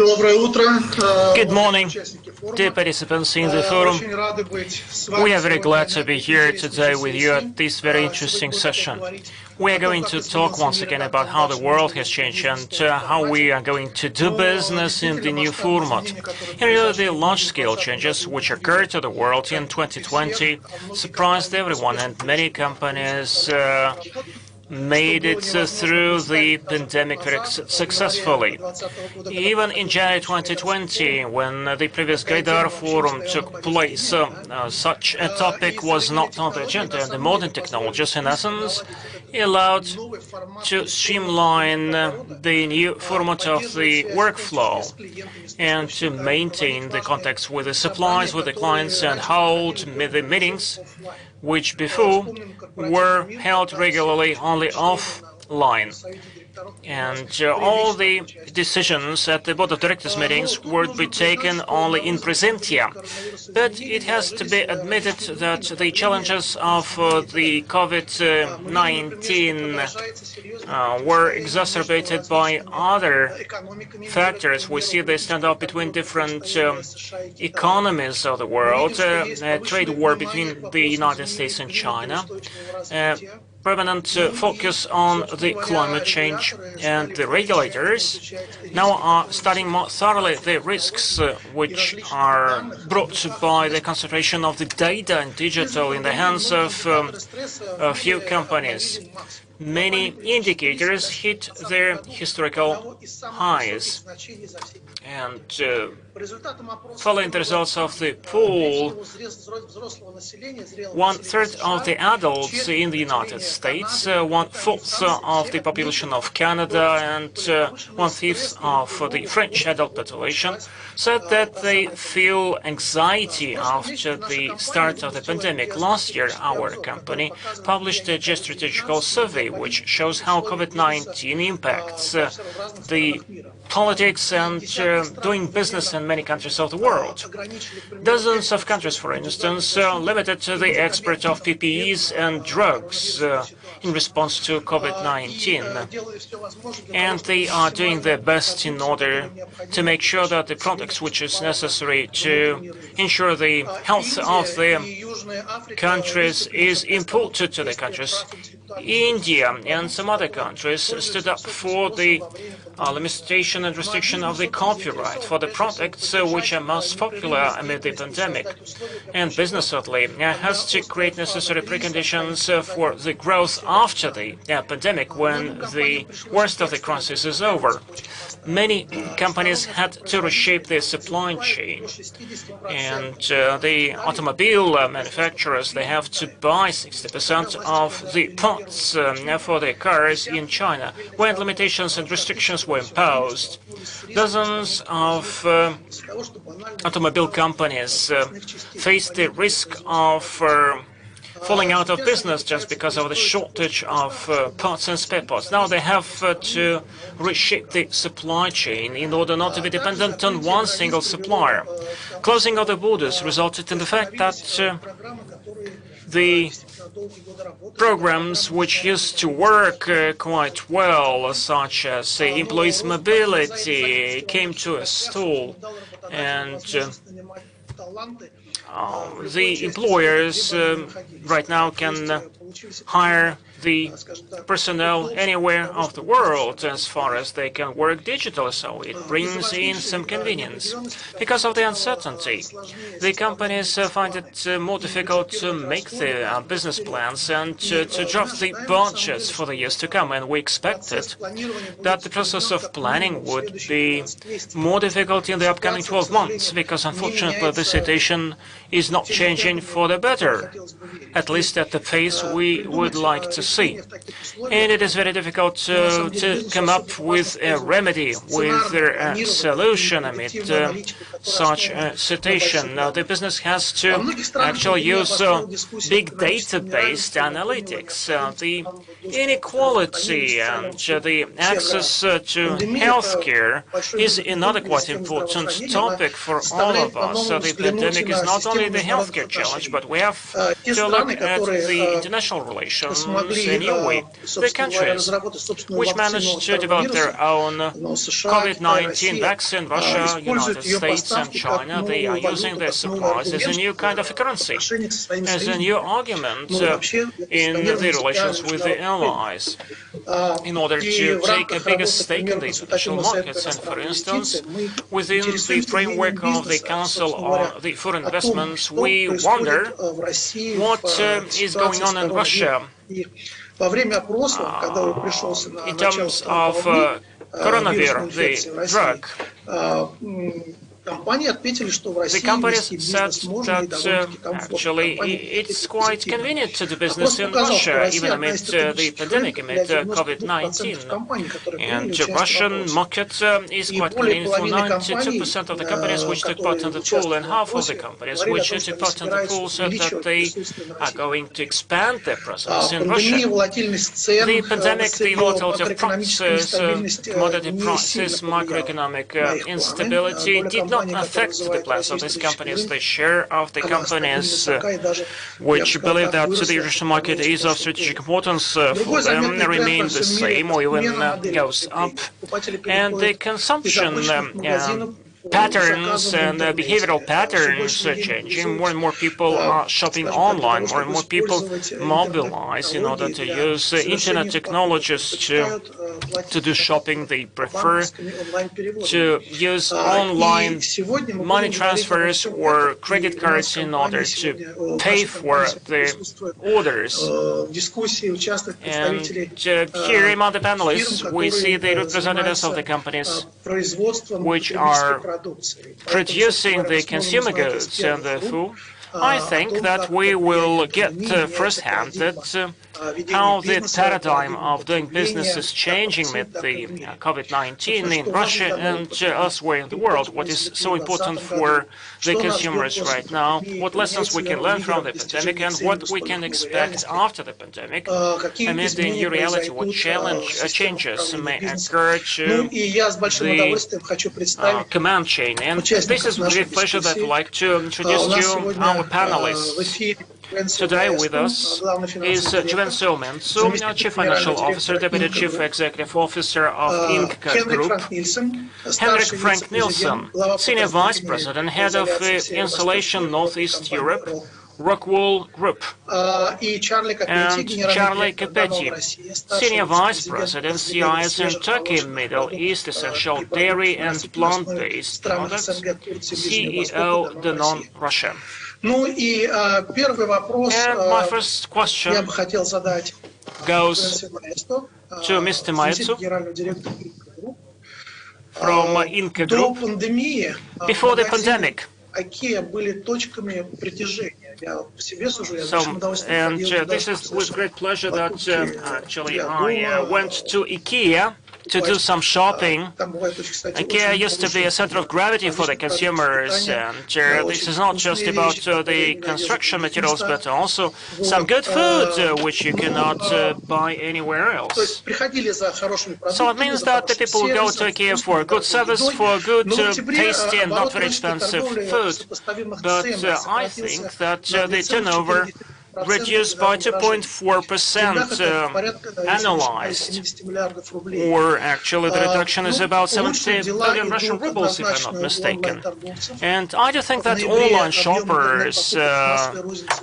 Good morning, dear participants in the forum. We are very glad to be here today with you at this very interesting session. We are going to talk once again about how the world has changed and how we are going to do business in the new format. In reality, the large-scale changes which occurred to the world in 2020 surprised everyone, and many companies made it through the pandemic very successfully. Even in January 2020, when the previous Gaidar forum took place, such a topic was not on the agenda, and the modern technologies, in essence, allowed to streamline the new format of the workflow and to maintain the contacts with the suppliers, with the clients, and hold the meetings which before were held regularly only offline. And all the decisions at the Board of Directors meetings would be taken only in presentia. But it has to be admitted that the challenges of the COVID-19 were exacerbated by other factors. We see the standoff between different economies of the world, a trade war between the United States and China, permanent focus on the climate change, and the regulators now are studying more thoroughly the risks which are brought by the concentration of the data and digital in the hands of a few companies. Many indicators hit their historical highs, and following the results of the poll, 1/3 of the adults in the United States, 1/4 of the population of Canada, and 1/5 of the French adult population said that they feel anxiety after the start of the pandemic. Last year, our company published a geostrategical survey which shows how COVID-19 impacts the politics and doing business in many countries of the world. Dozens of countries, for instance, limited the export of PPEs and drugs in response to COVID-19. And they are doing their best in order to make sure that the products which is necessary to ensure the health of the countries is imported to the countries. India and some other countries stood up for the limitation and restriction of the copyright for the products which are most popular amid the pandemic. And business certainly has to create necessary preconditions for the growth after the pandemic, when the worst of the crisis is over. Many companies had to reshape their supply chain, and the automobile manufacturers, they have to buy 60% of the parts for their cars in China. When limitations and restrictions were imposed, dozens of automobile companies faced the risk of falling out of business just because of the shortage of parts and spare parts. Now they have to reshape the supply chain in order not to be dependent on one single supplier. Closing of the borders resulted in the fact that the programs which used to work quite well, such as say, employees' mobility, came to a stall, and the employers right now can hire the personnel anywhere of the world as far as they can work digitally, so it brings in some convenience. Because of the uncertainty, the companies find it more difficult to make their business plans and to draft the budgets for the years to come, and we expected that the process of planning would be more difficult in the upcoming 12 months, because unfortunately the situation is not changing for the better, at least at the pace we would like to see. And it is very difficult to come up with a remedy, with a solution amid such a situation. Now, the business has to actually use big data-based analytics. The inequality and the access to healthcare is another quite important topic for all of us. So the pandemic is not only the healthcare challenge, but we have to look at the international special relations in a way. The countries which managed to develop their own COVID-19 vaccine, Russia, United States, and China, they are using their supplies as a new kind of a currency, as a new argument in the relations with the allies, in order to take a bigger stake in the international markets. And for instance, within the framework of the Council on the Foreign Investments, we wonder what is going on in Russia in terms of coronavir, the drug. The companies said that actually it's quite convenient to do business in Russia, even amid the pandemic, amid COVID-19. And the Russian market is quite convenient for 92% of the companies which took part in the pool, and half of the companies which took part in the pool said that they are going to expand their presence in Russia. The pandemic, the volatility of prices, commodity prices, macroeconomic instability did not affect the plans of these companies. The share of the companies which believe that the Russian market is of strategic importance for them remain the same or even goes up. And the consumption patterns and behavioral patterns are changing. More and more people are shopping online. More and more people mobilize in order to use internet technologies to do shopping. They prefer to use online money transfers or credit cards in order to pay for the orders. And here among the panelists, we see the representatives of the companies which are producing the consumer goods and the food. I think that we will get firsthand that how the paradigm of doing business is changing with the COVID-19 in Russia and elsewhere in the world. What is so important for the consumers right now, what lessons we can learn from the pandemic, and what we can expect after the pandemic amid the new reality, what changes may occur to the command chain. And this is with great pleasure that I'd like to introduce to you our panelists. Today with us is Juvencio Mensu, Chief Financial Officer, Deputy Chief Executive Officer of Inc. Group, Henrik Frank Nielsen, Senior Vice President, Head of Installation Northeast Europe, Rockwool Group, and Charlie Capetti, Senior Vice President, CIS in Turkey, Middle East, Essential Dairy and Plant-Based Products, CEO, Danone, Russia. And my first question goes to Mr. Maitsu from Inc. Group. Before the pandemic, this is with great pleasure that actually I went to IKEA to do some shopping. IKEA used to be a center of gravity for the consumers, and this is not just about the construction materials, but also some good food which you cannot buy anywhere else. So it means that the people go to IKEA for good service, for good, tasty and not very expensive food. But I think that the turnover reduced by 2.4% annualized, or actually the reduction is about 70 billion Russian rubles, if I'm not mistaken. And I do think that online shoppers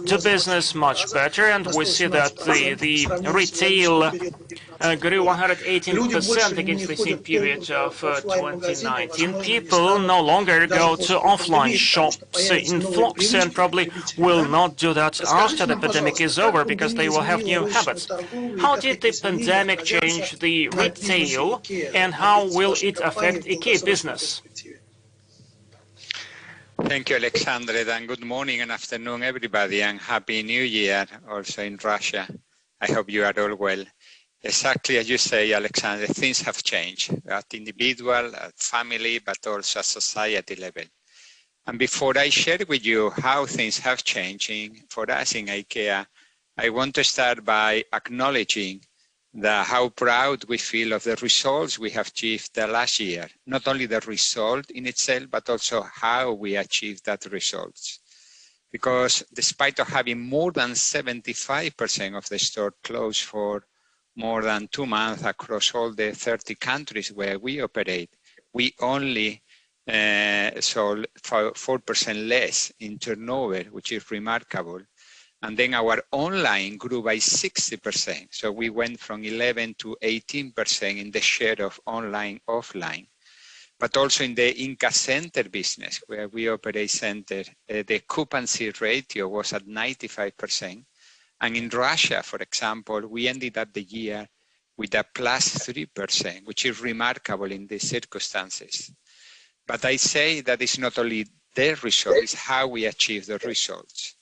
do business much better, and we see that the retail grew 118% against the same period of 2019. People no longer go to offline shops in flocks and probably will not do that after the pandemic is over because they will have new habits. How did the pandemic change the retail and how will it affect IKEA business? Thank you, Alexander, and good morning and afternoon, everybody, and Happy New Year also in Russia. I hope you are all well. Exactly as you say, Alexander, things have changed at individual, at family, but also at society level. And before I share with you how things have changed for us in IKEA, I want to start by acknowledging how proud we feel of the results we have achieved the last year. Not only the result in itself, but also how we achieved that results. because despite of having more than 75% of the store closed for more than 2 months across all the 30 countries where we operate, we only sold 4% less in turnover, which is remarkable. And then our online grew by 60%. So we went from 11 to 18% in the share of online, offline. But also in the Inca Center business, where we operate center, the occupancy ratio was at 95%. And in Russia, for example, we ended up the year with a plus 3%, which is remarkable in these circumstances. But I say that it's not only the result, it's how we achieve the results.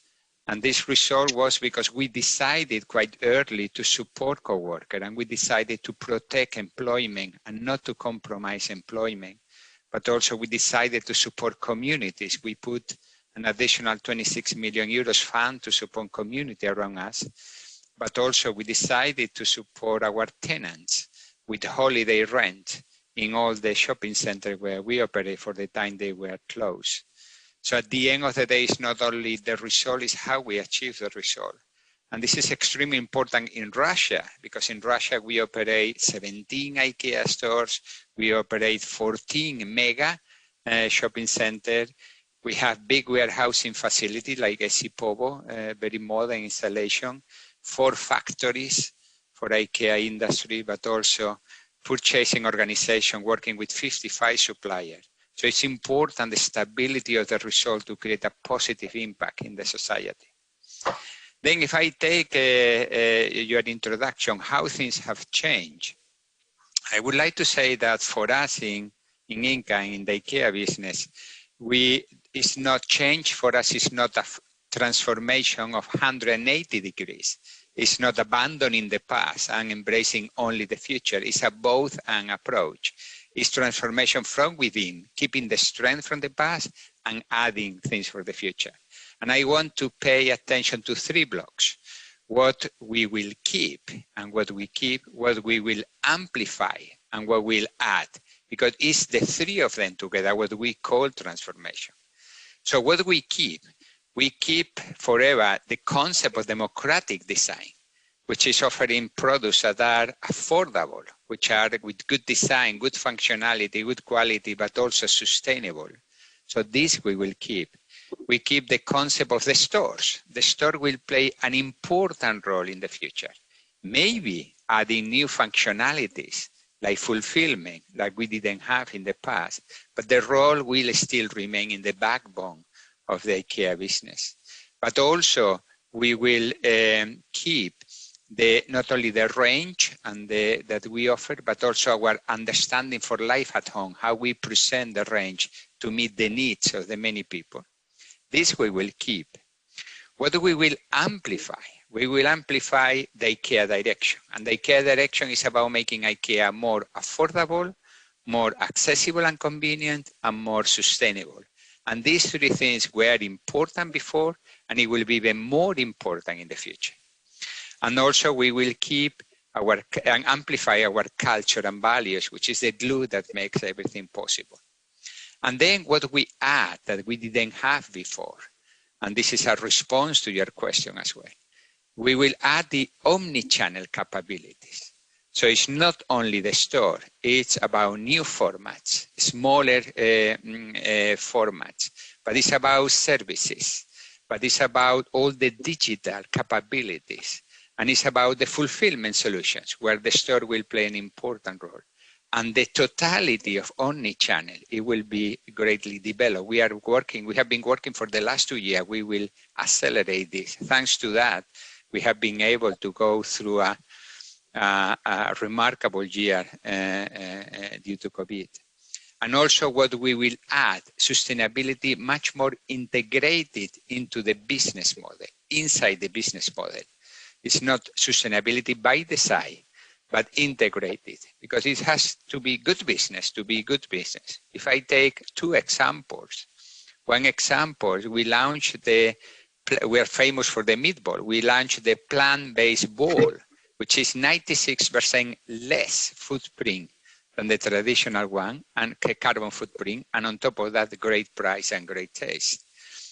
And this result was because we decided quite early to support coworkers, and we decided to protect employment and not to compromise employment. But also we decided to support communities. We put an additional 26 million euros fund to support community around us. But also we decided to support our tenants with holiday rent in all the shopping centers where we operate for the time they were closed. So at the end of the day, it's not only the result, it's how we achieve the result. And this is extremely important in Russia, because in Russia we operate 17 IKEA stores, we operate 14 mega shopping centers. We have big warehousing facilities like Esipovo, very modern installation, 4 factories for IKEA industry, but also purchasing organization working with 55 suppliers. So it's important the stability of the result to create a positive impact in the society. Then if I take your introduction, how things have changed, I would like to say that for us in Inca and in the IKEA business, it's not change for us, it's not a transformation of 180 degrees. It's not abandoning the past and embracing only the future. It's a both and approach. It's transformation from within, keeping the strength from the past and adding things for the future. And I want to pay attention to 3 blocks. What we will keep and what we keep, what we will amplify and what we'll add, because it's the 3 of them together, what we call transformation. So what we keep forever the concept of democratic design, which is offering products that are affordable, which are with good design, good functionality, good quality, but also sustainable. So this we will keep. We keep the concept of the stores. The store will play an important role in the future. Maybe adding new functionalities like fulfillment, like we didn't have in the past, but the role will still remain in the backbone of the IKEA business. But also we will keep not only the range and that we offer, but also our understanding for life at home, how we present the range to meet the needs of the many people. This we will keep. What we will amplify? We will amplify the IKEA direction. And the IKEA direction is about making IKEA more affordable, more accessible and convenient, and more sustainable. And these 3 things were important before, and it will be even more important in the future. And also we will keep and amplify our culture and values, which is the glue that makes everything possible. And then what we add that we didn't have before, and this is a response to your question as well, we will add the omni-channel capabilities. So it's not only the store, it's about new formats, smaller formats, but it's about services, but it's about all the digital capabilities, and it's about the fulfillment solutions where the store will play an important role. And the totality of omni-channel, it will be greatly developed. We have been working for the last 2 years. We will accelerate this. Thanks to that, we have been able to go through a remarkable year due to COVID. And also what we will add, sustainability much more integrated into the business model, inside the business model. It's not sustainability by design, but integrated, because it has to be good business to be good business. If I take 2 examples, one example, we are famous for the meatball. We launched the plant-based ball, which is 96% less footprint than the traditional one, and carbon footprint, and on top of that, great price and great taste.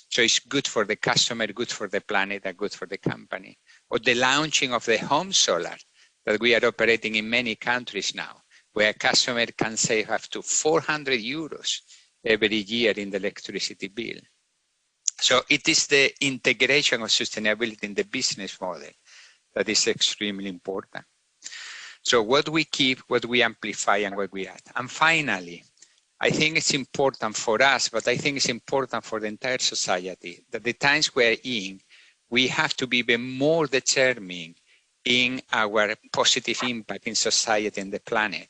So it's good for the customer, good for the planet, and good for the company. Or the launching of the home solar that we are operating in many countries now, where a customer can save up to 400 euros every year in the electricity bill. So it is the integration of sustainability in the business model that is extremely important. So what we keep, what we amplify, and what we add. And finally, I think it's important for us, but I think it's important for the entire society, that the times we're in, we have to be even more determined in our positive impact in society and the planet.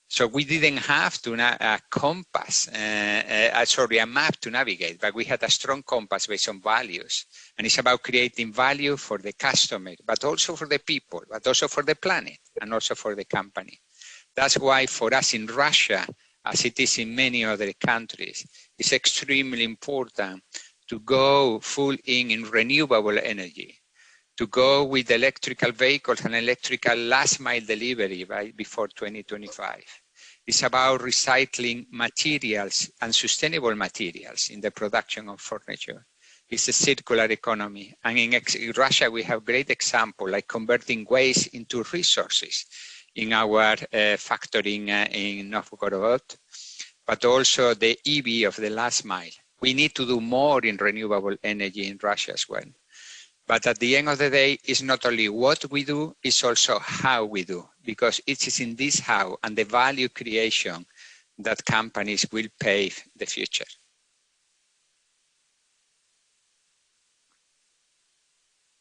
So we didn't have to a compass, a map to navigate, but we had a strong compass based on values. And it's about creating value for the customer, but also for the people, but also for the planet, and also for the company. That's why for us in Russia, as it is in many other countries, it's extremely important to go full in renewable energy, to go with electrical vehicles and electrical last mile delivery before 2025. It's about recycling materials and sustainable materials in the production of furniture. It's a circular economy. And in Russia, we have great example, like converting waste into resources in our factory in Novgorod, but also the EV of the last mile. We need to do more in renewable energy in Russia as well. But at the end of the day, it's not only what we do, it's also how we do, because it is in this how and the value creation that companies will pave the future.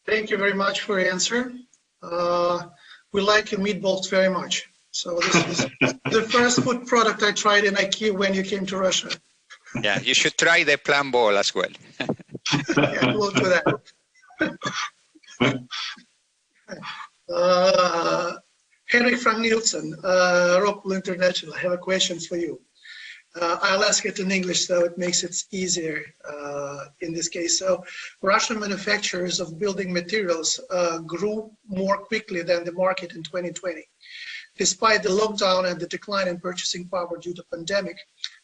Thank you very much for your answer. We like your meatballs very much. So this is the first food product I tried in IKEA when you came to Russia. Yeah, you should try the plum ball as well. Yeah, we'll do that. Henrik Frank Nielsen, Rockwool International, I have a question for you. I'll ask it in English so it makes it easier in this case. So Russian manufacturers of building materials grew more quickly than the market in 2020. Despite the lockdown and the decline in purchasing power due to pandemic,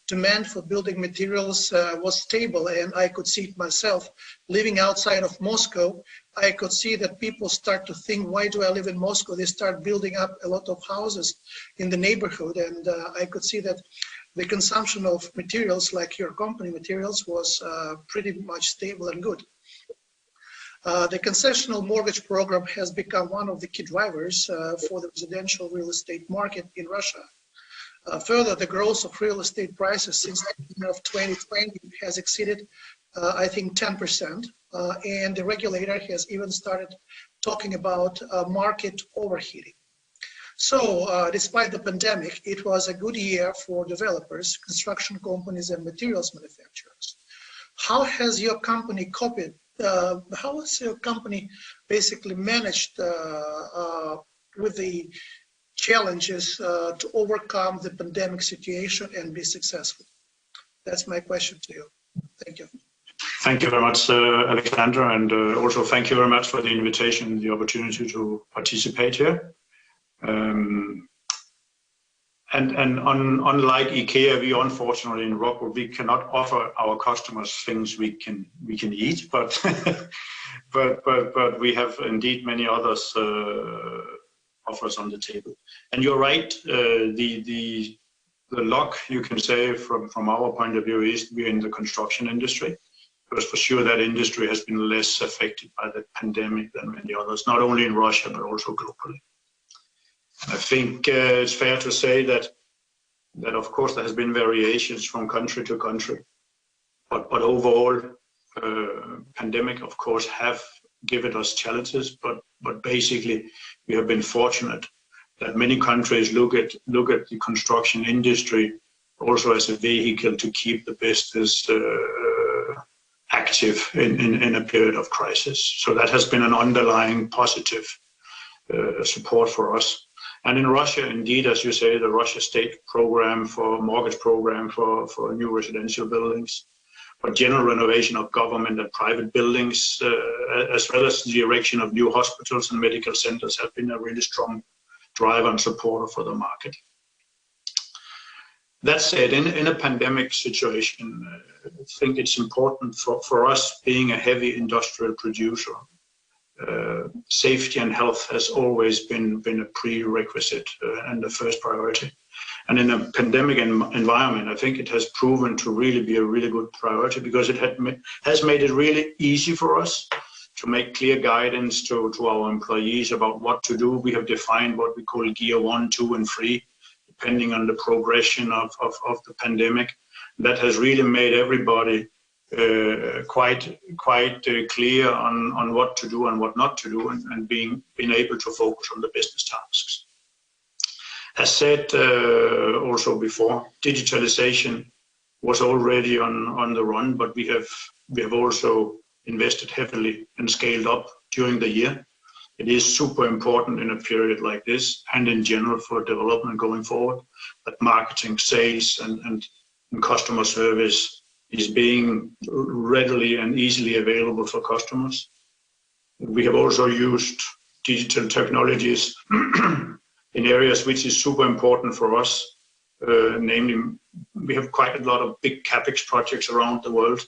demand for building materials was stable, and I could see it myself. Living outside of Moscow, I could see that people start to think, why do I live in Moscow? They start building up a lot of houses in the neighborhood, and I could see that the consumption of materials like your company materials was pretty much stable and good. The concessional mortgage program has become one of the key drivers for the residential real estate market in Russia. Further, the growth of real estate prices since the beginning of 2020 has exceeded, I think, 10%, and the regulator has even started talking about market overheating. So, despite the pandemic, it was a good year for developers, construction companies, and materials manufacturers. How has your company copied? How has your company basically managed with the challenges to overcome the pandemic situation and be successful? That's my question to you. Thank you. Thank you very much, Alexandra, and also thank you very much for the invitation, the opportunity to participate here. Unlike IKEA, we unfortunately in Rockwool, we cannot offer our customers things we can eat, but but we have indeed many others offers on the table. And you're right, the luck, you can say, from our point of view is we're in the construction industry, because for sure that industry has been less affected by the pandemic than many others, not only in Russia but also globally. I think it's fair to say that of course there has been variations from country to country, but overall, pandemic of course have given us challenges, but basically we have been fortunate that many countries look at the construction industry also as a vehicle to keep the business active in a period of crisis. So that has been an underlying positive support for us. And in Russia, indeed, as you say, the Russia state program for mortgage program for new residential buildings, but general renovation of government and private buildings, as well as the erection of new hospitals and medical centers have been a really strong driver and supporter for the market. That said, in a pandemic situation, I think it's important for us being a heavy industrial producer. Safety and health has always been a prerequisite and the first priority. And in a pandemic environment, I think it has proven to really be a really good priority because it has made it really easy for us to make clear guidance to our employees about what to do. We have defined what we call gear 1, 2, and 3, depending on the progression of the pandemic. That has really made everybody quite clear on what to do and what not to do, and being able to focus on the business tasks. As said also before, digitalization was already on the run, but we have also invested heavily and scaled up during the year. It is super important in a period like this, and in general for development going forward, that marketing, sales, and customer service is being readily and easily available for customers. We have also used digital technologies in areas which is super important for us. Namely, we have quite a lot of big CapEx projects around the world,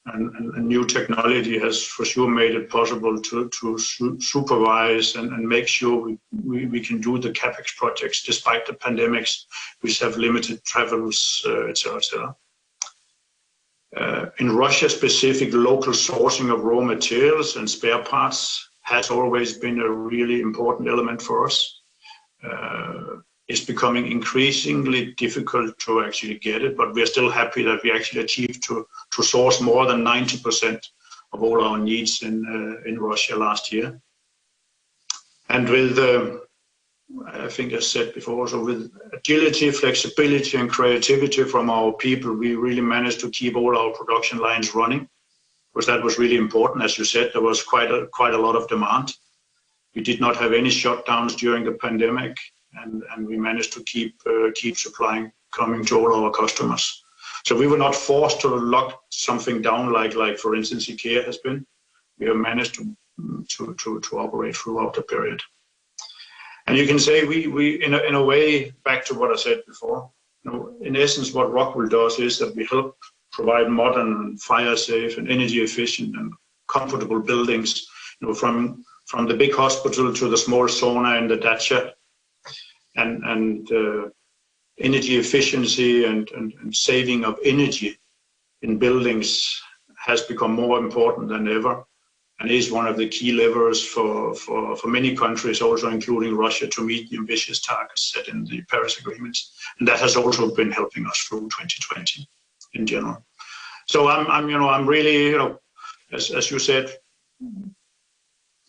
and new technology has for sure made it possible to supervise and make sure we can do the CapEx projects despite the pandemics, which have limited travels, etc., etc. In Russia, specific local sourcing of raw materials and spare parts has always been a really important element for us. It's becoming increasingly difficult to actually get it, but we're still happy that we actually achieved to source more than 90% of all our needs in Russia last year. And with, I think I said before, also with agility, flexibility, and creativity from our people, we really managed to keep all our production lines running, because that was really important. As you said, there was quite a lot of demand. We did not have any shutdowns during the pandemic, and we managed to keep supplying, coming to all our customers. So we were not forced to lock something down like for instance IKEA has been. We have managed to operate throughout the period. And you can say we in a way, back to what I said before, in essence what Rockwool does is that we help provide modern, fire safe, and energy efficient and comfortable buildings, from the big hospital to the small sauna in the dacha. And energy efficiency and saving of energy in buildings has become more important than ever, and is one of the key levers for many countries, also including Russia, to meet the ambitious targets set in the Paris agreements. And that has also been helping us through 2020 in general. So I'm really, as you said,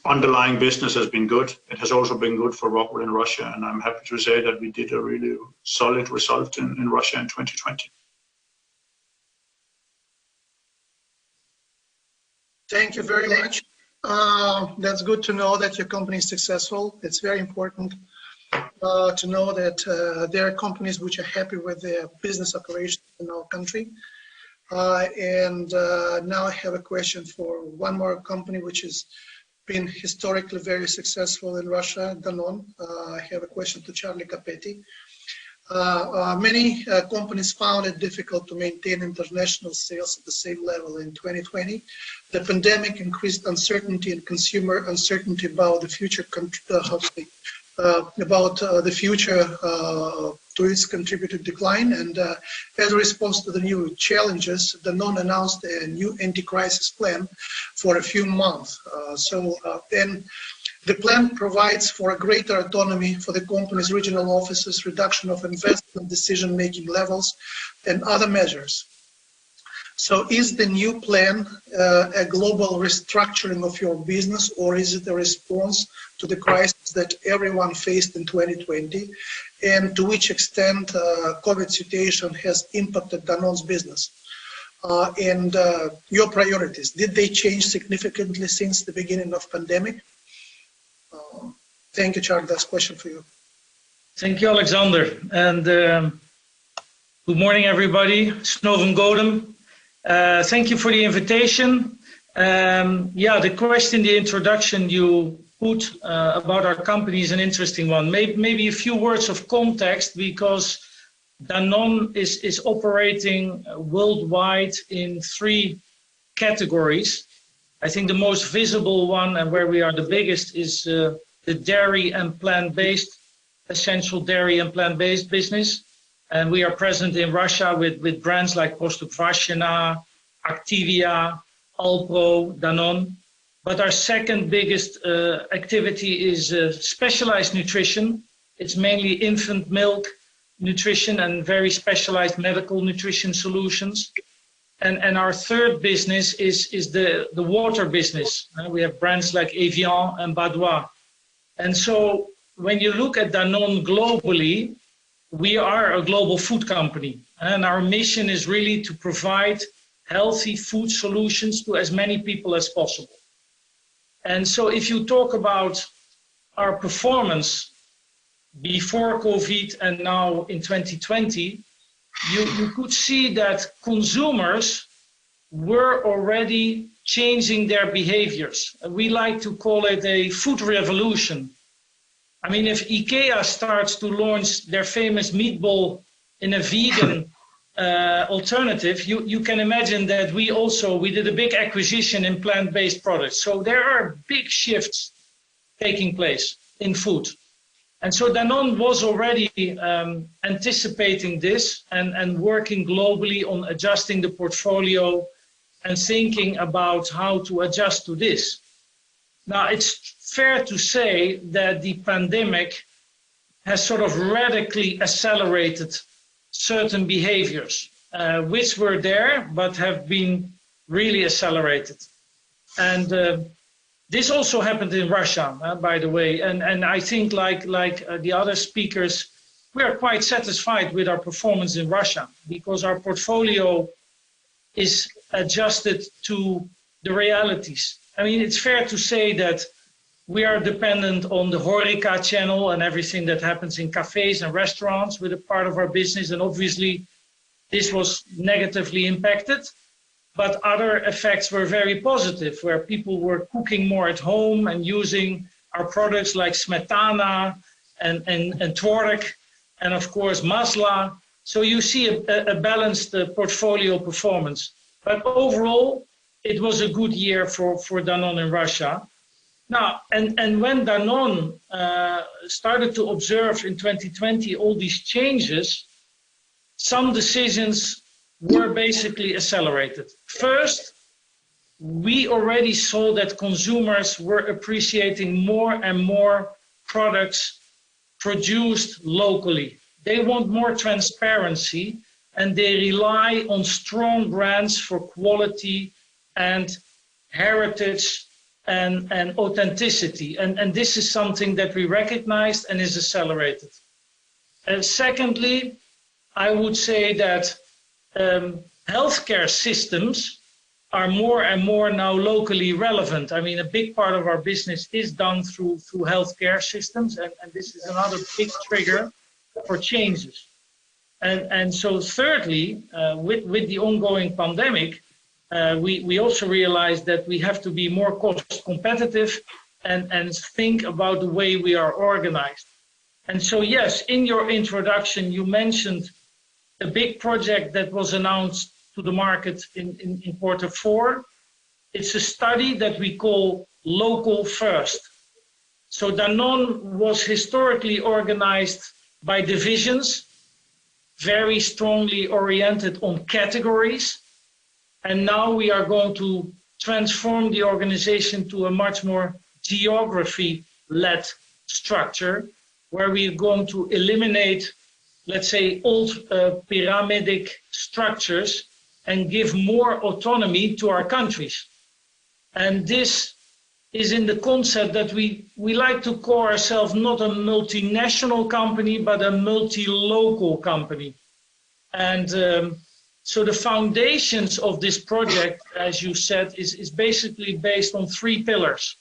underlying business has been good. It has also been good for Rockwool in Russia, and I'm happy to say that we did a really solid result in Russia in 2020. Thank you very much. That's good to know that your company is successful. It's very important to know that there are companies which are happy with their business operations in our country. And now I have a question for one more company which has been historically very successful in Russia, Danone. I have a question to Charlie Capetti. Many companies found it difficult to maintain international sales at the same level in 2020. The pandemic increased uncertainty and consumer uncertainty about the future to its contributed decline. And as a response to the new challenges, Danone announced a new anti-crisis plan for a few months. Then the plan provides for a greater autonomy for the company's regional offices, reduction of investment decision-making levels, and other measures. So is the new plan a global restructuring of your business, or is it a response to the crisis that everyone faced in 2020? And to which extent COVID situation has impacted Danone's business? And your priorities, did they change significantly since the beginning of pandemic? Thank you, Charlie. That's a question for you. Thank you, Alexander. And good morning, everybody. Snoven Golem. Thank you for the invitation. The question, the introduction you put about our company is an interesting one. Maybe a few words of context, because Danone is operating worldwide in 3 categories. I think the most visible one and where we are the biggest is the dairy and plant-based, essential dairy and plant-based business. And we are present in Russia with brands like Prostokvashino, Activia, Alpro, Danone. But our second biggest activity is specialized nutrition. It's mainly infant milk nutrition and very specialized medical nutrition solutions. And our third business is the water business. We have brands like Evian and Badois. And so when you look at Danone globally, we are a global food company. And our mission is really to provide healthy food solutions to as many people as possible. And so if you talk about our performance before COVID and now in 2020, you could see that consumers were already changing their behaviors. We like to call it a food revolution. I mean, if IKEA starts to launch their famous meatball in a vegan alternative, you can imagine that we did a big acquisition in plant-based products. So there are big shifts taking place in food. And so Danone was already anticipating this and working globally on adjusting the portfolio and thinking about how to adjust to this. Now, it's fair to say that the pandemic has sort of radically accelerated certain behaviors, which were there, but have been really accelerated. And this also happened in Russia, by the way. And I think like the other speakers, we are quite satisfied with our performance in Russia because our portfolio is adjusted to the realities. I mean, it's fair to say that we are dependent on the HoReCa channel and everything that happens in cafes and restaurants with a part of our business. And obviously, this was negatively impacted. But other effects were very positive, where people were cooking more at home and using our products like smetana and tvorog, and of course masla. So you see a balanced portfolio performance. But overall, it was a good year for Danone in Russia. Now, and when Danone started to observe in 2020 all these changes, some decisions were basically accelerated. First, we already saw that consumers were appreciating more and more products produced locally. They want more transparency and they rely on strong brands for quality and heritage and authenticity. And this is something that we recognized and is accelerated. And secondly, I would say that healthcare systems are more and more now locally relevant. I mean, a big part of our business is done through healthcare systems, and this is another big trigger for changes. And so thirdly, with the ongoing pandemic, we also realized that we have to be more cost competitive and think about the way we are organized. And so, yes, in your introduction, you mentioned a big project that was announced to the market in Q4. It's a study that we call Local First. So Danone was historically organized by divisions, very strongly oriented on categories. And now we are going to transform the organization to a much more geography-led structure, where we are going to eliminate, let's say, old pyramidic structures and give more autonomy to our countries. And this is in the concept that we like to call ourselves not a multinational company, but a multi-local company. And so the foundations of this project, as you said, is basically based on 3 pillars.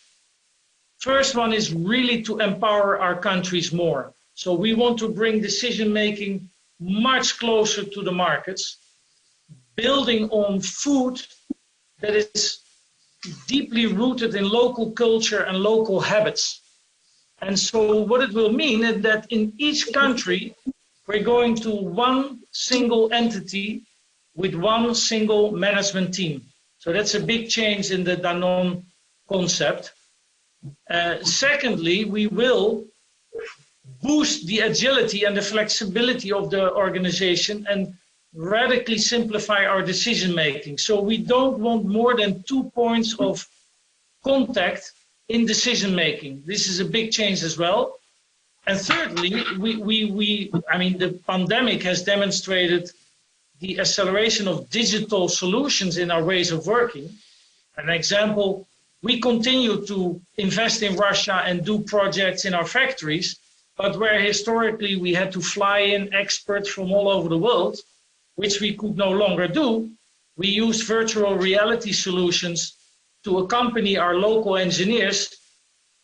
First one is really to empower our countries more. So we want to bring decision-making much closer to the markets, building on food that is deeply rooted in local culture and local habits. And so what it will mean is that in each country, we're going to one single entity with one single management team. So that's a big change in the Danone concept. Secondly, we will boost the agility and the flexibility of the organization and radically simplify our decision making. So we don't want more than 2 points of contact in decision making. This is a big change as well. And thirdly, the pandemic has demonstrated the acceleration of digital solutions in our ways of working. An example, we continue to invest in Russia and do projects in our factories, but where historically we had to fly in experts from all over the world, which we could no longer do, we used virtual reality solutions to accompany our local engineers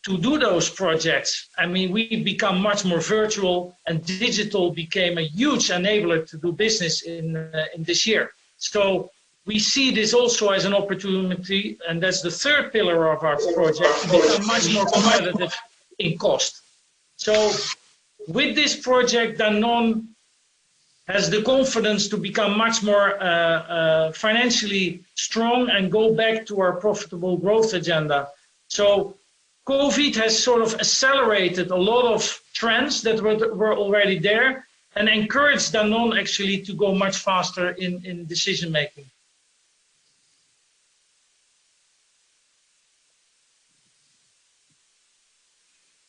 to do those projects. I mean, we become much more virtual, and digital became a huge enabler to do business in this year. So we see this also as an opportunity, and that's the third pillar of our project, to become much more competitive in cost. So with this project, Danone has the confidence to become much more financially strong and go back to our profitable growth agenda. So COVID has sort of accelerated a lot of trends that were already there and encouraged Danone actually to go much faster in decision making.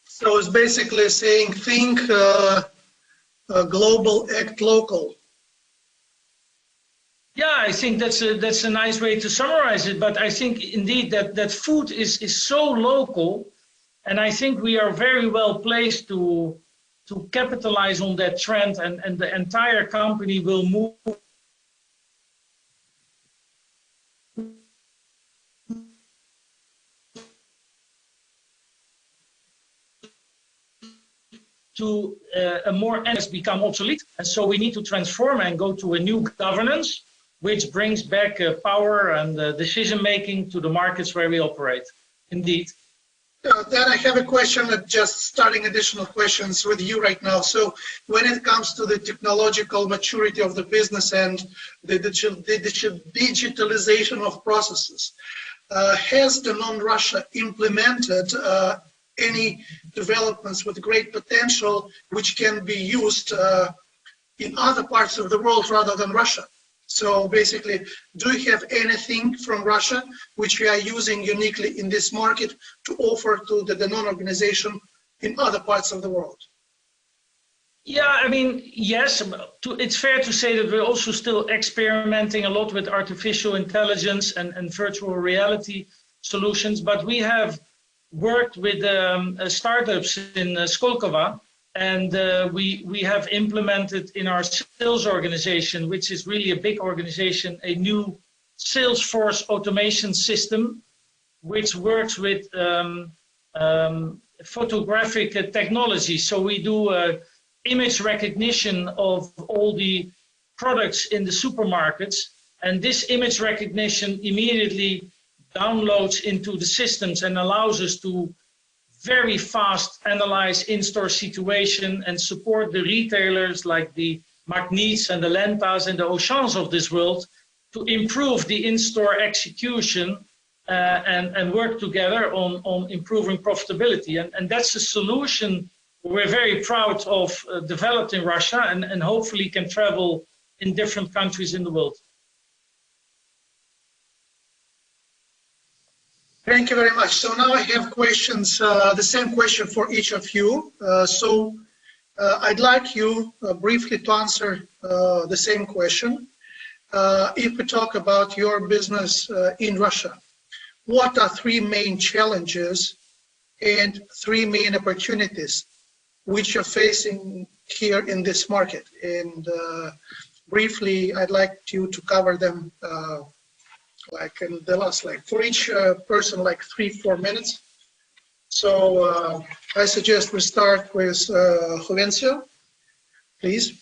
So it's basically saying think global, act local. Yeah, I think that's a nice way to summarize it. But I think indeed that food is so local, and I think we are very well placed to capitalize on that trend, and the entire company will move to a more has become obsolete, and so we need to transform and go to a new governance, which brings back power and decision making to the markets where we operate. Indeed. Then I have a question, just starting additional questions with you right now. So when it comes to the technological maturity of the business and the digitalization of processes, has Danone Russia implemented any developments with great potential which can be used in other parts of the world rather than Russia? So basically, do you have anything from Russia which we are using uniquely in this market to offer to the Danone organization in other parts of the world? Yeah, I mean, yes, it's fair to say that we're also still experimenting a lot with artificial intelligence and virtual reality solutions, but we have worked with startups in Skolkovo, and we have implemented in our sales organization, which is really a big organization, a new Salesforce automation system, which works with photographic technology. So we do image recognition of all the products in the supermarkets, and this image recognition immediately downloads into the systems and allows us to very fast analyze in-store situation and support the retailers like the Magnites and the Lentas and the Auchans of this world to improve the in-store execution and work together on improving profitability. And that's a solution we're very proud of developed in Russia and hopefully can travel in different countries in the world. Thank you very much. So now I have questions, the same question for each of you. I'd like you briefly to answer the same question. If we talk about your business in Russia, what are 3 main challenges and 3 main opportunities which you're facing here in this market? And briefly, I'd like you to cover them like in the last, like for each person, like 3-4 minutes. So I suggest we start with Jovencio, please.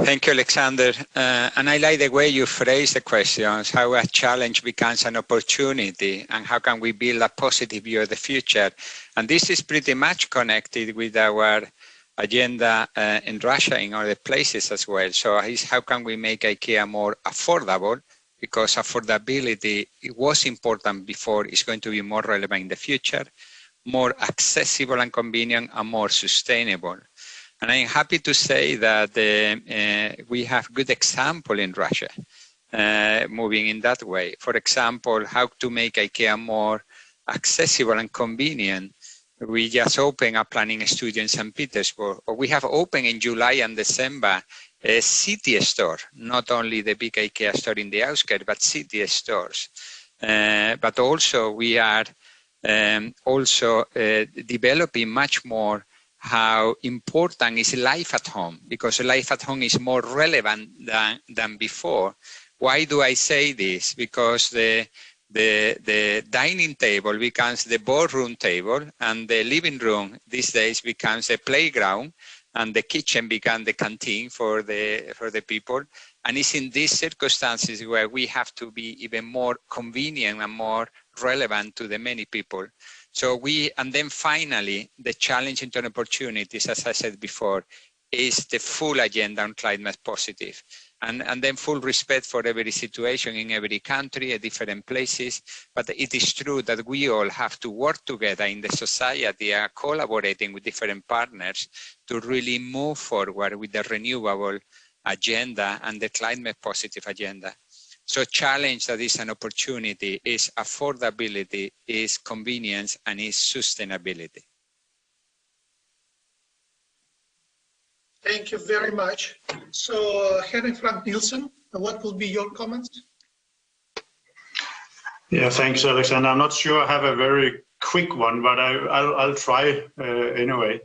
Thank you, Alexander. And I like the way you phrase the questions, how a challenge becomes an opportunity and how can we build a positive view of the future. And this is pretty much connected with our agenda in Russia, in other places as well. So how can we make IKEA more affordable? Because affordability, it was important before, is going to be more relevant in the future, more accessible and convenient, and more sustainable. And I'm happy to say that we have good example in Russia moving in that way. For example, how to make IKEA more accessible and convenient. We just opened a planning studio in St. Petersburg. We have opened in July and December a city store, not only the big IKEA store in the outskirts, but city stores. But also we are developing much more how important is life at home, because life at home is more relevant than before. Why do I say this? Because the dining table becomes the boardroom table, and the living room these days becomes a playground, and the kitchen becomes the canteen for the people. And it's in these circumstances where we have to be even more convenient and more relevant to the many people. So and then finally, the challenge into opportunities, as I said before, is the full agenda on climate positive. And then full respect for every situation in every country at different places. But it is true that we all have to work together in the society, collaborating with different partners to really move forward with the renewable agenda and the climate positive agenda. So challenge that is an opportunity is affordability, is convenience, and is sustainability. Thank you very much. So, Henry Frank Nielsen, what will be your comments? Yeah, thanks, Alexander. I'm not sure I have a very quick one, but I'll try anyway.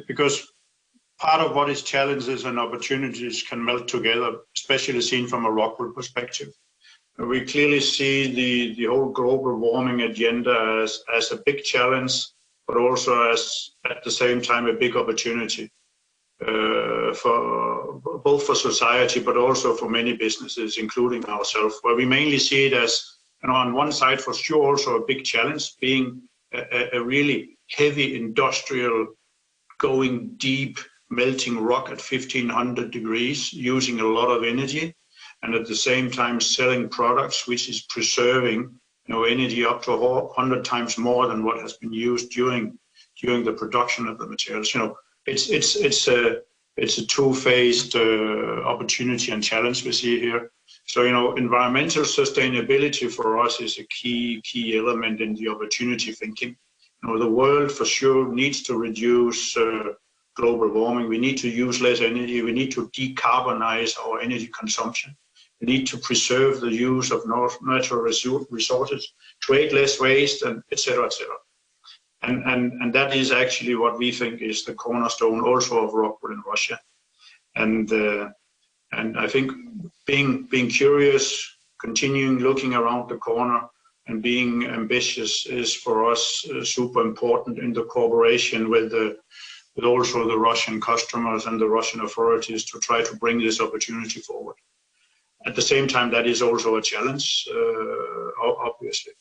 Because part of what is challenges and opportunities can melt together, especially seen from a Rockwool perspective. We clearly see the whole global warming agenda as a big challenge, but also as at the same time a big opportunity. For both for society, but also for many businesses, including ourselves, where we mainly see it as, on one side for sure, also a big challenge, being a really heavy industrial, going deep, melting rock at 1500 degrees, using a lot of energy, and at the same time selling products which is preserving energy up to 100 times more than what has been used during the production of the materials. It's a two-phased opportunity and challenge we see here. So, environmental sustainability for us is a key element in the opportunity thinking. The world for sure needs to reduce global warming. We need to use less energy. We need to decarbonize our energy consumption. We need to preserve the use of natural resources, create less waste, and et cetera, et cetera. And that is actually what we think is the cornerstone also of Rockwool in Russia. And I think being curious, continuing looking around the corner, and being ambitious is for us super important in the cooperation with also the Russian customers and the Russian authorities to try to bring this opportunity forward. At the same time, that is also a challenge, obviously.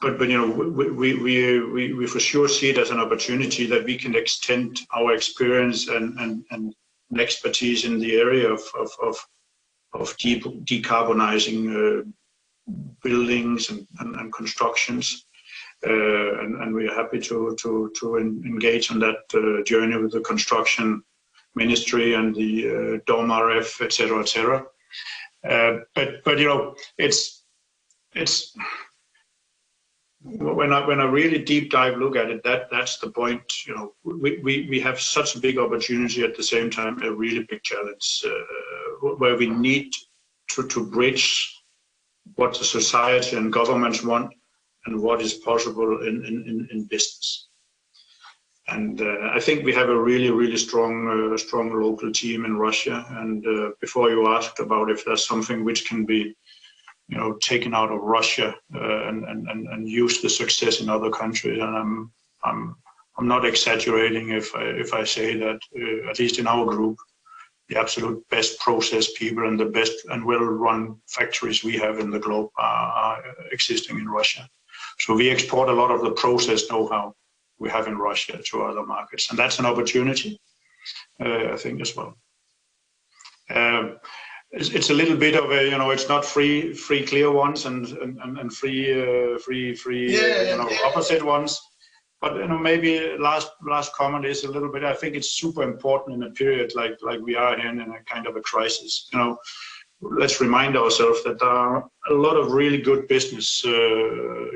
But we for sure see it as an opportunity that we can extend our experience and expertise in the area of decarbonizing buildings and constructions, and we are happy to engage on that journey with the construction ministry and the DOM-RF, et cetera, et cetera. But it's when I really deep dive look at it, that's the point. We have such a big opportunity, at the same time a really big challenge, where we need to bridge what the society and governments want and what is possible in business. And I think we have a really strong local team in Russia. And before you asked about if there's something which can be taken out of Russia and use the success in other countries, and I'm not exaggerating if I say that at least in our group, the absolute best process people and the best and well-run factories we have in the globe are existing in Russia. So we export a lot of the process know-how we have in Russia to other markets. And that's an opportunity, I think, as well. It's a little bit of a, it's not free clear ones and free opposite ones. But maybe last comment is a little bit. I think it's super important in a period like we are in a kind of a crisis. Let's remind ourselves that there are a lot of really good business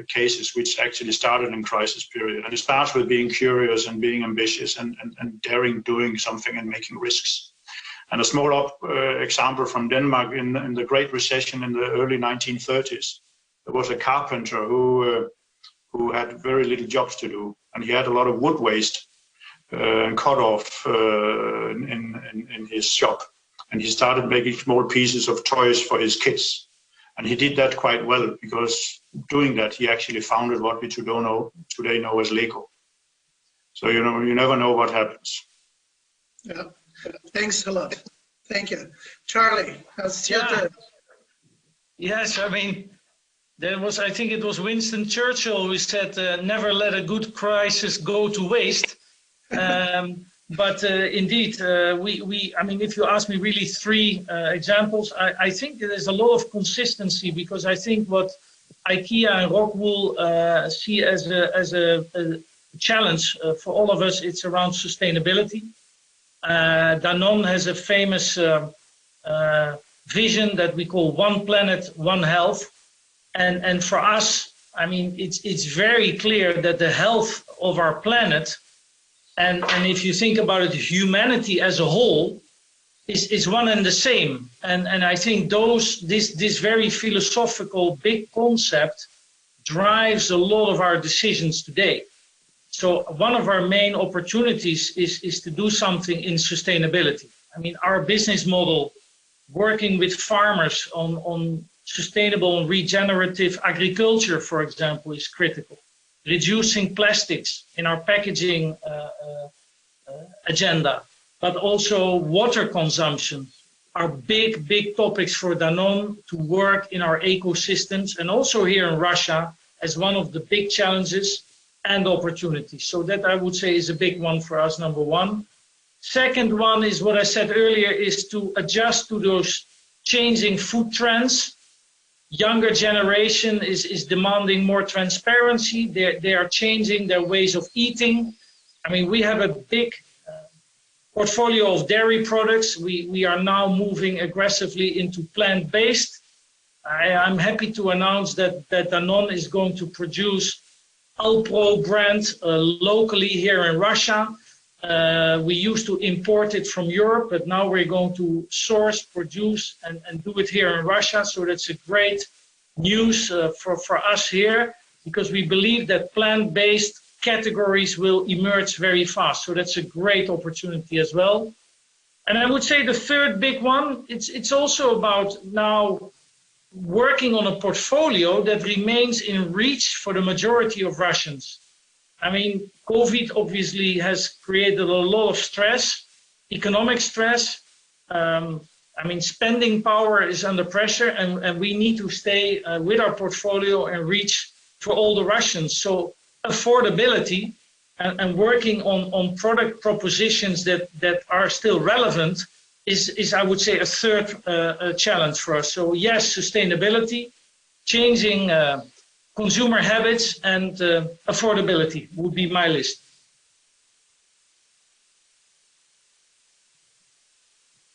cases which actually started in crisis period, and it starts with being curious and being ambitious and daring doing something and making risks. And a small example from Denmark in the Great Recession in the early 1930s, there was a carpenter who had very little jobs to do, and he had a lot of wood waste and cut off in his shop. And he started making small pieces of toys for his kids. And he did that quite well, because doing that, he actually founded what we today know as Lego. So, you never know what happens. Yeah, thanks a lot. Thank you. Charlie, how's your turn? Yes, I mean, I think it was Winston Churchill who said, never let a good crisis go to waste. But indeed, I mean, if you ask me really three examples, I think there's a lot of consistency, because I think what IKEA and Rockwool see as a challenge for all of us, it's around sustainability. Danone has a famous vision that we call One Planet, One Health. And for us, I mean, it's very clear that the health of our planet, and if you think about it, humanity as a whole is one and the same. And I think this very philosophical big concept drives a lot of our decisions today. So one of our main opportunities is to do something in sustainability. I mean, our business model, working with farmers on sustainable and regenerative agriculture, for example, is critical. Reducing plastics in our packaging agenda, but also water consumption are big topics for Danone to work in our ecosystems, and also here in Russia as one of the big challenges and opportunities. So that, I would say, is a big one for us, number one. Second one is what I said earlier, is to adjust to those changing food trends. Younger generation is demanding more transparency. They are changing their ways of eating. I mean, we have a big portfolio of dairy products. We are now moving aggressively into plant-based. I'm happy to announce that Danone is going to produce Alpro brand locally here in Russia. We used to import it from Europe, but now we're going to source, produce, and do it here in Russia. So that's a great news for us here, because we believe that plant-based categories will emerge very fast. So that's a great opportunity as well. And I would say the third big one, it's also about now working on a portfolio that remains in reach for the majority of Russians. I mean, COVID obviously has created a lot of stress, economic stress. I mean, spending power is under pressure, and we need to stay with our portfolio and reach for all the Russians. So affordability and working on product propositions that are still relevant is, I would say, a third challenge for us. So yes, sustainability, changing consumer habits, and affordability would be my list.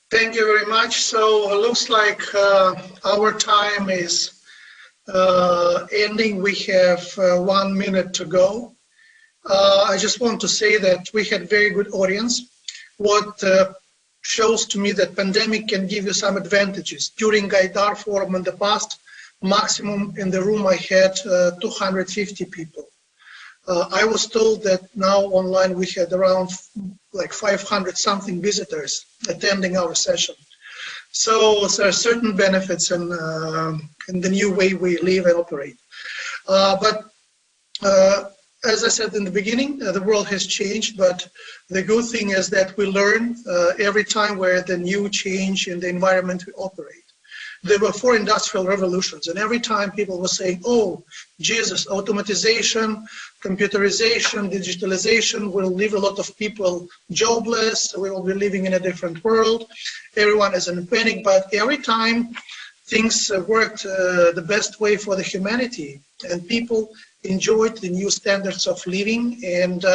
Thank you very much. So it looks like our time is ending. We have 1 minute to go. I just want to say that we had very good audience. What shows to me that pandemic can give you some advantages. During Gaidar forum in the past, maximum in the room I had 250 people. I was told that now online we had around like 500 something visitors attending our session. So there are certain benefits in the new way we live and operate. But as I said in the beginning, the world has changed, but the good thing is that we learn every time where the new change in the environment we operate. there were 4 industrial revolutions, and every time people were saying, oh, Jesus, automatization, computerization, digitalization will leave a lot of people jobless, we will be living in a different world, everyone is in panic, but every time things worked the best way for the humanity, and people enjoyed the new standards of living, and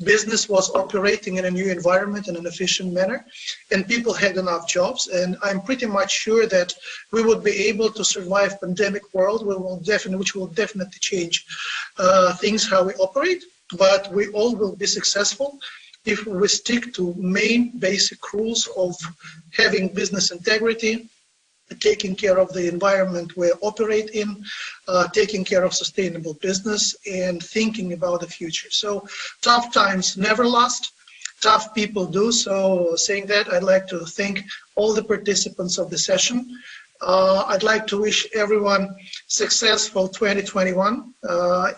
business was operating in a new environment in an efficient manner, and people had enough jobs. And I'm pretty much sure that we would be able to survive pandemic world, which will definitely change things how we operate, but we all will be successful if we stick to main basic rules of having business integrity, taking care of the environment we operate in, taking care of sustainable business, and thinking about the future. So tough times never last, tough people do. So saying that, I'd like to thank all the participants of the session. I'd like to wish everyone successful 2021,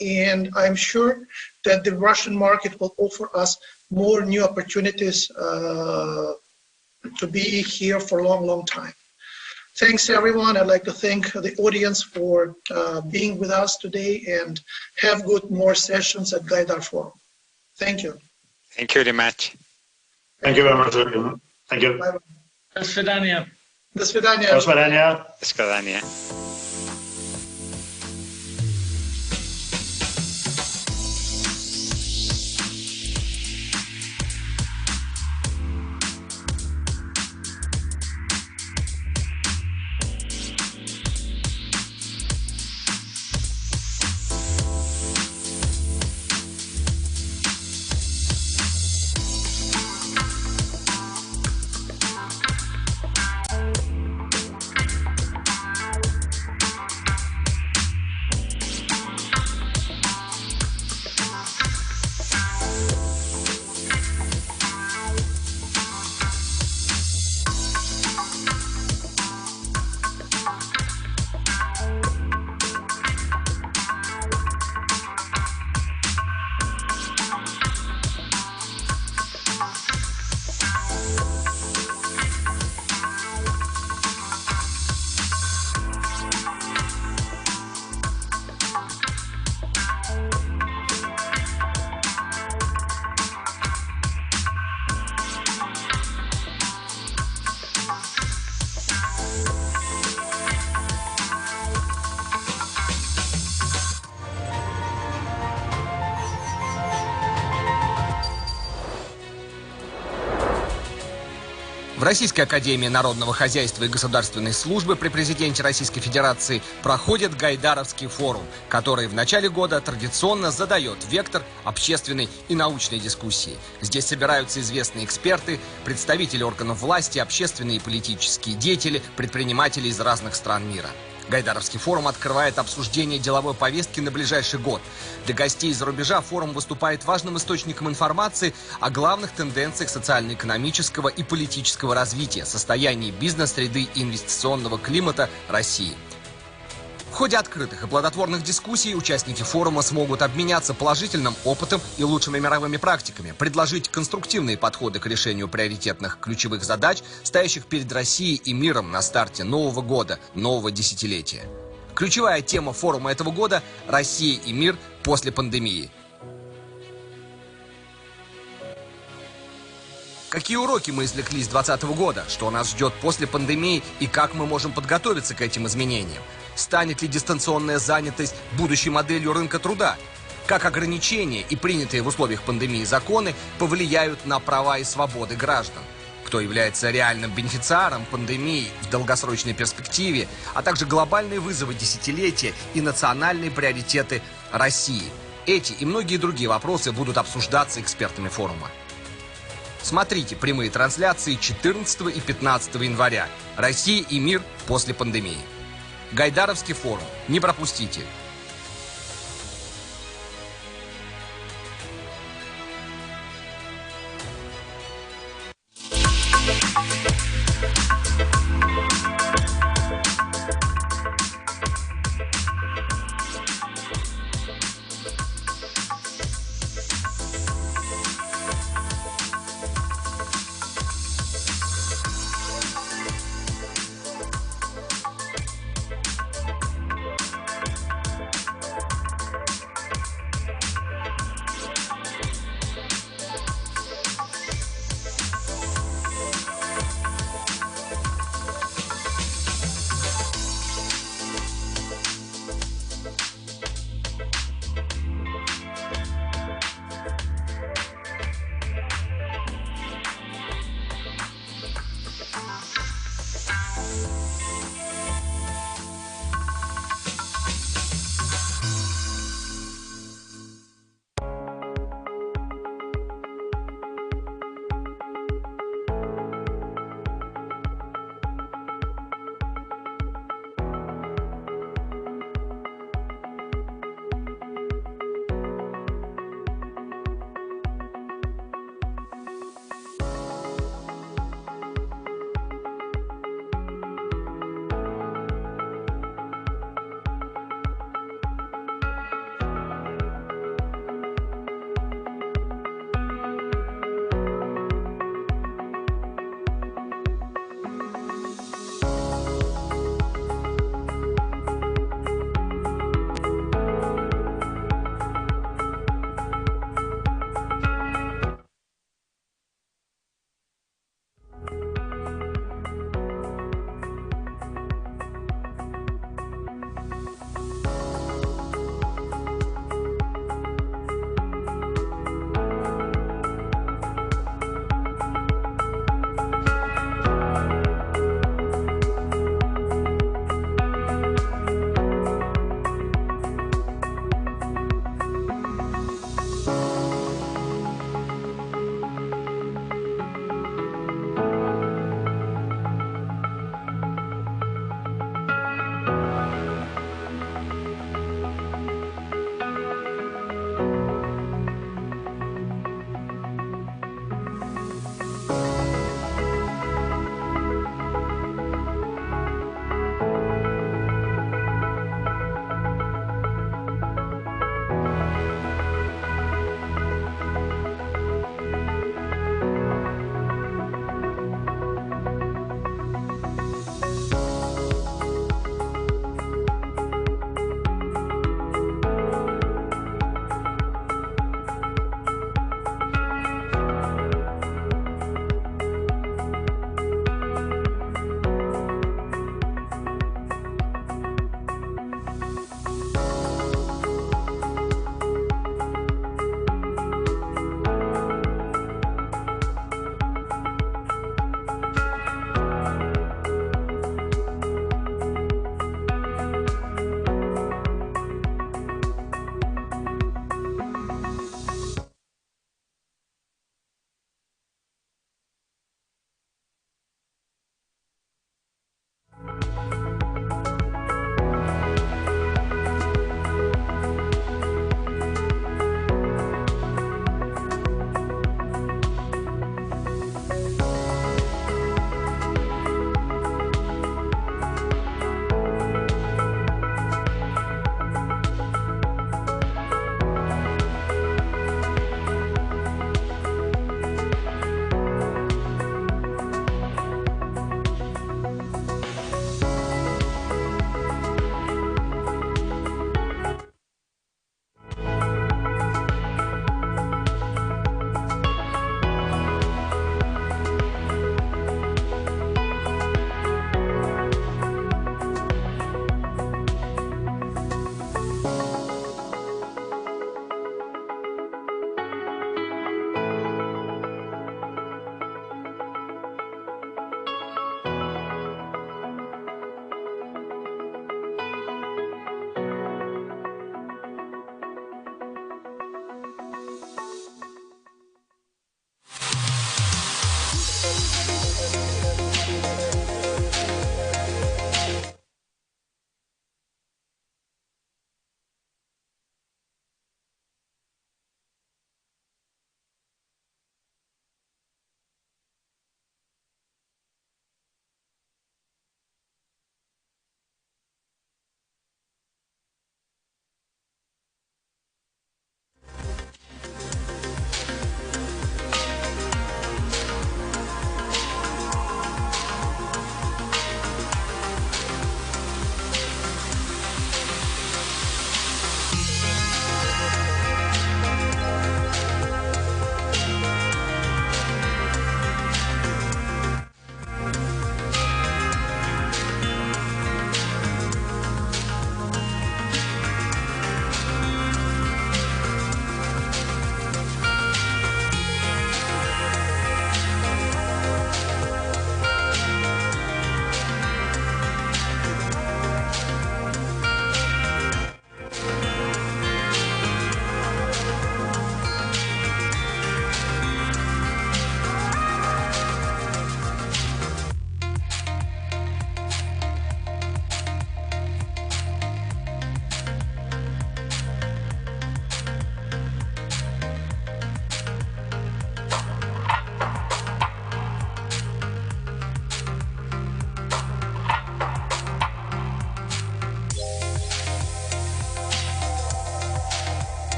and I'm sure that the Russian market will offer us more new opportunities to be here for a long, long time. Thanks, everyone. I'd like to thank the audience for being with us today, and have good more sessions at Gaidar Forum. Thank you. Thank you very much. Thank you very much. Thank you. Bye-bye. До свидания. До свидания. До свидания. До свидания. В Российской академии народного хозяйства и государственной службы при президенте Российской Федерации проходит Гайдаровский форум, который в начале года традиционно задает вектор общественной и научной дискуссии. Здесь собираются известные эксперты, представители органов власти, общественные и политические деятели, предприниматели из разных стран мира. Гайдаровский форум открывает обсуждение деловой повестки на ближайший год. Для гостей из-за рубежа форум выступает важным источником информации о главных тенденциях социально-экономического и политического развития, состоянии бизнес-среды и инвестиционного климата России. В ходе открытых и плодотворных дискуссий участники форума смогут обменяться положительным опытом и лучшими мировыми практиками, предложить конструктивные подходы к решению приоритетных ключевых задач, стоящих перед Россией и миром на старте нового года, нового десятилетия. Ключевая тема форума этого года – «Россия и мир после пандемии». Какие уроки мы извлекли с 2020 года, что нас ждет после пандемии и как мы можем подготовиться к этим изменениям? Станет ли дистанционная занятость будущей моделью рынка труда? Как ограничения и принятые в условиях пандемии законы повлияют на права и свободы граждан? Кто является реальным бенефициаром пандемии в долгосрочной перспективе, а также глобальные вызовы десятилетия и национальные приоритеты России? Эти и многие другие вопросы будут обсуждаться экспертами форума. Смотрите прямые трансляции 14 и 15 января. «Россия и мир после пандемии». Гайдаровский форум. Не пропустите.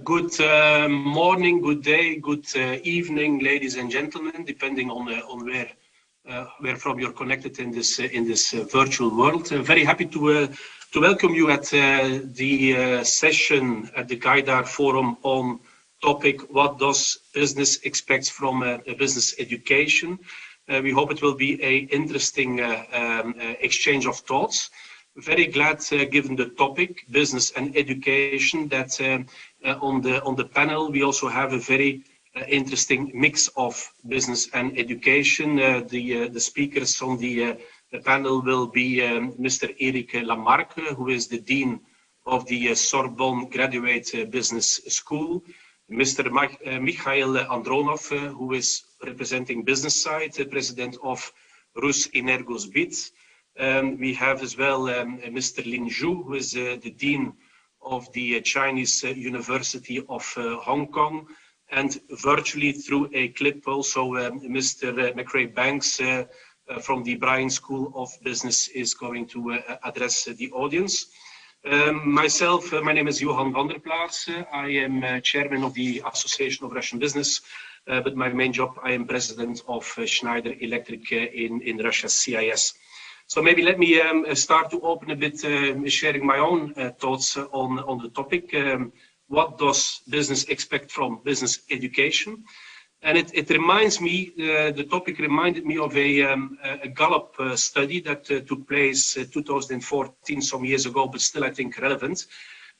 Good morning, good day, good evening, ladies and gentlemen, depending on where from you're connected in this virtual world. Very happy to welcome you at the session at the Gaidar Forum on topic what does business expect from a business education. We hope it will be an interesting exchange of thoughts. Very glad, given the topic, business and education, that on the panel we also have a very interesting mix of business and education. The speakers on the panel will be Mr. Eric Lamarck, who is the Dean of the Sorbonne Graduate Business School, Mr. Michael Andronov, who is representing business side, President of Rusenergos BIT. We have as well Mr. Lin Zhu, who is the Dean of the Chinese University of Hong Kong, and virtually through a clip also Mr. McRae Banks from the Bryan School of Business is going to address the audience. Myself, my name is Johan van der Plaats. I am chairman of the Association of Russian Business, but my main job, I am president of Schneider Electric in Russia's CIS. So maybe let me start to open a bit, sharing my own thoughts on the topic. What does business expect from business education? And it reminds me, the topic reminded me of a Gallup study that took place 2014, some years ago, but still I think relevant,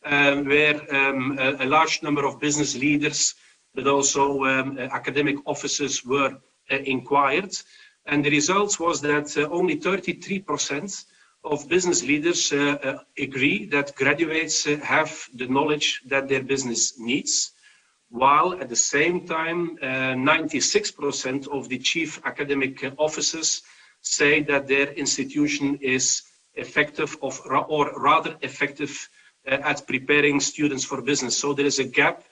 where a large number of business leaders, but also academic officers were inquired. And the results was that only 33% of business leaders agree that graduates have the knowledge that their business needs, while at the same time, 96% of the chief academic officers say that their institution is effective or rather effective at preparing students for business. So there is a gap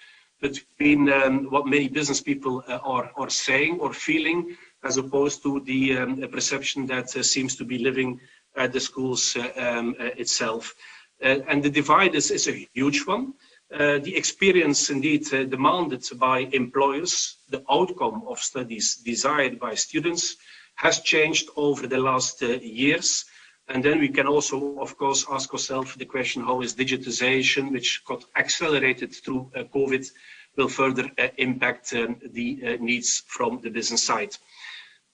between what many business people are saying or feeling, as opposed to the perception that seems to be living at the schools itself. And the divide is a huge one. The experience indeed demanded by employers, the outcome of studies desired by students has changed over the last years. And then we can also, of course, ask ourselves the question, how is digitization, which got accelerated through COVID, will further impact the needs from the business side.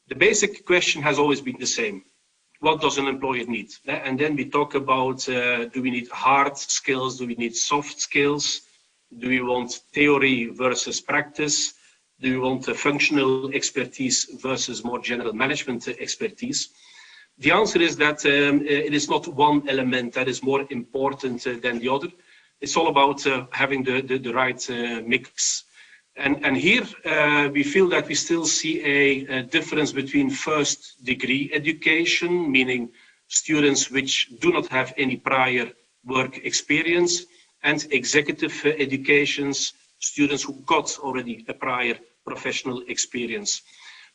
The basic question has always been the same. What does an employer need? And then we talk about, do we need hard skills? Do we need soft skills? Do we want theory versus practice? Do we want functional expertise versus more general management expertise? The answer is that it is not one element that is more important than the other. It's all about having the right mix. And here we feel that we still see a difference between first degree education, meaning students which do not have any prior work experience, and executive educations, students who got already a prior professional experience.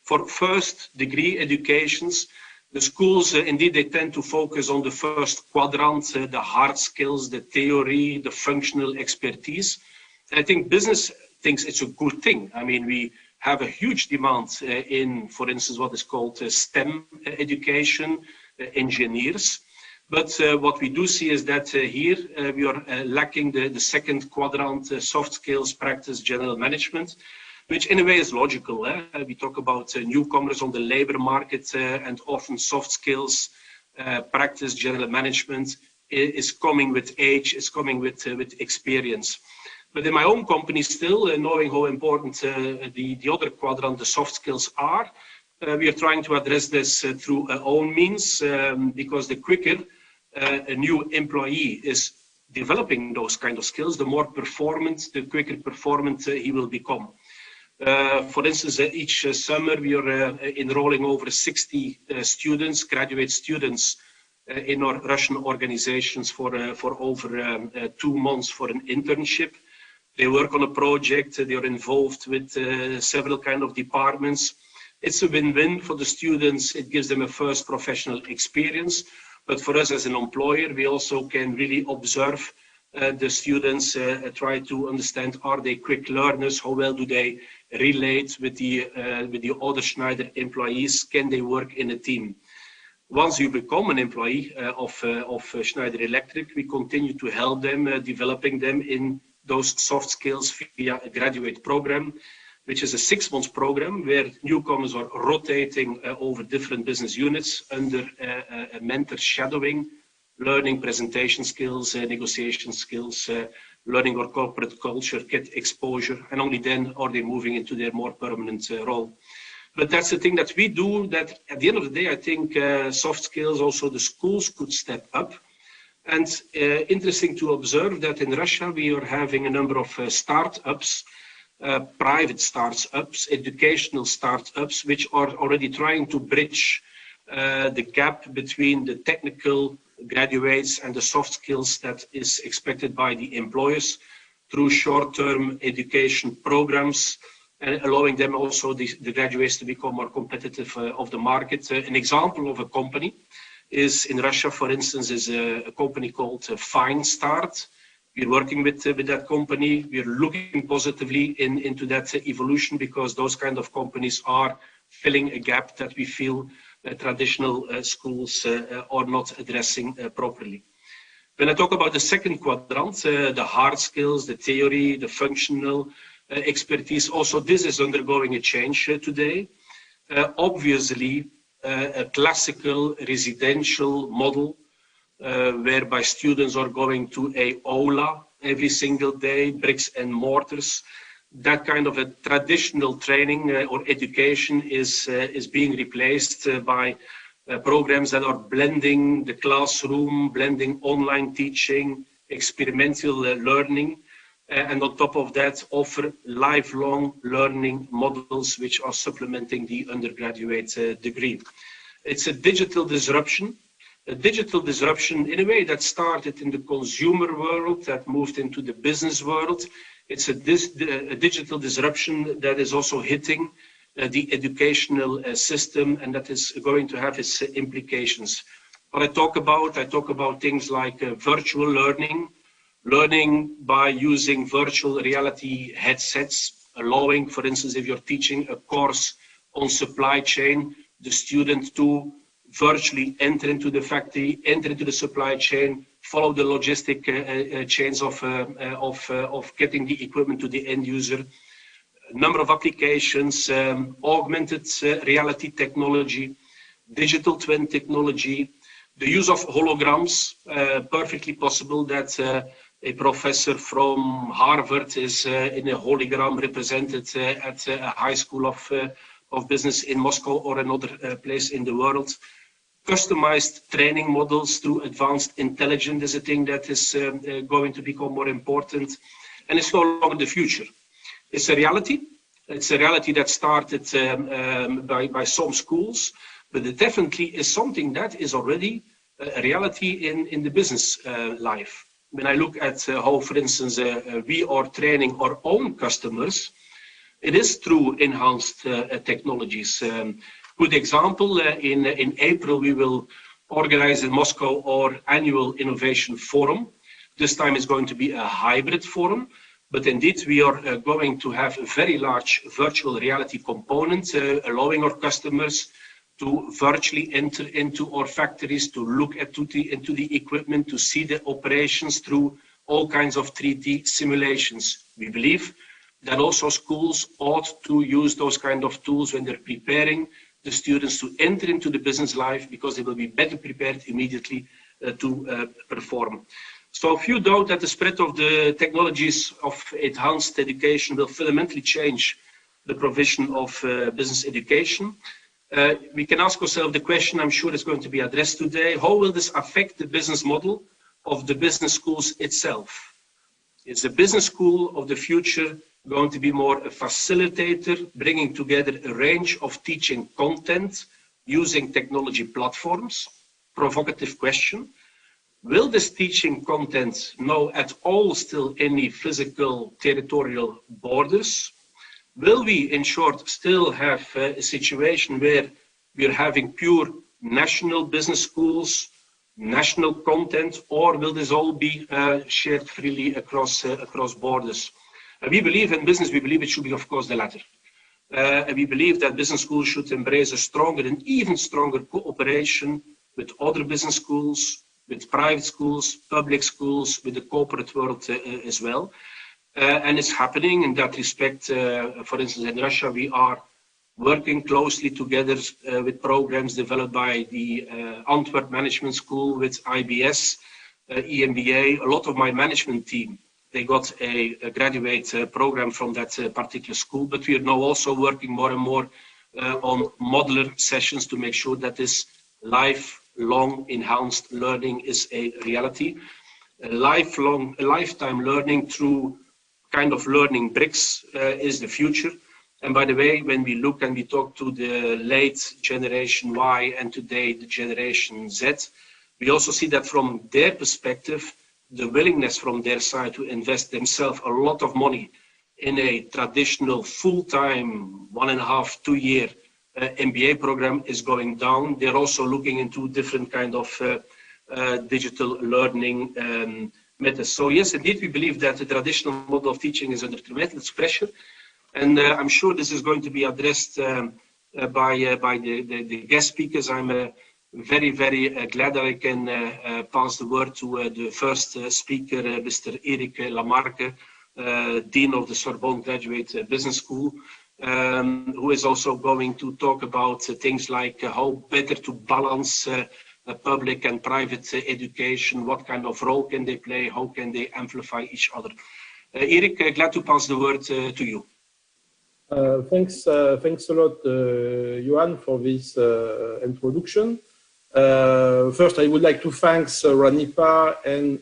For first degree educations, the schools, indeed, they tend to focus on the first quadrant, the hard skills, the theory, the functional expertise. I think business thinks it's a good thing. I mean, we have a huge demand in, for instance, what is called STEM education, engineers. But what we do see is that here we are lacking the second quadrant, soft skills, practice, general management, which in a way is logical. We talk about newcomers on the labor market and often soft skills, practice, general management is coming with age, is coming with experience. But in my own company still, knowing how important the other quadrant, the soft skills are, we are trying to address this through our own means, because the quicker a new employee is developing those kind of skills, the more performant, the quicker performant he will become. For instance, each summer we are enrolling over 60 students, graduate students, in our Russian organizations for over 2 months for an internship. They work on a project, they are involved with several kind of departments. It's a win-win for the students, it gives them a first professional experience. But for us as an employer, we also can really observe the students try to understand, are they quick learners? How well do they relate with the other Schneider employees? Can they work in a team? Once you become an employee of Schneider Electric, we continue to help them, developing them in those soft skills via a graduate program, which is a 6-month program where newcomers are rotating over different business units under a mentor shadowing, learning presentation skills, negotiation skills, learning our corporate culture, get exposure, and only then are they moving into their more permanent role. But that's the thing that we do, that at the end of the day, I think soft skills, also the schools could step up. And interesting to observe that in Russia, we are having a number of startups, private startups, educational startups, which are already trying to bridge the gap between the technical graduates and the soft skills that is expected by the employers through short-term education programs, and allowing them also the graduates to become more competitive of the market. An example of a company is in Russia, for instance, is a company called Fine Start. We're working with that company. We're looking positively into that evolution, because those kind of companies are filling a gap that we feel traditional schools are not addressing properly. When I talk about the second quadrant, the hard skills, the theory, the functional expertise, also this is undergoing a change today. Obviously, a classical residential model whereby students are going to a aula every single day, bricks and mortars. That kind of a traditional training or education is being replaced by programs that are blending the classroom, blending online teaching, experimental learning, and on top of that, offer lifelong learning models which are supplementing the undergraduate degree. It's a digital disruption in a way that started in the consumer world, that moved into the business world. It's a digital disruption that is also hitting the educational system, and that is going to have its implications. What I talk about things like virtual learning by using virtual reality headsets, allowing, for instance, if you're teaching a course on supply chain, the student to virtually enter into the factory, enter into the supply chain, follow the logistic chains of getting the equipment to the end user. A number of applications, augmented reality technology, digital twin technology, the use of holograms, perfectly possible that a professor from Harvard is in a hologram represented at a high school of business in Moscow or another place in the world. Customized training models through advanced intelligence is a thing that is going to become more important. And it's no longer the future. It's a reality. It's a reality that started by some schools, but it definitely is something that is already a reality in the business life. When I look at how, for instance, we are training our own customers, it is through enhanced technologies. Good example, in April, we will organize in Moscow our annual innovation forum. This time it's going to be a hybrid forum, but indeed we are going to have a very large virtual reality component, allowing our customers to virtually enter into our factories, to look into the equipment, to see the operations through all kinds of 3D simulations. We believe that also schools ought to use those kind of tools when they're preparing the students to enter into the business life, because they will be better prepared immediately to perform. So few doubt that the spread of the technologies of enhanced education will fundamentally change the provision of business education. We can ask ourselves the question, I'm sure it's going to be addressed today, how will this affect the business model of the business schools itself? Is the business school of the future going to be more a facilitator, bringing together a range of teaching content using technology platforms? Provocative question. Will this teaching content know at all still any physical territorial borders? Will we, in short, still have a situation where we're having pure national business schools national content, or will this all be shared freely across borders? We believe in business, we believe it should be, of course, the latter. And we believe that business schools should embrace a stronger and even stronger cooperation with other business schools, with private schools, public schools, with the corporate world as well. And it's happening in that respect. For instance, in Russia, we are working closely together with programs developed by the Antwerp Management School with IBS, EMBA. A lot of my management team, they got a graduate program from that particular school, but we are now also working more and more on modular sessions to make sure that this lifelong enhanced learning is a reality. Lifetime learning through kind of learning bricks is the future. And by the way, when we look and we talk to the late generation Y and today the generation Z, we also see that from their perspective, the willingness from their side to invest themselves a lot of money in a traditional full-time 1.5, 2 year MBA program is going down. They're also looking into different kind of digital learning methods. So yes, indeed, we believe that the traditional model of teaching is under tremendous pressure. And I'm sure this is going to be addressed by the guest speakers. I'm very, very glad that I can pass the word to the first speaker, Mr. Eric Lamarque, Dean of the Sorbonne Graduate Business School, who is also going to talk about things like how better to balance public and private education, what kind of role can they play, how can they amplify each other. Eric, glad to pass the word to you. Thanks a lot, Johan, for this introduction. First, I would like to thank Ranipa and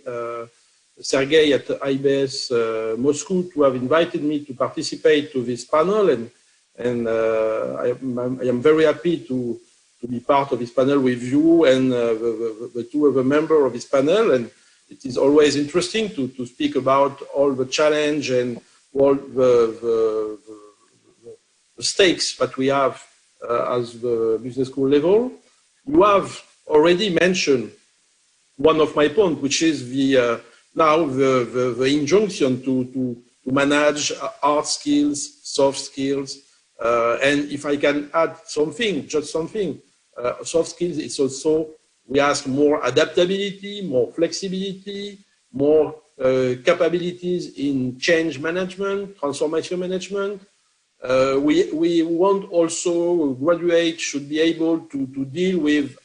Sergey at IBS Moscow to have invited me to participate to this panel, and I am very happy to be part of this panel with you and the two other members of this panel. And it is always interesting to speak about all the challenge and all the stakes that we have as the business school level. You have already mentioned one of my points, which is the now the injunction to manage hard skills, soft skills, and if I can add something, just something, soft skills, it's also we ask more adaptability, more flexibility, more capabilities in change management, transformation management. We want also graduates should be able to deal with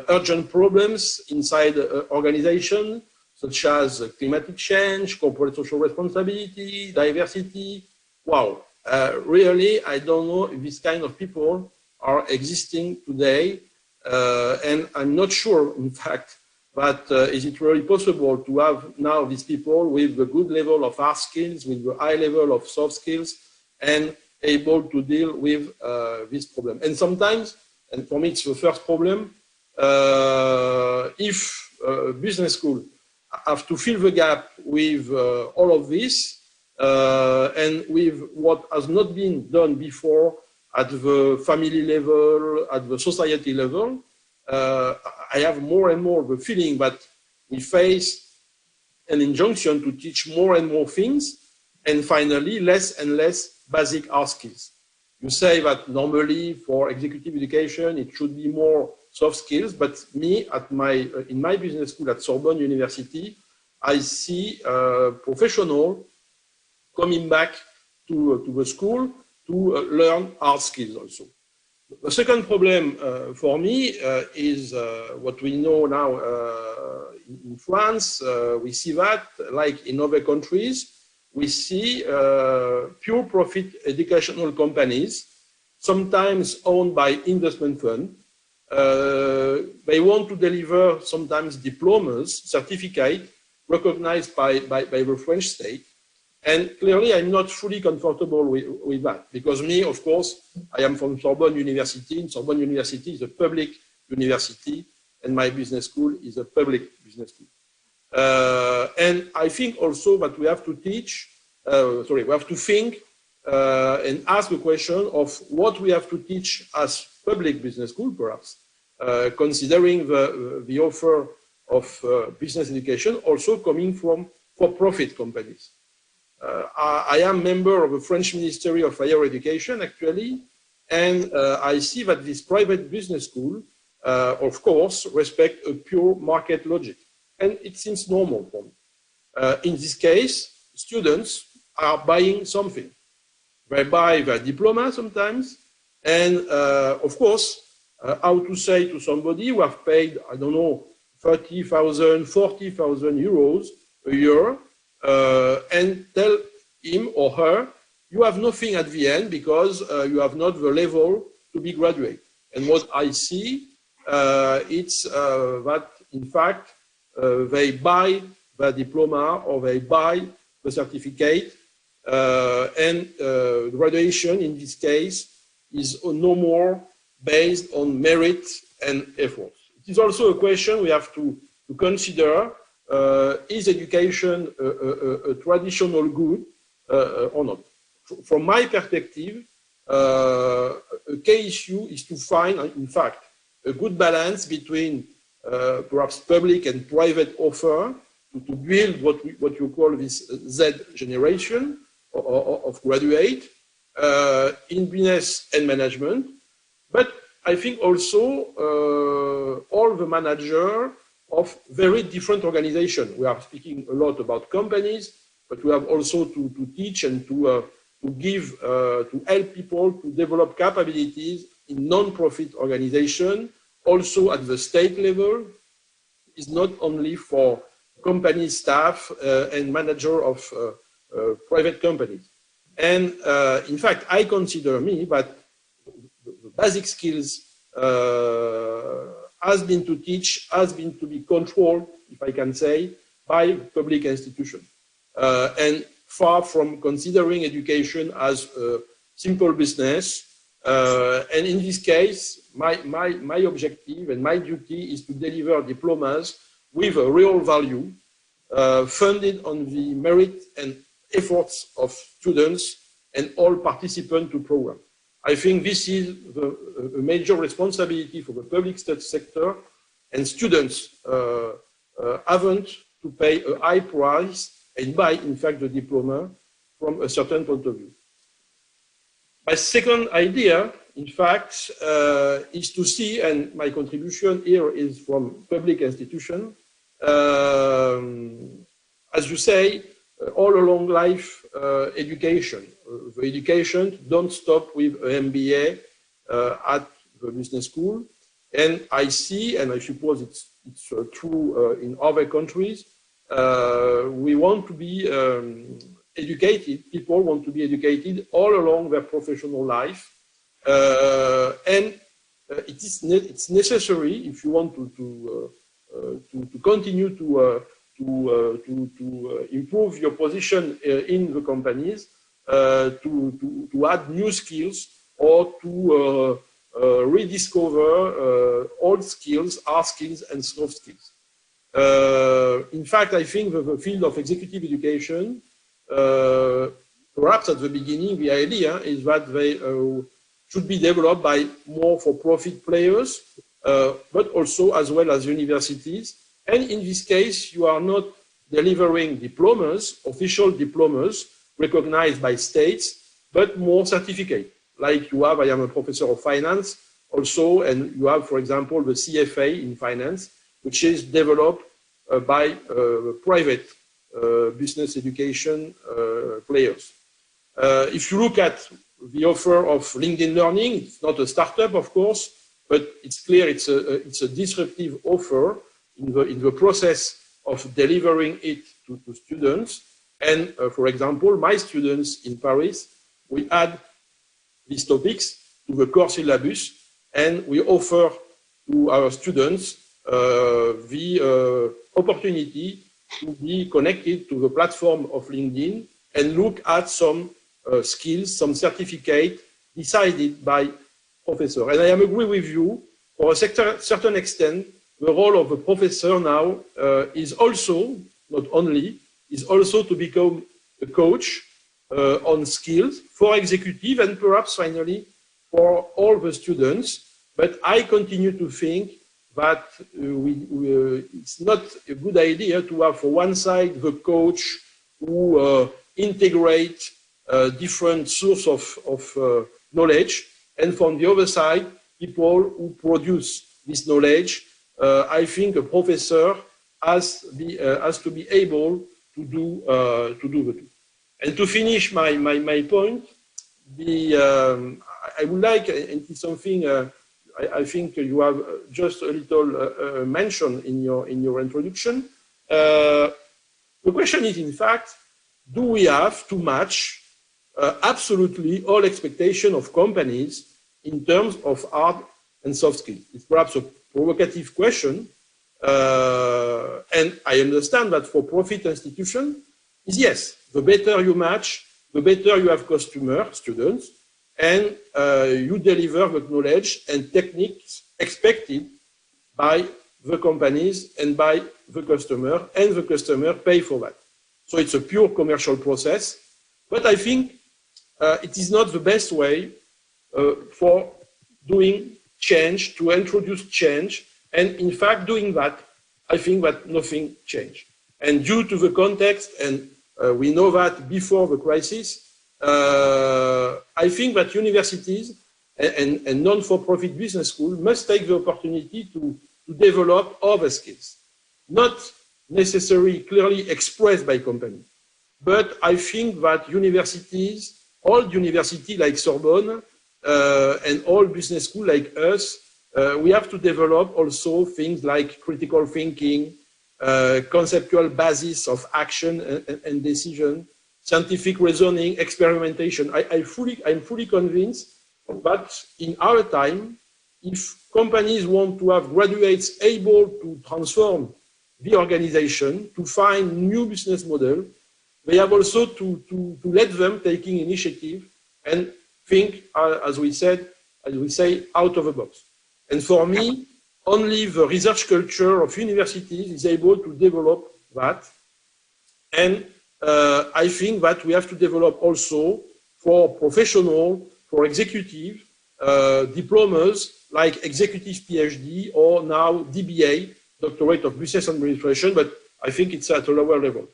urgent problems inside organization, such as climatic change, corporate social responsibility, diversity. Wow, really, I don't know if this kind of people are existing today, and I'm not sure, in fact, but is it really possible to have now these people with a good level of hard skills, with a high level of soft skills, and able to deal with this problem. And sometimes, and for me it's the first problem, if business school have to fill the gap with all of this and with what has not been done before at the family level, at the society level, I have more and more the feeling that we face an injunction to teach more and more things, and finally less and less basic hard skills. You say that normally for executive education it should be more soft skills, but me at in my business school at Sorbonne University, I see professionals coming back to the school to learn hard skills also. The second problem for me is what we know now in France. We see that, like in other countries, we see pure profit educational companies, sometimes owned by investment funds. They want to deliver sometimes diplomas, certificates, recognized by the French state. And clearly, I'm not fully comfortable with that, because me, of course, I am from Sorbonne University, and Sorbonne University is a public university, and my business school is a public business school. And I think also that we have to teach, we have to think and ask the question of what we have to teach as public business school, perhaps, considering the offer of business education, also coming from for-profit companies. I am member of the French Ministry of Higher Education, actually, and I see that this private business school, of course, respect a pure market logic, and it seems normal for me. In this case, students are buying something. They buy their diploma sometimes, and of course, how to say to somebody who have paid, I don't know, 30,000, 40,000 euros a year, and tell him or her, you have nothing at the end because you have not the level to be graduate. And what I see, it's that in fact, they buy the diploma or they buy the certificate, and graduation in this case is no more based on merit and effort. It is also a question we have to consider, is education a traditional good or not? From my perspective, a key issue is to find, in fact, a good balance between perhaps public and private offer to build what you call this Z generation of graduate in business and management. But I think also all the manager of very different organizations. We are speaking a lot about companies, but we have also to teach and to give, to help people to develop capabilities in non-profit organization, also at the state level. It's not only for company staff and manager of private companies. And in fact, I consider me that the basic skills has been to teach, has been to be controlled, if I can say, by public institutions. And far from considering education as a simple business. And in this case, my objective and my duty is to deliver diplomas with a real value, funded on the merit and efforts of students and all participants to program. I think this is a major responsibility for the public sector, and students haven't to pay a high price and buy, in fact, the diploma from a certain point of view. My second idea, in fact, is to see, and my contribution here is from public institutions, as you say, all along life education. The education don't stop with an MBA at the business school. And I see, and I suppose it's true in other countries, we want to be educated, people want to be educated all along their professional life. And it's necessary if you want to continue to improve your position in the companies, to add new skills or to rediscover old skills, hard skills and soft skills. In fact, I think the field of executive education, perhaps at the beginning, the idea is that they should be developed by more for-profit players, but also as well as universities. And in this case, you are not delivering diplomas, official diplomas, recognized by states, but more certificate. Like you have, I am a professor of finance also, and you have, for example, the CFA in finance, which is developed by private business education players. If you look at the offer of LinkedIn Learning, it's not a startup, of course, but it's clear it's a disruptive offer in the process of delivering it to students. And for example, my students in Paris, we add these topics to the core syllabus, and we offer to our students the opportunity to be connected to the platform of LinkedIn and look at some skills, some certificate decided by professor. And I am agree with you, for a certain extent, the role of a professor now is also, not only, is also to become a coach on skills for executive and perhaps finally for all the students. But I continue to think that it's not a good idea to have, for one side, the coach who integrate different sources of knowledge, and from the other side, people who produce this knowledge. I think a professor has to be able to do the two. And to finish my point, I would like, and it's something I think you have just a little mentioned in your introduction. The question is, in fact, do we have to match absolutely all expectations of companies in terms of hard and soft skills? It's perhaps a provocative question, and I understand that for profit institutions, is yes, the better you match, the better you have customers, students, and you deliver the knowledge and techniques expected by the companies and by the customer, and the customer pay for that. So it's a pure commercial process, but I think it is not the best way for doing change, to introduce change, and in fact doing that, I think that nothing changed. And due to the context, and we know that before the crisis, I think that universities and non-for-profit business schools must take the opportunity to develop other skills, not necessarily clearly expressed by companies. But I think that universities, all universities like Sorbonne, and all business schools like us, we have to develop also things like critical thinking, conceptual basis of action and decision, scientific reasoning, experimentation. I'm fully convinced that in our time, if companies want to have graduates able to transform the organization, to find new business model, they have also to let them taking initiative and think, as we say, out of the box. And for me, only the research culture of universities is able to develop that. And I think that we have to develop also for professional, for executive diplomas like executive PhD or now DBA, Doctorate of Business Administration, but I think it's at a lower level.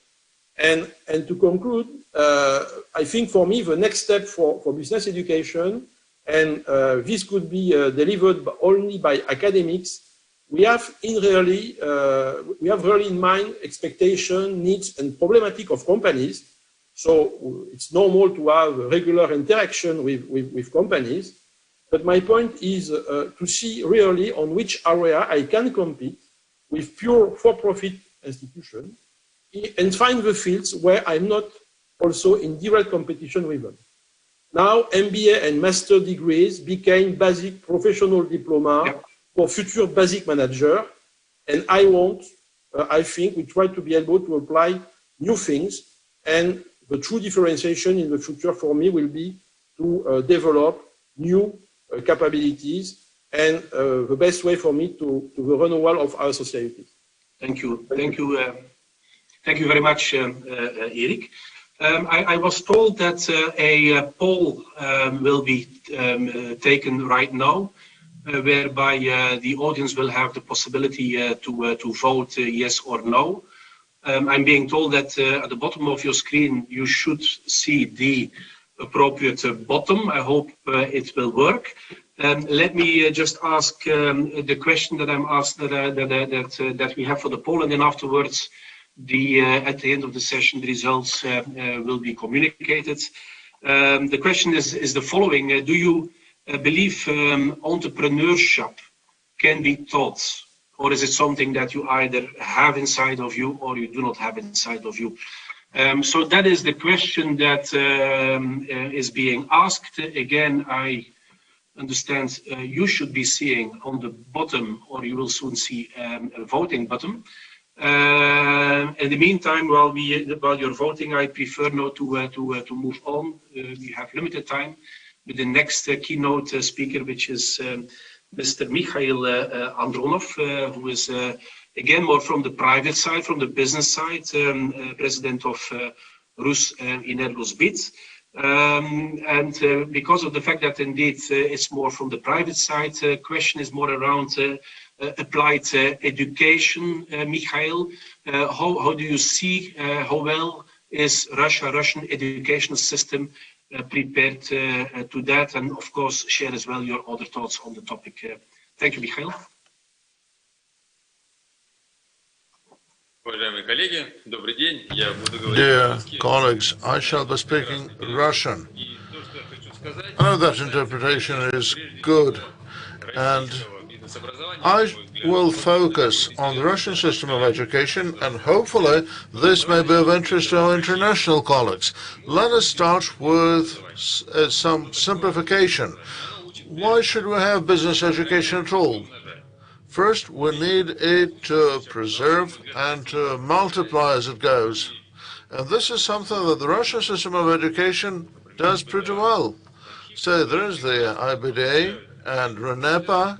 And to conclude, I think for me, the next step for business education, and this could be delivered only by academics, we have really in mind expectation, needs, and problematic of companies. So it's normal to have regular interaction with companies. But my point is to see really on which area I can compete with pure for-profit institutions and find the fields where I'm not also in direct competition with them. Now, MBA and master degrees became basic professional diploma for future basic manager. And I think we try to be able to apply new things. And the true differentiation in the future for me will be to develop new capabilities and the best way for me to the renewal of our society. Thank you. Thank you. Thank you very much, Erik. I was told that a poll will be taken right now, whereby the audience will have the possibility to vote yes or no. I'm being told that at the bottom of your screen you should see the appropriate bottom. I hope it will work. Let me just ask the question that I'm asked that we have for the poll, and then afterwards, at the end of the session, the results will be communicated. The question is the following: do you believe entrepreneurship can be taught, or is it something that you either have inside of you or you do not have inside of you? So that is the question that is being asked. Again, I understand you should be seeing on the bottom, or you will soon see a voting button. In the meantime, while you're voting, I prefer now to move on. We have limited time with the next keynote speaker, which is Mr. Mikhail Andronov, who is again more from the private side, from the business side, president of Rus Energosbit. And because of the fact that indeed it's more from the private side, question is more around applied education, Mikhail. How do you see how well is Russian educational system prepared to that? And of course, share as well your other thoughts on the topic. Thank you, Mikhail. Dear colleagues, I shall be speaking Russian. I know that interpretation is good, and I will focus on the Russian system of education, and hopefully this may be of interest to our international colleagues. Let us start with some simplification. Why should we have business education at all? First, we need it to preserve and to multiply as it goes. And this is something that the Russian system of education does pretty well. So there is the IBDA and RENEPA,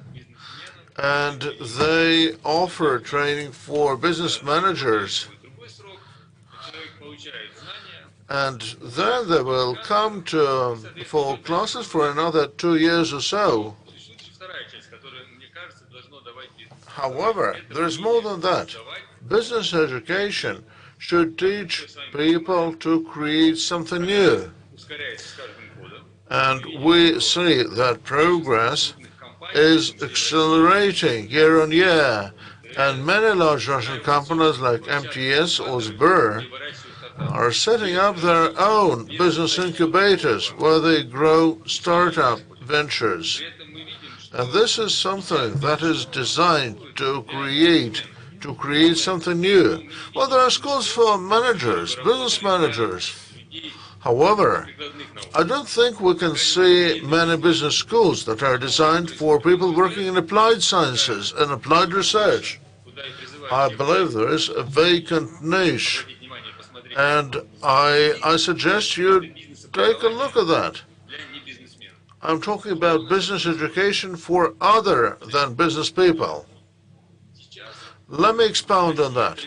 and they offer training for business managers. And then they will come for classes for another 2 years or so. However, there is more than that. Business education should teach people to create something new. And we see that progress is accelerating year on year. And many large Russian companies like MTS or Sber are setting up their own business incubators where they grow startup ventures. And this is something that is designed to create something new. Well, there are schools for managers, business managers. However, I don't think we can see many business schools that are designed for people working in applied sciences and applied research. I believe there is a vacant niche, and I suggest you take a look at that. I'm talking about business education for other than business people. Let me expound on that.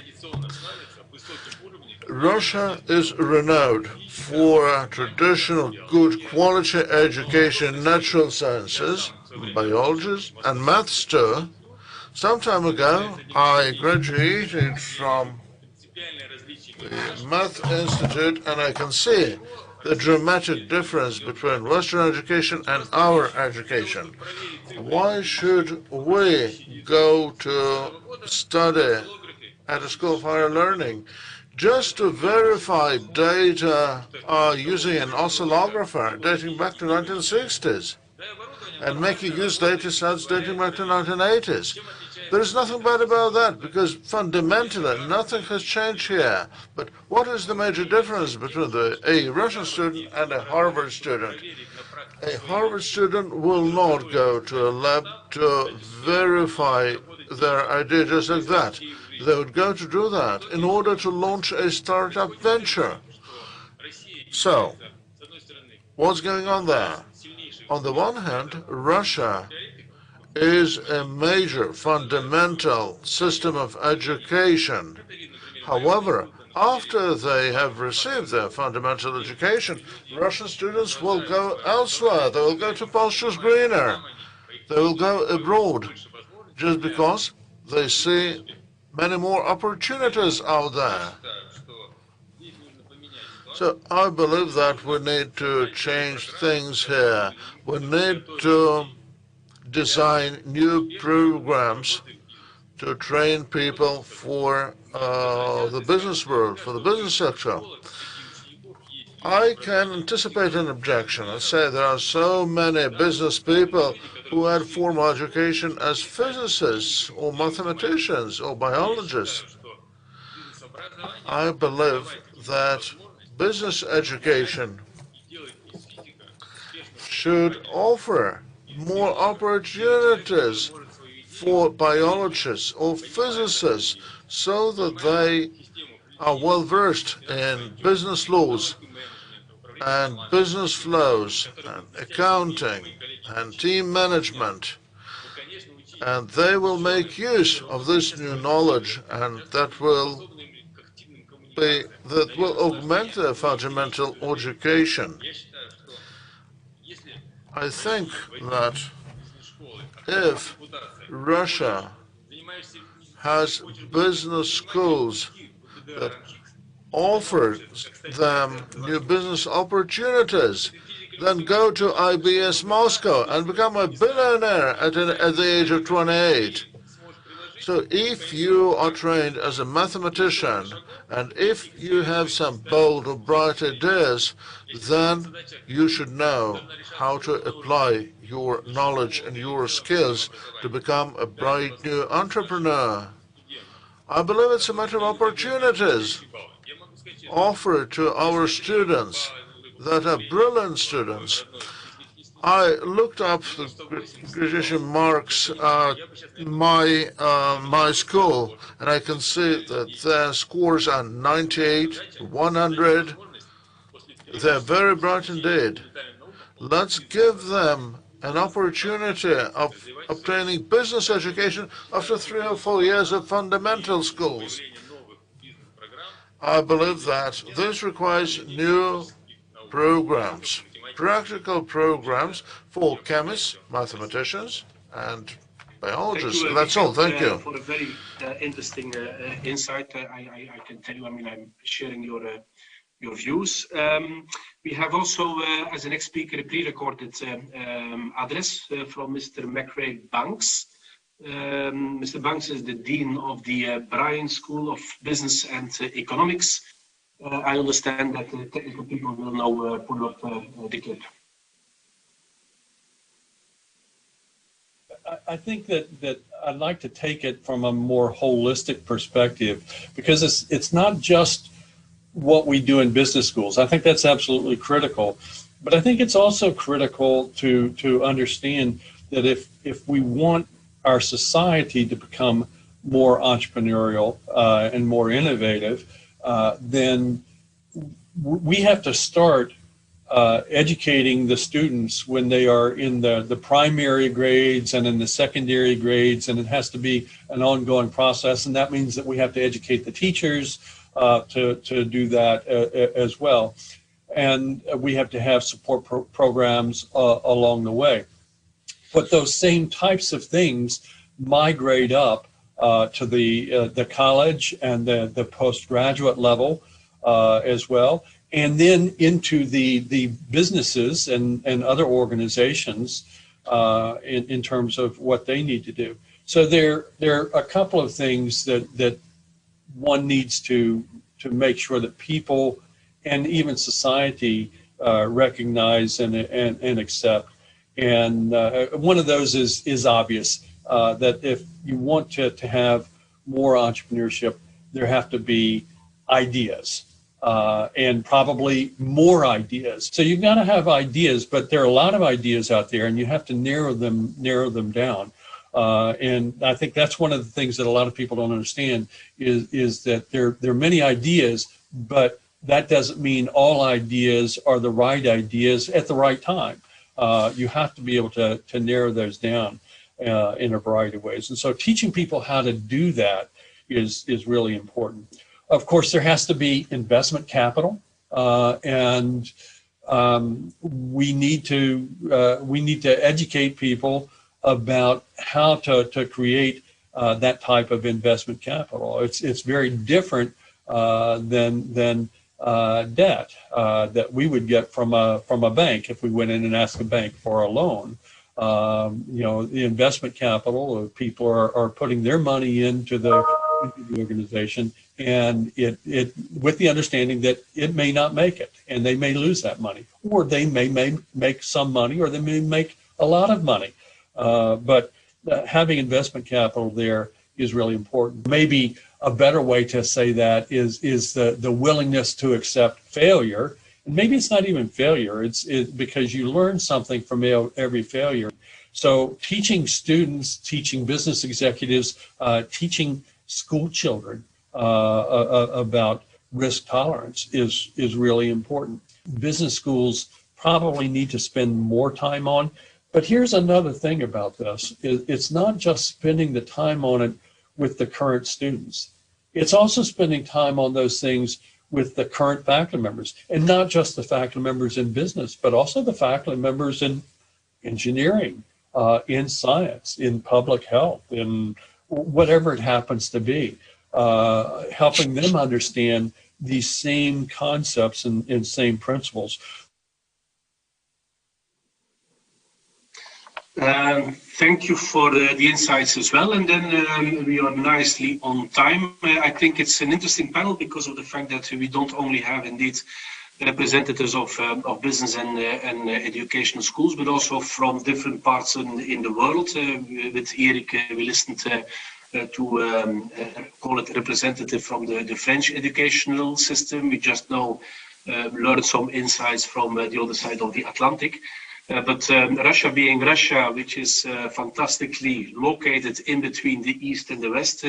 Russia is renowned for traditional good quality education in natural sciences, biology, and maths too. Some time ago, I graduated from the Math Institute, and I can see the dramatic difference between Western education and our education. Why should we go to study at a school of higher learning just to verify data using an oscillographer dating back to 1960s and making use data sets dating back to 1980s? There is nothing bad about that, because fundamentally nothing has changed here. But what is the major difference between a Russian student and a Harvard student? A Harvard student will not go to a lab to verify their idea just like that. They would go to do that in order to launch a startup venture. So, what's going on there? On the one hand, Russia is a major fundamental system of education. However, after they have received their fundamental education, Russian students will go elsewhere. They will go to pastures greener. They will go abroad just because they see many more opportunities out there. So I believe that we need to change things here. We need to design new programs to train people for the business world, for the business sector. I can anticipate an objection and say there are so many business people who had formal education as physicists or mathematicians or biologists. I believe that business education should offer more opportunities for biologists or physicists so that they are well versed in business laws and business flows and accounting and team management. And they will make use of this new knowledge, and that will augment their fundamental education. I think that if Russia has business schools that offer them new business opportunities, then go to IBS Moscow and become a billionaire at the age of 28. So if you are trained as a mathematician and if you have some bold or bright ideas, then you should know how to apply your knowledge and your skills to become a bright new entrepreneur. I believe it's a matter of opportunities offered to our students that are brilliant students. I looked up the graduation marks at my school, and I can see that their scores are 98, 100. They're very bright indeed. Let's give them an opportunity of obtaining business education after 3 or 4 years of fundamental schools. I believe that this requires new programs, practical programs for chemists, mathematicians, and biologists. That's all. Thank you. For a very interesting insight. I can tell you, I mean, I'm sharing your views. We have also, as the next speaker, a pre-recorded address from Mr. McRae Banks. Mr. Banks is the Dean of the Bryan School of Business and Economics. I understand that the technical people will now pull up the clip. I think that I'd like to take it from a more holistic perspective, because it's not just what we do in business schools. I think that's absolutely critical, but I think it's also critical to understand that if we want our society to become more entrepreneurial and more innovative, then we have to start educating the students when they are in the primary grades and in the secondary grades, and it has to be an ongoing process, and that means that we have to educate the teachers to do that as well, and we have to have support programs along the way. But those same types of things migrate up to the college and the postgraduate level as well, and then into the businesses and other organizations in terms of what they need to do. So there are a couple of things that one needs to make sure that people and even society recognize and accept. And one of those is obvious, that if you want to have more entrepreneurship, there have to be ideas. And probably more ideas. So you've got to have ideas, but there are a lot of ideas out there, and you have to narrow them down. And I think that's one of the things that a lot of people don't understand is that there are many ideas, but that doesn't mean all ideas are the right ideas at the right time. You have to be able to narrow those down in a variety of ways. And so teaching people how to do that is really important. Of course, there has to be investment capital, and we need to educate people about how to create that type of investment capital. It's very different than debt that we would get from a bank if we went in and asked a bank for a loan. The investment capital, people are putting their money into the organization, and it with the understanding that it may not make it, and they may lose that money, or they may make some money, or they may make a lot of money. But having investment capital there is really important. Maybe a better way to say that is the willingness to accept failure. And maybe it's not even failure. It's because you learn something from every failure. So teaching students, teaching business executives, teaching school children about risk tolerance is really important. Business schools probably need to spend more time on. But here's another thing about this. It's not just spending the time on it with the current students. It's also spending time on those things with the current faculty members, and not just the faculty members in business, but also the faculty members in engineering, in science, in public health, in whatever it happens to be, helping them understand these same concepts and same principles. Thank you for the insights as well. And then we are nicely on time. I think it's an interesting panel because of the fact that we don't only have indeed representatives of business and educational schools, but also from different parts in the world. With Erik, we listened to call it representative from the French educational system. We just now learned some insights from the other side of the Atlantic. But Russia being Russia, which is fantastically located in between the East and the West,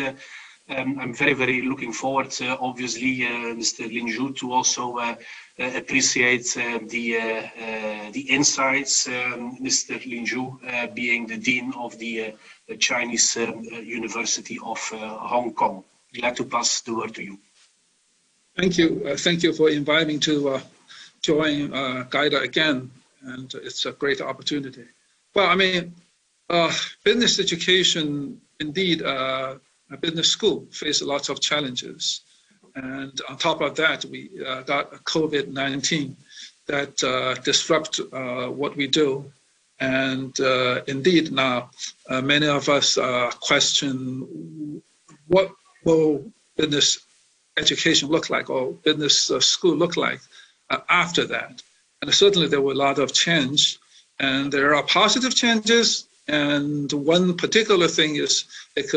I'm very, very looking forward, obviously, Mr. Linju, to also appreciate the insights. Mr. Linju being the Dean of the Chinese University of Hong Kong. Glad to pass the word to you. Thank you. Thank you for inviting me to join Gaidar again. And it's a great opportunity. Well, I mean, business education, indeed, a business school faces lots of challenges. And on top of that, we got COVID-19 that disrupt what we do. And indeed, now, many of us question what will business education look like or business school look like after that. And certainly there were a lot of change, and there are positive changes. And one particular thing is it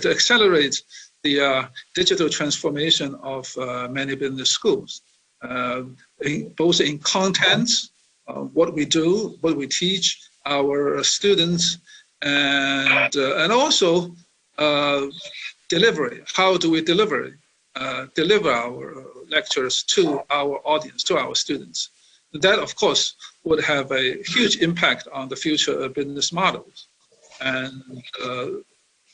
accelerates the digital transformation of many business schools, both in contents, what we do, what we teach our students, and also delivery. How do we deliver our lectures to our audience, to our students? That, of course, would have a huge impact on the future of business models. And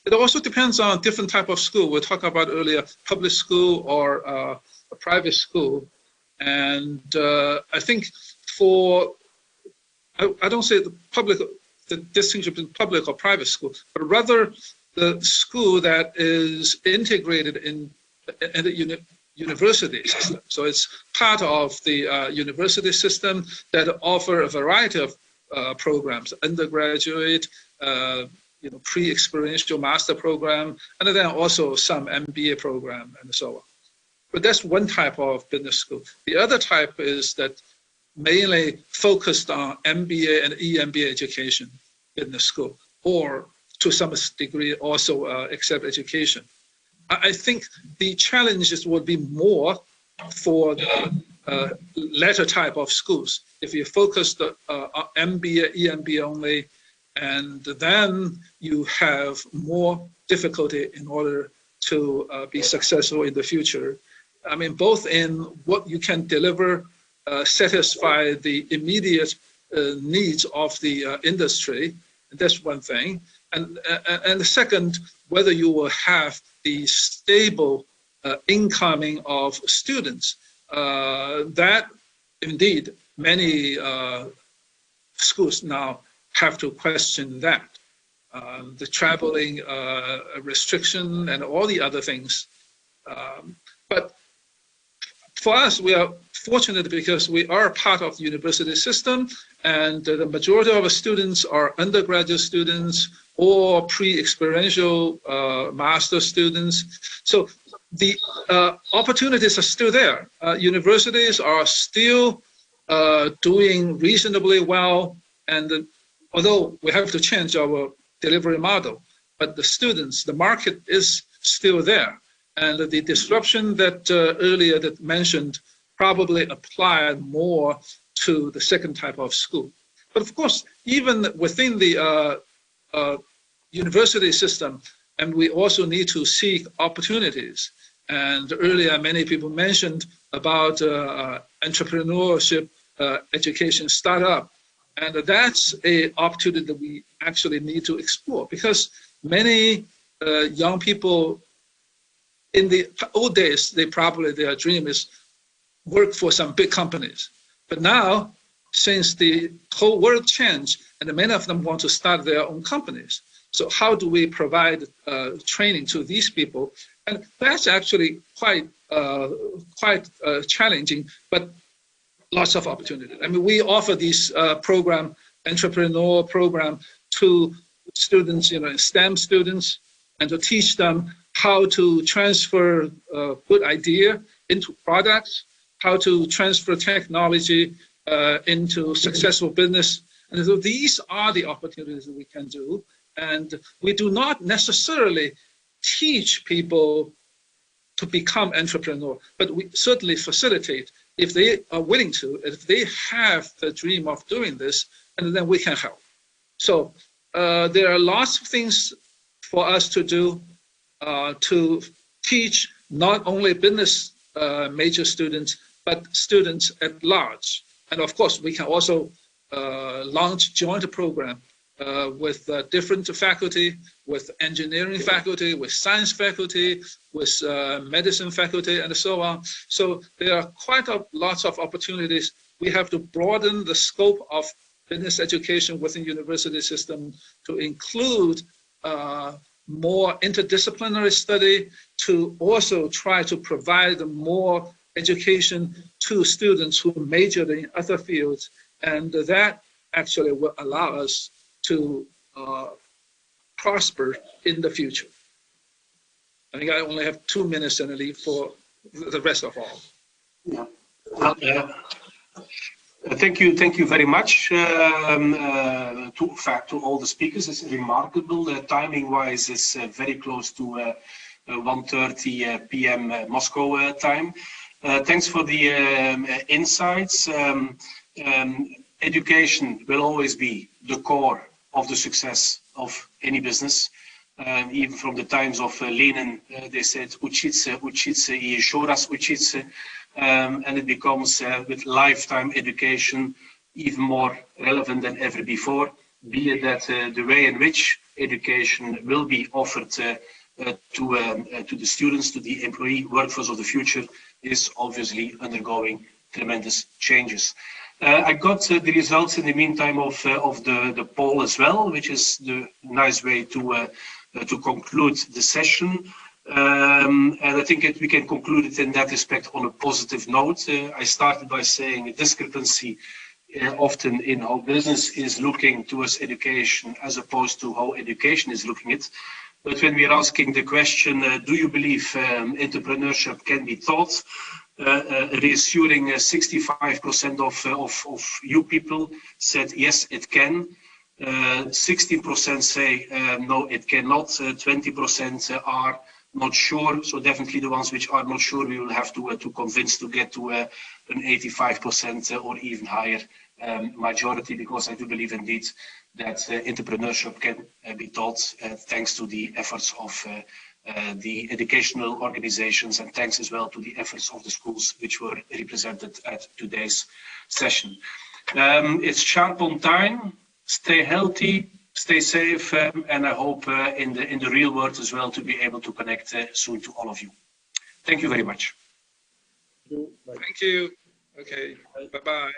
it also depends on different type of school. We talked about earlier, public school or a private school. And I think I don't say the distinction between public or private school, but rather the school that is integrated in the university system. So it's part of the university system that offer a variety of programs, undergraduate, pre-experiential master program, and then also some MBA program and so on. But that's one type of business school. The other type is that mainly focused on MBA and EMBA education business school, or to some degree also accept education. I think the challenges would be more for the latter type of schools. If you focus on MBA, EMBA only, and then you have more difficulty in order to be successful in the future. I mean, both in what you can deliver, satisfy the immediate needs of the industry, that's one thing. And the second, whether you will have the stable incoming of students, that indeed many schools now have to question that. The traveling restriction and all the other things. But for us, we are fortunate because we are part of the university system, and the majority of our students are undergraduate students or pre-experiential master students. So the opportunities are still there. Universities are still doing reasonably well, and although we have to change our delivery model, but the students, the market is still there. And the disruption that earlier that mentioned probably applied more to the second type of school. But of course, even within the university system, and we also need to seek opportunities. And earlier, many people mentioned about entrepreneurship, education startup. And that's an opportunity that we actually need to explore, because many young people in the old days, their dream is work for some big companies. But now, since the whole world changed, and many of them want to start their own companies. So how do we provide training to these people? And that's actually quite challenging, but lots of opportunity. I mean, we offer these entrepreneur program to students, STEM students, and to teach them how to transfer good idea into products, how to transfer technology into successful business. And so these are the opportunities that we can do. And we do not necessarily teach people to become entrepreneur, but we certainly facilitate if they are willing to, if they have the dream of doing this, and then we can help. So there are lots of things for us to do to teach not only business major students, but students at large. And of course, we can also launch joint program with different faculty, with engineering faculty, with science faculty, with medicine faculty, and so on. So there are quite lots of opportunities. We have to broaden the scope of business education within university system to include more interdisciplinary study, to also try to provide more education to students who majored in other fields. And that actually will allow us to prosper in the future. I think I only have 2 minutes and I leave for the rest of all. Yeah. Thank you very much to all the speakers. It's remarkable. Timing-wise, it's very close to 1:30 p.m. Moscow time. Thanks for the insights. Education will always be the core of the success of any business. Even from the times of Lenin, they said, učice, učice i еще раз učice. And it becomes, with lifetime education, even more relevant than ever before, be it that the way in which education will be offered to the students, to the employee workforce of the future, is obviously undergoing tremendous changes. I got the results in the meantime of the poll as well, which is the nice way to conclude the session. And I think we can conclude it in that respect on a positive note. I started by saying a discrepancy often in how business is looking towards education as opposed to how education is looking at it. But when we are asking the question, do you believe entrepreneurship can be taught? Reassuring 65% of you people said yes, it can. 16% say no, it cannot. 20% are not sure. So definitely the ones which are not sure, we will have to convince to get to an 85% or even higher majority, because I do believe indeed that entrepreneurship can be taught thanks to the efforts of the educational organizations, and thanks as well to the efforts of the schools which were represented at today's session. It's sharp on time. Stay healthy, stay safe, and I hope in the real world as well to be able to connect soon to all of you. Thank you very much. Thank you. Okay. Bye-bye.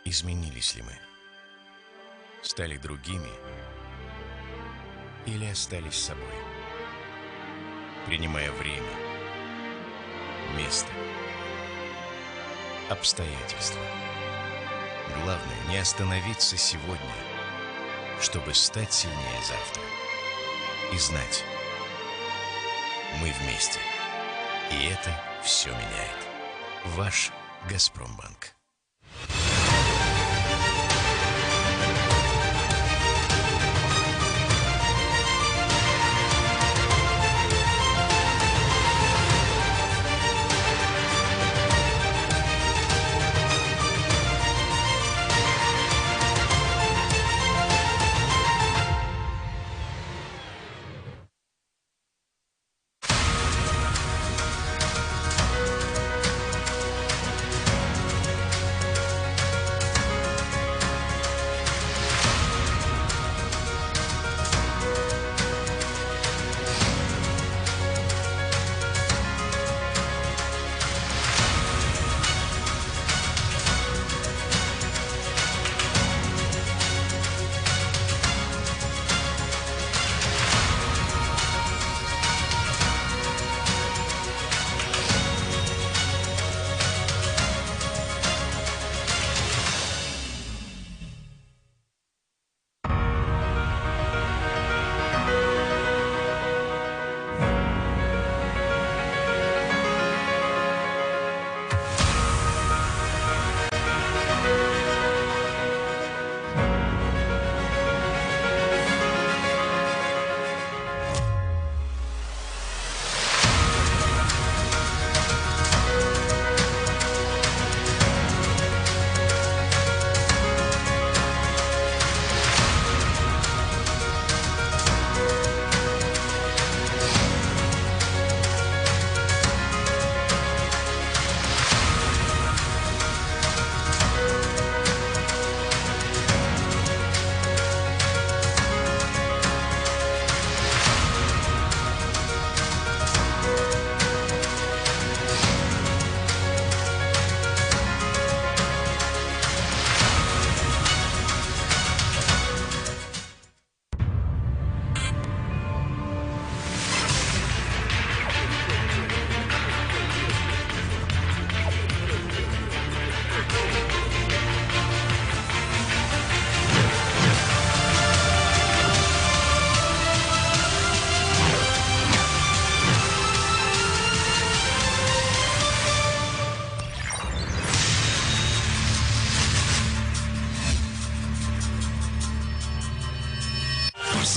Изменились ли мы? Стали другими или остались собой? Принимая время, место, обстоятельства. Главное не остановиться сегодня, чтобы стать сильнее завтра. И знать, мы вместе. И это все меняет. Ваш Газпромбанк.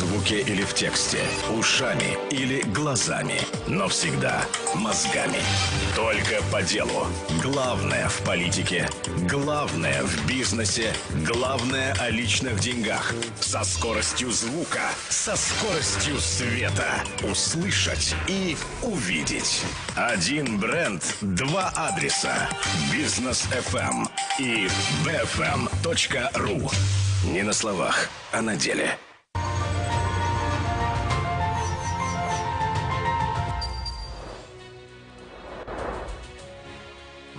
звуке или в тексте, ушами или глазами, но всегда мозгами. Только по делу. Главное в политике, главное в бизнесе, главное о личных деньгах. Со скоростью звука, со скоростью света. Услышать и увидеть. Один бренд, два адреса. Бизнес FM и bfm.ru. Не на словах, а на деле.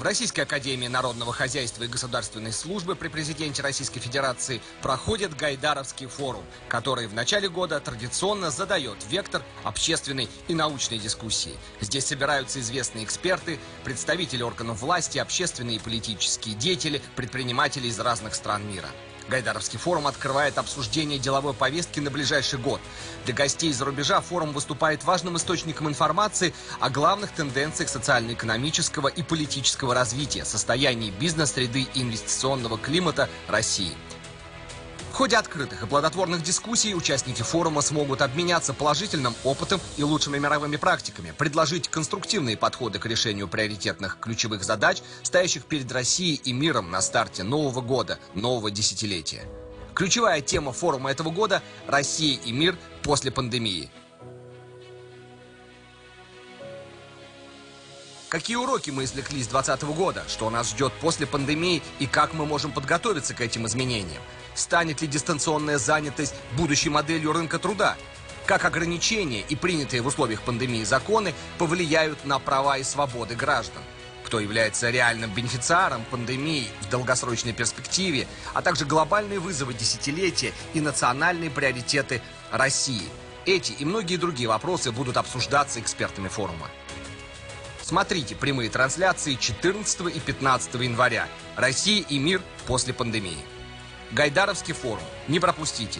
В Российской академии народного хозяйства и государственной службы при президенте Российской Федерации проходит Гайдаровский форум, который в начале года традиционно задает вектор общественной и научной дискуссии. Здесь собираются известные эксперты, представители органов власти, общественные и политические деятели, предприниматели из разных стран мира. Гайдаровский форум открывает обсуждение деловой повестки на ближайший год. Для гостей из-за рубежа форум выступает важным источником информации о главных тенденциях социально-экономического и политического развития, состоянии бизнес-среды и инвестиционного климата России. В ходе открытых и плодотворных дискуссий участники форума смогут обменяться положительным опытом и лучшими мировыми практиками, предложить конструктивные подходы к решению приоритетных ключевых задач, стоящих перед Россией и миром на старте нового года, нового десятилетия. Ключевая тема форума этого года – «Россия и мир после пандемии». Какие уроки мы извлекли с 2020 года, что нас ждет после пандемии и как мы можем подготовиться к этим изменениям? Станет ли дистанционная занятость будущей моделью рынка труда? Как ограничения и принятые в условиях пандемии законы повлияют на права и свободы граждан? кто является реальным бенефициаром пандемии в долгосрочной перспективе, а также глобальные вызовы десятилетия и национальные приоритеты России. Эти и многие другие вопросы будут обсуждаться экспертами форума. Смотрите прямые трансляции 14 и 15 января. Россия и мир после пандемии. Гайдаровский форум. Не пропустите.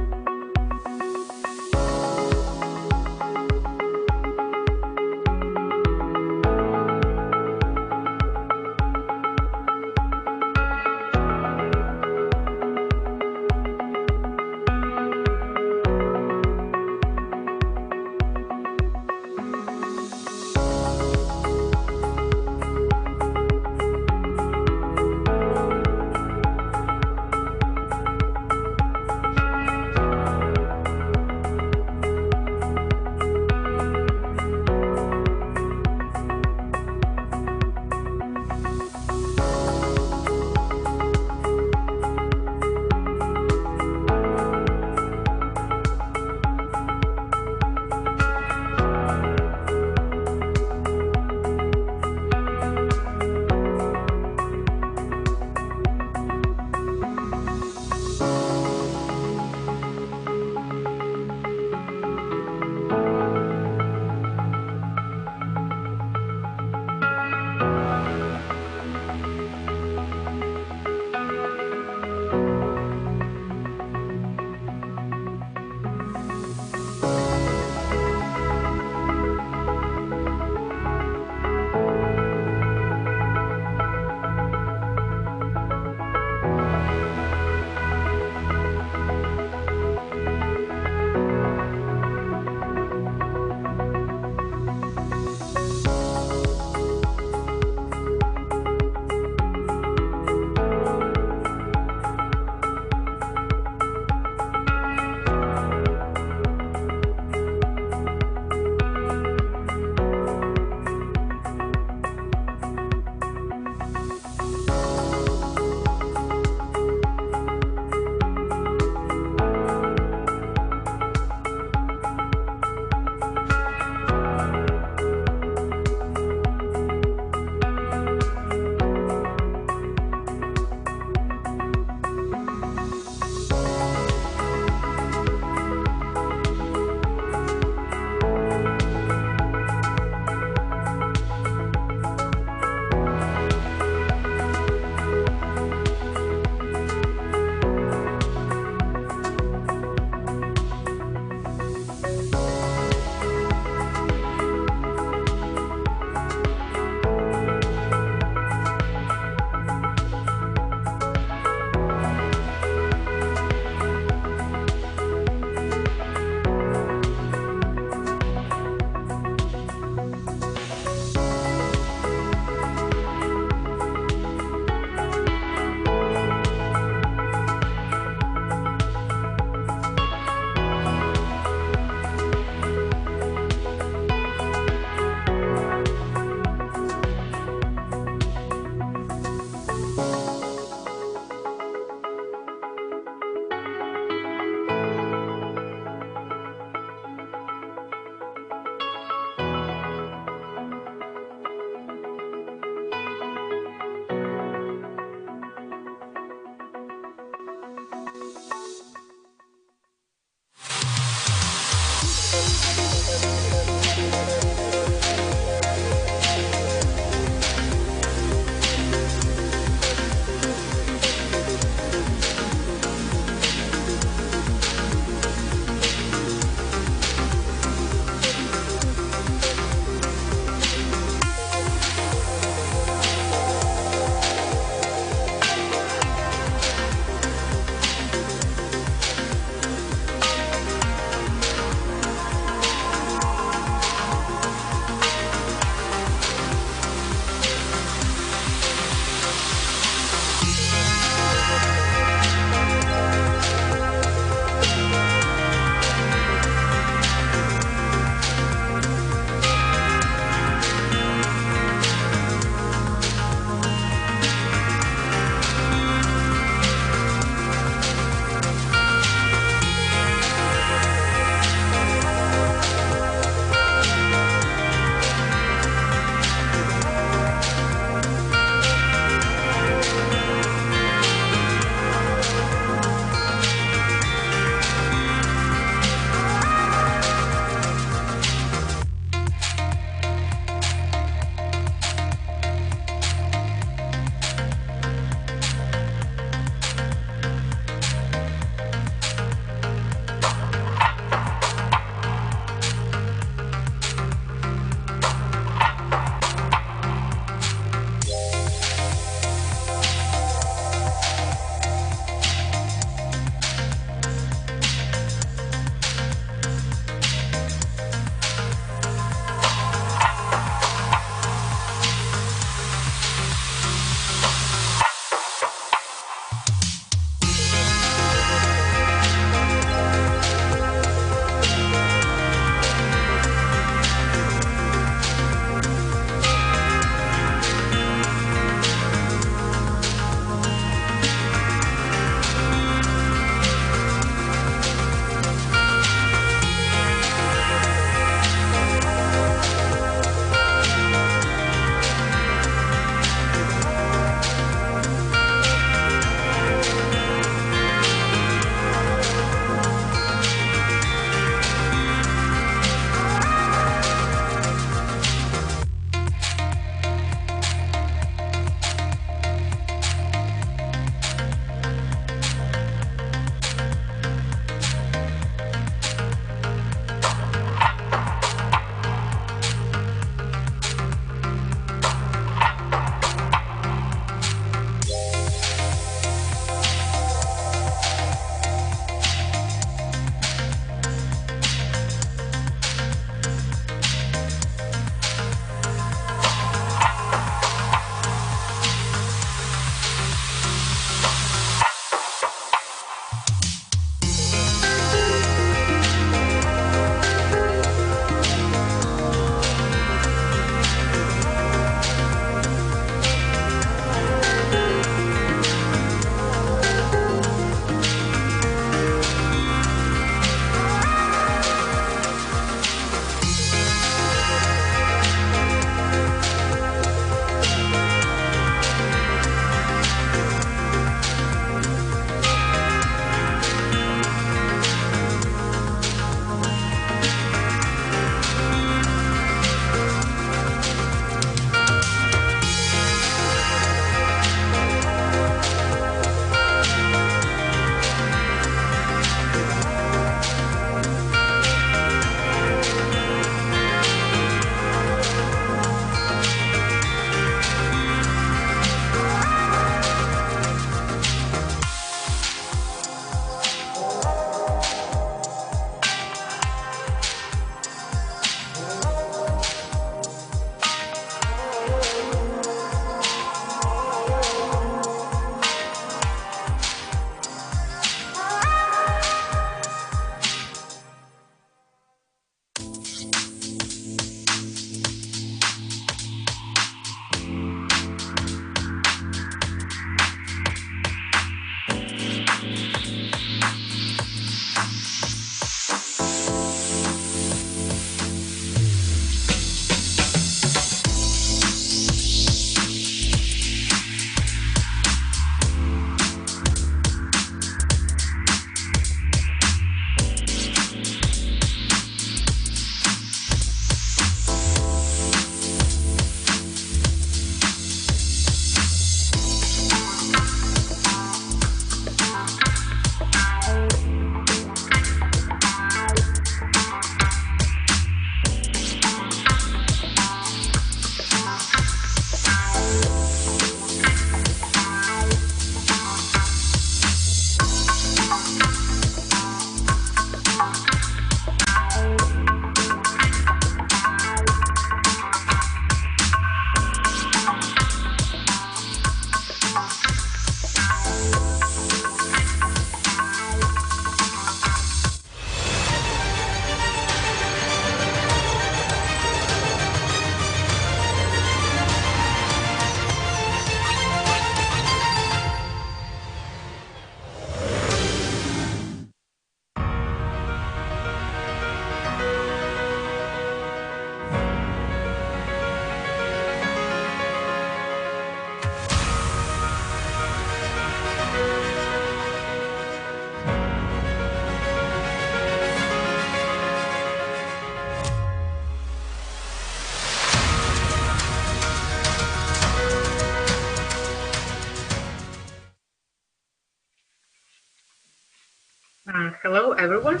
Hello, everyone.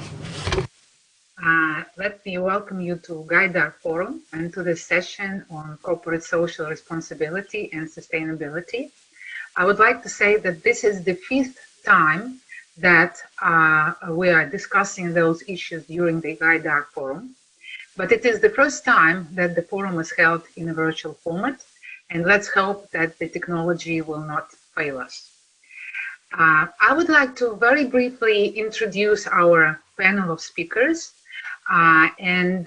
Let me welcome you to Gaidar Forum and to this session on corporate social responsibility and sustainability. I would like to say that this is the 5th time that we are discussing those issues during the Gaidar Forum, but it is the first time that the forum is held in a virtual format, and let's hope that the technology will not fail us. I would like to very briefly introduce our panel of speakers and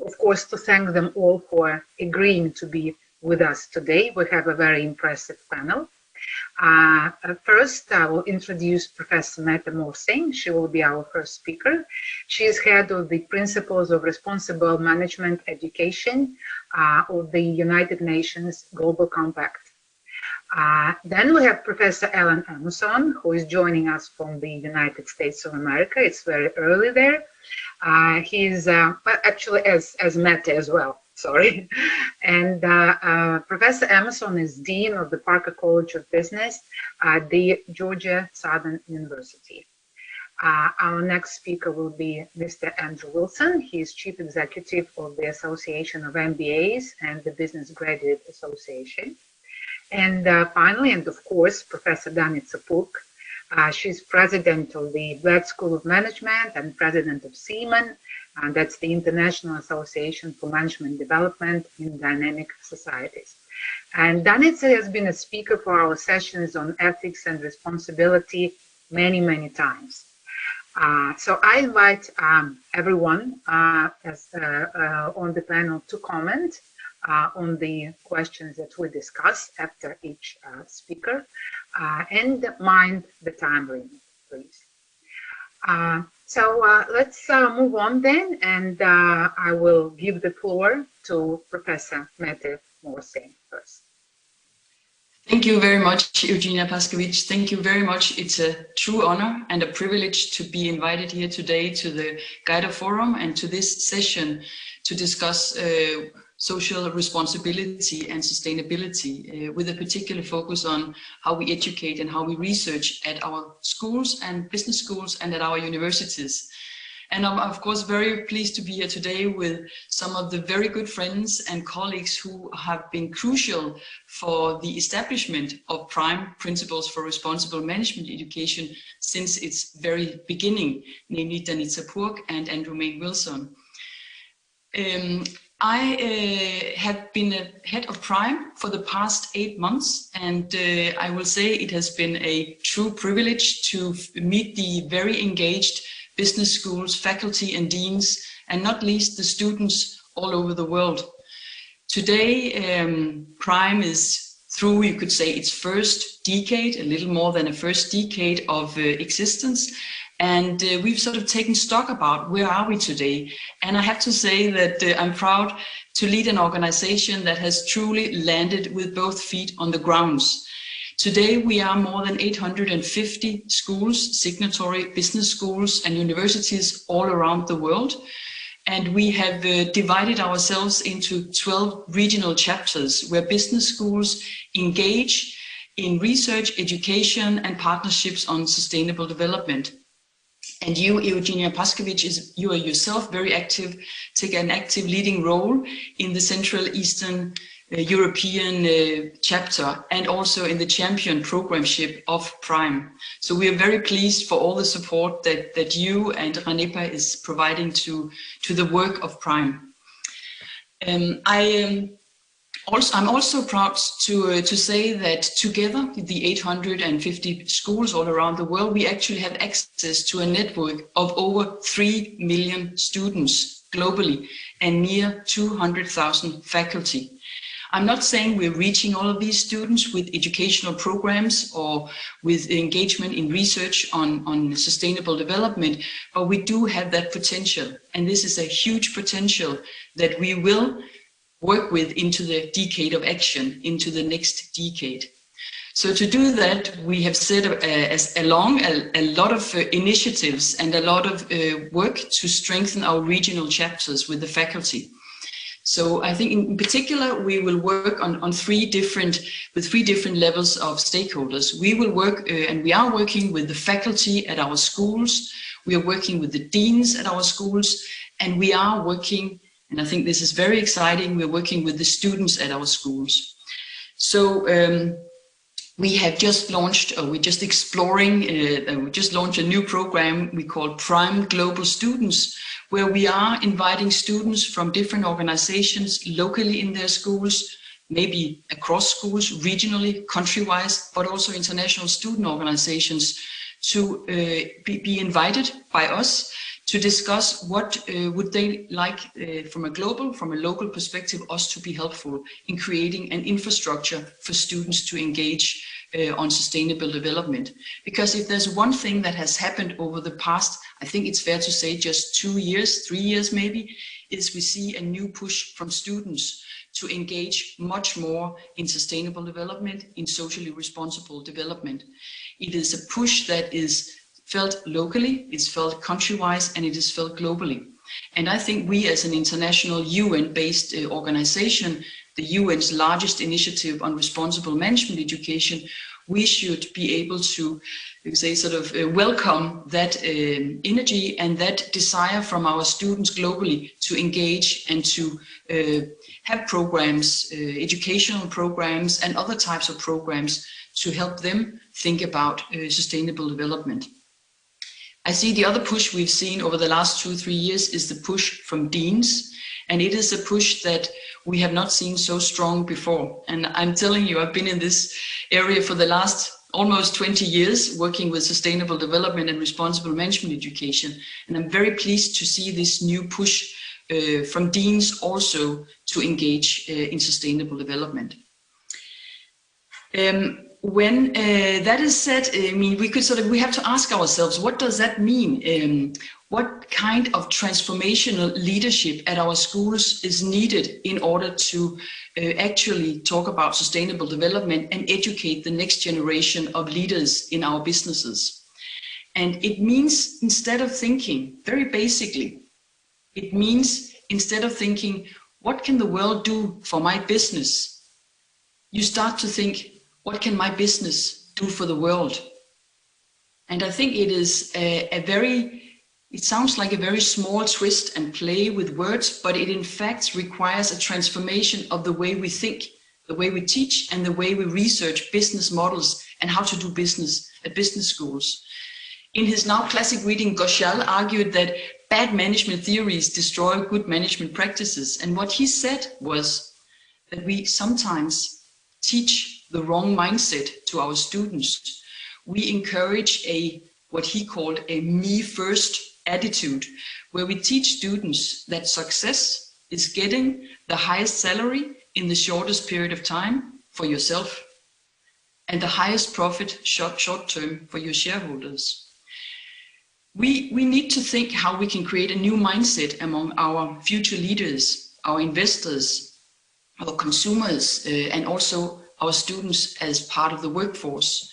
of course to thank them all for agreeing to be with us today. We have a very impressive panel. First, I will introduce Professor Mette Morsing. She will be our first speaker. She is head of the Principles of Responsible Management Education of the United Nations Global Compact. Then we have Professor Alan Emerson, who is joining us from the United States of America. It's very early there. He's actually as Mette as well, sorry. And Professor Emerson is Dean of the Parker College of Business at the Georgia Southern University. Our next speaker will be Mr. Andrew Wilson. He is Chief Executive of the Association of MBAs and the Business Graduate Association. And finally, and of course, Professor Danica Puk. She's president of the Black School of Management and president of CMAN, and that's the International Association for Management Development in Dynamic Societies. And Danica has been a speaker for our sessions on ethics and responsibility many, many times. So I invite everyone on the panel to comment on the questions that we discuss after each speaker, and mind the time limit, please. So let's move on then, and I will give the floor to Professor Mette Morsing first. Thank you very much, Eugenia Paskevich. Thank you very much. It's a true honor and a privilege to be invited here today to the Gaidar Forum and to this session to discuss social responsibility and sustainability with a particular focus on how we educate and how we research at our schools and business schools and at our universities. And I'm of course very pleased to be here today with some of the very good friends and colleagues who have been crucial for the establishment of PRIME, Principles for Responsible Management Education, since its very beginning, namely Danica Puk and Andrew Wilson. I have been a head of PRIME for the past 8 months, and I will say it has been a true privilege to meet the very engaged business schools, faculty and deans, and not least the students all over the world. Today, PRIME is through, you could say, its first decade, a little more than a first decade of existence. And we've sort of taken stock about where are we today. And I have to say that I'm proud to lead an organization that has truly landed with both feet on the grounds. Today, we are more than 850 schools, signatory business schools and universities all around the world. And we have divided ourselves into 12 regional chapters where business schools engage in research, education, and partnerships on sustainable development. And you, Eugenia Paskevich, you are yourself very active, take an active leading role in the Central Eastern European chapter and also in the champion programship of PRIME. So we are very pleased for all the support that you and Ranipa is providing to the work of PRIME. I'm also proud to say that together with the 850 schools all around the world, we actually have access to a network of over 3 million students globally and near 200,000 faculty. I'm not saying we're reaching all of these students with educational programs or with engagement in research on sustainable development, but we do have that potential. And this is a huge potential that we will work with into the decade of action, into the next decade. So to do that, we have set along a lot of initiatives and a lot of work to strengthen our regional chapters with the faculty. So I think in particular, we will work on three different levels of stakeholders. We will work, and we are working with the faculty at our schools. We are working with the deans at our schools, and we are working, and I think this is very exciting, we're working with the students at our schools. So we have just launched, or we're just exploring, we just launched a new program we call Prime Global Students, where we are inviting students from different organizations locally in their schools, maybe across schools, regionally, country-wise, but also international student organizations to be invited by us to discuss what would they like from a local perspective, us to be helpful in creating an infrastructure for students to engage on sustainable development. Because if there's one thing that has happened over the past, I think it's fair to say just 2 years, 3 years maybe, is we see a new push from students to engage much more in sustainable development, in socially responsible development. It is a push that is felt locally, it's felt country-wise, and it is felt globally. And I think we as an international UN-based organization, the UN's largest initiative on responsible management education, we should be able to, say, sort of welcome that energy and that desire from our students globally to engage and to have programs, educational programs and other types of programs to help them think about sustainable development. I see the other push we've seen over the last 2-3 years is the push from deans, and it is a push that we have not seen so strong before. And I'm telling you, I've been in this area for the last almost 20 years working with sustainable development and responsible management education. And I'm very pleased to see this new push from deans also to engage in sustainable development. When that is said, I mean, we have to ask ourselves, what does that mean? What kind of transformational leadership at our schools is needed in order to actually talk about sustainable development and educate the next generation of leaders in our businesses? And it means, instead of thinking, very basically, it means instead of thinking, what can the world do for my business? You start to think, what can my business do for the world? And I think it is it sounds like a very small twist and play with words, but it in fact requires a transformation of the way we think, the way we teach, and the way we research business models and how to do business at business schools. In his now classic reading, Ghoshal argued that bad management theories destroy good management practices. And what he said was that we sometimes teach the wrong mindset to our students. We encourage what he called a me first attitude, where we teach students that success is getting the highest salary in the shortest period of time for yourself and the highest profit short term for your shareholders. We need to think how we can create a new mindset among our future leaders, our investors, our consumers, and also our students as part of the workforce.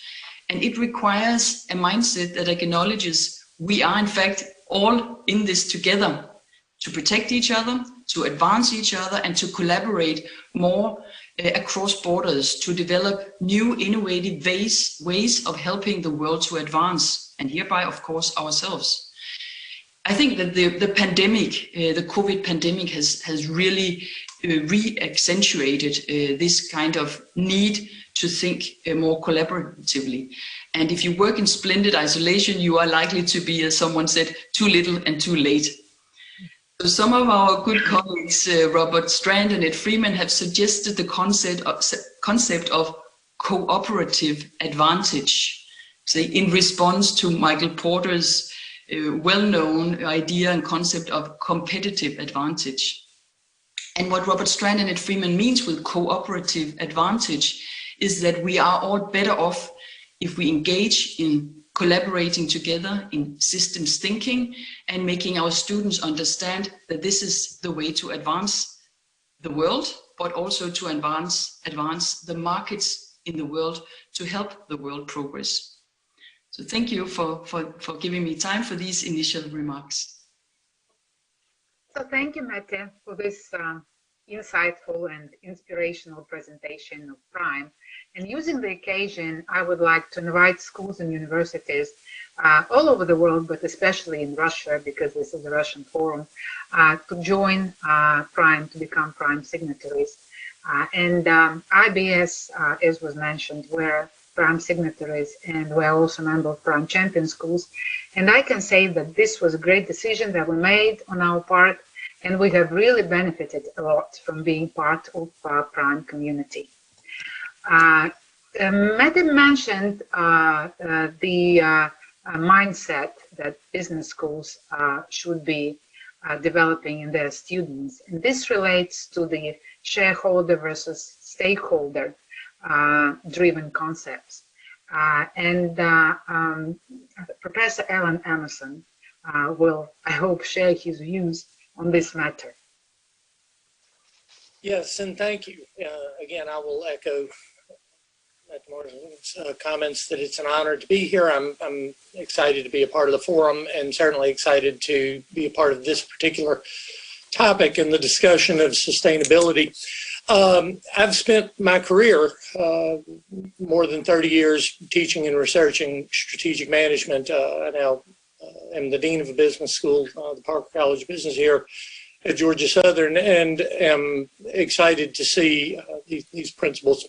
And it requires a mindset that acknowledges we are in fact all in this together to protect each other, to advance each other, and to collaborate more across borders to develop new innovative ways of helping the world to advance, and hereby, of course, ourselves. I think that the pandemic, the COVID pandemic has really re-accentuated this kind of need to think more collaboratively. And if you work in splendid isolation, you are likely to be, as someone said, too little and too late. So some of our good colleagues, Robert Strand and Ed Freeman, have suggested the concept of cooperative advantage, say, in response to Michael Porter's well-known idea and concept of competitive advantage. And what Robert Strand and Ed Freeman means with cooperative advantage is that we are all better off if we engage in collaborating together in systems thinking and making our students understand that this is the way to advance the world, but also to advance the markets in the world to help the world progress. So thank you for giving me time for these initial remarks. So thank you, Mette, for this insightful and inspirational presentation of Prime. And using the occasion, I would like to invite schools and universities all over the world, but especially in Russia, because this is a Russian forum, to join Prime, to become Prime signatories. And IBS, as was mentioned, we're Prime signatories, and we're also a member of Prime Champion Schools. And I can say that this was a great decision that we made on our part, and we have really benefited a lot from being part of our Prime community. Madam mentioned the mindset that business schools should be developing in their students. And this relates to the shareholder versus stakeholder driven concepts. Professor Alan Emerson will, I hope, share his views on this matter. Yes, and thank you. Again, I will echo Matt Morrison's comments that it's an honor to be here. I'm excited to be a part of the forum and certainly excited to be a part of this particular topic in the discussion of sustainability. I've spent my career, more than 30 years, teaching and researching strategic management. I now am the Dean of a business school, the Parker College of Business here at Georgia Southern, and am excited to see these principles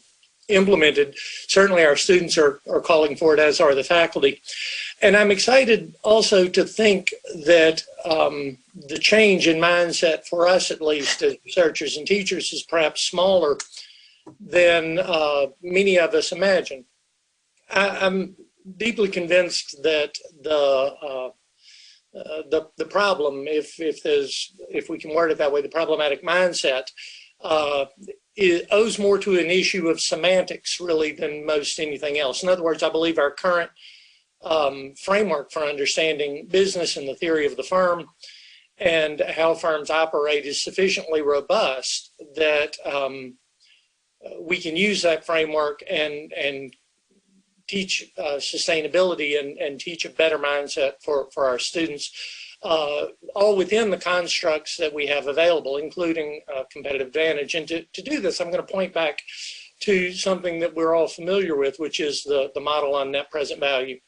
implemented. Certainly our students are calling for it, as are the faculty. And I'm excited also to think that the change in mindset, for us at least as researchers and teachers, is perhaps smaller than many of us imagine. I'm deeply convinced that the problem, if we can word it that way, the problematic mindset, it owes more to an issue of semantics really than most anything else. In other words, I believe our current framework for understanding business and the theory of the firm and how firms operate is sufficiently robust that we can use that framework and teach sustainability and teach a better mindset for our students, all within the constructs that we have available, including competitive advantage. And to do this, I'm going to point back to something that we're all familiar with, which is the model on net present value.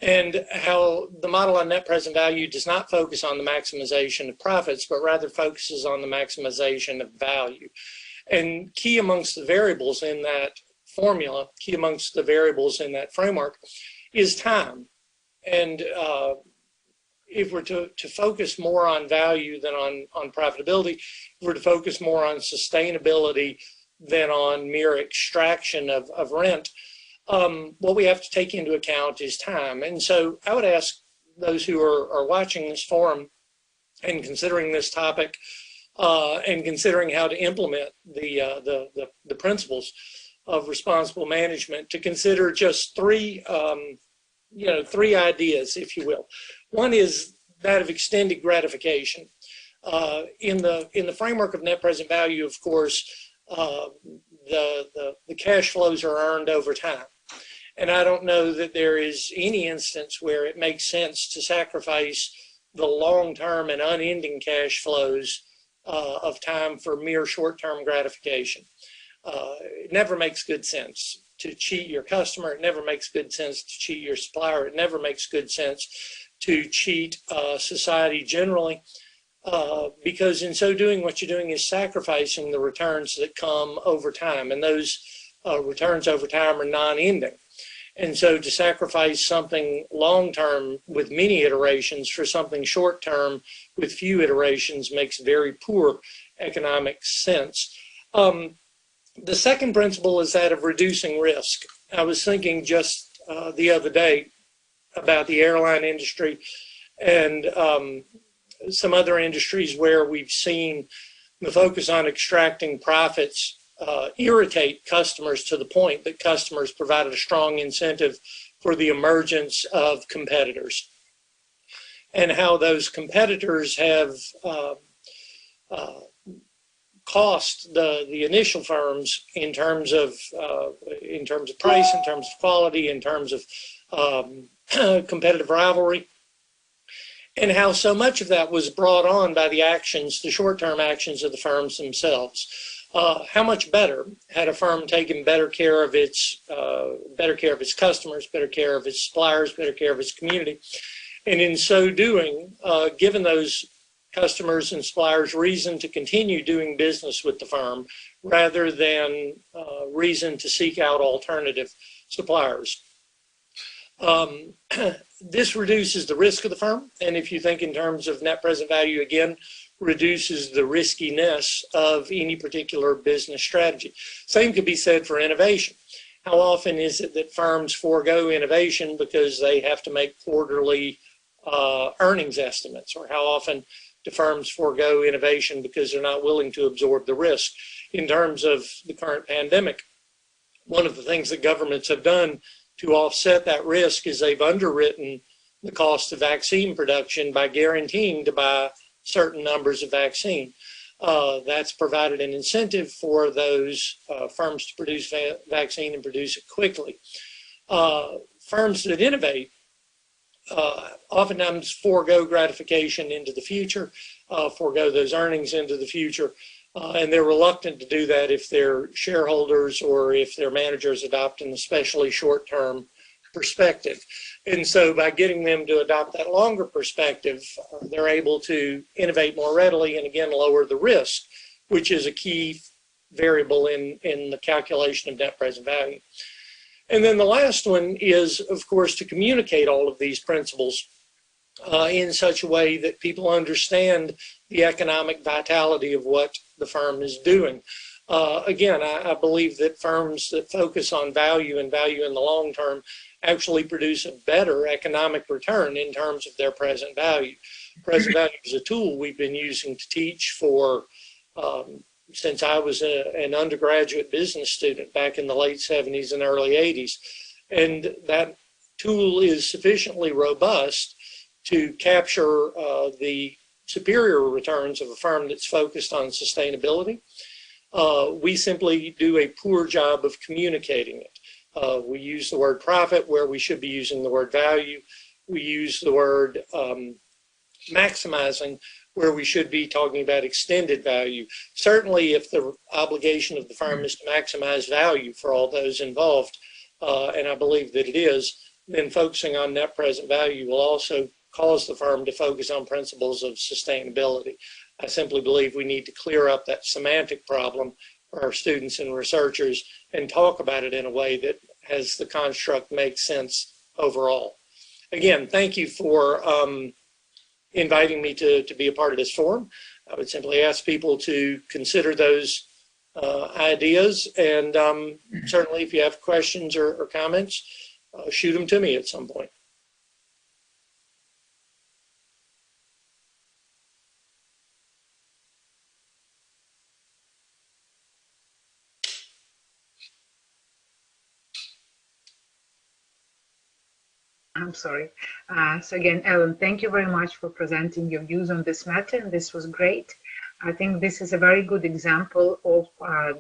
And how the model on net present value does not focus on the maximization of profits, but rather focuses on the maximization of value. And key amongst the variables in that formula, key amongst the variables in that framework, is time. And if we're to focus more on value than on profitability, if we're to focus more on sustainability than on mere extraction of rent, what we have to take into account is time. And so I would ask those who are watching this forum and considering this topic and considering how to implement the principles of responsible management to consider just three ideas, if you will. One is that of extended gratification. In the framework of net present value, of course, the cash flows are earned over time. And I don't know that there is any instance where it makes sense to sacrifice the long-term and unending cash flows of time for mere short-term gratification. It never makes good sense to cheat your customer. It never makes good sense to cheat your supplier. It never makes good sense to cheat society generally, because in so doing, what you're doing is sacrificing the returns that come over time, and those returns over time are non-ending. And so to sacrifice something long-term with many iterations for something short-term with few iterations makes very poor economic sense. The second principle is that of reducing risk. I was thinking just the other day about the airline industry and some other industries where we've seen the focus on extracting profits irritate customers to the point that customers provided a strong incentive for the emergence of competitors, and how those competitors have cost the initial firms in terms of price, in terms of quality, in terms of competitive rivalry. and how so much of that was brought on by the actions, the short-term actions of the firms themselves. How much better had a firm taken better care of its customers, better care of its suppliers, better care of its community, and in so doing, given those customers and suppliers reason to continue doing business with the firm rather than reason to seek out alternative suppliers. This reduces the risk of the firm, and if you think in terms of net present value, again, reduces the riskiness of any particular business strategy. Same could be said for innovation. How often is it that firms forego innovation because they have to make quarterly earnings estimates, or how often do firms forego innovation because they're not willing to absorb the risk? In terms of the current pandemic, one of the things that governments have done to offset that risk is they've underwritten the cost of vaccine production by guaranteeing to buy certain numbers of vaccine. That's provided an incentive for those firms to produce vaccine and produce it quickly. Firms that innovate oftentimes forego gratification into the future, forego those earnings into the future, and they're reluctant to do that if their shareholders or if their managers adopt an especially short-term perspective. And so by getting them to adopt that longer perspective, they're able to innovate more readily and again lower the risk, which is a key variable in the calculation of net present value. And then the last one is, of course, to communicate all of these principles in such a way that people understand the economic vitality of what the firm is doing. Again, I believe that firms that focus on value and value in the long term actually produce a better economic return in terms of their present value. Present value is a tool we've been using to teach for since I was an undergraduate business student back in the late 70s and early 80s. And that tool is sufficiently robust to capture the superior returns of a firm that's focused on sustainability. We simply do a poor job of communicating it. We use the word profit where we should be using the word value. We use the word maximizing where we should be talking about extended value. Certainly if the obligation of the firm is to maximize value for all those involved, and I believe that it is, then focusing on net present value will also cause the firm to focus on principles of sustainability. I simply believe we need to clear up that semantic problem for our students and researchers and talk about it in a way that has the construct make sense overall. Again, thank you for inviting me to be a part of this forum. I would simply ask people to consider those ideas, and certainly if you have questions or comments, shoot them to me at some point. I'm sorry. So again, Ellen, thank you very much for presenting your views on this matter, and this was great. I think this is a very good example of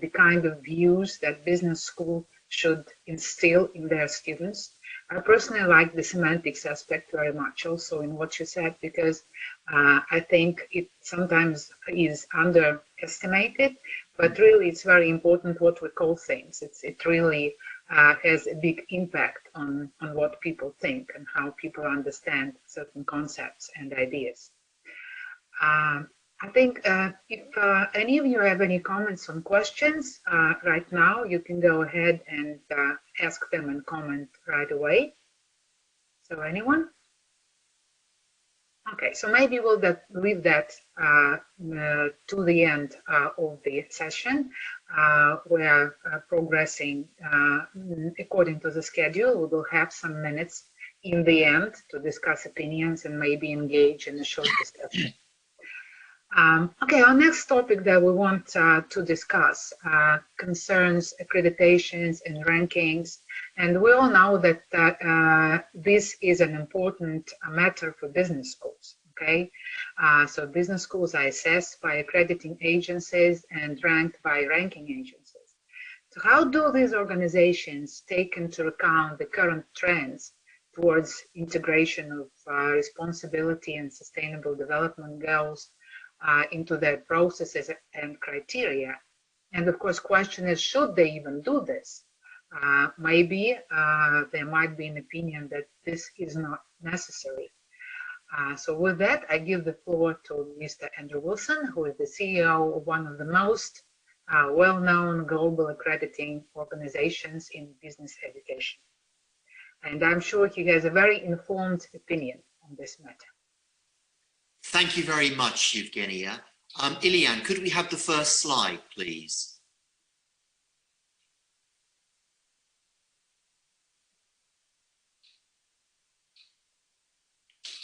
the kind of views that business school should instill in their students. I personally like the semantics aspect very much also in what you said, because I think it sometimes is underestimated, but really it's very important what we call things. It really has a big impact on what people think and how people understand certain concepts and ideas. I think if any of you have any comments or questions right now, you can go ahead and ask them and comment right away. So anyone? Okay, so maybe we'll leave that to the end of the session. We are progressing according to the schedule. We will have some minutes in the end to discuss opinions and maybe engage in a short discussion. Okay, our next topic that we want to discuss concerns accreditations and rankings. And we all know that this is an important matter for business schools, okay? So business schools are assessed by accrediting agencies and ranked by ranking agencies. So how do these organizations take into account the current trends towards integration of responsibility and sustainable development goals into their processes and criteria. And of course, question is, should they even do this? Maybe there might be an opinion that this is not necessary. So with that, I give the floor to Mr. Andrew Wilson, who is the CEO of one of the most well-known global accrediting organizations in business education. And I'm sure he has a very informed opinion on this matter. Thank you very much, Evgenia. Ilian, could we have the first slide, please?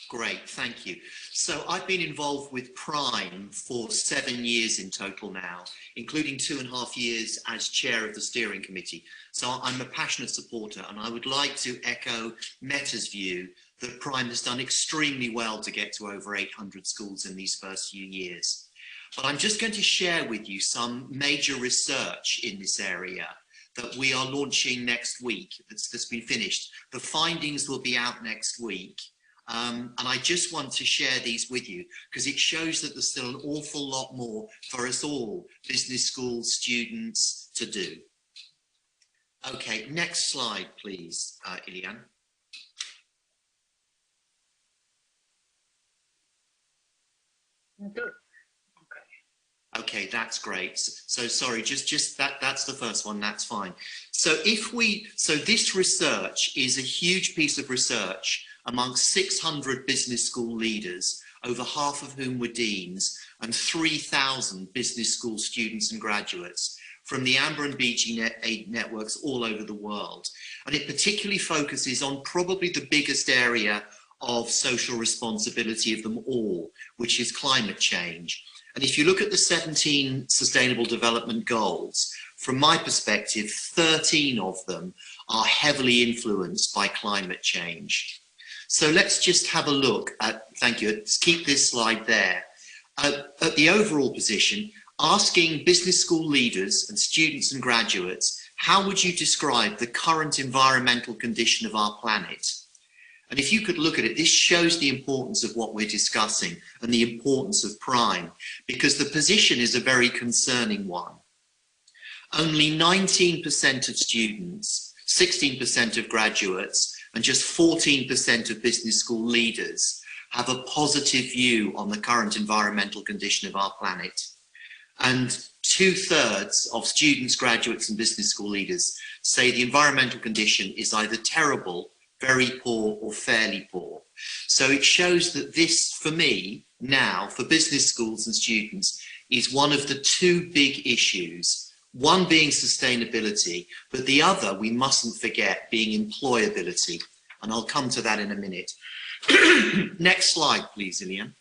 Great, thank you. So I've been involved with Prime for 7 years in total now, including 2.5 years as chair of the steering committee. So I'm a passionate supporter, and I would like to echo Meta's view that Prime has done extremely well to get to over 800 schools in these first few years. But I'm just going to share with you some major research in this area that we are launching next week, that's been finished. The findings will be out next week. And I just want to share these with you because it shows that there's still an awful lot more for us all, business school students, to do. Okay, next slide, please, Ilian. Okay, that's great. So sorry, just that's the first one, that's fine. So this research is a huge piece of research amongst 600 business school leaders, over half of whom were deans, and 3,000 business school students and graduates from the Amber and Beachy networks all over the world. And it particularly focuses on probably the biggest area of social responsibility of them all, which is climate change. And if you look at the 17 Sustainable Development Goals, from my perspective, 13 of them are heavily influenced by climate change. So let's just have a look at, thank you, let's keep this slide there. At the overall position, asking business school leaders and students and graduates, how would you describe the current environmental condition of our planet? And if you could look at it, this shows the importance of what we're discussing and the importance of Prime, because the position is a very concerning one. Only 19% of students, 16% of graduates, and just 14% of business school leaders have a positive view on the current environmental condition of our planet. And 2/3 of students, graduates, and business school leaders say the environmental condition is either terrible, very poor, or fairly poor. So it shows that this, for me, now, for business schools and students, is one of the two big issues. One being sustainability, but the other, we mustn't forget, being employability. And I'll come to that in a minute. Next slide, please, Ilian.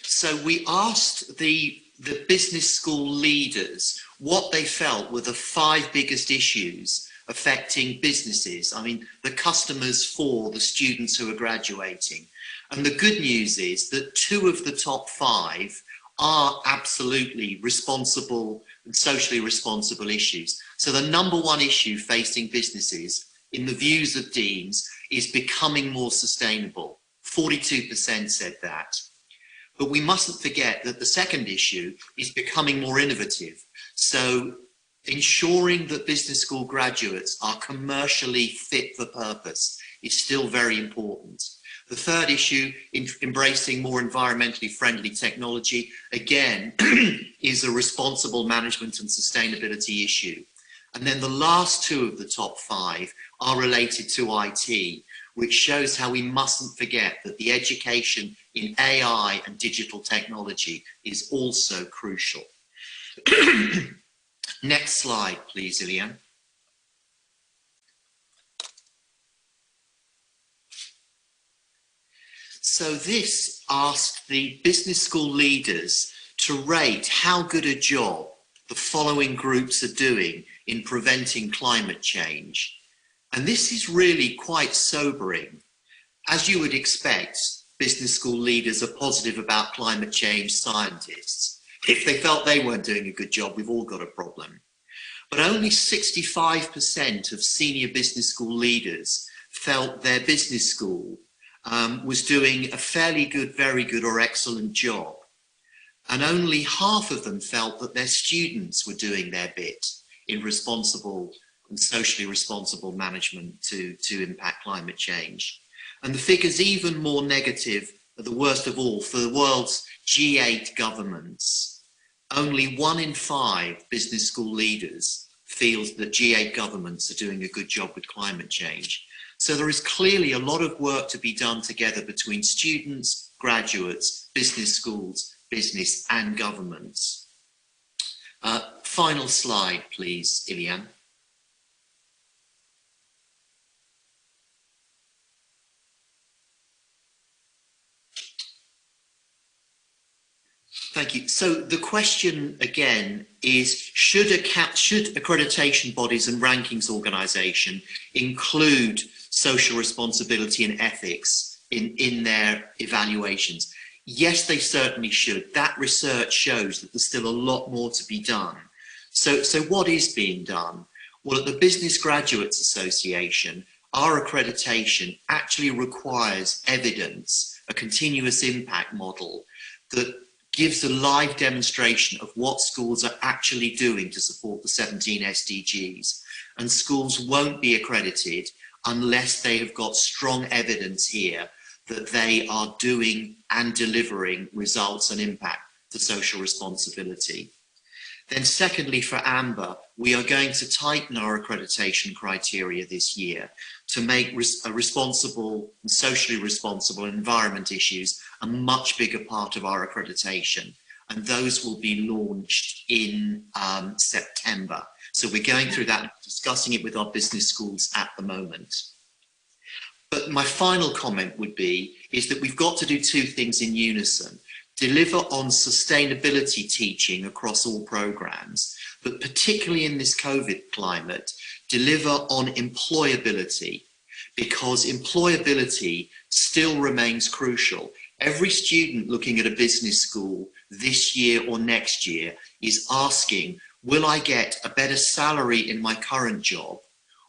So we asked the business school leaders what they felt were the 5 biggest issues affecting businesses. I mean, the customers for the students who are graduating. And the good news is that 2 of the top 5 are absolutely responsible and socially responsible issues. So the #1 issue facing businesses, in the views of deans, is becoming more sustainable. 42% said that. But we mustn't forget that the second issue is becoming more innovative. So ensuring that business school graduates are commercially fit for purpose is still very important. The third issue, embracing more environmentally friendly technology, again, is a responsible management and sustainability issue. And then the last 2 of the top 5 are related to IT, which shows how we mustn't forget that the education in AI and digital technology is also crucial. Next slide, please, Ilian. So this asked the business school leaders to rate how good a job the following groups are doing in preventing climate change. And this is really quite sobering. As you would expect, business school leaders are positive about climate change scientists. If they felt they weren't doing a good job, we've all got a problem. but only 65% of senior business school leaders felt their business school was doing a fairly good, very good, or excellent job. And only half of them felt that their students were doing their bit in responsible and socially responsible management to impact climate change. And the figure's even more negative, at the worst of all, for the world's G8 governments. Only 1 in 5 business school leaders feels that G8 governments are doing a good job with climate change. So there is clearly a lot of work to be done together between students, graduates, business schools, business and governments. Final slide, please, Ilian. Thank you. So the question again is, should accreditation bodies and rankings organisation include social responsibility and ethics in their evaluations? Yes, they certainly should. That research shows that there's still a lot more to be done. So what is being done? Well, at the Business Graduates Association, our accreditation actually requires evidence, a continuous impact model that gives a live demonstration of what schools are actually doing to support the 17 SDGs. And schools won't be accredited unless they have got strong evidence here that they are doing and delivering results and impact for social responsibility. Then secondly, for AMBER, we are going to tighten our accreditation criteria this year to make a responsible and socially responsible environment issues a much bigger part of our accreditation. And those will be launched in September. So we're going through that, discussing it with our business schools at the moment. But my final comment would be, is that we've got to do 2 things in unison. Deliver on sustainability teaching across all programs, but particularly in this COVID climate, deliver on employability, because employability still remains crucial. Every student looking at a business school this year or next year is asking, will I get a better salary in my current job?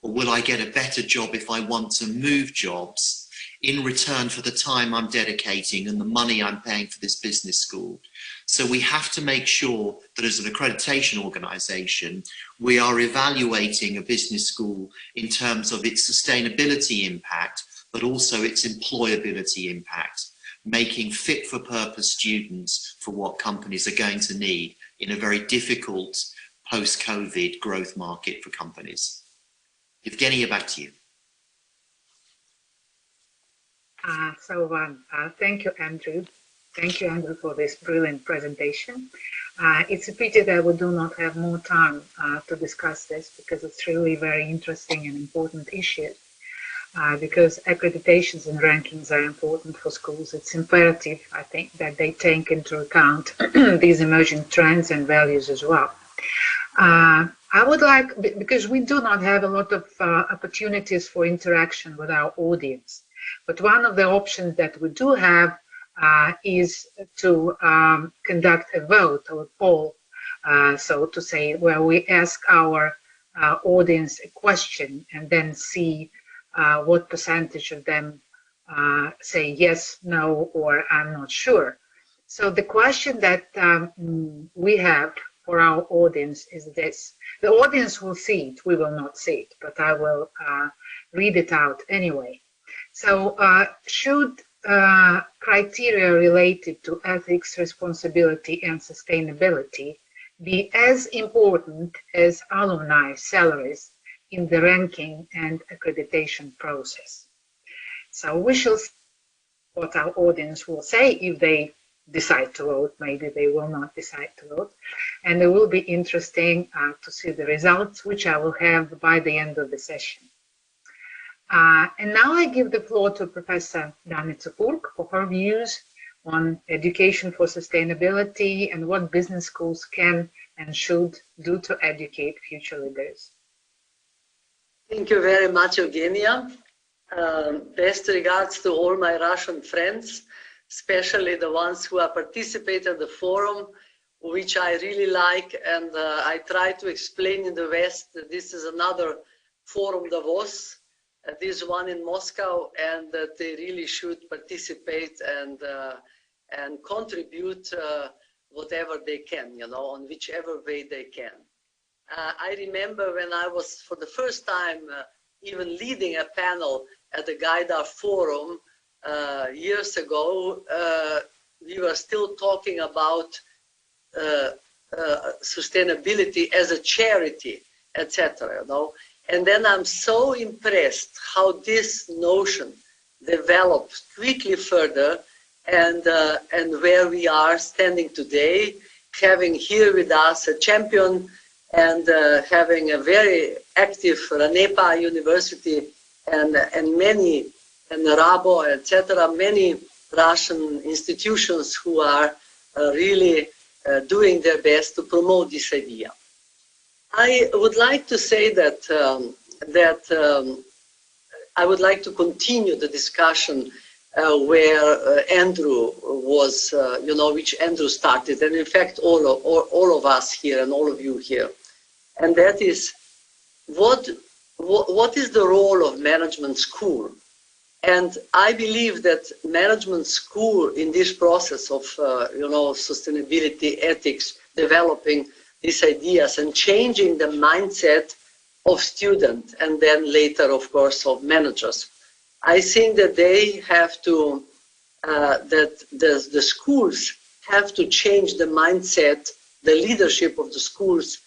Or will I get a better job if I want to move jobs in return for the time I'm dedicating and the money I'm paying for this business school? So we have to make sure that as an accreditation organisation, we are evaluating a business school in terms of its sustainability impact, but also its employability impact, making fit for purpose students for what companies are going to need in a very difficult post-COVID growth market for companies. Evgenia, back to you. Thank you, Andrew. Thank you, Andrew, for this brilliant presentation. It's a pity that we do not have more time to discuss this, because it's really very interesting and important issue. Because accreditations and rankings are important for schools. It's imperative, I think, that they take into account these emerging trends and values as well. I would like, because we do not have a lot of opportunities for interaction with our audience, but one of the options that we do have is to conduct a vote or a poll, so to say, where we ask our audience a question and then see what percentage of them say yes, no, or I'm not sure. So the question that we have for our audience is this. The audience will see it, we will not see it, but I will read it out anyway. So should criteria related to ethics, responsibility, and sustainability be as important as alumni salaries in the ranking and accreditation process? So we shall see what our audience will say. If they decide to vote, maybe they will not decide to vote, and it will be interesting to see the results, which I will have by the end of the session. And now I give the floor to Professor Danica Purg for her views on education for sustainability and what business schools can and should do to educate future leaders. Thank you very much, Eugenia. Best regards to all my Russian friends, especially the ones who are participating in the forum which I really like, and I try to explain in the West that this is another Forum Davos, this one in Moscow, and that they really should participate and contribute whatever they can, you know, on whichever way they can. I remember when I was for the first time even leading a panel at the Gaidar Forum years ago, we were still talking about sustainability as a charity, etc. You know, and then I'm so impressed how this notion developed quickly further, and where we are standing today, having here with us a champion and having a very active RANEPA University and many, and Rabo, etc., many Russian institutions who are really doing their best to promote this idea. I would like to say that I would like to continue the discussion where Andrew was, you know, which Andrew started, and in fact all of us here and all of you here, and that is what is the role of management school? And I believe that management school in this process of, you know, sustainability, ethics, developing these ideas and changing the mindset of students and then later, of course, of managers. I think that they have to, that the schools have to change the mindset, the leadership of the schools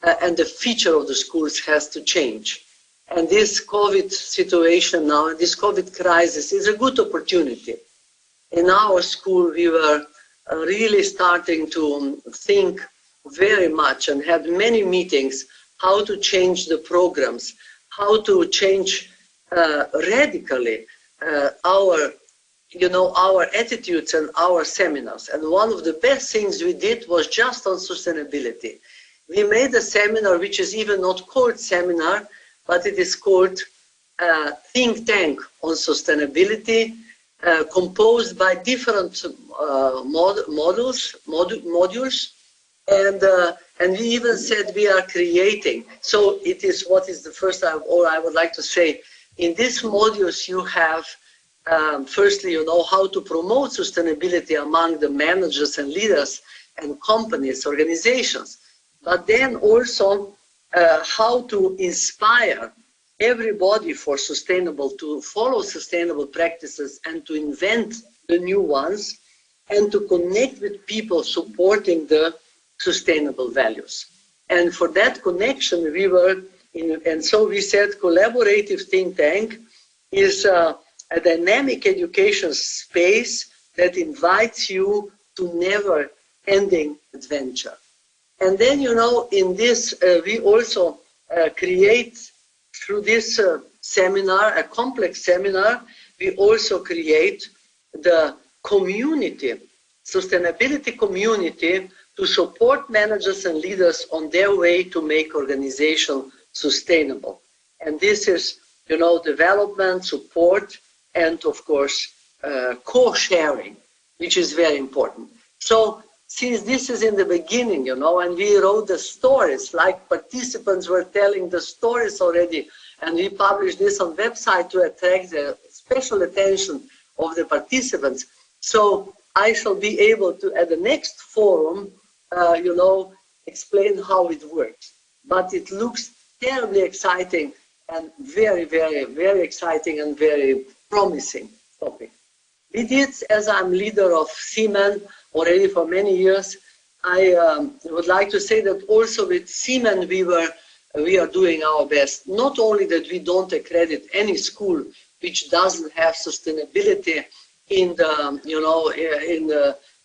and the feature of the schools has to change. And this COVID situation now, and this COVID crisis is a good opportunity. In our school, we were really starting to think very much and had many meetings how to change the programs, how to change radically our, you know, our attitudes and our seminars. And one of the best things we did was just on sustainability. We made a seminar which is even not called seminar, but it is called think tank on sustainability, composed by different modules, and we even said we are creating. So it is what is the first time, or I would like to say, in these modules you have, firstly, you know, how to promote sustainability among the managers and leaders and companies, organizations, but then also how to inspire everybody for sustainable, to follow sustainable practices and to invent the new ones, and to connect with people supporting the sustainable values. And for that connection, we were in, and so we said collaborative think tank is a dynamic education space that invites you to never ending adventure. And then, you know, in this, we also create, through this seminar, a complex seminar, we also create the community, sustainability community, to support managers and leaders on their way to make organization sustainable. And this is, you know, development, support, and of course, co-sharing, which is very important. So, since this is in the beginning, you know, and we wrote the stories, like participants were telling the stories already, and we published this on website to attract the special attention of the participants. So I shall be able to, at the next forum, you know, explain how it works. But it looks terribly exciting and very, very, very exciting and very promising topic. We did, as I'm leader of Siemens already for many years, I would like to say that also with Siemens we are doing our best. Not only that we don't accredit any school which doesn't have sustainability in the, you know,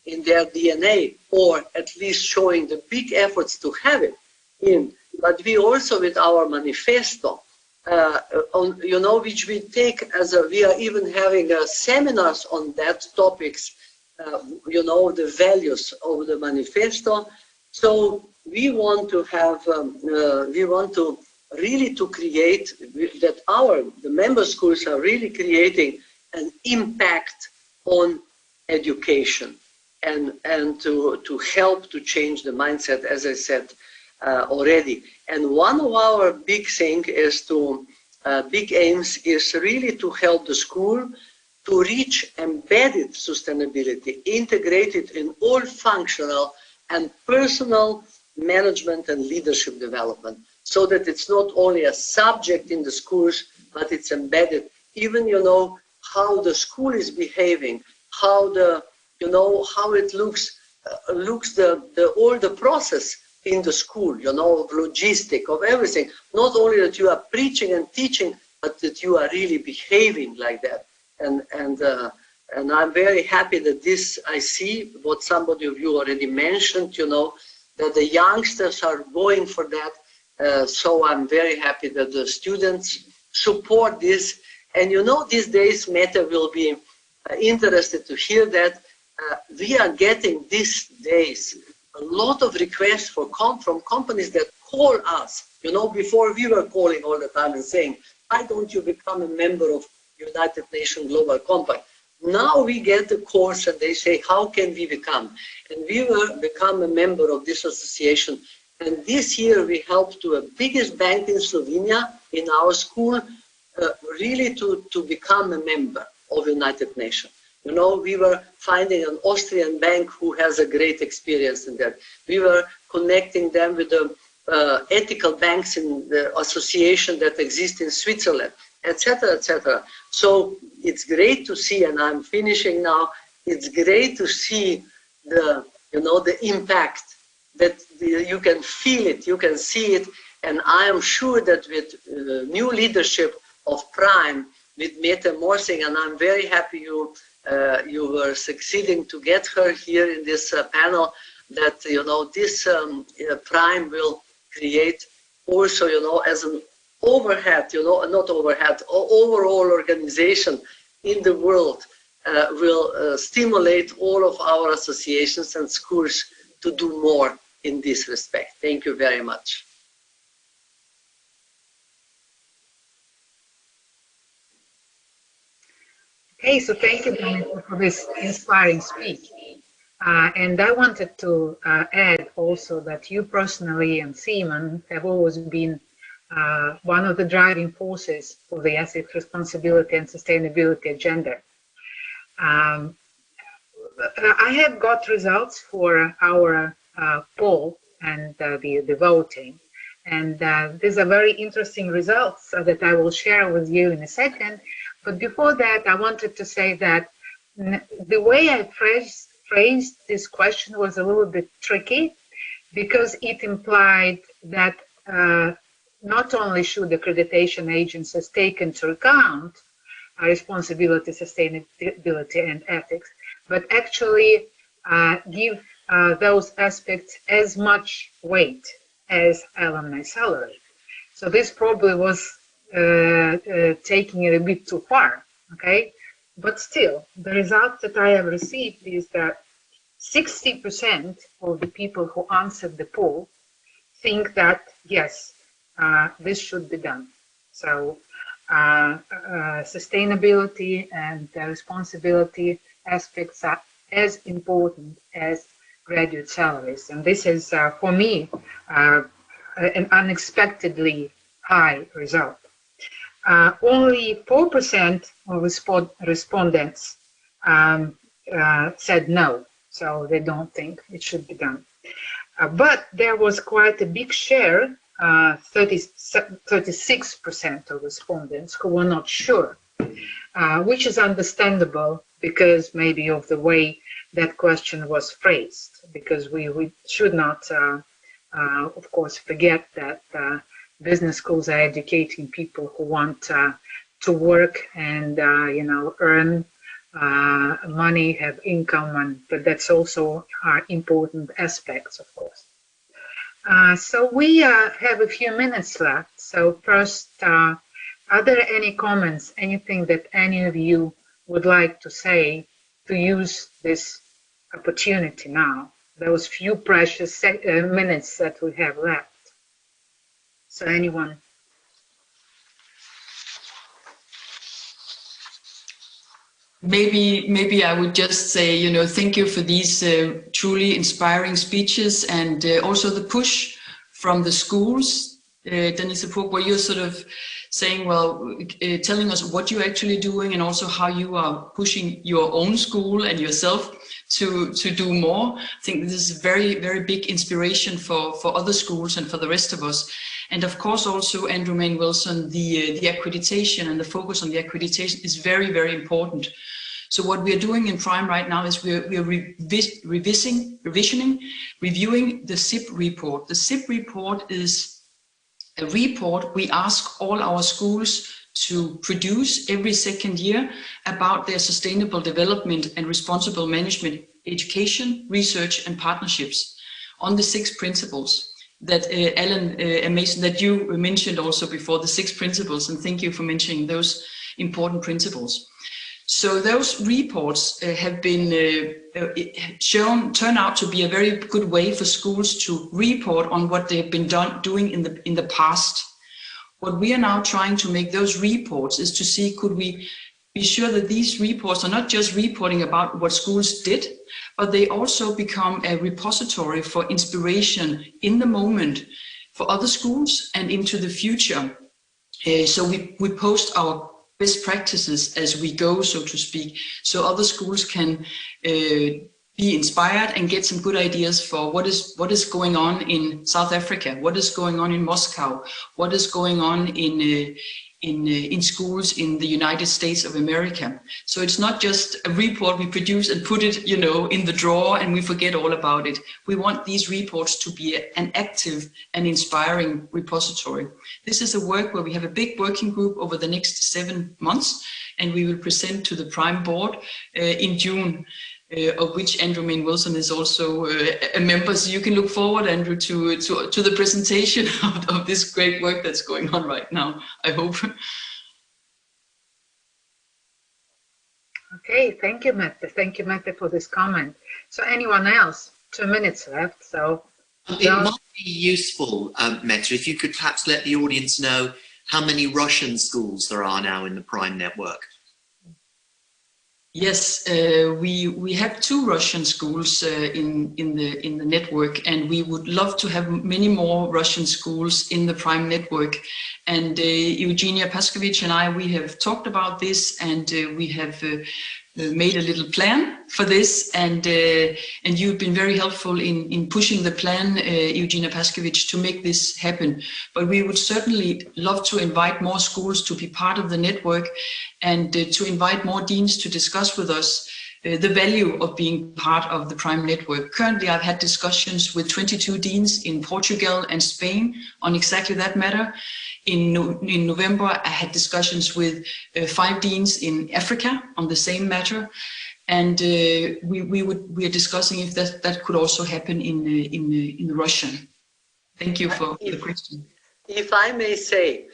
in their DNA, or at least showing the big efforts to have it in, but we also with our manifesto, on, you know, which we take as a, we are even having seminars on that topics, you know, the values of the manifesto. So we want to have, we want to really to create that the member schools are really creating an impact on education. and to help to change the mindset, as I said already. And one of our big thing is big aims is really to help the school to reach embedded sustainability, integrated in all functional and personal management and leadership development, so that it's not only a subject in the schools, but it's embedded. Even, how the school is behaving, how how it looks all the process in the school, of logistic, of everything. Not only that you are preaching and teaching, but that you are really behaving like that. And I'm very happy that this, I see what somebody of you already mentioned, that the youngsters are going for that. So I'm very happy that the students support this. And these days, Meta will be interested to hear that we are getting these days a lot of requests from companies that call us. Before we were calling all the time and saying, why don't you become a member of United Nations Global Compact? Now we get the calls and they say, how can we become? And we will become a member of this association. And this year we helped to the biggest bank in Slovenia, in our school, really to become a member of United Nations. We were finding an Austrian bank who has a great experience in that. We were connecting them with the ethical banks in the association that exists in Switzerland, etc., etc. So it's great to see, and I'm finishing now, it's great to see the impact, that you can feel it, you can see it, and I am sure that with new leadership of Prime, with Meta Morsing, and I'm very happy you were succeeding to get her here in this panel, that this Prime will create also as an overhead, not overhead, overall organization in the world, will stimulate all of our associations and schools to do more in this respect. Thank you very much. Okay, so thank you, Danica, for this inspiring speech. And I wanted to add also that you personally and Simon have always been one of the driving forces for the ethics, responsibility and sustainability agenda. I have got results for our poll and the voting. And these are very interesting results that I will share with you in a second. But before that, I wanted to say that the way I phrased this question was a little bit tricky, because it implied that not only should accreditation agencies take into account responsibility, sustainability, and ethics, but actually give those aspects as much weight as alumni salary. So this probably was taking it a bit too far, okay? But still, the result that I have received is that 60% of the people who answered the poll think that, yes, this should be done. So sustainability and responsibility aspects are as important as graduate salaries. And this is, for me, an unexpectedly high result. Only 4% of respondents said no, so they don't think it should be done. But there was quite a big share, 36% of respondents who were not sure, which is understandable because maybe of the way that question was phrased, because we should not, of course, forget that business schools are educating people who want to work and earn money, have income, but that's also important aspects, of course. So we have a few minutes left. So first, are there any comments, anything that any of you would like to say to use this opportunity now, those few precious minutes that we have left? So anyone? Maybe I would just say, you know, thank you for these truly inspiring speeches, and also the push from the schools, Denise Puk, where you're sort of saying, well, telling us what you're actually doing, and also how you are pushing your own school and yourself to do more. I think this is very, very big inspiration for other schools and for the rest of us. And of course, also, Andrew Main Wilson, the accreditation and the focus on the accreditation is very, very important. So what we are doing in Prime right now is we are reviewing the SIP report. The SIP report is a report we ask all our schools to produce every second year about their sustainable development and responsible management, education, research, and partnerships on the 6 principles that Alan Mason, that you mentioned also before, the 6 principles, and thank you for mentioning those important principles. So those reports have been turn out to be a very good way for schools to report on what they have been doing in the past. What we are now trying to make those reports is to see, could we be sure that these reports are not just reporting about what schools did, but they also become a repository for inspiration in the moment for other schools and into the future. So we post our best practices as we go, so to speak, so other schools can be inspired and get some good ideas for what is going on in South Africa, what is going on in Moscow, what is going on in schools in the United States of America. So it's not just a report we produce and put it, you know, in the drawer and we forget all about it. We want these reports to be an active and inspiring repository. This is a work where we have a big working group over the next 7 months, and we will present to the Prime Board in June, of which Andrew Main Wilson is also a member. So you can look forward, Andrew, to the presentation of this great work that's going on right now, I hope. Okay, thank you, Mette. Thank you, Mette, for this comment. So anyone else? 2 minutes left, so. It might be useful, Mette, if you could perhaps let the audience know how many Russian schools there are now in the Prime network. Yes, we have 2 Russian schools in the network, and we would love to have many more Russian schools in the Prime network. And Eugenia Paskovich and I, we have talked about this, and we have made a little plan for this, and you've been very helpful in pushing the plan, Eugenia Paskovich, to make this happen. But we would certainly love to invite more schools to be part of the network, and to invite more deans to discuss with us the value of being part of the Prime network. Currently, I've had discussions with 22 deans in Portugal and Spain on exactly that matter. In November, I had discussions with 5 deans in Africa on the same matter, and we are discussing if that could also happen in Russian. Thank you for the question. If I may say,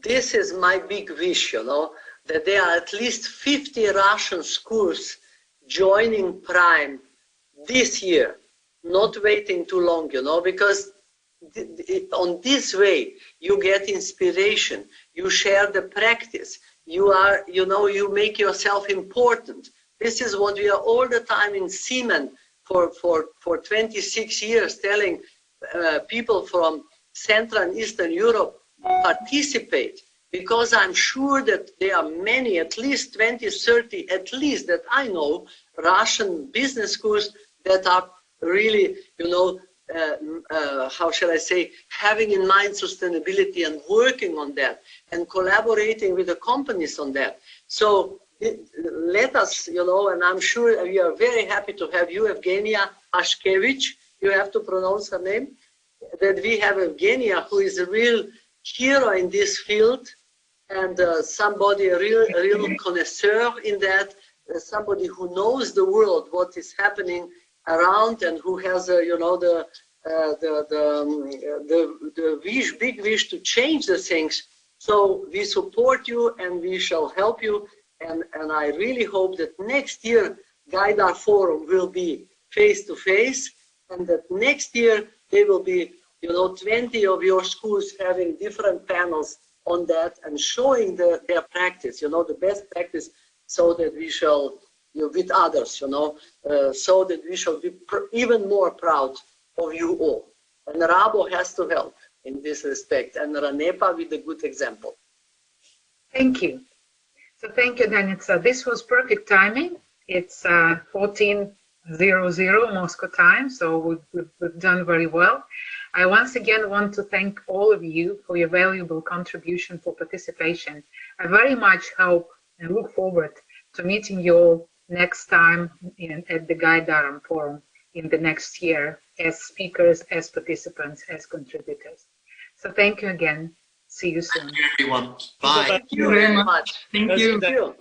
this is my big wish, you know, that there are at least 50 Russian schools joining Prime this year, not waiting too long, you know, because on this way you get inspiration, you share the practice, you are, you know, you make yourself important. This is what we are all the time in Siemens for 26 years telling people from Central and Eastern Europe participate, because I'm sure that there are many, at least 20, 30, at least that I know, Russian business schools that are really, you know, how shall I say, having in mind sustainability and working on that and collaborating with the companies on that. So let us, you know, and I'm sure we are very happy to have you, Evgenia Ashkevich, you have to pronounce her name, that we have Evgenia, who is a real hero in this field, and somebody, a real connoisseur in that, somebody who knows the world, what is happening around, and who has, you know, the big wish to change the things. So we support you and we shall help you. And I really hope that next year Gaidar Forum will be face to face, and that next year there will be, you know, 20 of your schools having different panels on that and showing their practice, you know, the best practice so that we shall, with others, so that we shall be even more proud of you all. And Rabo has to help in this respect, and Ranepa with a good example. Thank you. So thank you, Danica. This was perfect timing. It's 14:00 Moscow time, so we've done very well. I once again want to thank all of you for your valuable contribution, for participation. I very much hope and look forward to meeting you all next time at the Gaidar Forum in the next year as speakers, as participants, as contributors. So thank you again. See you soon. Thank you, everyone. Bye. Thank you very much. Thank you. Thank you.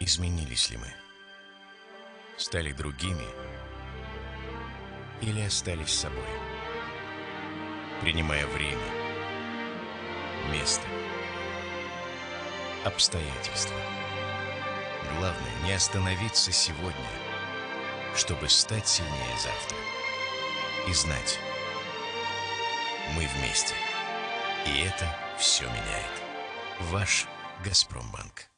Изменились ли мы? Стали другими или остались собой? Принимая время, место, обстоятельства. Главное не остановиться сегодня, чтобы стать сильнее завтра. И знать, мы вместе. И это все меняет. Ваш Газпромбанк.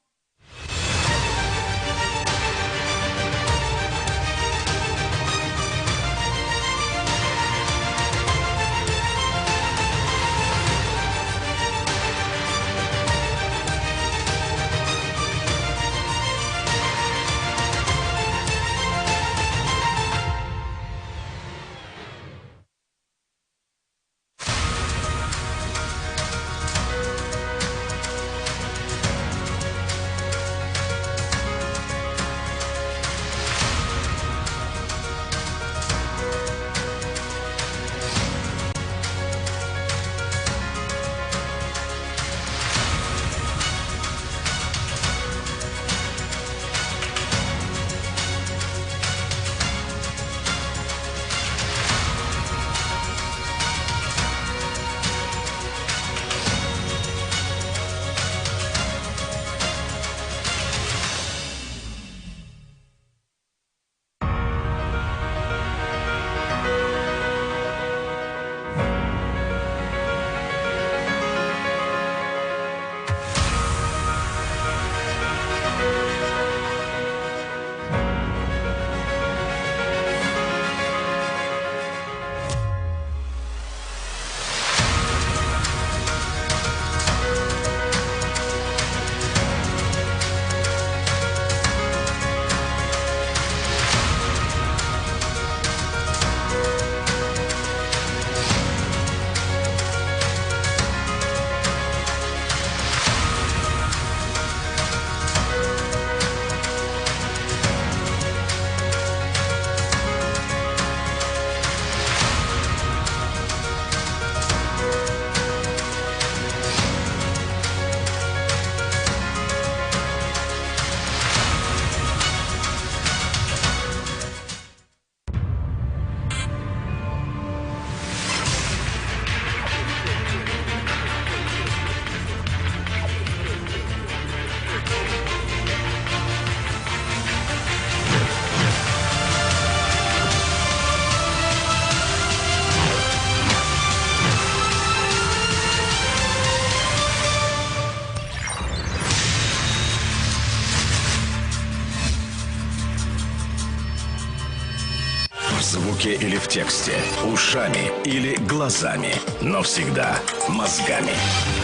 В звуке или в тексте, ушами или глазами, но всегда мозгами.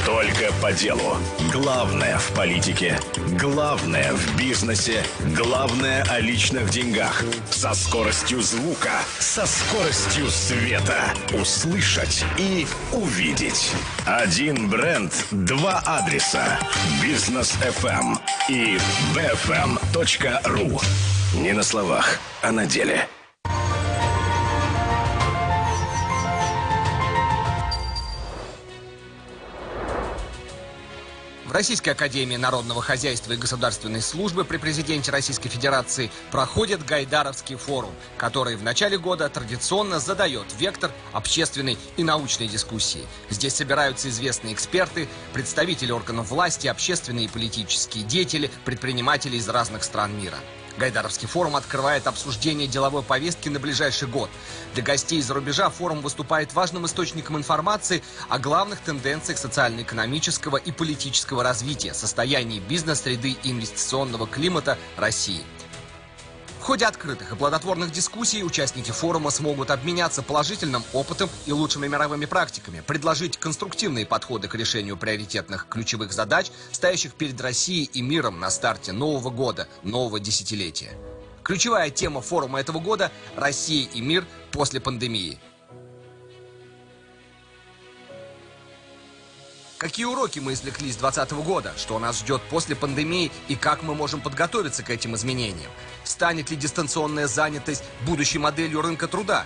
Только по делу. Главное в политике, главное в бизнесе, главное о личных деньгах. Со скоростью звука, со скоростью света. Услышать и увидеть. Один бренд, два адреса. Бизнес FM и bfm.ru. Не на словах, а на деле. В Российской академии народного хозяйства и государственной службы при президенте Российской Федерации проходит Гайдаровский форум, который в начале года традиционно задает вектор общественной и научной дискуссии. Здесь собираются известные эксперты, представители органов власти, общественные и политические деятели, предприниматели из разных стран мира. Гайдаровский форум открывает обсуждение деловой повестки на ближайший год. Для гостей из-за рубежа форум выступает важным источником информации о главных тенденциях социально-экономического и политического развития, состоянии бизнес-среды и инвестиционного климата России. В ходе открытых и плодотворных дискуссий участники форума смогут обменяться положительным опытом и лучшими мировыми практиками, предложить конструктивные подходы к решению приоритетных ключевых задач, стоящих перед Россией и миром на старте нового года, нового десятилетия. Ключевая тема форума этого года – «Россия и мир после пандемии». Какие уроки мы извлекли с 2020 года? Что нас ждет после пандемии и как мы можем подготовиться к этим изменениям? Станет ли дистанционная занятость будущей моделью рынка труда?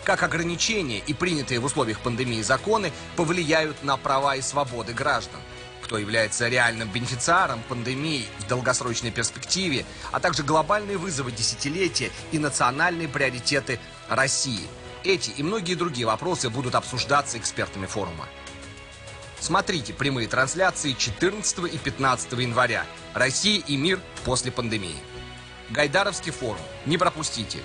Как ограничения и принятые в условиях пандемии законы повлияют на права и свободы граждан? Кто является реальным бенефициаром пандемии в долгосрочной перспективе, а также глобальные вызовы десятилетия и национальные приоритеты России? Эти и многие другие вопросы будут обсуждаться экспертами форума. Смотрите прямые трансляции 14 и 15 января. Россия и мир после пандемии. Гайдаровский форум. Не пропустите.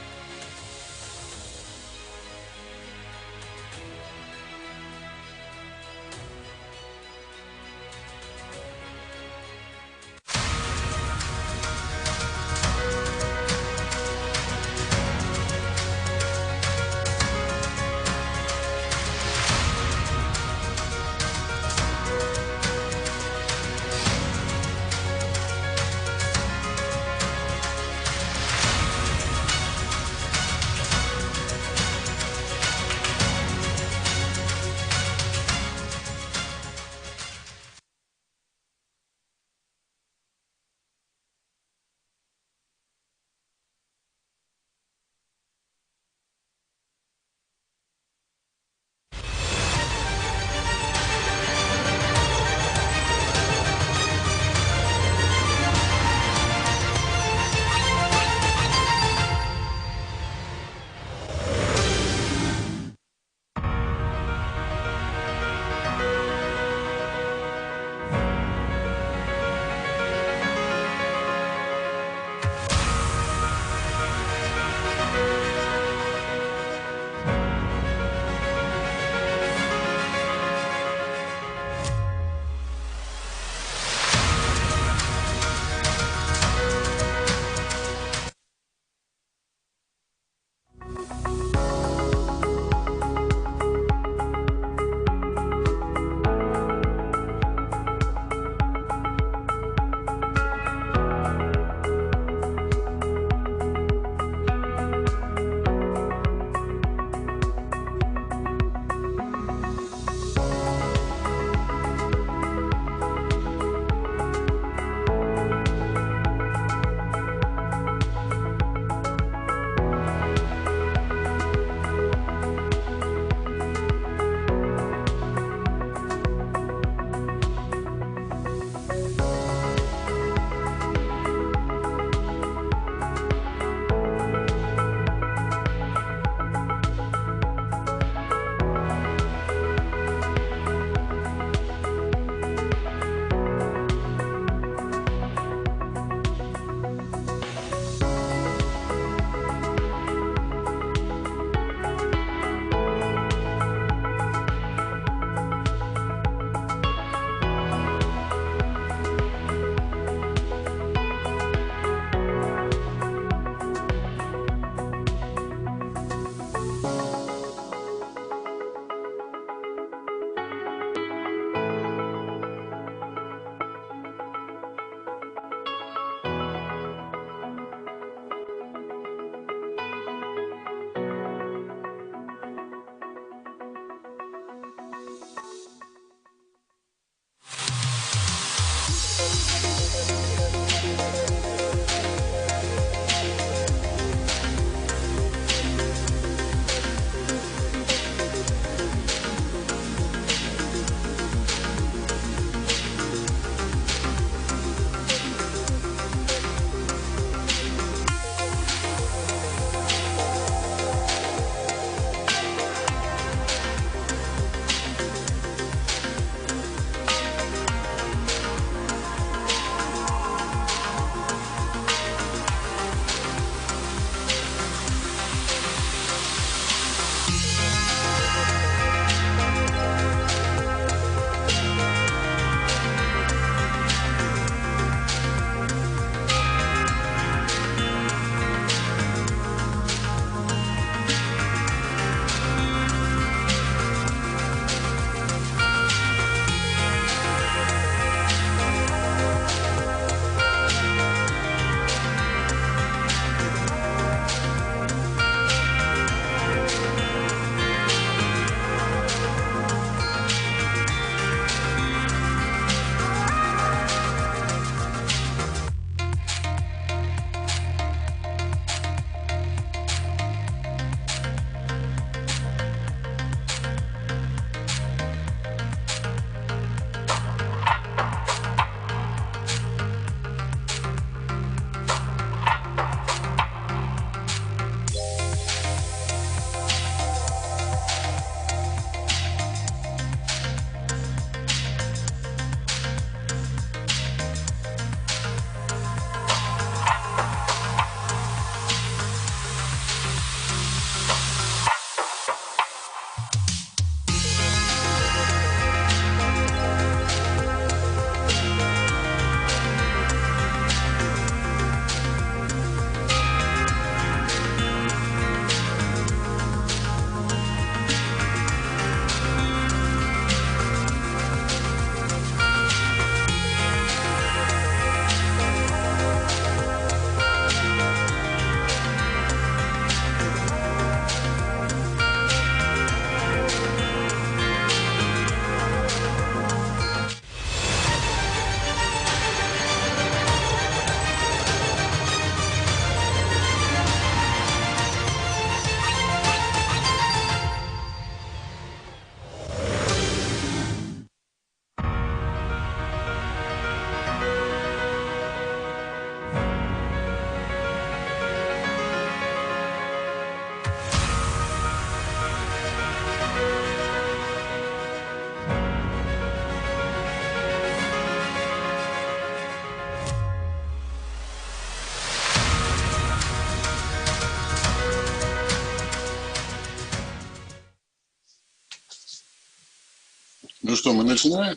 Ну что, мы начинаем?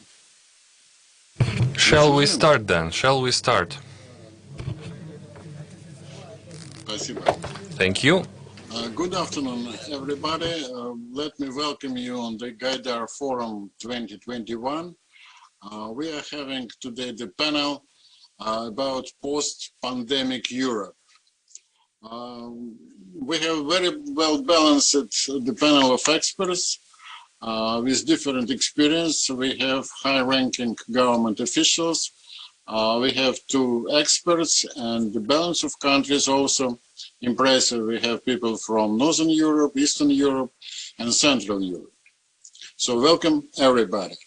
Shall we start then? Shall we start? Спасибо. Thank you. Good afternoon, everybody. Let me welcome you on the Gaidar Forum 2021. We are having today the panel about post-pandemic Europe. We have very well balanced the panel of experts with different experience. We have high-ranking government officials. We have 2 experts, and the balance of countries also impressive. We have people from Northern Europe, Eastern Europe, and Central Europe. So welcome, everybody.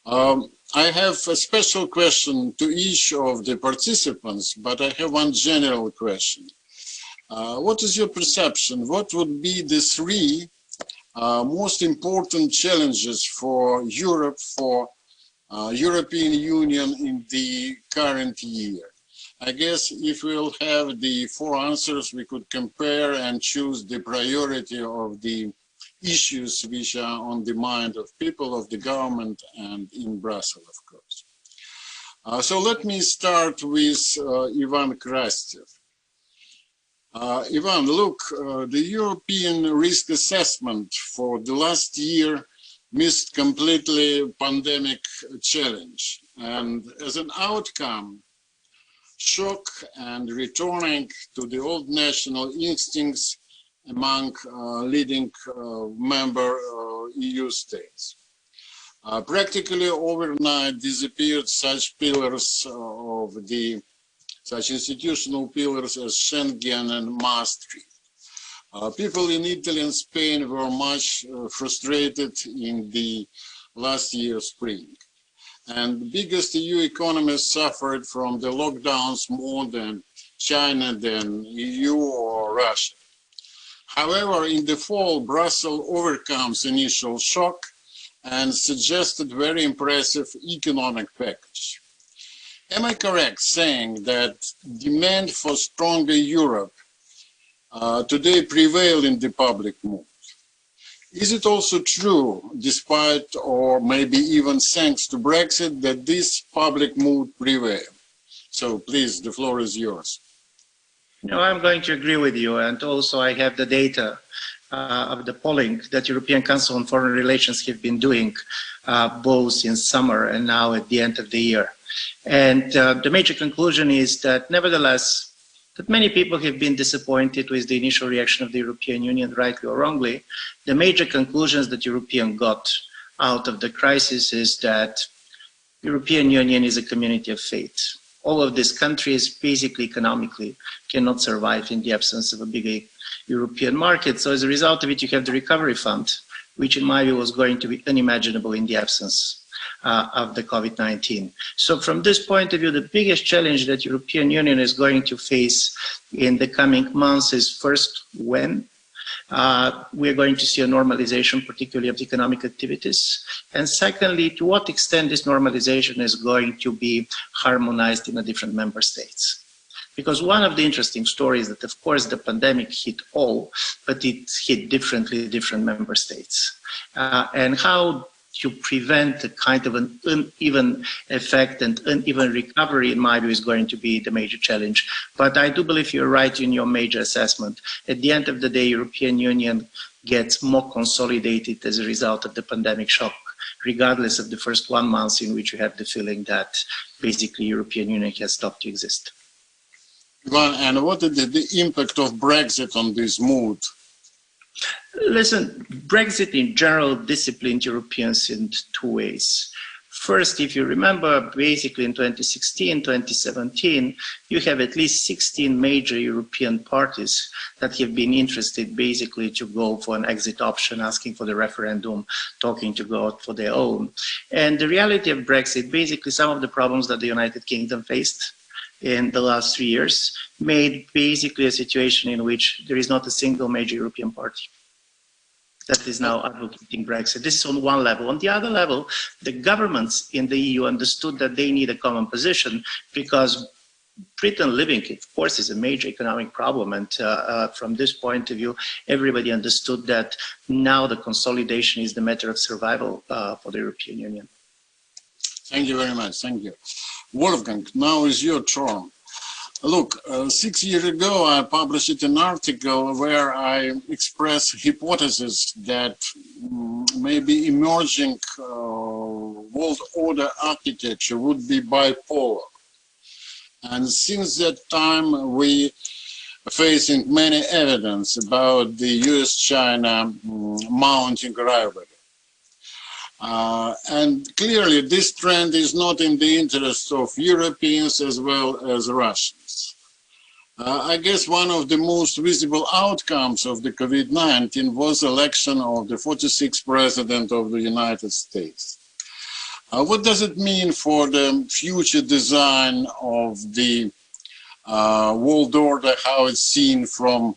I have a special question to each of the participants, but I have one general question. What is your perception? What would be the 3 most important challenges for Europe, for European Union in the current year? I guess if we'll have the 4 answers, we could compare and choose the priority of the issues which are on the mind of people, of the government, and in Brussels, of course. So let me start with Ivan Krastev. Ivan, look, the European risk assessment for the last year missed completely pandemic challenge. And as an outcome, shock and returning to the old national instincts among leading member EU states. Practically overnight disappeared such pillars of such institutional pillars as Schengen and Maastricht. People in Italy and Spain were much frustrated in the last year's spring. And the biggest EU economies suffered from the lockdowns more than China, than EU or Russia. However, in the fall, Brussels overcomes initial shock and suggested very impressive economic package. Am I correct saying that demand for stronger Europe today prevail in the public mood? Is it also true, despite or maybe even thanks to Brexit, that this public mood prevails? So please, the floor is yours. No, I'm going to agree with you, and also I have the data of the polling that European Council on Foreign Relations have been doing both in summer and now at the end of the year. And the major conclusion is that nevertheless, that many people have been disappointed with the initial reaction of the European Union, rightly or wrongly. The major conclusions that Europeans got out of the crisis is that the European Union is a community of faith. All of these countries, basically economically, cannot survive in the absence of a bigger European market. So as a result of it, you have the recovery fund, which in my view was going to be unimaginable in the absence of the COVID-19. So from this point of view, the biggest challenge that European Union is going to face in the coming months is first, when we're going to see a normalization, particularly of the economic activities. And secondly, to what extent this normalization is going to be harmonized in the different member states. Because one of the interesting stories that, of course, the pandemic hit all, but it hit differently different member states. And how to prevent a kind of an uneven effect and uneven recovery, in my view, is going to be the major challenge. But I do believe you're right in your major assessment. At the end of the day, European Union gets more consolidated as a result of the pandemic shock, regardless of the first 1 month in which you have the feeling that basically European Union has stopped to exist. Ivan, and what is the impact of Brexit on this mood? Listen, Brexit in general disciplined Europeans in 2 ways. First, if you remember, basically in 2016, 2017, you have at least 16 major European parties that have been interested basically to go for an exit option, asking for the referendum, talking to go out for their own. And the reality of Brexit, basically some of the problems that the United Kingdom faced in the last 3 years, made basically a situation in which there is not a single major European party that is now advocating Brexit. This is on one level. On the other level, the governments in the EU understood that they need a common position because Britain living, of course, is a major economic problem. And from this point of view, everybody understood that now the consolidation is the matter of survival for the European Union. Thank you very much. Thank you. Wolfgang, now is your turn. Look, 6 years ago, I published an article where I expressed hypothesis that maybe emerging world order architecture would be bipolar. And since that time, we are facing many evidence about the US-China mounting rivalry. And clearly, this trend is not in the interest of Europeans as well as Russians. I guess one of the most visible outcomes of the COVID-19 was election of the 46th president of the United States. What does it mean for the future design of the world order, how it's seen from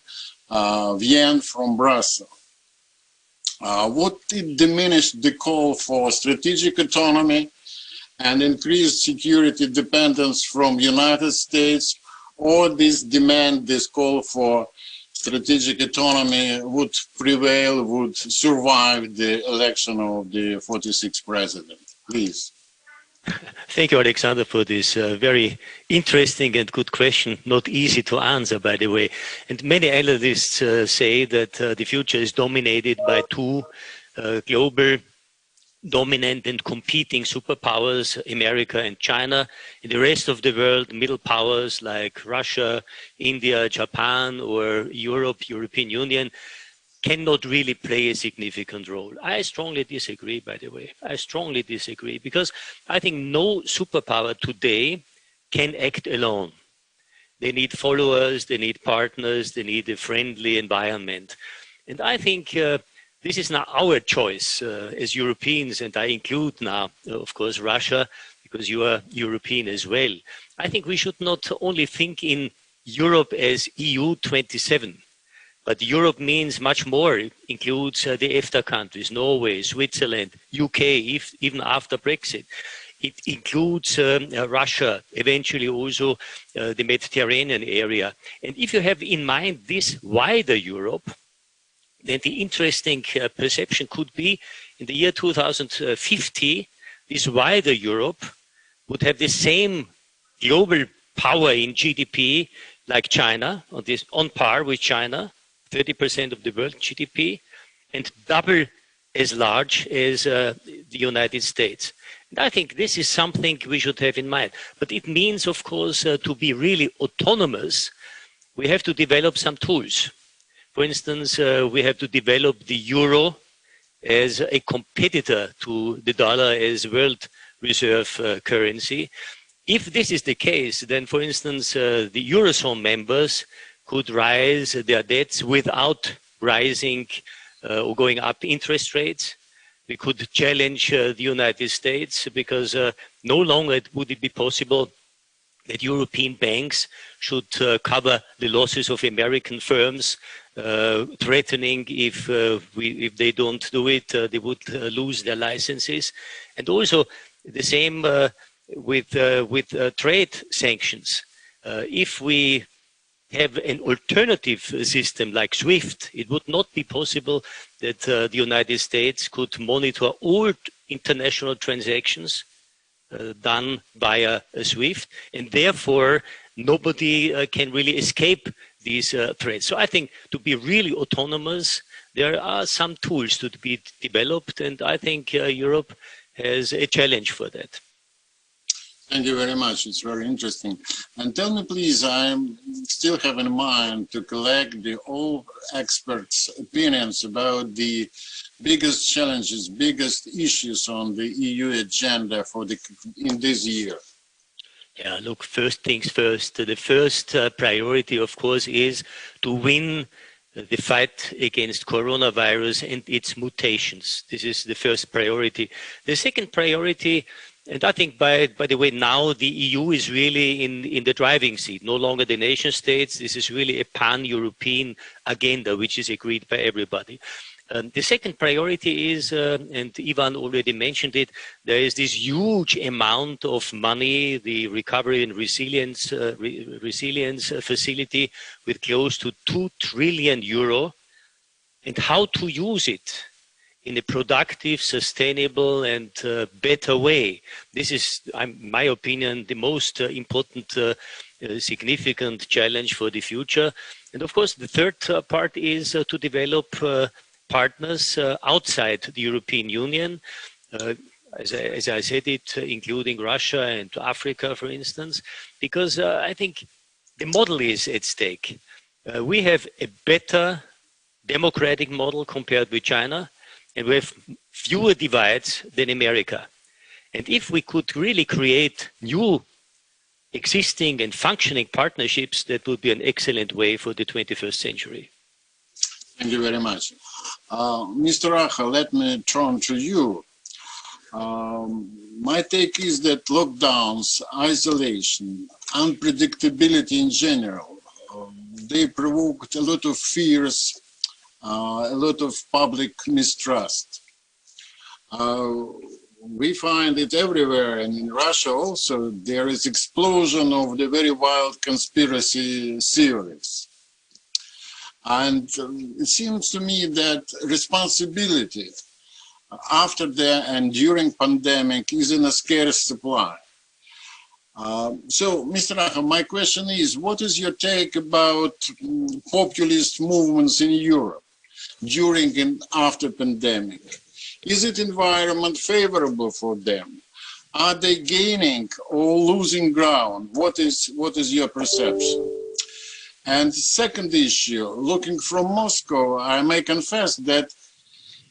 Vienna, from Brussels? Would it diminish the call for strategic autonomy and increased security dependence from United States, or this demand, this call for strategic autonomy would prevail, would survive the election of the 46th president? Please. Thank you, Alexander, for this very interesting and good question. Not easy to answer, by the way. And many analysts say that the future is dominated by two global dominant and competing superpowers, America and China. In the rest of the world, middle powers like Russia, India, Japan, or Europe, European Union, cannot really play a significant role. I strongly disagree, by the way. I strongly disagree, because I think no superpower today can act alone. They need followers, they need partners, they need a friendly environment. And I think this is not our choice as Europeans, and I include now, of course, Russia, because you are European as well. I think we should not only think in Europe as EU 27, but Europe means much more. It includes the EFTA countries, Norway, Switzerland, UK, even after Brexit. It includes Russia, eventually also the Mediterranean area. And if you have in mind this wider Europe, then the interesting perception could be in the year 2050, this wider Europe would have the same global power in GDP like China, on par with China, 30% of the world GDP, and double as large as the United States. And I think this is something we should have in mind. But it means, of course, to be really autonomous, we have to develop some tools. For instance, we have to develop the euro as a competitor to the dollar as world reserve currency. If this is the case, then, for instance, the Eurozone members could raise their debts without rising or going up interest rates. We could challenge the United States, because no longer would it be possible that European banks should cover the losses of American firms, threatening if they don't do it, they would lose their licenses. And also the same with trade sanctions. If we have an alternative system like SWIFT, it would not be possible that the United States could monitor all international transactions done via SWIFT, and therefore nobody can really escape these threats. So I think to be really autonomous, there are some tools to be developed, and I think Europe has a challenge for that. Thank you very much. It's very interesting. And tell me, please, I still have in mind to collect all experts' opinions about the biggest challenges, biggest issues on the EU agenda in this year. Yeah, look, first things first. The first priority, of course, is to win the fight against coronavirus and its mutations. This is the first priority. The second priority And I think, by the way, now the EU is really in the driving seat, no longer the nation states. This is really a pan-European agenda, which is agreed by everybody. The second priority is, and Ivan already mentioned it, there is this huge amount of money, the Recovery and Resilience Facility, with close to 2 trillion euro, and how to use it in a productive, sustainable, and better way. This is, in my opinion, the most important significant challenge for the future. And of course, the third part is to develop partners outside the European Union, as I said it, including Russia and Africa, for instance, because I think the model is at stake. We have a better democratic model compared with China, and we have fewer divides than America. And if we could really create new existing and functioning partnerships, that would be an excellent way for the 21st century. Thank you very much. Mr. Racha, let me turn to you. My take is that lockdowns, isolation, unpredictability in general, they provoked a lot of fears, a lot of public mistrust. We find it everywhere, and in Russia also, there is explosion of the very wild conspiracy theories. And it seems to me that responsibility after the and during pandemic is in a scarce supply. So, Mr. Racha, my question is, what is your take about populist movements in Europe during and after pandemic? Is it environment favorable for them? Are they gaining or losing ground? What is your perception? And second issue, looking from Moscow, I may confess that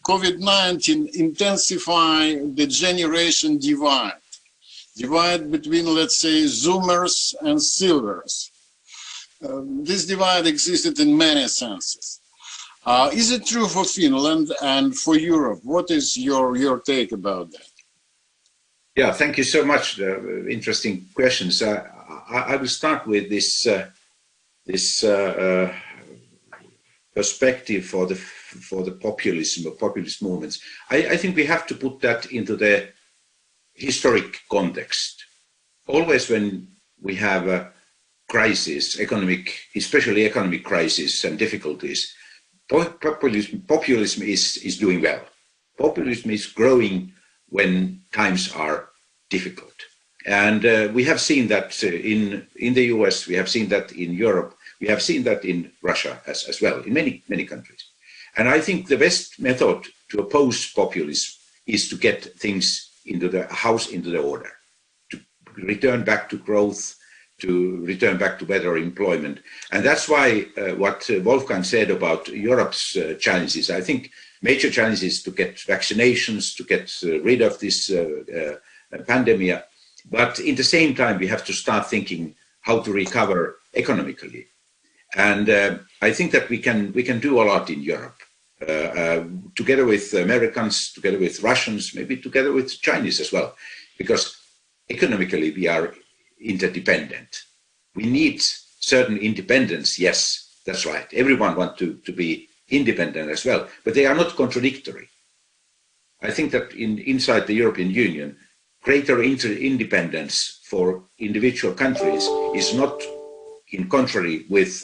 COVID-19 intensified the generation divide between, let's say, Zoomers and Silvers. This divide existed in many senses. Is it true for Finland and for Europe? What is your take about that? Yeah, thank you so much. Interesting questions. I will start with this perspective for the populism or populist movements. I think we have to put that into the historic context. Always when we have a crisis, especially economic crisis and difficulties, populism is doing well. Populism is growing when times are difficult. And we have seen that in the US, we have seen that in Europe, we have seen that in Russia as well, in many countries. And I think the best method to oppose populism is to get things into the house, into the order, to return back to growth, to return back to better employment. And that's why what Wolfgang said about Europe's challenges, I think major challenges to get vaccinations, to get rid of this pandemic. But in the same time, we have to start thinking how to recover economically. And I think that we can do a lot in Europe, together with Americans, together with Russians, maybe together with Chinese as well, because economically we are interdependent. We need certain independence, yes, that's right. Everyone wants to be independent as well, but they are not contradictory. I think that inside the European Union, greater independence for individual countries is not in contrary with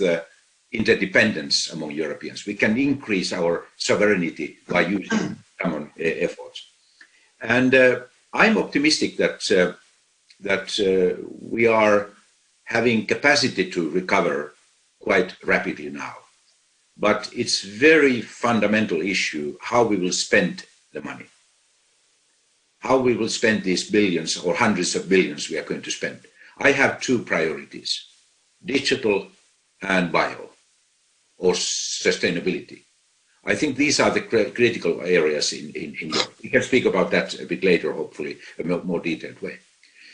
interdependence among Europeans. We can increase our sovereignty by using common efforts. And I'm optimistic that we are having capacity to recover quite rapidly now. But it's very fundamental issue how we will spend the money. How we will spend these billions or hundreds of billions we are going to spend. I have two priorities, digital and bio, or sustainability. I think these are the critical areas in Europe. We can speak about that a bit later, hopefully, in a more detailed way.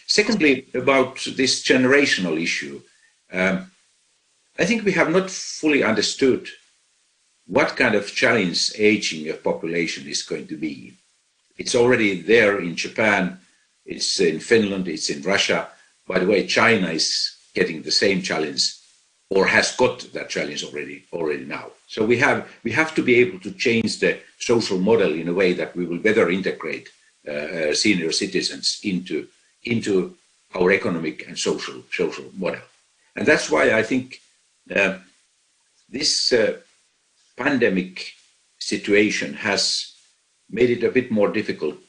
Secondly, about this generational issue, I think we have not fully understood what kind of challenge aging of population is going to be. It's already there in Japan. it's in Finland, it's in Russia. By the way, China is getting the same challenge, or has got that challenge already now. So we have to be able to change the social model in a way that we will better integrate senior citizens into our economic and social model. And that's why I think this pandemic situation has made it a bit more difficult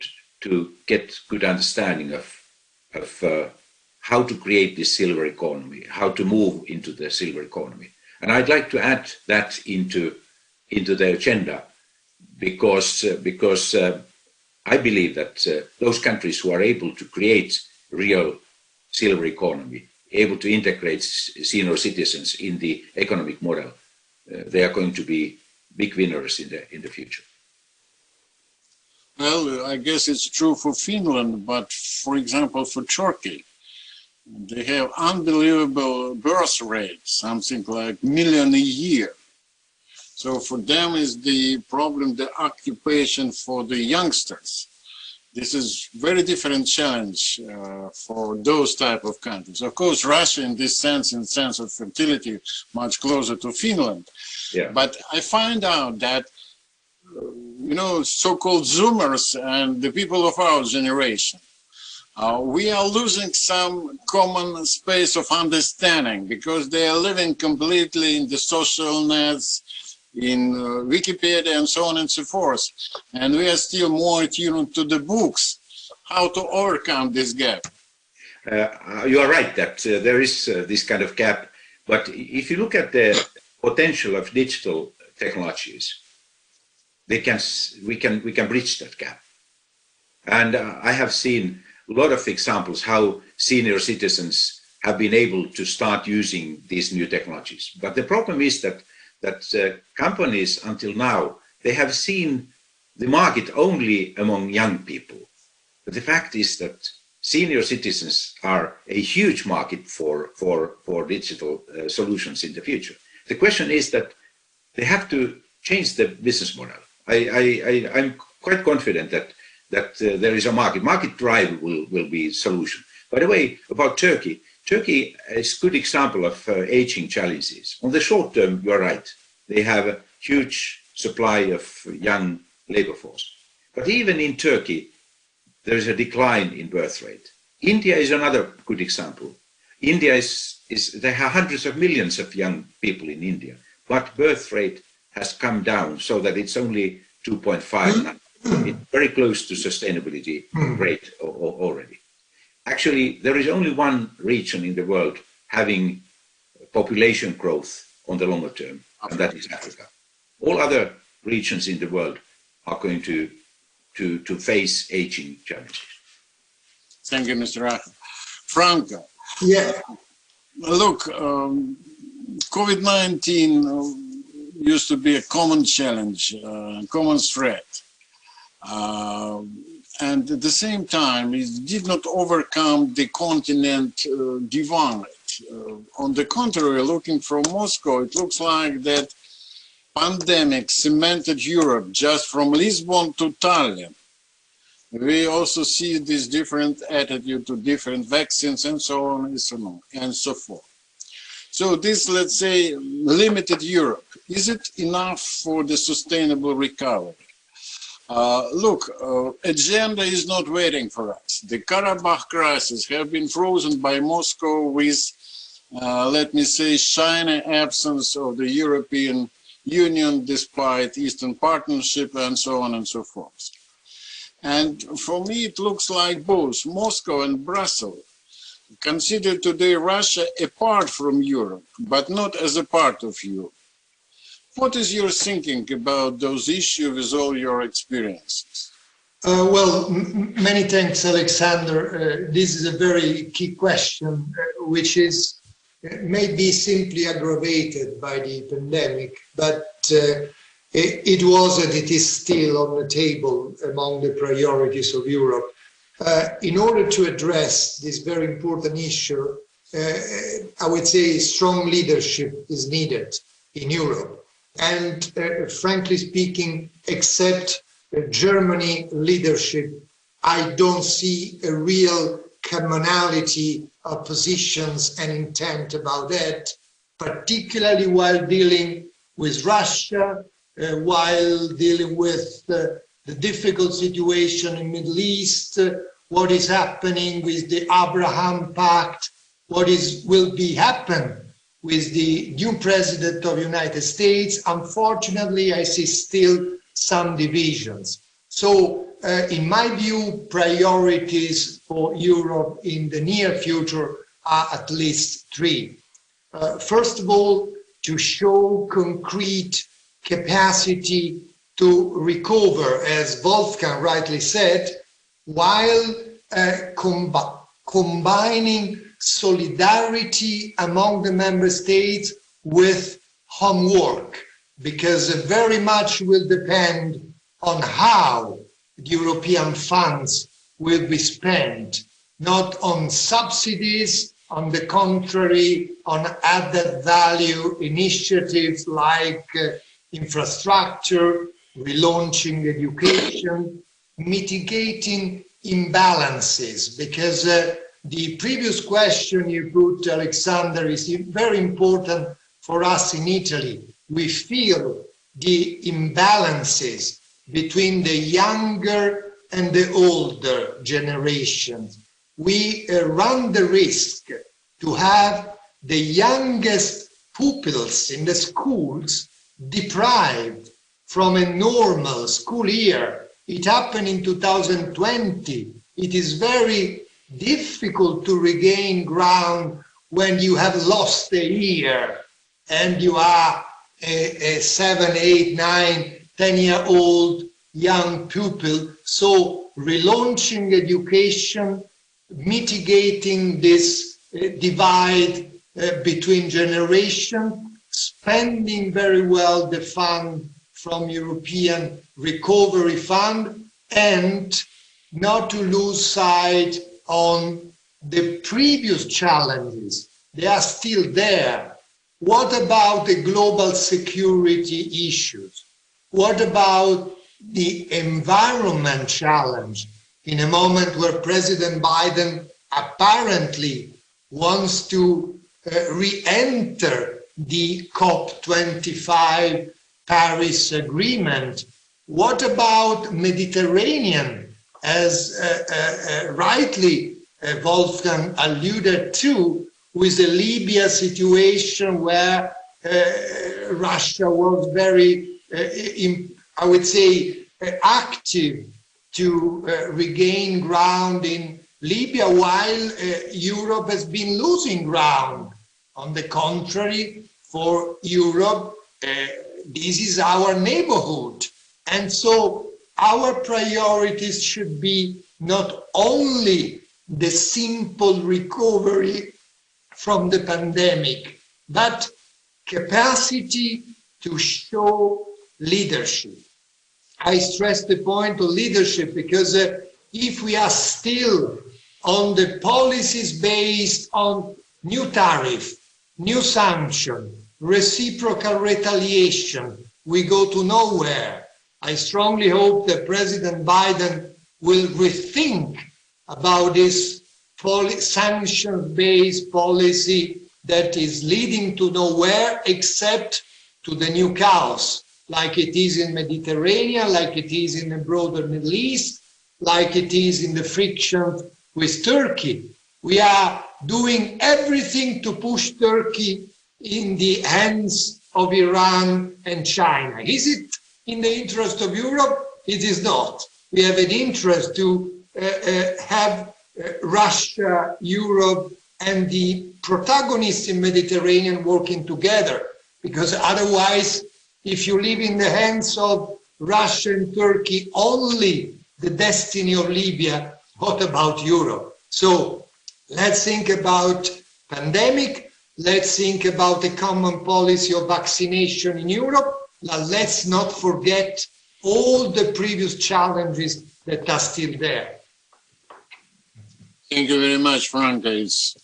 to get good understanding of how to create this silver economy, how to move into the silver economy. And I'd like to add that into the agenda because I believe that those countries who are able to create real silver economy, able to integrate senior citizens in the economic model, they are going to be big winners in the future. Well, I guess it's true for Finland, but for example, for Turkey, they have unbelievable birth rate, something like 1 million a year. So for them is the problem, the occupation for the youngsters. This is very different challenge for those type of countries. Of course, Russia in this sense, in the sense of fertility, much closer to Finland. Yeah. But I find out that, you know, so-called Zoomers and the people of our generation, we are losing some common space of understanding because they are living completely in the social nets, in Wikipedia and so on and so forth. And we are still more attuned to the books, how to overcome this gap. You are right that there is this kind of gap. But if you look at the potential of digital technologies, we can bridge that gap. And I have seen a lot of examples how senior citizens have been able to start using these new technologies. But the problem is that companies until now, they have seen the market only among young people. But the fact is that senior citizens are a huge market for digital solutions in the future. The question is that they have to change the business model. I'm quite confident that there is a market. Market drive will be a solution. By the way, about Turkey, Turkey is a good example of aging challenges. On the short term, you are right. They have a huge supply of young labor force. But even in Turkey, there is a decline in birth rate. India is another good example. India there are hundreds of millions of young people in India, but birth rate has come down so that it's only 2.5 now. It's very close to sustainability rate already. Actually, there is only one region in the world having population growth on the longer term, and that is Africa. All other regions in the world are going to face aging challenges. Thank you, Mr. Rach. Franco. Yeah. Look, COVID-19 used to be a common challenge, common threat. And at the same time, it did not overcome the continent divide. On the contrary, looking from Moscow, it looks like that pandemic cemented Europe just from Lisbon to Tallinn. We also see this different attitude to different vaccines and so on and so forth. So this, let's say, limited Europe. Is it enough for the sustainable recovery? Look, agenda is not waiting for us. The Karabakh crisis have been frozen by Moscow with, let me say, shiny absence of the European Union despite Eastern Partnership and so on and so forth. And for me, it looks like both Moscow and Brussels consider today Russia apart from Europe, but not as a part of Europe. What is your thinking about those issues with all your experiences? Well, many thanks, Alexander. This is a very key question, which is maybe simply aggravated by the pandemic, but it was and it is still on the table among the priorities of Europe. In order to address this very important issue, I would say strong leadership is needed in Europe. And frankly speaking, except Germany leadership, I don't see a real commonality of positions and intent about that, particularly while dealing with Russia, while dealing with the difficult situation in the Middle East, what is happening with the Abraham Pact, what will be happen with the new president of the United States. Unfortunately, I see still some divisions. So in my view, priorities for Europe in the near future are at least three. First of all, to show concrete capacity to recover, as Wolfgang rightly said, while combining solidarity among the member states with homework, because very much will depend on how the European funds will be spent, not on subsidies, on the contrary, on added value initiatives like infrastructure, relaunching education, mitigating imbalances, because the previous question you put, Alexander, is very important for us in Italy. We feel the imbalances between the younger and the older generations. We run the risk to have the youngest pupils in the schools deprived from a normal school year. It happened in 2020. It is very difficult to regain ground when you have lost a year and you are a 7, 8, 9, 10-year-old young pupil. So relaunching education, mitigating this divide between generations, spending very well the fund from European Recovery Fund, and not to lose sight on the previous challenges. They are still there. What about the global security issues? What about the environment challenge in a moment where President Biden apparently wants to re-enter the COP25 Paris Agreement? What about Mediterranean, as rightly Wolfgang alluded to, with the Libya situation where Russia was very, I would say, active to regain ground in Libya, while Europe has been losing ground. On the contrary, for Europe, this is our neighborhood. And so our priorities should be not only the simple recovery from the pandemic, but capacity to show leadership. I stress the point of leadership because if we are still on the policies based on new tariff, new sanction, reciprocal retaliation, we go to nowhere. I strongly hope that President Biden will rethink about this sanctions-based policy that is leading to nowhere except to the new chaos, like it is in Mediterranean, like it is in the broader Middle East, like it is in the friction with Turkey. We are doing everything to push Turkey in the hands of Iran and China. Is it in the interest of Europe? It is not. We have an interest to have Russia, Europe, and the protagonists in Mediterranean working together, because otherwise, if you leave in the hands of Russia and Turkey only the destiny of Libya, what about Europe? So let's think about pandemic. Let's think about a common policy of vaccination in Europe. Let's not forget all the previous challenges that are still there. Thank you very much, Franca. It's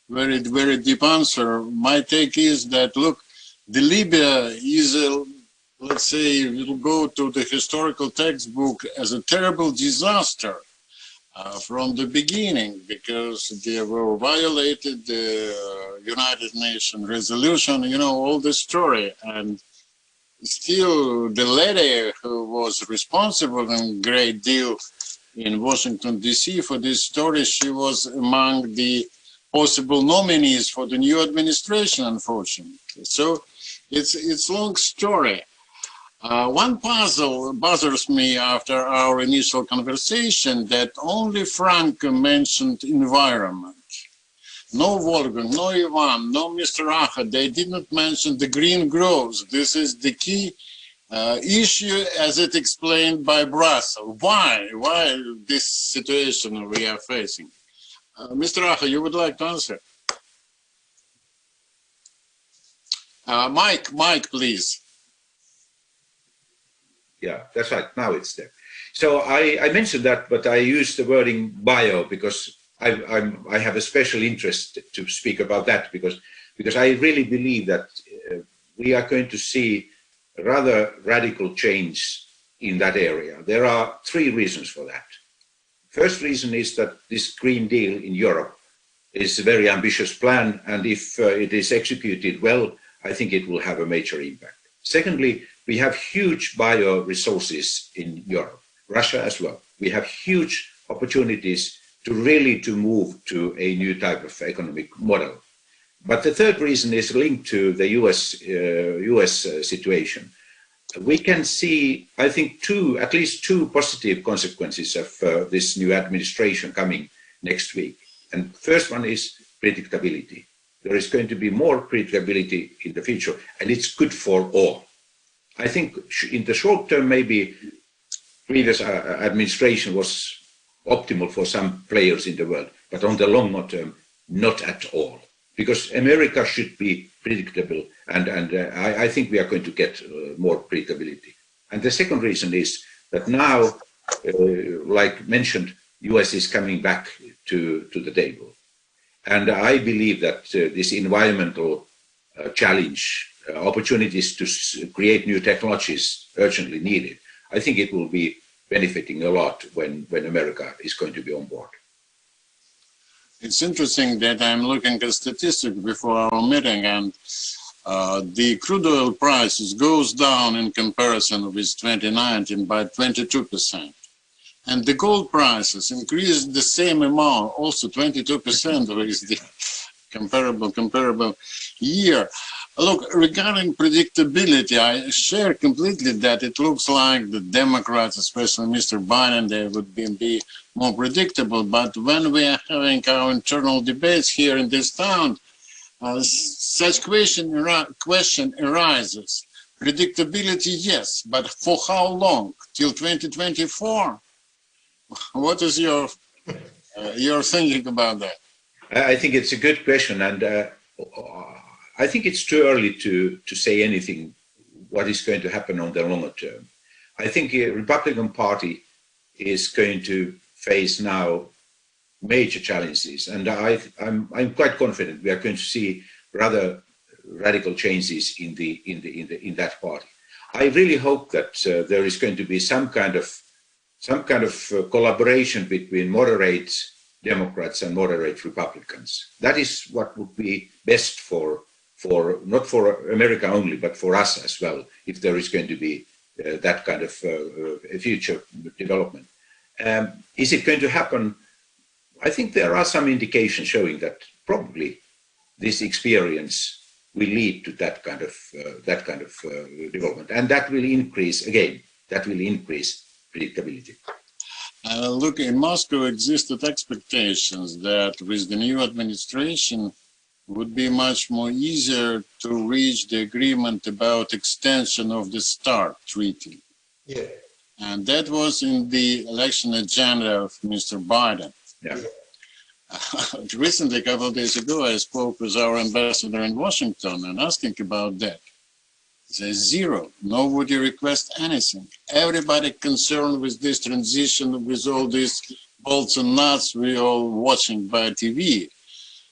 very, very deep answer. My take is that, look, the Libya is a, let's say, we'll go to the historical textbook as a terrible disaster. from the beginning, because they were violated the United Nations resolution, you know, all the story. And still the lady who was responsible in great deal in Washington, D.C. for this story, she was among the possible nominees for the new administration, unfortunately. So it's a long story. One puzzle bothers me after our initial conversation, that only Franco mentioned environment. No Wolfgang, no Ivan, no Mr. Acha, they did not mention the green growth. This is the key issue as it explained by Brussels. Why this situation we are facing? Mr. Acha, you would like to answer? Mike, please. Yeah, that's right. Now it's there. So I mentioned that, but I used the wording bio because I have a special interest to speak about that because I really believe that we are going to see a rather radical change in that area. There are three reasons for that. First reason is that this Green Deal in Europe is a very ambitious plan, and if it is executed well, I think it will have a major impact. Secondly, we have huge bioresources in Europe, Russia as well. We have huge opportunities to move to a new type of economic model. But the third reason is linked to the US situation. We can see, I think, at least two positive consequences of this new administration coming next week. And first one is predictability. There is going to be more predictability in the future, and it's good for all. I think in the short term, maybe previous administration was optimal for some players in the world, but on the longer term, not at all. Because America should be predictable, and I think we are going to get more predictability. And the second reason is that now, like mentioned, US is coming back to the table. And I believe that this environmental challenge, opportunities to create new technologies urgently needed, I think it will be benefiting a lot when America is going to be on board. It's interesting that I'm looking at statistics before our meeting, and the crude oil prices goes down in comparison with 2019 by 22%. And the gold prices increased the same amount, also 22% with the comparable year. Look, regarding predictability, I share completely that it looks like the Democrats, especially Mr. Biden, they would be more predictable. But when we are having our internal debates here in this town, such question arises. Predictability, yes, but for how long? Till 2024? What is your thinking about that? I think it's a good question, and I think it's too early to say anything what is going to happen on the longer term. I think the Republican Party is going to face now major challenges, and I'm quite confident we are going to see rather radical changes in that party. I really hope that there is going to be some kind of collaboration between moderate Democrats and moderate Republicans. That is what would be best for not for America only, but for us as well, if there is going to be that kind of future development. Is it going to happen? I think there are some indications showing that probably this experience will lead to that kind of development, and that will increase predictability. Look, in Moscow existed expectations that with the new administration would be much more easier to reach the agreement about extension of the START treaty. Yeah. And that was in the election agenda of Mr. Biden. Yeah. Recently, a couple of days ago, I spoke with our ambassador in Washington and asking about that. He says zero. Nobody requests anything. Everybody concerned with this transition, with all these bolts and nuts we all watching by TV.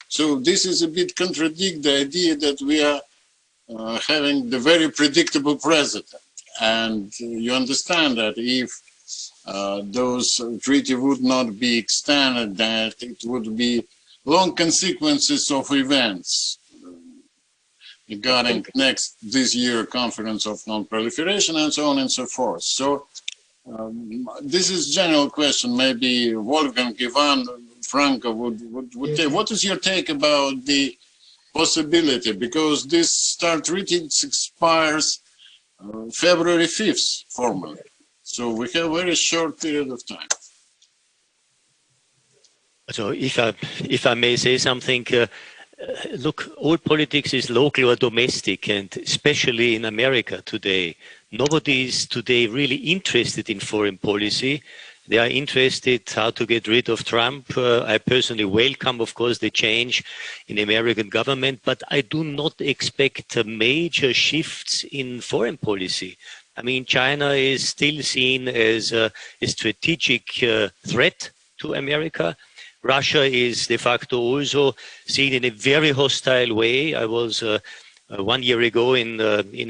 So this is a bit contradict the idea that we are having the very predictable president. And you understand that if those treaty would not be extended, that it would be long consequences of events regarding this year conference of non-proliferation and so on and so forth. So this is general question. Maybe Wolfgang, Ivan, Franco would take. What is your take about the possibility? Because this START treaty expires February 5th formally. So we have a very short period of time. So if I may say something, look, all politics is local or domestic, and especially in America today, nobody is today really interested in foreign policy. They are interested how to get rid of Trump. I personally welcome, of course, the change in the American government, but I do not expect major shifts in foreign policy. I mean, China is still seen as a strategic threat to America. Russia is de facto also seen in a very hostile way. I was 1 year ago in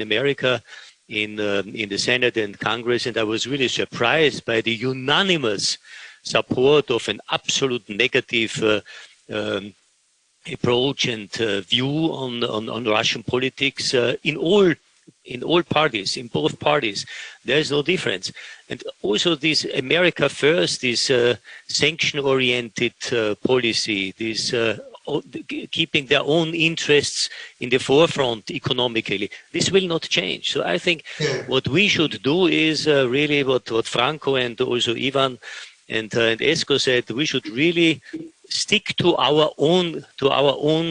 America, in the Senate and Congress, and I was really surprised by the unanimous support of an absolute negative approach and view on Russian politics in all parties, in both parties. There is no difference. And also this America first, this sanction-oriented policy, this keeping their own interests in the forefront economically, this will not change. So I think what we should do is really what Franco and also Ivan and Esko said, we should really stick to our own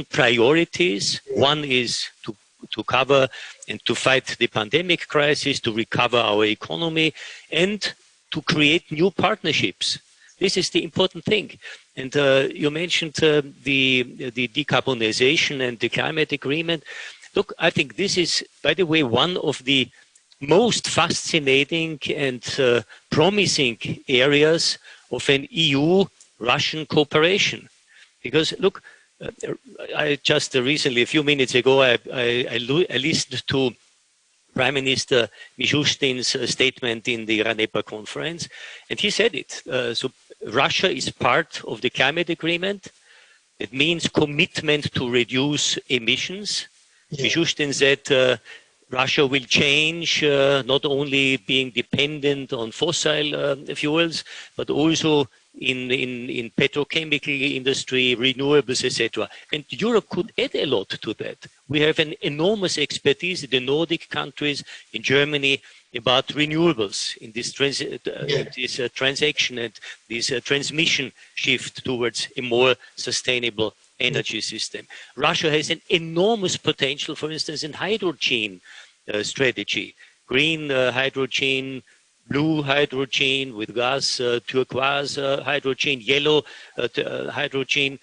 priorities. One is to cover and to fight the pandemic crisis, to recover our economy, and to create new partnerships. This is the important thing. And you mentioned the decarbonization and the climate agreement. Look, I think this is, by the way, one of the most fascinating and promising areas of an EU-Russian cooperation. Because, look, I just recently, a few minutes ago, I listened to Prime Minister Mishustin's statement in the Ranepa conference, and he said it. So Russia is part of the climate agreement. It means commitment to reduce emissions. Yeah. Mishustin said Russia will change, not only being dependent on fossil fuels, but also in petrochemical industry, renewables, etc. And Europe could add a lot to that. We have an enormous expertise in the Nordic countries, in Germany, about renewables in this transaction and this transmission shift towards a more sustainable energy system. Russia has an enormous potential, for instance, in hydrogen strategy, green hydrogen, blue hydrogen with gas, turquoise hydrogen, yellow hydrogen.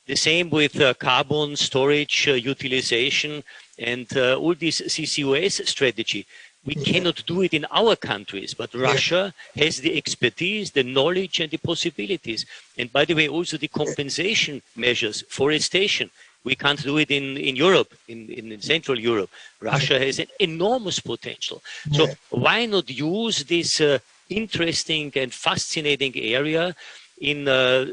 The same with carbon storage utilization and all this CCUS strategy. We cannot do it in our countries, but Russia has the expertise, the knowledge and the possibilities. And by the way, also the compensation measures, forestation. We can't do it in Europe, in Central Europe. Russia has an enormous potential. So why not use this interesting and fascinating area in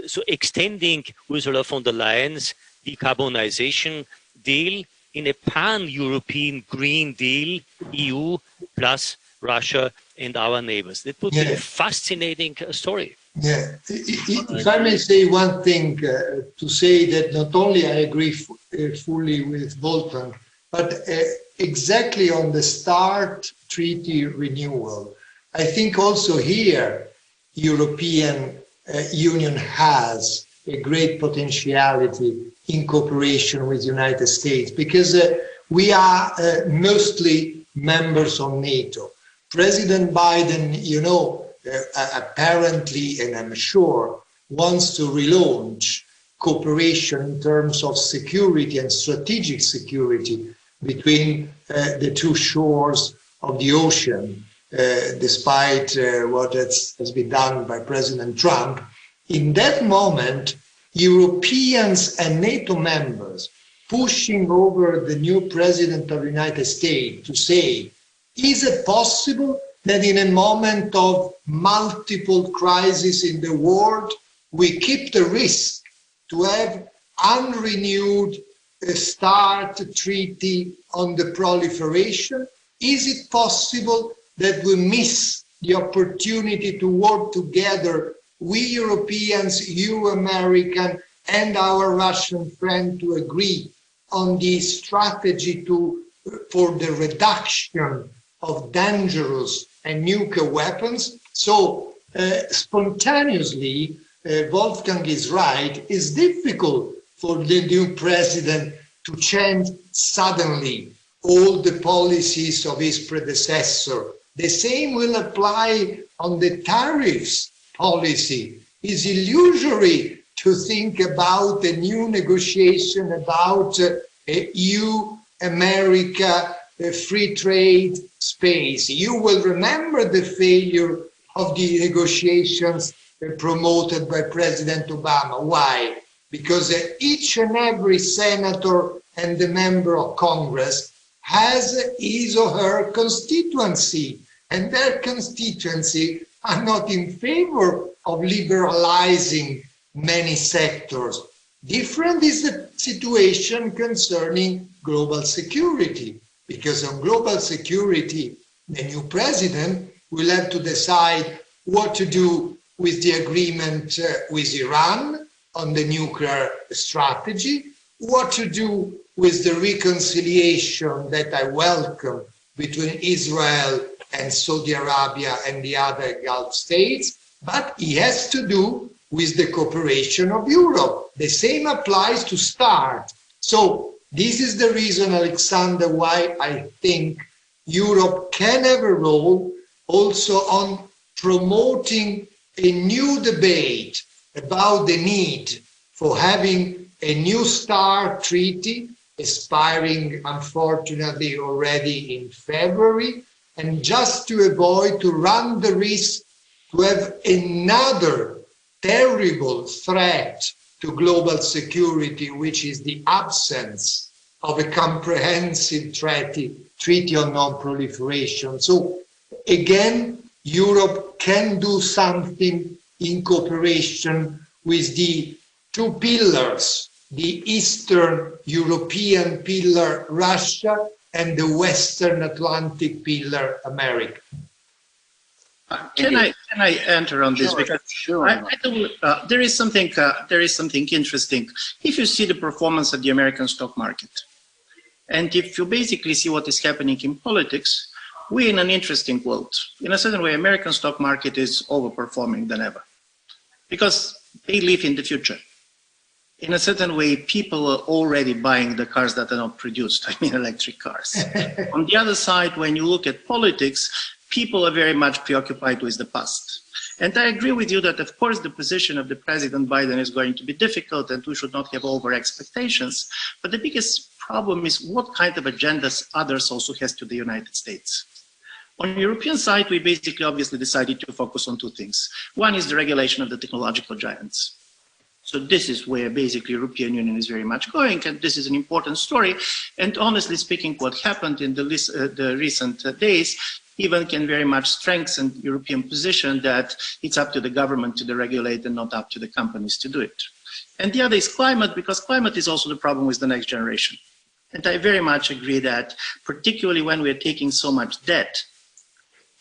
so extending Ursula von der Leyen's decarbonization deal in a pan-European Green Deal, EU plus Russia and our neighbors. That would be a fascinating story. Yeah, if I may say one thing, to say that not only I agree fully with Wolfgang, but exactly on the START treaty renewal, I think also here European Union has a great potentiality in cooperation with the United States, because we are mostly members of NATO. President Biden, you know, apparently, and I'm sure, wants to relaunch cooperation in terms of security and strategic security between the two shores of the ocean, despite what has been done by President Trump. In that moment, Europeans and NATO members pushing over the new president of the United States to say, is it possible that in a moment of multiple crises in the world, we keep the risk to have unrenewed START treaty on the proliferation? Is it possible that we miss the opportunity to work together, we Europeans, you American, and our Russian friend, to agree on the strategy for the reduction of dangerous and nuclear weapons? So spontaneously, Wolfgang is right, it's difficult for the new president to change suddenly all the policies of his predecessor. The same will apply on the tariffs policy. It's illusory to think about a new negotiation about EU-America free trade space. You will remember the failure of the negotiations promoted by President Obama. Why? Because each and every senator and the member of Congress has his or her constituency, and their constituency are not in favor of liberalizing many sectors. Different is the situation concerning global security, because on global security, the new president will have to decide what to do with the agreement with Iran on the nuclear strategy, what to do with the reconciliation that I welcome between Israel and Saudi Arabia and the other Gulf states, but he has to do with the cooperation of Europe. The same applies to START. So this is the reason, Alexander, why I think Europe can have a role also on promoting a new debate about the need for having a new START treaty expiring, unfortunately, already in February, and just to avoid to run the risk to have another terrible threat to global security, which is the absence of a comprehensive treaty on non-proliferation. So again, Europe can do something in cooperation with the two pillars, the Eastern European pillar, Russia, and the Western Atlantic pillar, America. Can I enter on this? Sure, because sure. there is something interesting. If you see the performance of the American stock market, and if you basically see what is happening in politics, we're in an interesting world. In a certain way, American stock market is overperforming than ever, because they live in the future. In a certain way, people are already buying the cars that are not produced, I mean electric cars. On the other side, when you look at politics, people are very much preoccupied with the past. And I agree with you that, of course, the position of the President Biden is going to be difficult and we should not have over expectations. But the biggest problem is what kind of agendas others also has to the United States. On the European side, we basically obviously decided to focus on two things. One is the regulation of the technological giants. So this is where basically European Union is very much going, and this is an important story. And honestly speaking, what happened in the recent days even can very much strengthen European position that it's up to the government to regulate and not up to the companies to do it. And the other is climate, because climate is also the problem with the next generation. And I very much agree that, particularly when we're taking so much debt,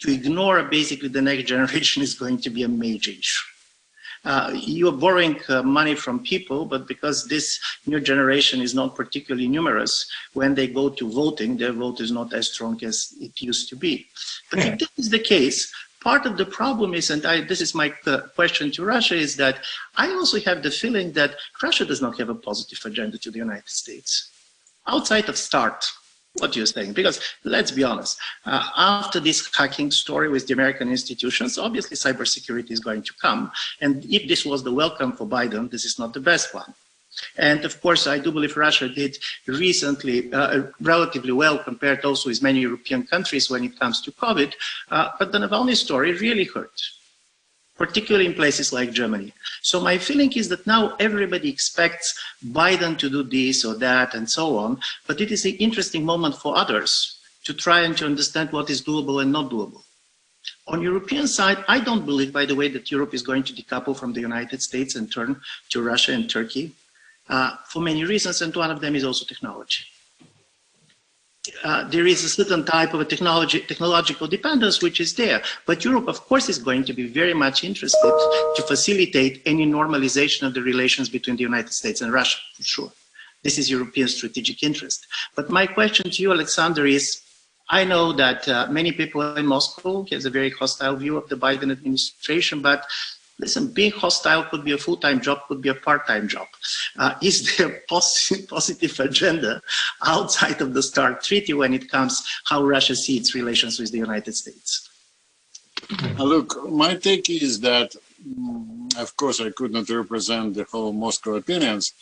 to ignore basically the next generation is going to be a major issue. You are borrowing money from people, but because this new generation is not particularly numerous, when they go to voting, their vote is not as strong as it used to be. But if this is the case, part of the problem is, and this is my question to Russia, is that I also have the feeling that Russia does not have a positive agenda to the United States. Outside of START, what you're saying, because let's be honest, after this hacking story with the American institutions, obviously cybersecurity is going to come. And if this was the welcome for Biden, this is not the best one. And of course, I do believe Russia did recently relatively well compared also with many European countries when it comes to COVID. But the Navalny story really hurt, particularly in places like Germany. So my feeling is that now everybody expects Biden to do this or that and so on, but it is an interesting moment for others to try and to understand what is doable and not doable. On European side, I don't believe, by the way, that Europe is going to decouple from the United States and turn to Russia and Turkey for many reasons, and one of them is also technology. There is a certain type of a technological dependence which is there, but Europe, of course, is going to be very much interested to facilitate any normalization of the relations between the United States and Russia, for sure. This is European strategic interest. But my question to you, Alexander, is I know that many people in Moscow have a very hostile view of the Biden administration, but listen, being hostile could be a full-time job, could be a part-time job. Is there a positive agenda outside of the START treaty when it comes how Russia sees its relations with the United States? Look, my take is that, of course, I could not represent the whole Moscow opinions.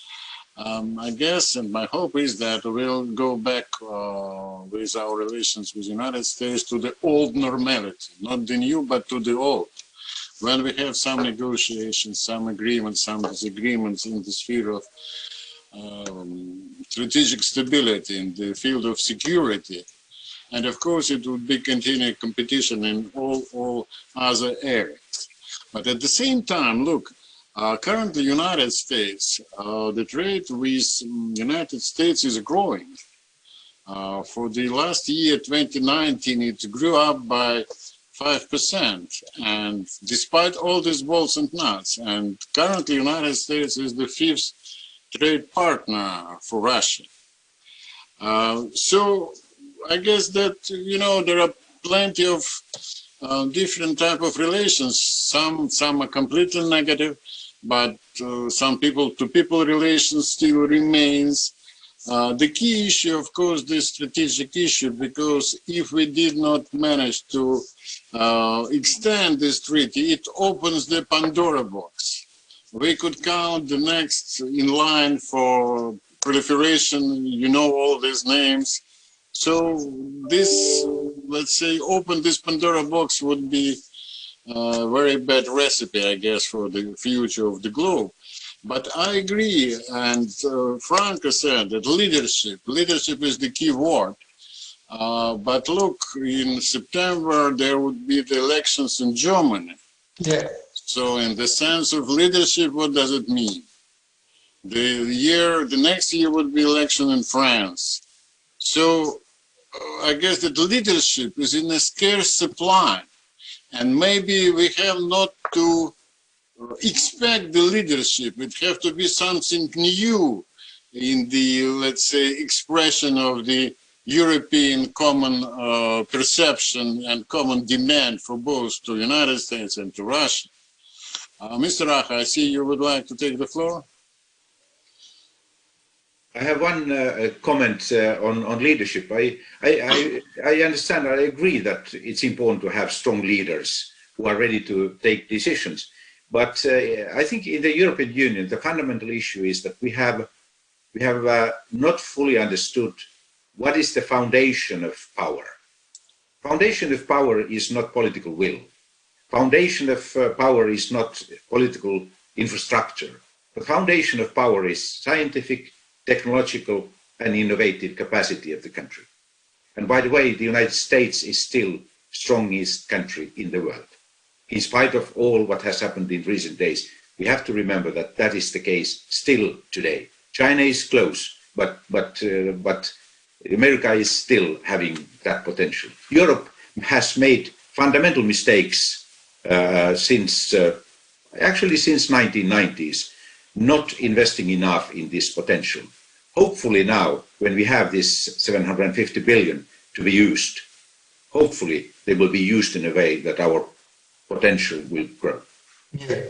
I guess, and my hope is that we'll go back with our relations with the United States to the old normality, not the new, but to the old. When we have some negotiations, some agreements, some disagreements in the sphere of strategic stability, in the field of security, and of course it would be continuing competition in all other areas. But at the same time, look, currently United States, the trade with United States is growing. For the last year, 2019, it grew up by 5%, and despite all these bolts and nuts, and currently United States is the 5th trade partner for Russia. So I guess that, you know, there are plenty of different type of relations. Some are completely negative, but some people-to-people relations still remains. The key issue, of course, the strategic issue, because if we did not manage to extend this treaty, it opens the Pandora box. We could count the next in line for proliferation, you know all these names. So this, let's say, open this Pandora box would be a very bad recipe, I guess, for the future of the globe. But I agree, and Franco said that leadership is the key word. But look, in September, there would be the elections in Germany. Yeah. So in the sense of leadership, what does it mean? The next year would be election in France. So I guess that leadership is in a scarce supply. And maybe we have not to expect the leadership. It have to be something new in the, let's say, expression of the European common perception and common demand for both to United States and to Russia. Mr. Racha, I see you would like to take the floor. I have one comment on leadership. I understand, I agree that it's important to have strong leaders who are ready to take decisions. But I think in the European Union, the fundamental issue is that we have not fully understood what is the foundation of power. Foundation of power is not political will. Foundation of power is not political infrastructure. The foundation of power is scientific, technological, and innovative capacity of the country. And by the way, the United States is still the strongest country in the world. In spite of all what has happened in recent days, we have to remember that that is the case still today. China is close, but America is still having that potential. Europe has made fundamental mistakes since 1990s, not investing enough in this potential. Hopefully now, when we have this 750 billion to be used, hopefully they will be used in a way that our potential will grow. Yeah.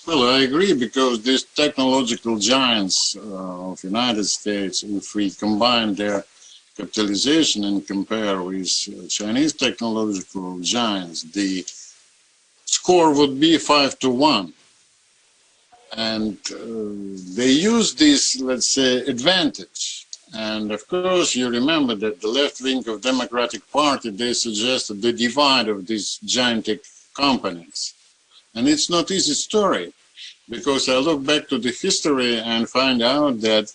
Well, I agree, because these technological giants of United States, if we combine their capitalization and compare with Chinese technological giants, the score would be 5-1. And they use this, let's say, advantage. And of course, you remember that the left wing of Democratic Party, they suggested the divide of these gigantic companies. And it's not easy story, because I look back to the history and find out that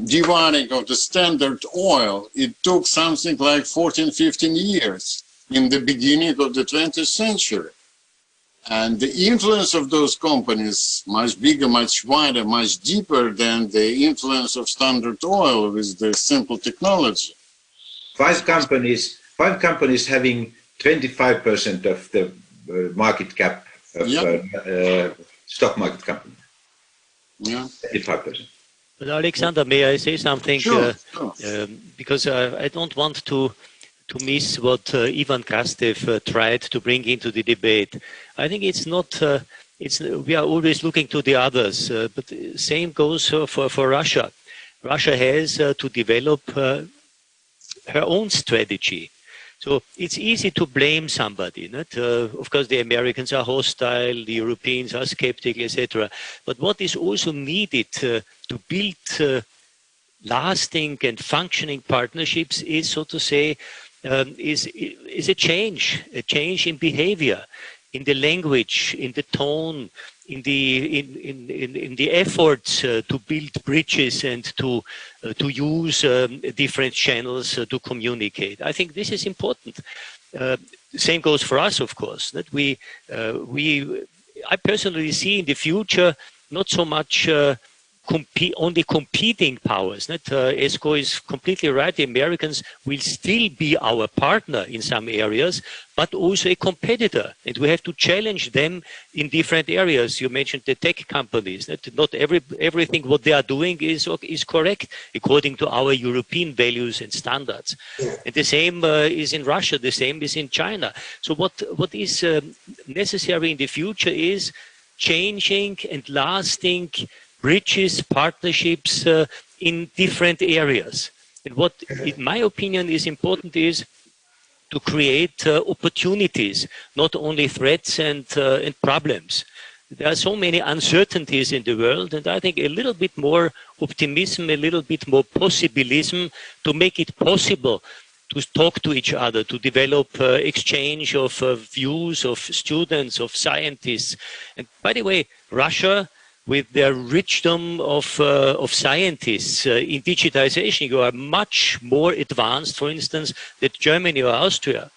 dividing of the Standard Oil, it took something like 14-15 years. in the beginning of the 20th century. And the influence of those companies much bigger, much wider, much deeper than the influence of Standard Oil with the simple technology. Five companies having 25% of the market cap of stock market company. Yeah, 25%. But Alexander, may I say something? Sure. Because I don't want to miss what Ivan Krastev tried to bring into the debate. I think it's not. We are always looking to the others, but the same goes for Russia. Russia has to develop her own strategy. So it's easy to blame somebody. Not? Of course, the Americans are hostile, the Europeans are skeptical, etc. But what is also needed to build lasting and functioning partnerships is, so to say, is a change in behavior, in the language, in the tone, in the efforts to build bridges and to use different channels to communicate. I think this is important. Same goes for us, of course. That I personally see in the future not so much only competing powers. Esko is completely right. The Americans will still be our partner in some areas, but also a competitor. And we have to challenge them in different areas. You mentioned the tech companies. Not everything what they are doing is correct according to our European values and standards. And the same is in Russia. The same is in China. So what is necessary in the future is changing and lasting bridges, partnerships in different areas. And what, in my opinion, is important is to create opportunities, not only threats and problems. There are so many uncertainties in the world, and I think a little bit more optimism, a little bit more possibilism to make it possible to talk to each other, to develop exchange of views of students, of scientists. And by the way, Russia, with their richdom of scientists in digitization, you are much more advanced, for instance, than Germany or Austria.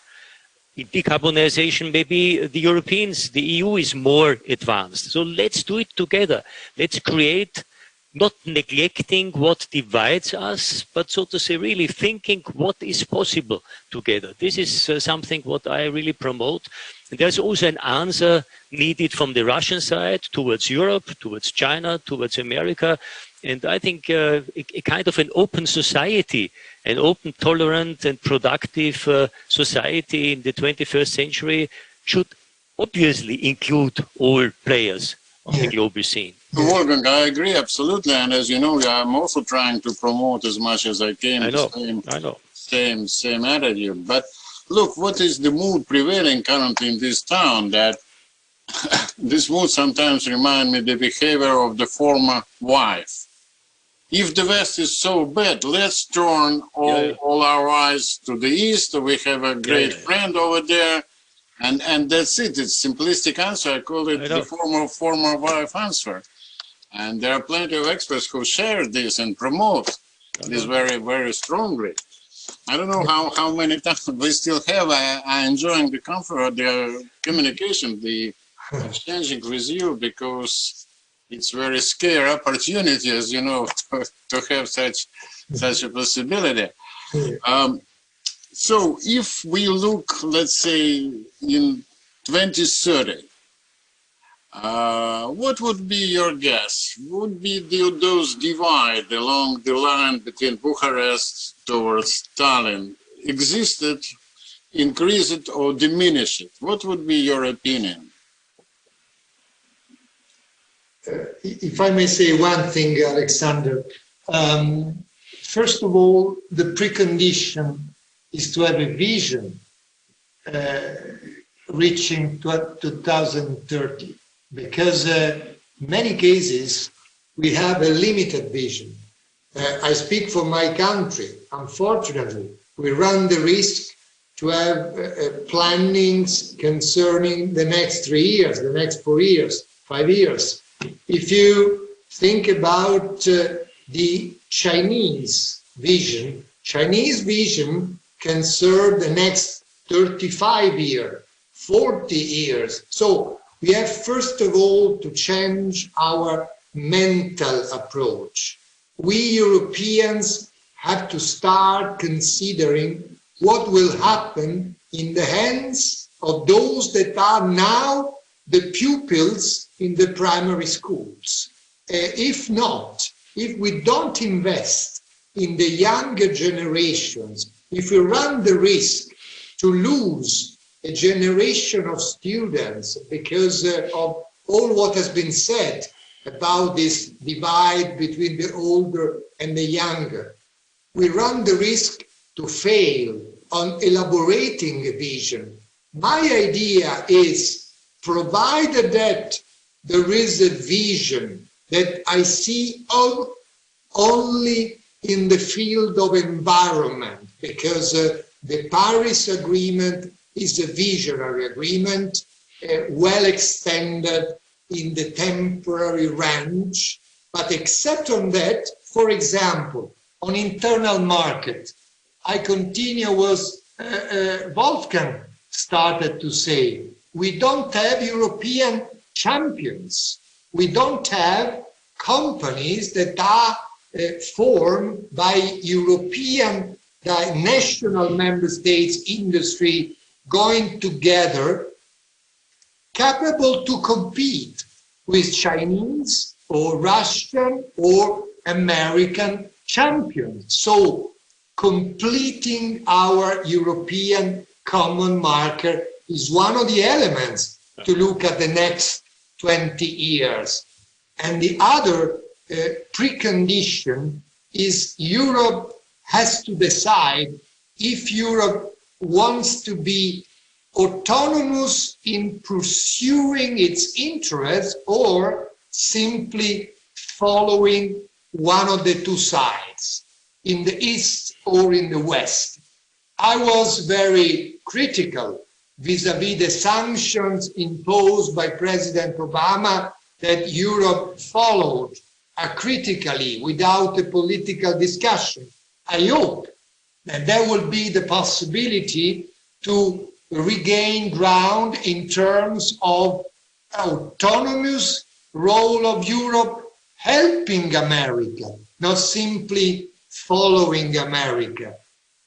In decarbonization, maybe the Europeans, the EU is more advanced. So let's do it together. Let's create, not neglecting what divides us, but so to say, really thinking what is possible together. This is something what I really promote. And there's also an answer needed from the Russian side towards Europe, towards China, towards America. And I think a kind of an open society, an open, tolerant and productive society in the 21st century should obviously include all players on the global scene. Wolfgang, I agree absolutely. And as you know, I'm also trying to promote as much as I can the same attitude. But look, what is the mood prevailing currently in this town? That this mood sometimes reminds me of the behavior of the former wife. If the West is so bad, let's turn all our eyes to the East. We have a great friend over there. And that's it. It's simplistic answer. I call it the former wife answer. And there are plenty of experts who share this and promote this very, very strongly. I don't know how many times we still have. I enjoying the comfort, the communication, the exchanging with you, because it's very scary opportunity, as you know, to have such a possibility. So if we look, let's say, in 2030, what would be your guess? Would be those divide along the line between Bucharest towards Tallinn existed, increase it or diminish it? What would be your opinion? If I may say one thing, Alexander, first of all, the precondition is to have a vision reaching 2030, because in many cases we have a limited vision. I speak for my country. Unfortunately, we run the risk to have plannings concerning the next 3 years, the next 4 years, 5 years. If you think about the Chinese vision can serve the next 35 years, 40 years. So we have first of all to change our mental approach. We Europeans have to start considering what will happen in the hands of those that are now the pupils in the primary schools. If not, if we don't invest in the younger generations, if we run the risk to lose a generation of students because of all what has been said about this divide between the older and the younger, we run the risk to fail on elaborating a vision. My idea is, provided that there is a vision that I see only in the field of environment, because the Paris Agreement is a visionary agreement, well extended in the temporary range, but except on that, for example, on internal market, I continue was Wolfgang started to say, we don't have European champions. We don't have companies that are formed by European, national member states industry going together, capable to compete with Chinese or Russian or American champions. So completing our European common market is one of the elements to look at the next 20 years. And the other precondition is Europe has to decide if Europe wants to be autonomous in pursuing its interests or simply following one of the two sides, in the East or in the West. I was very critical vis-à-vis the sanctions imposed by President Obama that Europe followed critically without a political discussion. I hope that there will be the possibility to regain ground in terms of autonomous role of Europe helping America, not simply following America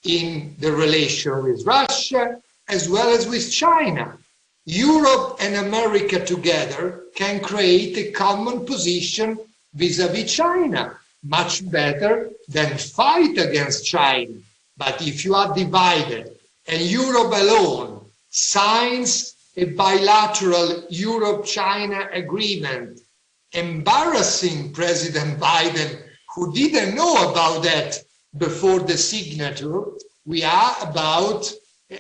in the relation with Russia as well as with China. Europe and America together can create a common position vis-à-vis China, much better than fight against China. But if you are divided and Europe alone signs a bilateral Europe-China agreement, embarrassing President Biden, who didn't know about that before the signature, we are about,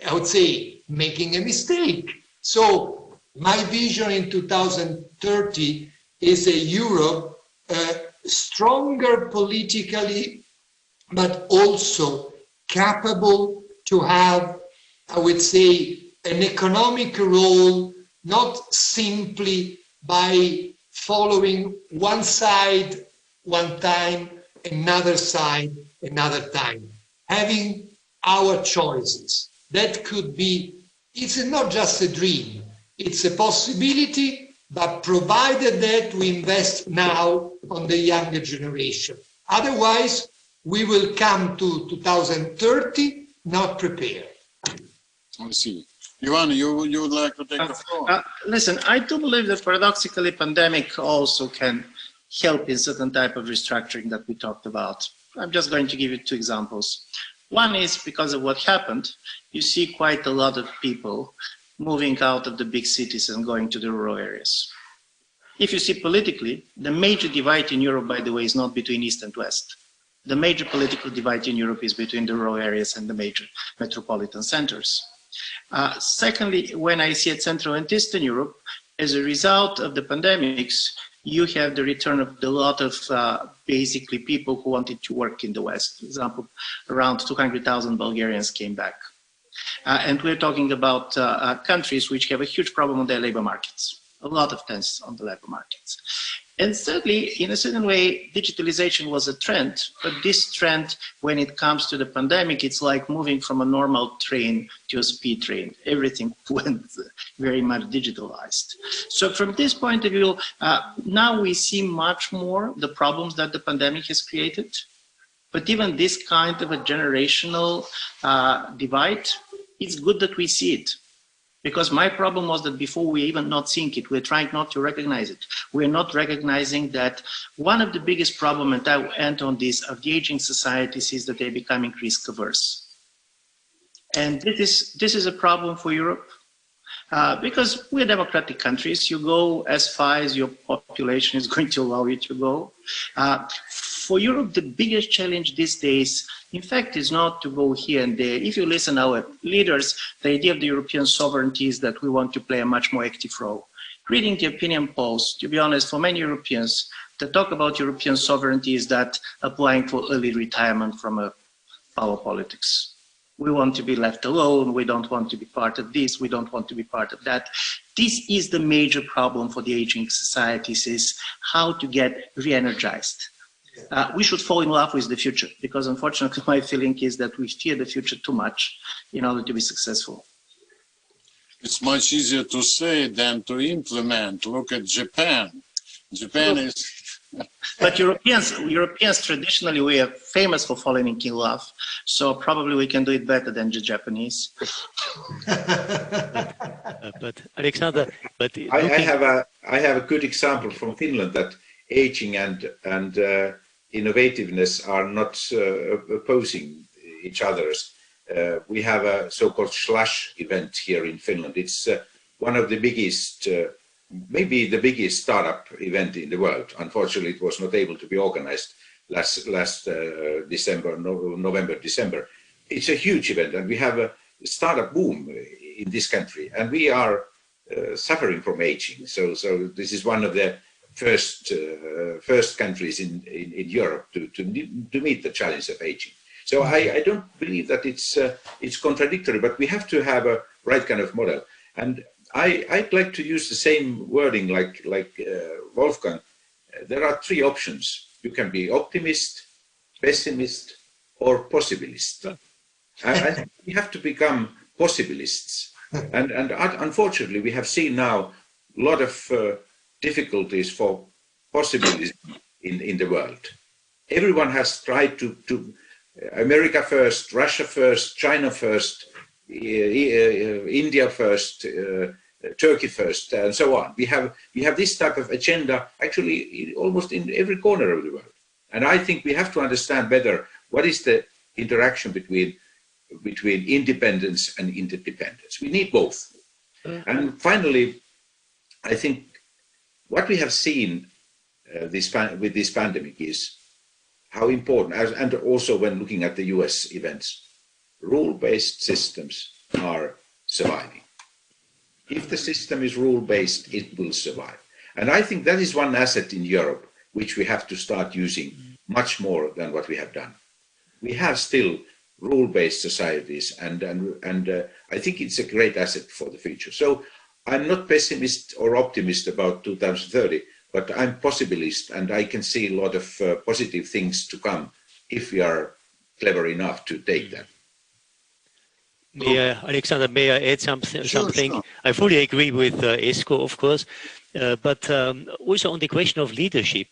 I would say, making a mistake. So my vision in 2030 is a Europe stronger politically, but also capable to have, I would say, an economic role, not simply by following one side one time, another side another time. Having our choices. That could be, it's not just a dream, it's a possibility, but provided that we invest now on the younger generation. Otherwise, we will come to 2030 not prepared. I see. Ivan, you would like to take the floor? Listen, I do believe that paradoxically pandemic also can help in certain type of restructuring that we talked about. I'm just going to give you two examples. One is because of what happened, you see quite a lot of people moving out of the big cities and going to the rural areas. If you see politically, the major divide in Europe, by the way, is not between East and West. The major political divide in Europe is between the rural areas and the major metropolitan centers. Secondly, when I see at Central and Eastern Europe, as a result of the pandemics, you have the return of a lot of basically people who wanted to work in the West. For example, around 200,000 Bulgarians came back. And we're talking about countries which have a huge problem on their labor markets, a lot of tensions on the labor markets. And thirdly, in a certain way, digitalization was a trend, but this trend, when it comes to the pandemic, it's like moving from a normal train to a speed train. Everything went very much digitalized. So from this point of view, now we see much more the problems that the pandemic has created. But even this kind of a generational divide, it's good that we see it. Because my problem was that before we even not seeing it, we're trying not to recognize it. We're not recognizing that one of the biggest problems, and I will end on this, of the aging societies is that they're becoming risk averse. And this is a problem for Europe. Because we're democratic countries, you go as far as your population is going to allow you to go. For Europe, the biggest challenge these days, in fact, is not to go here and there. If you listen to our leaders, the idea of the European sovereignty is that we want to play a much more active role. Reading the opinion polls, to be honest, for many Europeans, the talk about European sovereignty is that applying for early retirement from power politics. We want to be left alone. We don't want to be part of this. We don't want to be part of that. This is the major problem for the aging societies, is how to get re-energized. We should fall in love with the future, because unfortunately my feeling is that we fear the future too much in order to be successful. It's much easier to say than to implement. Look at Japan. Japan is... But Europeans traditionally, we are famous for falling in love, so probably we can do it better than the Japanese. But Alexander, I have a good example from Finland that aging and innovativeness are not opposing each other's. We have a so-called Slash event here in Finland. It's one of the biggest, maybe the biggest startup event in the world. Unfortunately, it was not able to be organized last November, December. It's a huge event, and we have a startup boom in this country, and we are suffering from aging. So this is one of the first countries in Europe to meet the challenge of aging. So I don't believe that it's contradictory, but we have to have a right kind of model. And I'd like to use the same wording like Wolfgang. There are three options. You can be optimist, pessimist, or possibilist. I think we have to become possibilists. And unfortunately, we have seen now a lot of difficulties for possibilism in the world. Everyone has tried to America first, Russia first, China first, India first, Turkey first, and so on. We have this type of agenda actually almost in every corner of the world. And I think we have to understand better what is the interaction between independence and interdependence. We need both. And finally, I think what we have seen with this pandemic is how important, and also when looking at the US events, rule-based systems are surviving. If the system is rule-based, it will survive. And I think that is one asset in Europe which we have to start using much more than what we have done. We have still rule-based societies, and I think it's a great asset for the future. So I'm not pessimist or optimist about 2030, but I'm possibilist, and I can see a lot of positive things to come if we are clever enough to take that. Alexander, may I add something? Sure. I fully agree with Esko, of course, but also on the question of leadership,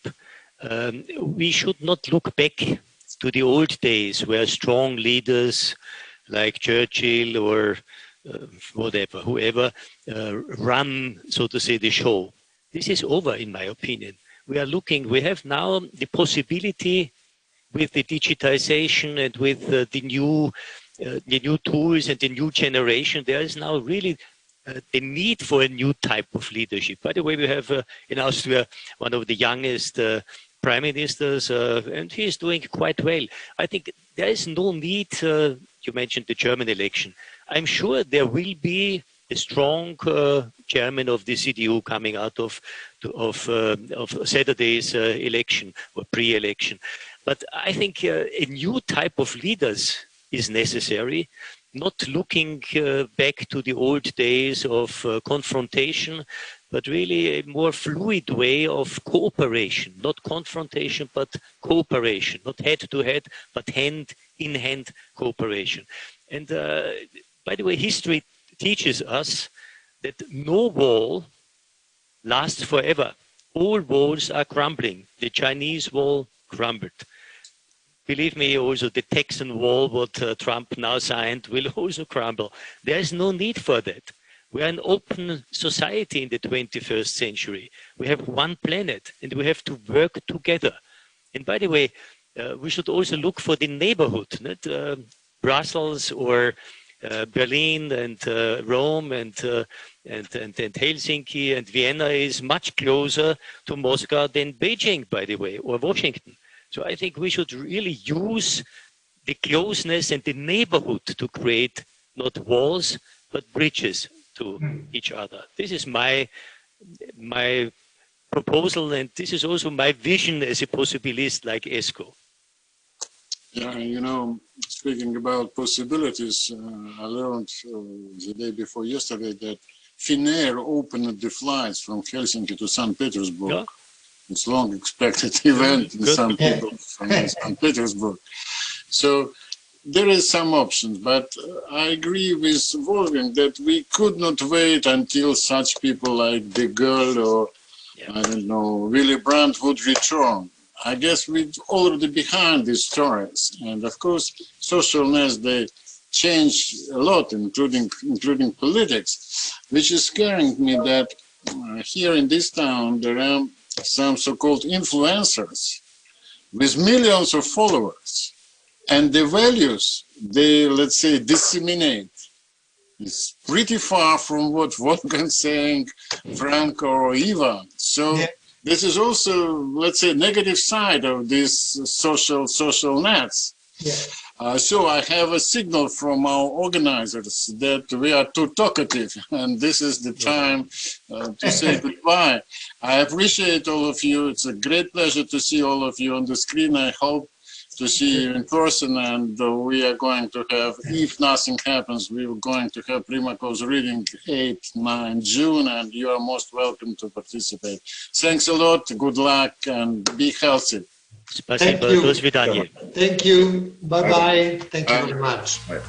we should not look back to the old days where strong leaders like Churchill or whoever run, so to say, the show. This is over, in my opinion. We have now the possibility with the digitization and with the new tools and the new generation, there is now really the need for a new type of leadership. By the way, we have in Austria one of the youngest prime ministers, and he is doing quite well. I think there is no need, you mentioned the German election. I'm sure there will be a strong chairman of the CDU coming out of Saturday's election or pre-election. But I think a new type of leaders is necessary, not looking back to the old days of confrontation, but really a more fluid way of cooperation, not confrontation, but cooperation, not head to head, but hand in hand cooperation. And by the way, history teaches us that no wall lasts forever. All walls are crumbling. The Chinese wall crumbled. Believe me, also the Texan wall, what Trump now signed, will also crumble. There is no need for that. We are an open society in the 21st century. We have one planet and we have to work together. And by the way, we should also look for the neighborhood, not Brussels or Berlin and Rome and Helsinki and Vienna is much closer to Moscow than Beijing, by the way, or Washington. So I think we should really use the closeness and the neighborhood to create not walls, but bridges to each other. This is my proposal, and this is also my vision as a possibilist like ESCO. Yeah, you know, speaking about possibilities, I learned the day before yesterday that Finnair opened the flights from Helsinki to St. Petersburg. Yeah. It's long expected event in some people from St. Petersburg. So there is some options, but I agree with Wolfgang that we could not wait until such people like De Gaulle or, I don't know, Willy Brandt would return. I guess we're already behind these stories. And of course, social nets, they change a lot, including politics, which is scaring me that here in this town, there are some so-called influencers with millions of followers. And the values they, let's say, disseminate is pretty far from what Wolfgang saying, Franco or Ivan. So this is also, let's say, negative side of these social nets. So I have a signal from our organizers that we are too talkative, and this is the time to say goodbye. I appreciate all of you. It's a great pleasure to see all of you on the screen. I hope to see you in person, and we are going to have, if nothing happens, we are going to have Primakov's reading 8-9 June, and you are most welcome to participate. Thanks a lot, good luck, and be healthy. Thank you. Thank you. Bye-bye. Thank you very much. Bye.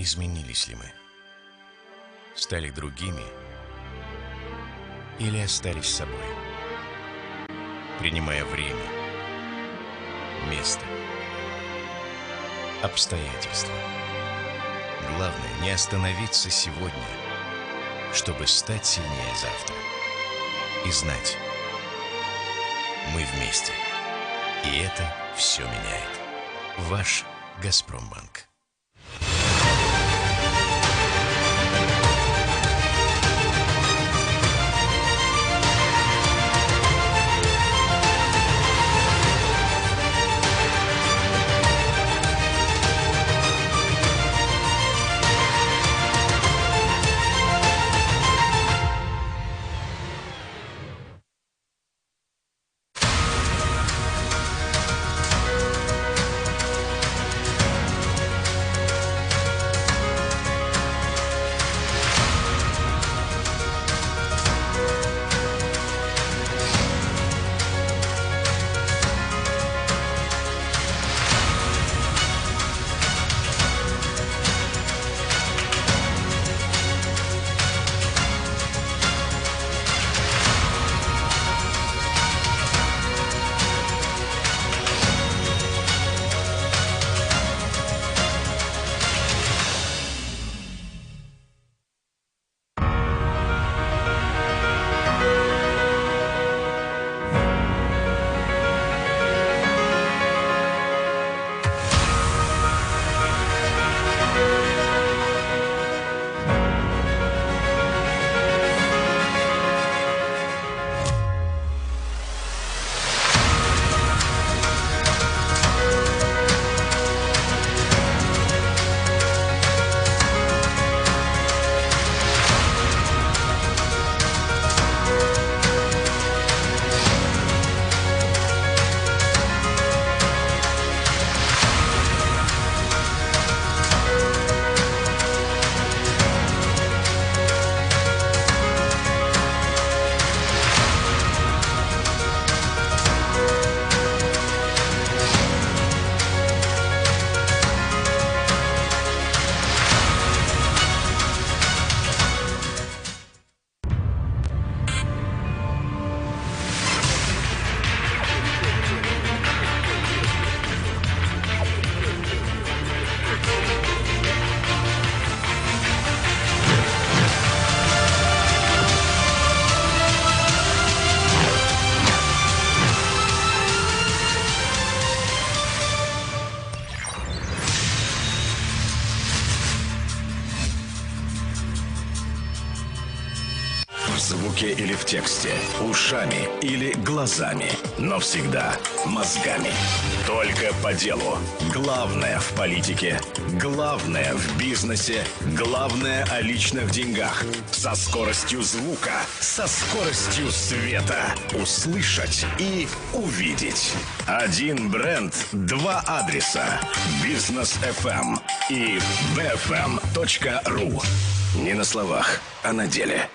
изменились ли мы? Стали другими или остались собой? Принимая время, место, обстоятельства. Главное не остановиться сегодня, чтобы стать сильнее завтра. И знать, мы вместе. И это все меняет. Ваш Газпромбанк. В звуке или в тексте, ушами или глазами, но всегда мозгами. Только по делу. Главное в политике, главное в бизнесе, главное о личных деньгах. Со скоростью звука, со скоростью света. Услышать и увидеть. Один бренд, два адреса. Бизнес FM и bfm.ru. Не на словах, а на деле.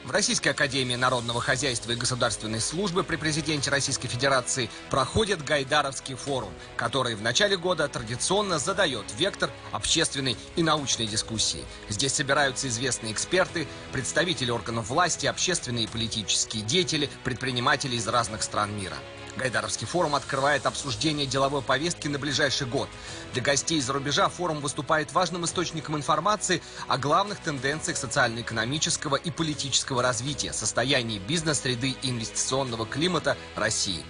В Российской академии народного хозяйства и государственной службы при президенте Российской Федерации проходит Гайдаровский форум, который в начале года традиционно задает вектор общественной и научной дискуссии. Здесь собираются известные эксперты, представители органов власти, общественные и политические деятели, предприниматели из разных стран мира. Гайдаровский форум открывает обсуждение деловой повестки на ближайший год. Для гостей из-за рубежа форум выступает важным источником информации о главных тенденциях социально-экономического и политического развития, состоянии бизнес-среды и инвестиционного климата России.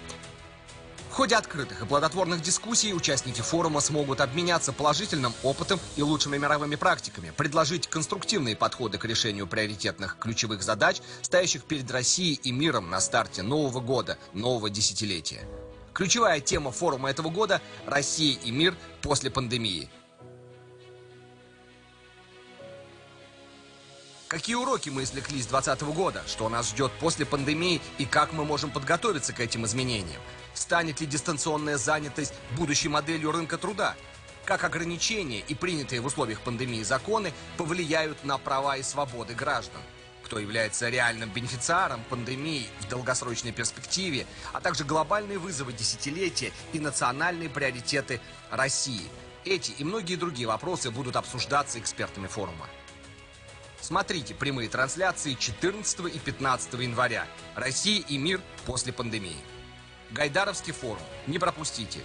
В ходе открытых и плодотворных дискуссий участники форума смогут обменяться положительным опытом и лучшими мировыми практиками, предложить конструктивные подходы к решению приоритетных ключевых задач, стоящих перед Россией и миром на старте нового года, нового десятилетия. Ключевая тема форума этого года – «Россия и мир после пандемии». Какие уроки мы извлекли с 2020 года, что нас ждет после пандемии и как мы можем подготовиться к этим изменениям? Станет ли дистанционная занятость будущей моделью рынка труда? Как ограничения и принятые в условиях пандемии законы повлияют на права и свободы граждан? кто является реальным бенефициаром пандемии в долгосрочной перспективе, а также глобальные вызовы десятилетия и национальные приоритеты России. Эти и многие другие вопросы будут обсуждаться экспертами форума. Смотрите прямые трансляции 14 и 15 января. Россия и мир после пандемии. Гайдаровский форум. Не пропустите.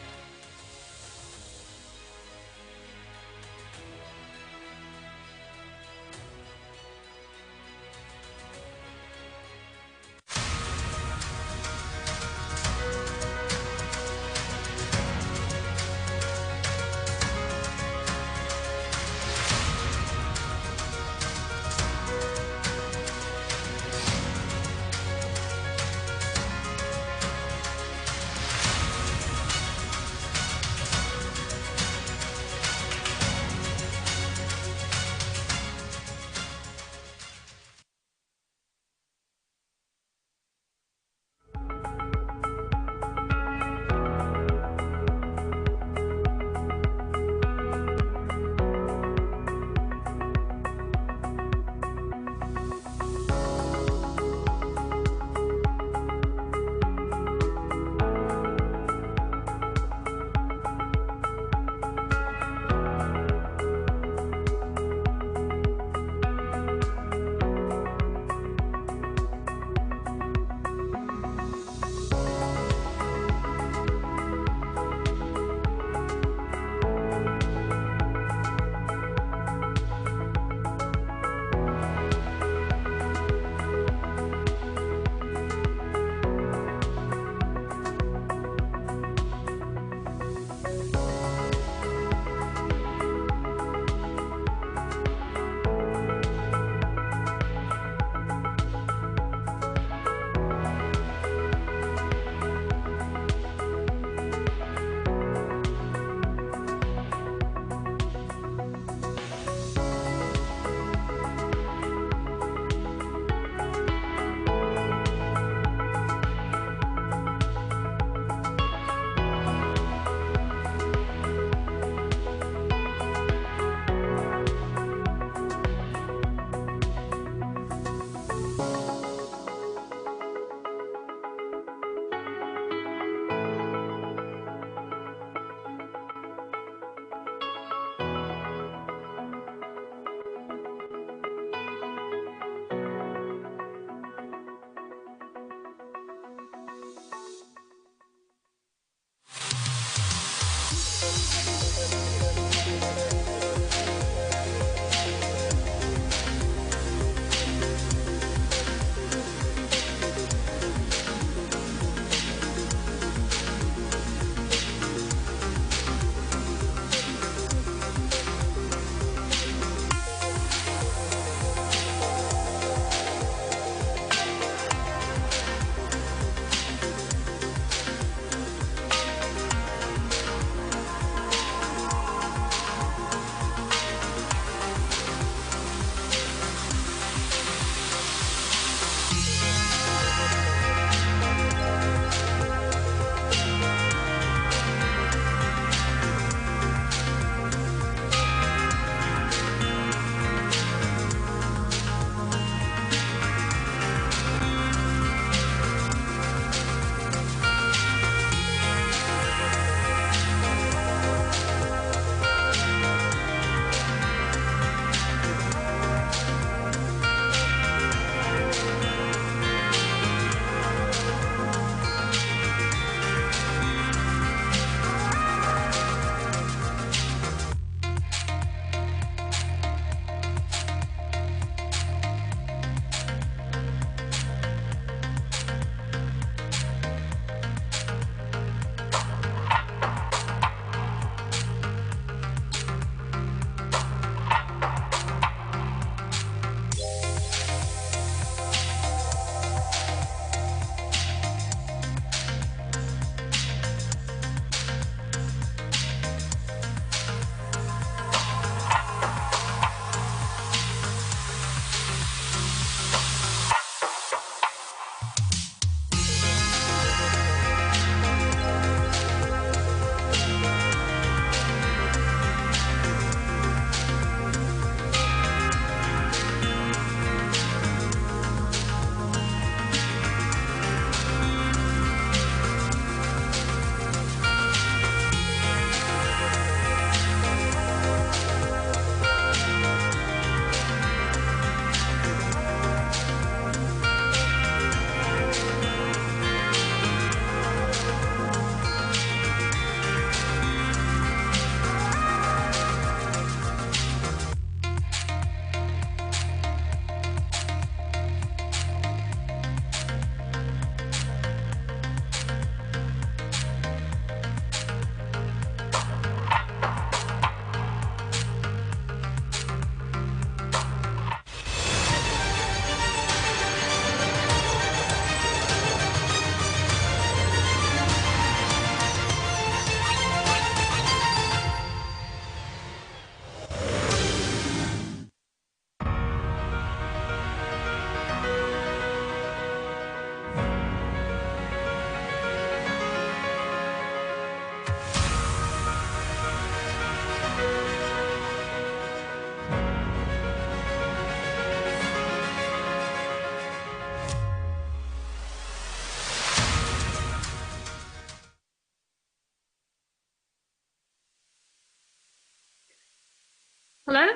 Hello?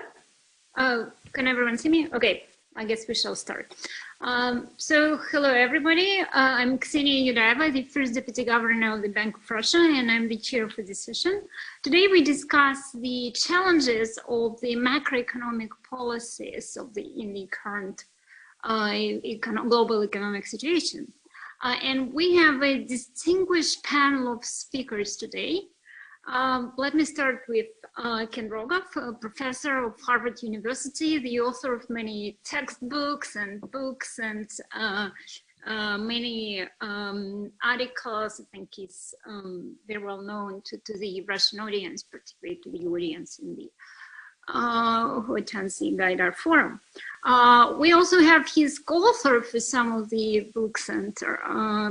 Can everyone see me? Okay, I guess we shall start. So, hello everybody. I'm Ksenia Yudaeva, the first Deputy Governor of the Bank of Russia, and I'm the chair for this session. Today we discuss the challenges of the macroeconomic policies of in the current global economic situation. And we have a distinguished panel of speakers today. Let me start with Ken Rogoff, a professor of Harvard University, the author of many textbooks and books and many articles. I think he's very well known to the Russian audience, particularly to the audience in the who attends the Gaidar Forum. We also have his co-author for some of the books and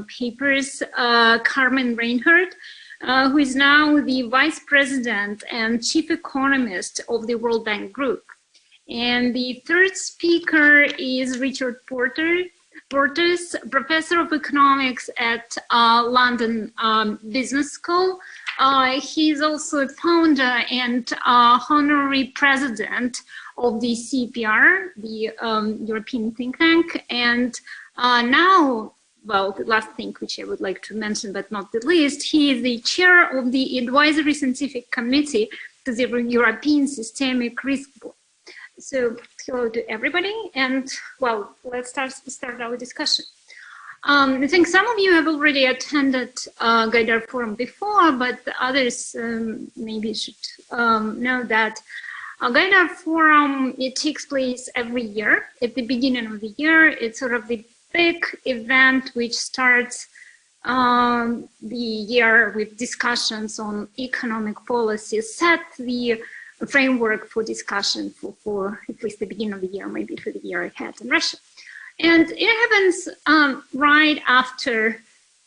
papers, Carmen Reinhardt, who is now the Vice President and Chief Economist of the World Bank Group. And the third speaker is Richard Portes, Professor of Economics at London Business School. He's also a founder and honorary president of the CPR, the European think tank, and now, well, the last thing which I would like to mention, but not the least, he is the chair of the Advisory Scientific Committee to the European Systemic Risk Board. So, hello to everybody, and well, let's start our discussion. I think some of you have already attended Gaidar Forum before, but the others maybe should know that Gaidar Forum, it takes place every year at the beginning of the year. It's sort of the big event which starts the year with discussions on economic policy, set the framework for discussion for at least the beginning of the year, maybe for the year ahead in Russia. And it happens right after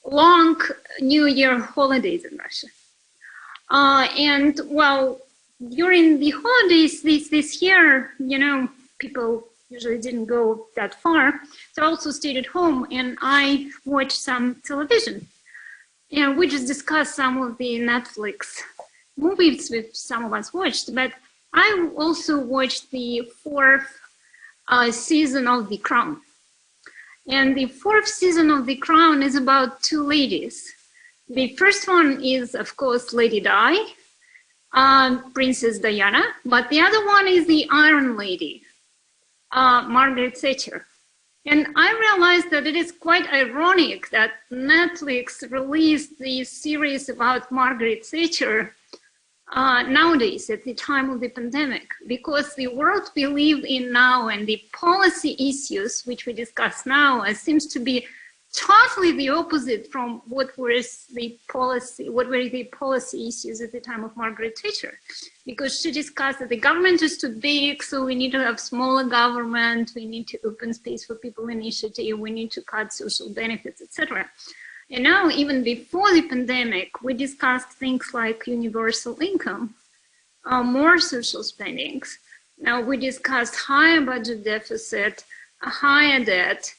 long New Year holidays in Russia. And well, during the holidays this year, you know, people usually didn't go that far. So I also stayed at home and I watched some television. And we just discussed some of the Netflix movies which some of us watched, but I also watched the fourth season of The Crown. And the fourth season of The Crown is about two ladies. The first one is, of course, Lady Di, Princess Diana, but the other one is the Iron Lady, Margaret Thatcher. And I realized that it is quite ironic that Netflix released the series about Margaret Thatcher nowadays at the time of the pandemic, because the world we live in now and the policy issues which we discuss now seems to be totally the opposite from what were the policy issues at the time of Margaret Thatcher, because she discussed that the government is too big, so we need to have smaller government, we need to open space for people initiative, we need to cut social benefits, etc. And now, even before the pandemic, we discussed things like universal income, more social spendings. Now we discussed higher budget deficit, higher debt,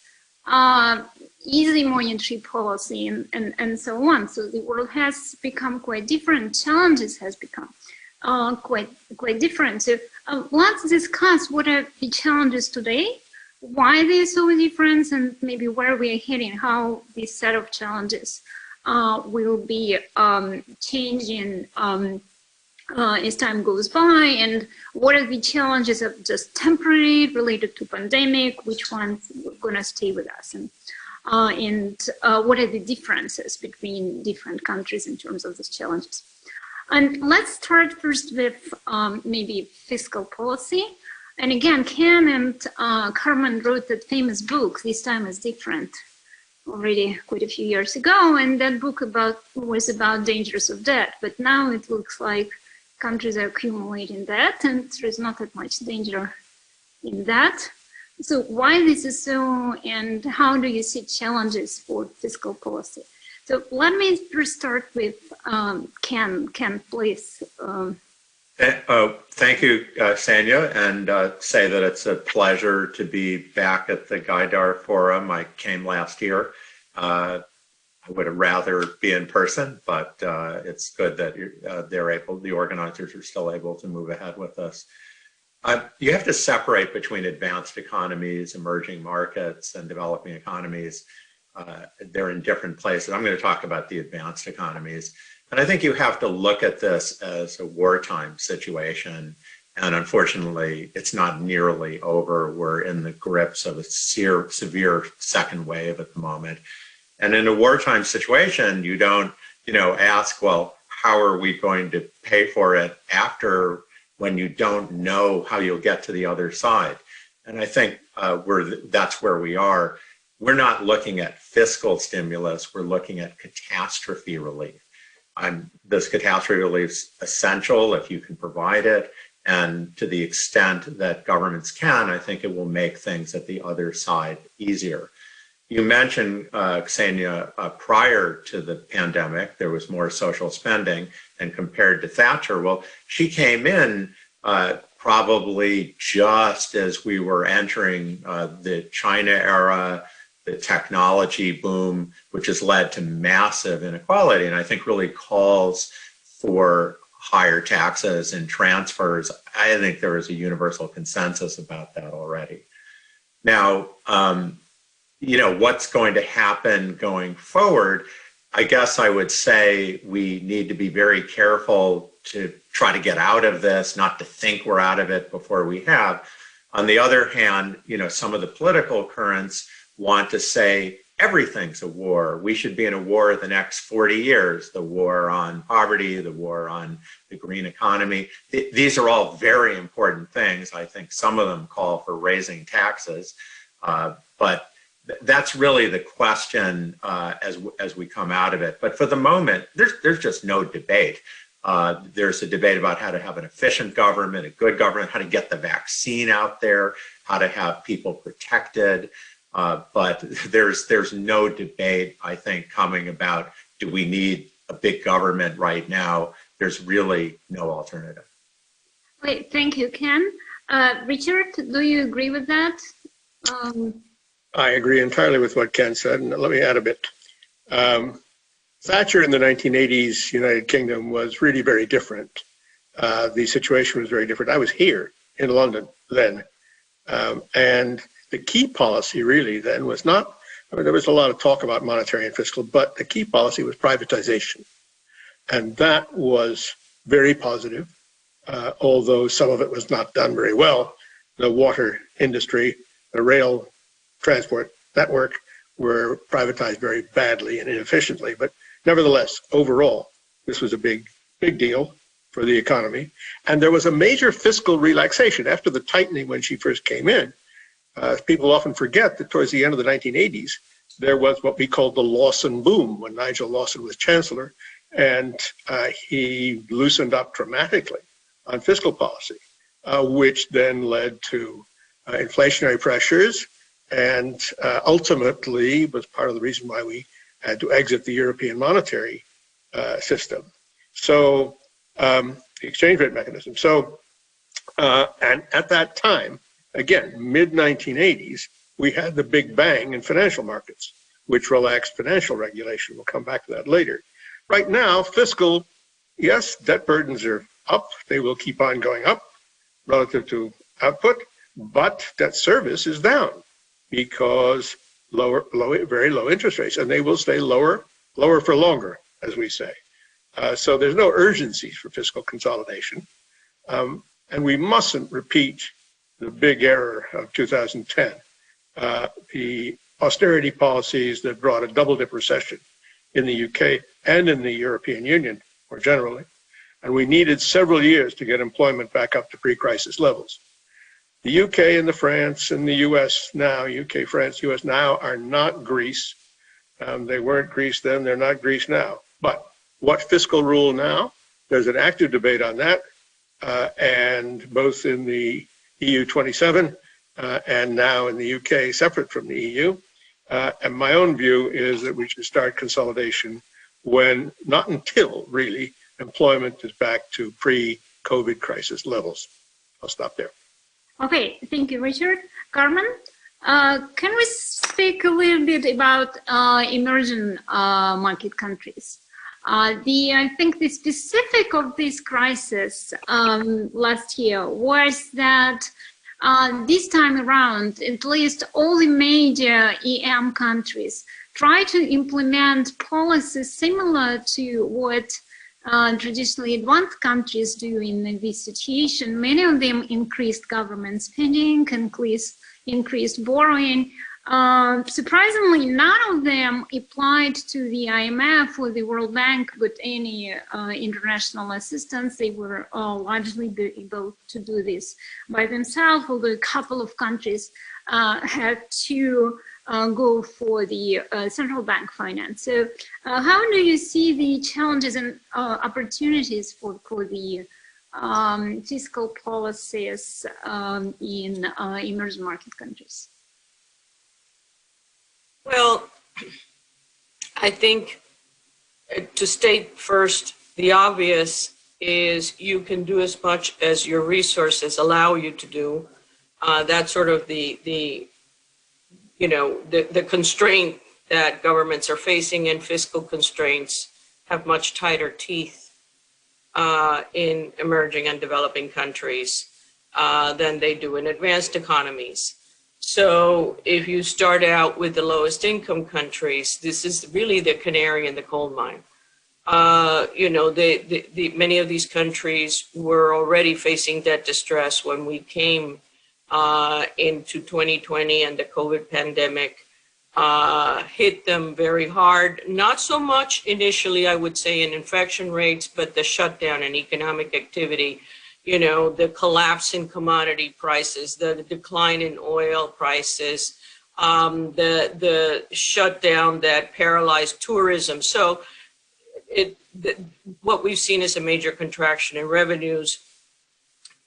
easy monetary policy, and so on. So the world has become quite different. Challenges has become quite different. So let's discuss what are the challenges today, why they're so different, and maybe where we are heading, how this set of challenges will be changing as time goes by, and what are the challenges of just temporary related to pandemic, which ones are going to stay with us, and what are the differences between different countries in terms of these challenges. And let's start first with maybe fiscal policy. And again, Ken and Carmen wrote that famous book, This Time is Different, already quite a few years ago. And that book was about dangers of debt. But now it looks like countries are accumulating debt and there is not that much danger in that. So why this is so, and how do you see challenges for fiscal policy? So let me first start with Ken. Ken, please. Thank you, Ksenia, and say that it's a pleasure to be back at the Gaidar Forum. I came last year. I would have rather be in person, but it's good that the organizers are still able to move ahead with us. You have to separate between advanced economies, emerging markets, and developing economies. They're in different places. I'm going to talk about the advanced economies. And I think you have to look at this as a wartime situation. And unfortunately, it's not nearly over. We're in the grips of a severe second wave at the moment. And in a wartime situation, you don't, ask, well, how are we going to pay for it after, when you don't know how you'll get to the other side? And I think that's where we are. We're not looking at fiscal stimulus. We're looking at catastrophe relief. This catastrophe relief is essential if you can provide it. And to the extent that governments can, I think it will make things at the other side easier. You mentioned, Ksenia, prior to the pandemic, there was more social spending, and compared to Thatcher, well, she came in probably just as we were entering the China era, the technology boom, which has led to massive inequality, and I think really calls for higher taxes and transfers. I think there is a universal consensus about that already. Now, what's going to happen going forward? I guess I would say we need to be very careful to try to get out of this, not to think we're out of it before we have. On the other hand, some of the political currents want to say everything's a war. We should be in a war the next 40 years, the war on poverty, the war on the green economy. These are all very important things. I think some of them call for raising taxes, but that's really the question as we come out of it. But for the moment, there's just no debate. There's a debate about how to have an efficient government, a good government, how to get the vaccine out there, how to have people protected. But there's no debate, I think, coming about, do we need a big government right now? There's really no alternative. Wait, thank you, Ken. Richard, do you agree with that? I agree entirely with what Ken said, and let me add a bit. Thatcher in the 1980s United Kingdom was really very different. The situation was very different. I was here in London then, and the key policy really then was not, there was a lot of talk about monetary and fiscal, but the key policy was privatization. And that was very positive, although some of it was not done very well. The water industry, the rail transport network were privatized very badly and inefficiently. But nevertheless, overall, this was a big deal for the economy. And there was a major fiscal relaxation after the tightening when she first came in. People often forget that towards the end of the 1980s, there was what we called the Lawson boom when Nigel Lawson was chancellor, and he loosened up dramatically on fiscal policy, which then led to inflationary pressures, and ultimately was part of the reason why we had to exit the European monetary system. So the exchange rate mechanism. So, and at that time, again, mid-1980s, we had the big bang in financial markets, which relaxed financial regulation. We'll come back to that later. Right now, fiscal, yes, debt burdens are up. They will keep on going up relative to output, but debt service is down because very low interest rates, and they will stay lower for longer, as we say. So there's no urgency for fiscal consolidation. And we mustn't repeat the big error of 2010, the austerity policies that brought a double-dip recession in the UK and in the European Union more generally. And we needed several years to get employment back up to pre-crisis levels. The UK and the France and the US now, UK, France, US now are not Greece. They weren't Greece then, they're not Greece now. But what fiscal rule now? There's an active debate on that, and both in the EU 27 and now in the UK, separate from the EU. And my own view is that we should start consolidation when, not until really, employment is back to pre-COVID crisis levels. I'll stop there. Okay, thank you, Richard. Carmen, can we speak a little bit about emerging market countries? I think the specific of this crisis last year was that this time around, at least all the major EM countries try to implement policies similar to what traditionally advanced countries do in this situation. Many of them increased government spending, increased borrowing. Surprisingly, none of them applied to the IMF or the World Bank with any international assistance. They were largely able to do this by themselves, although a couple of countries had to go for the central bank finance. So how do you see the challenges and opportunities for the fiscal policies in emerging market countries? Well, I think to state first, the obvious is you can do as much as your resources allow you to do. That's sort of the constraint that governments are facing, and fiscal constraints have much tighter teeth in emerging and developing countries than they do in advanced economies. So if you start out with the lowest income countries, this is really the canary in the coal mine. Many of these countries were already facing debt distress when we came into 2020, and the COVID pandemic hit them very hard. Not so much initially, I would say, in infection rates, but the shutdown in economic activity. The collapse in commodity prices, the decline in oil prices, the shutdown that paralyzed tourism. So what we've seen is a major contraction in revenues,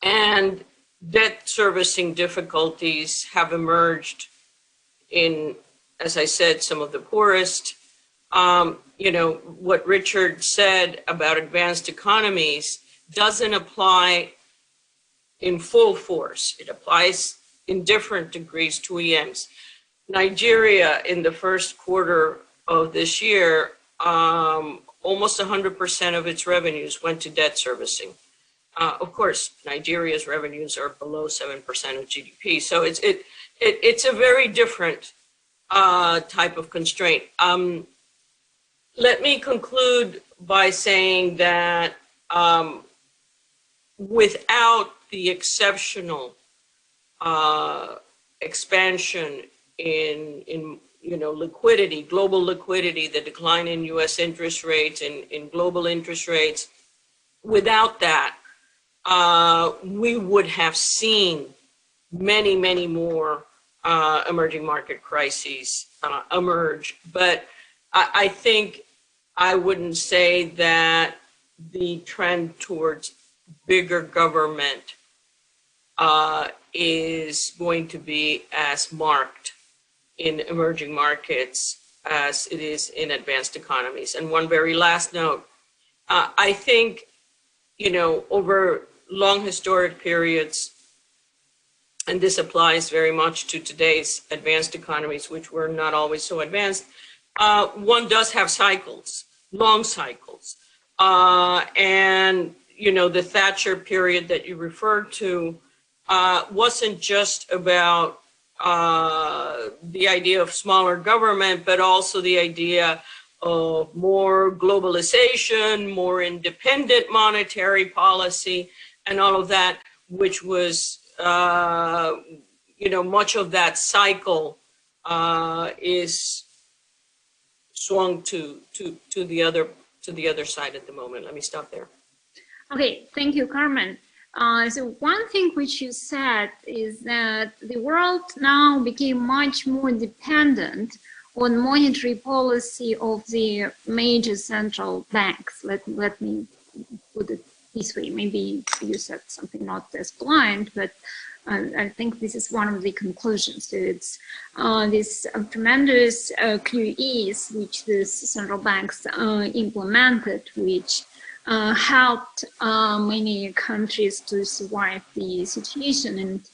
and debt servicing difficulties have emerged in, as I said, some of the poorest. What Richard said about advanced economies doesn't apply in full force. It applies in different degrees to EMs. Nigeria, in the first quarter of this year, almost 100% of its revenues went to debt servicing. Of course, Nigeria's revenues are below 7% of GDP, so it's a very different type of constraint. Let me conclude by saying that without the exceptional expansion in liquidity, global liquidity, the decline in U.S. interest rates and in global interest rates, without that, we would have seen many, many more emerging market crises emerge. But I think I wouldn't say that the trend towards bigger government is going to be as marked in emerging markets as it is in advanced economies. And one very last note, I think, over long historic periods, and this applies very much to today's advanced economies, which were not always so advanced, one does have cycles, long cycles. And the Thatcher period that you referred to wasn't just about the idea of smaller government, but also the idea of more globalization, more independent monetary policy, and all of that, which was, much of that cycle is swung to the other side at the moment. Let me stop there. Okay, thank you, Carmen. So one thing which you said is that the world now became much more dependent on monetary policy of the major central banks. Let me put it this way. Maybe you said something not as blind, but I think this is one of the conclusions. So it's this tremendous QEs which the central banks implemented, which helped many countries to survive the situation, and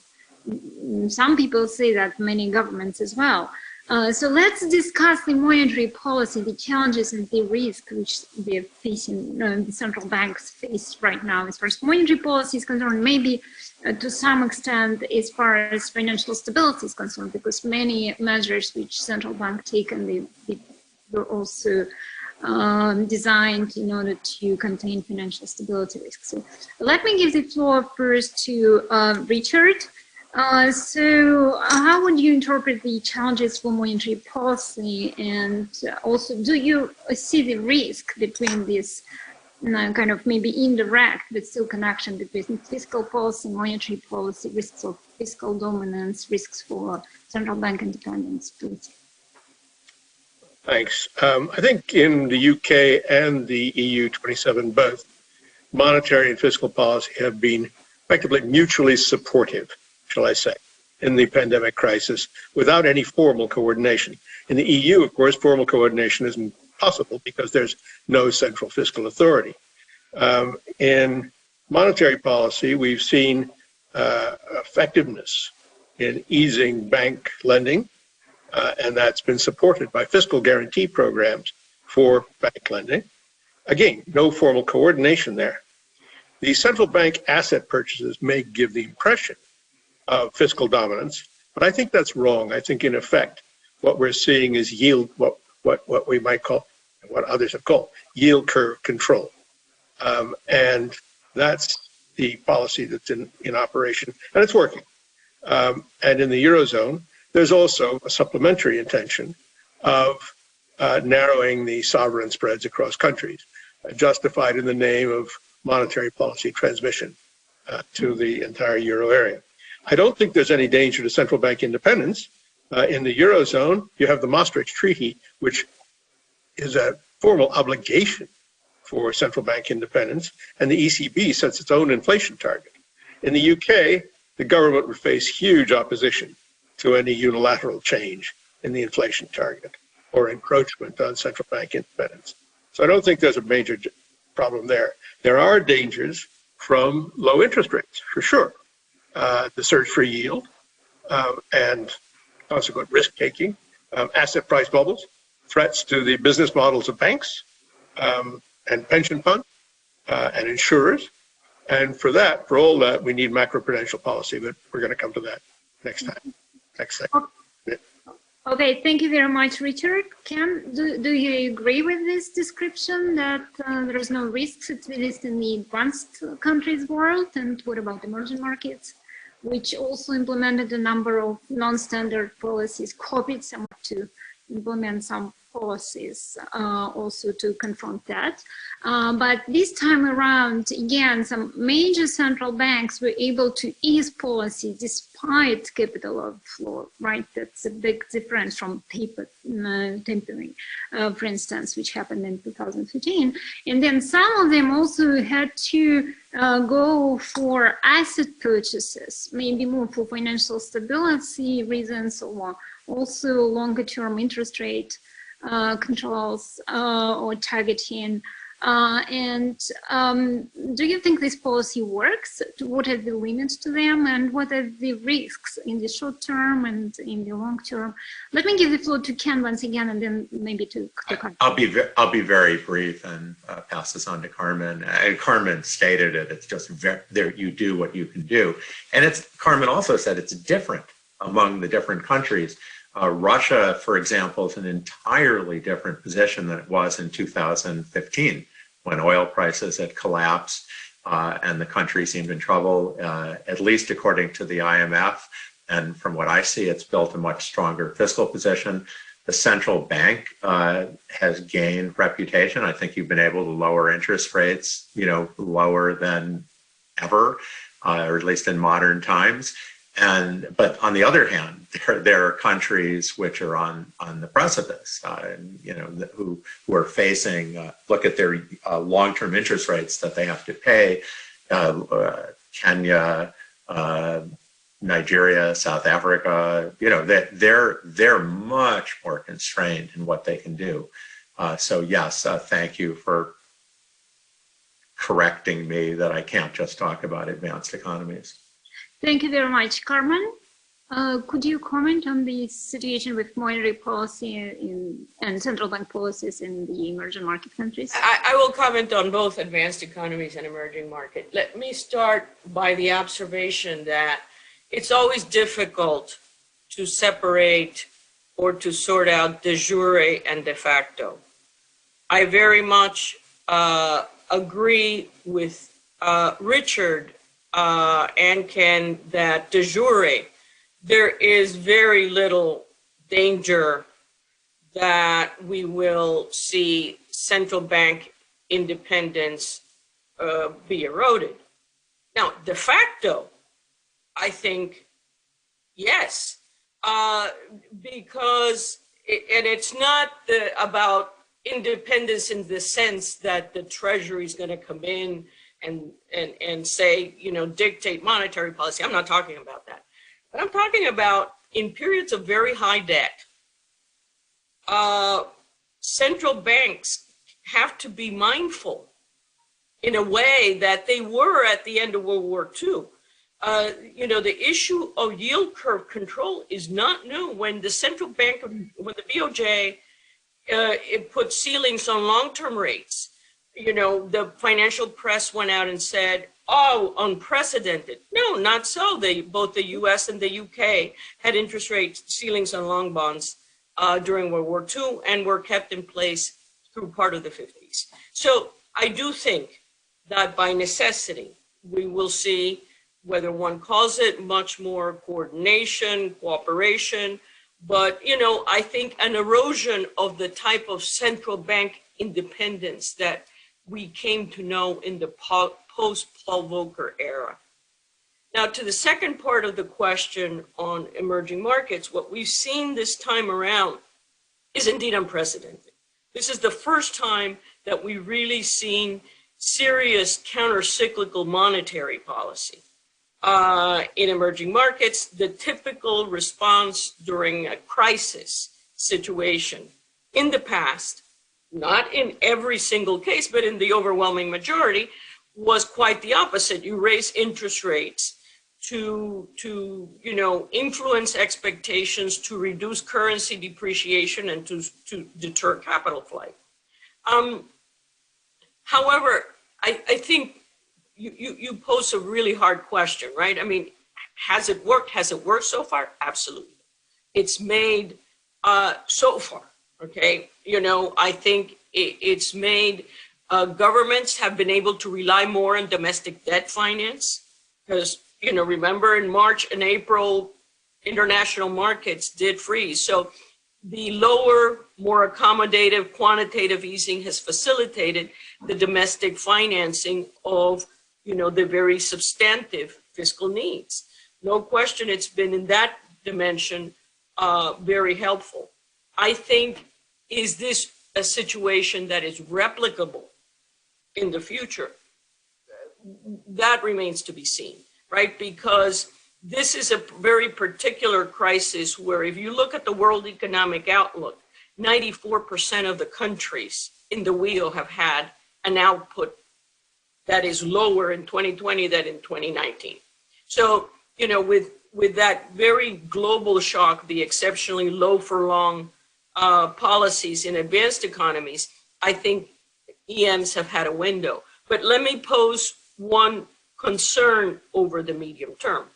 some people say that many governments as well. So let's discuss the monetary policy, the challenges and the risk which they're facing, the central banks face right now as far as monetary policy is concerned, maybe to some extent as far as financial stability is concerned, because many measures which central bank take and they were also designed in order to contain financial stability risks. So let me give the floor first to Richard. So how would you interpret the challenges for monetary policy, and also do you see the risk between this kind of maybe indirect but still connection between fiscal policy, monetary policy, risks of fiscal dominance, risks for central bank independence, please? Thanks. I think in the UK and the EU 27 both, monetary and fiscal policy have been effectively mutually supportive, shall I say, in the pandemic crisis without any formal coordination. In the EU, of course, formal coordination isn't possible because there's no central fiscal authority. In monetary policy, we've seen effectiveness in easing bank lending, and that's been supported by fiscal guarantee programs for bank lending. Again, no formal coordination there. The central bank asset purchases may give the impression of fiscal dominance, but I think that's wrong. I think in effect, what we're seeing is yield, what we might call, what others have called, yield curve control. And that's the policy that's in operation, and it's working. And in the Eurozone, there's also a supplementary intention of narrowing the sovereign spreads across countries, justified in the name of monetary policy transmission to the entire euro area. I don't think there's any danger to central bank independence. In the Eurozone, you have the Maastricht Treaty, which is a formal obligation for central bank independence, and the ECB sets its own inflation target. In the UK, the government would face huge opposition to any unilateral change in the inflation target or encroachment on central bank independence. So I don't think there's a major problem there. There are dangers from low interest rates, for sure. The search for yield and consequent risk-taking, asset price bubbles, threats to the business models of banks and pension funds and insurers. And for all that, we need macroprudential policy, but we're going to come to that next time. Next segment. Okay, thank you very much, Richard. Ken, do you agree with this description that there is no risks, at least in the advanced countries world? And what about emerging markets, which also implemented a number of non-standard policies, copied some to implement some policies also to confront that. But this time around, again, some major central banks were able to ease policy despite capital outflow, right? That's a big difference from tapering, for instance, which happened in 2015. And then some of them also had to go for asset purchases, maybe more for financial stability reasons, or also longer term interest rate controls or targeting. Do you think this policy works? What are the limits to them, and what are the risks in the short term and in the long term? Let me give the floor to Ken once again, and then maybe to Carmen. I'll be very brief and pass this on to Carmen. Carmen stated it. It's just there. You do what you can do, and Carmen also said it's different among the different countries. Russia, for example, is an entirely different position than it was in 2015, when oil prices had collapsed and the country seemed in trouble, at least according to the IMF. And from what I see, it's built a much stronger fiscal position. The central bank has gained reputation. I think you've been able to lower interest rates, lower than ever, or at least in modern times. But on the other hand, there are countries which are on the precipice, who are facing, look at their long-term interest rates that they have to pay. Kenya, Nigeria, South Africa, they're much more constrained in what they can do. So yes, thank you for correcting me that I can't just talk about advanced economies. Thank you very much, Carmen. Could you comment on the situation with monetary policy and central bank policies in the emerging market countries? I will comment on both advanced economies and emerging market. Let me start by the observation that it's always difficult to separate or to sort out de jure and de facto. I very much agree with Richard and Ken that de jure, there is very little danger that we will see central bank independence be eroded. Now, de facto, I think, yes, because, and it's not about independence in the sense that the Treasury is going to come in and say, you know, dictate monetary policy. I'm not talking about that. But I'm talking about in periods of very high debt, central banks have to be mindful in a way that they were at the end of World War II. You know, the issue of yield curve control is not new. When the central bank, when the BOJ, it put ceilings on long-term rates, you know, the financial press went out and said, oh, unprecedented. No, not so. Both the US and the UK had interest rate ceilings on long bonds during World War II and were kept in place through part of the 50s. So I do think that by necessity, we will see, whether one calls it much more coordination, cooperation, but, you know, I think an erosion of the type of central bank independence that we came to know in the post-Paul Volcker era. Now, to the second part of the question on emerging markets, what we've seen this time around is indeed unprecedented. This is the first time that we've really seen serious counter-cyclical monetary policy in emerging markets. The typical response during a crisis situation in the past, not in every single case, but in the overwhelming majority, was quite the opposite. You raise interest rates to you know, influence expectations, to reduce currency depreciation, and to deter capital flight. However, I think you pose a really hard question, right? I mean, has it worked? Has it worked so far? Absolutely. It's made so far, okay? You know, I think it's made governments have been able to rely more on domestic debt finance because, you know, remember in March and April, international markets did freeze. So the lower, more accommodative quantitative easing has facilitated the domestic financing of, you know, the very substantive fiscal needs. No question, it's been in that dimension very helpful. I think, is this a situation that is replicable in the future? That remains to be seen, right? Because this is a very particular crisis where if you look at the World Economic Outlook, 94% of the countries in the wheel have had an output that is lower in 2020 than in 2019. So, you know, with that very global shock, the exceptionally low for long policies in advanced economies, I think EMs have had a window. But let me pose one concern over the medium term.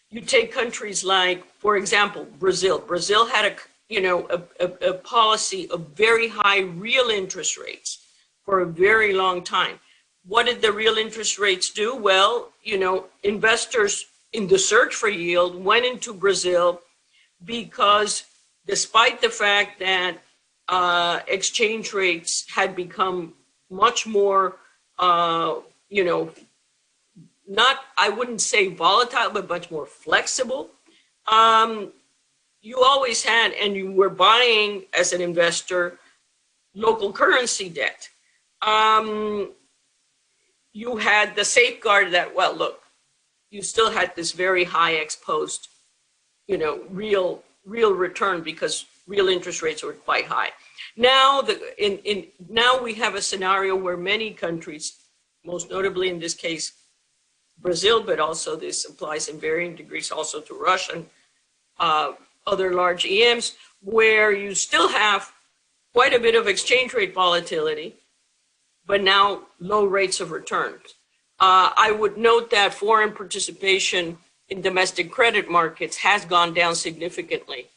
You take countries like, for example, Brazil. Brazil had a policy of very high real interest rates for a very long time. What did the real interest rates do? Well, you know, investors in the search for yield went into Brazil because despite the fact that exchange rates had become much more, you know, not, I wouldn't say volatile, but much more flexible. You always had, and you were buying as an investor, local currency debt. You had the safeguard that, well, look, you still had this very high ex post, you know, real return because real interest rates were quite high. Now, now we have a scenario where many countries, most notably in this case, Brazil, but also this applies in varying degrees also to Russia and other large EMs, where you still have quite a bit of exchange rate volatility, but now low rates of return. I would note that foreign participation in domestic credit markets has gone down significantly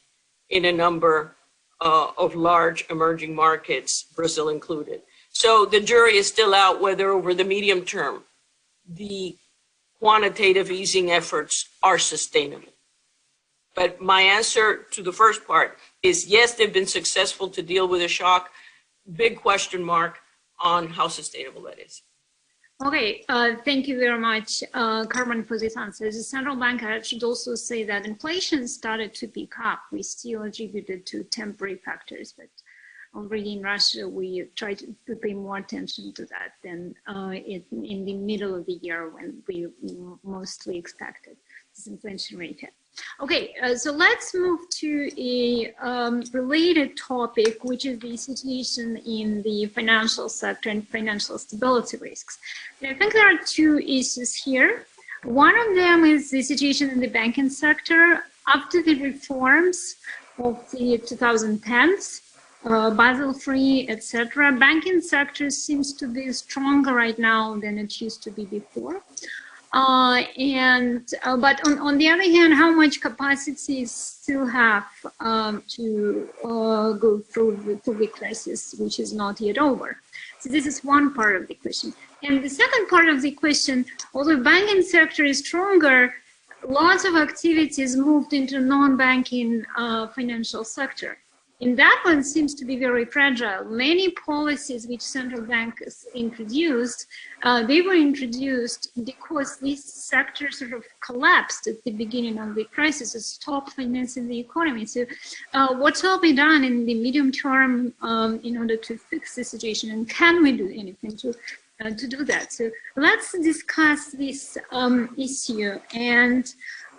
in a number of large emerging markets, Brazil included. So the jury is still out whether over the medium term, the quantitative easing efforts are sustainable. But my answer to the first part is yes, they've been successful to deal with a shock. Big question mark on how sustainable that is. Okay, thank you very much, Carmen, for this answer. As a central bank, I should also say that inflation started to pick up. We still attributed to temporary factors, but already in Russia, we try to pay more attention to that than in the middle of the year when we mostly expected this inflation rate hit. Okay, so let's move to a related topic, which is the situation in the financial sector and financial stability risks. And I think there are two issues here. One of them is the situation in the banking sector after the reforms of the 2010s, Basel III, etc. Banking sector seems to be stronger right now than it used to be before. But on the other hand, how much capacity still have to go through the crisis, which is not yet over? So this is one part of the question. And the second part of the question, although banking sector is stronger, lots of activities moved into non-banking financial sector. And that one seems to be very fragile. Many policies which central banks introduced, they were introduced because this sector sort of collapsed at the beginning of the crisis. It stopped financing the economy. So what will be done in the medium term in order to fix the situation? And can we do anything to do that? So let's discuss this issue. And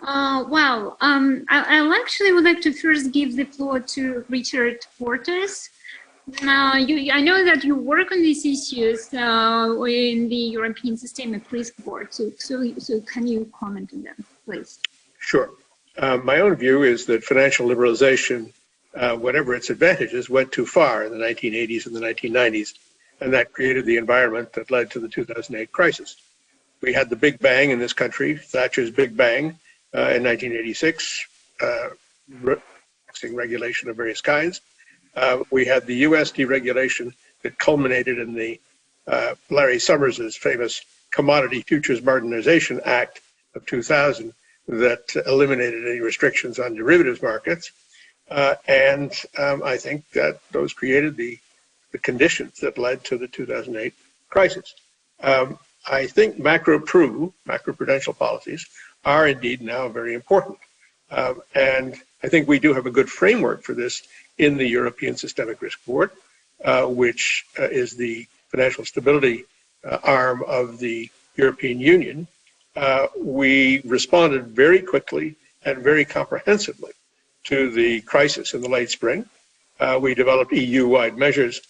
I actually would like to first give the floor to Richard Portes. I know that you work on these issues in the European Systemic Risk Board. So can you comment on them, please? Sure. My own view is that financial liberalization, whatever its advantages, went too far in the 1980s and the 1990s, and that created the environment that led to the 2008 crisis. We had the Big Bang in this country, Thatcher's Big Bang, in 1986, regulation of various kinds. We had the U.S. deregulation that culminated in the Larry Summers's famous Commodity Futures Modernization Act of 2000 that eliminated any restrictions on derivatives markets. I think that those created the conditions that led to the 2008 crisis. I think macroprudential policies are indeed now very important. And I think we do have a good framework for this in the European Systemic Risk Board, which is the financial stability arm of the European Union. We responded very quickly and very comprehensively to the crisis in the late spring. We developed EU-wide measures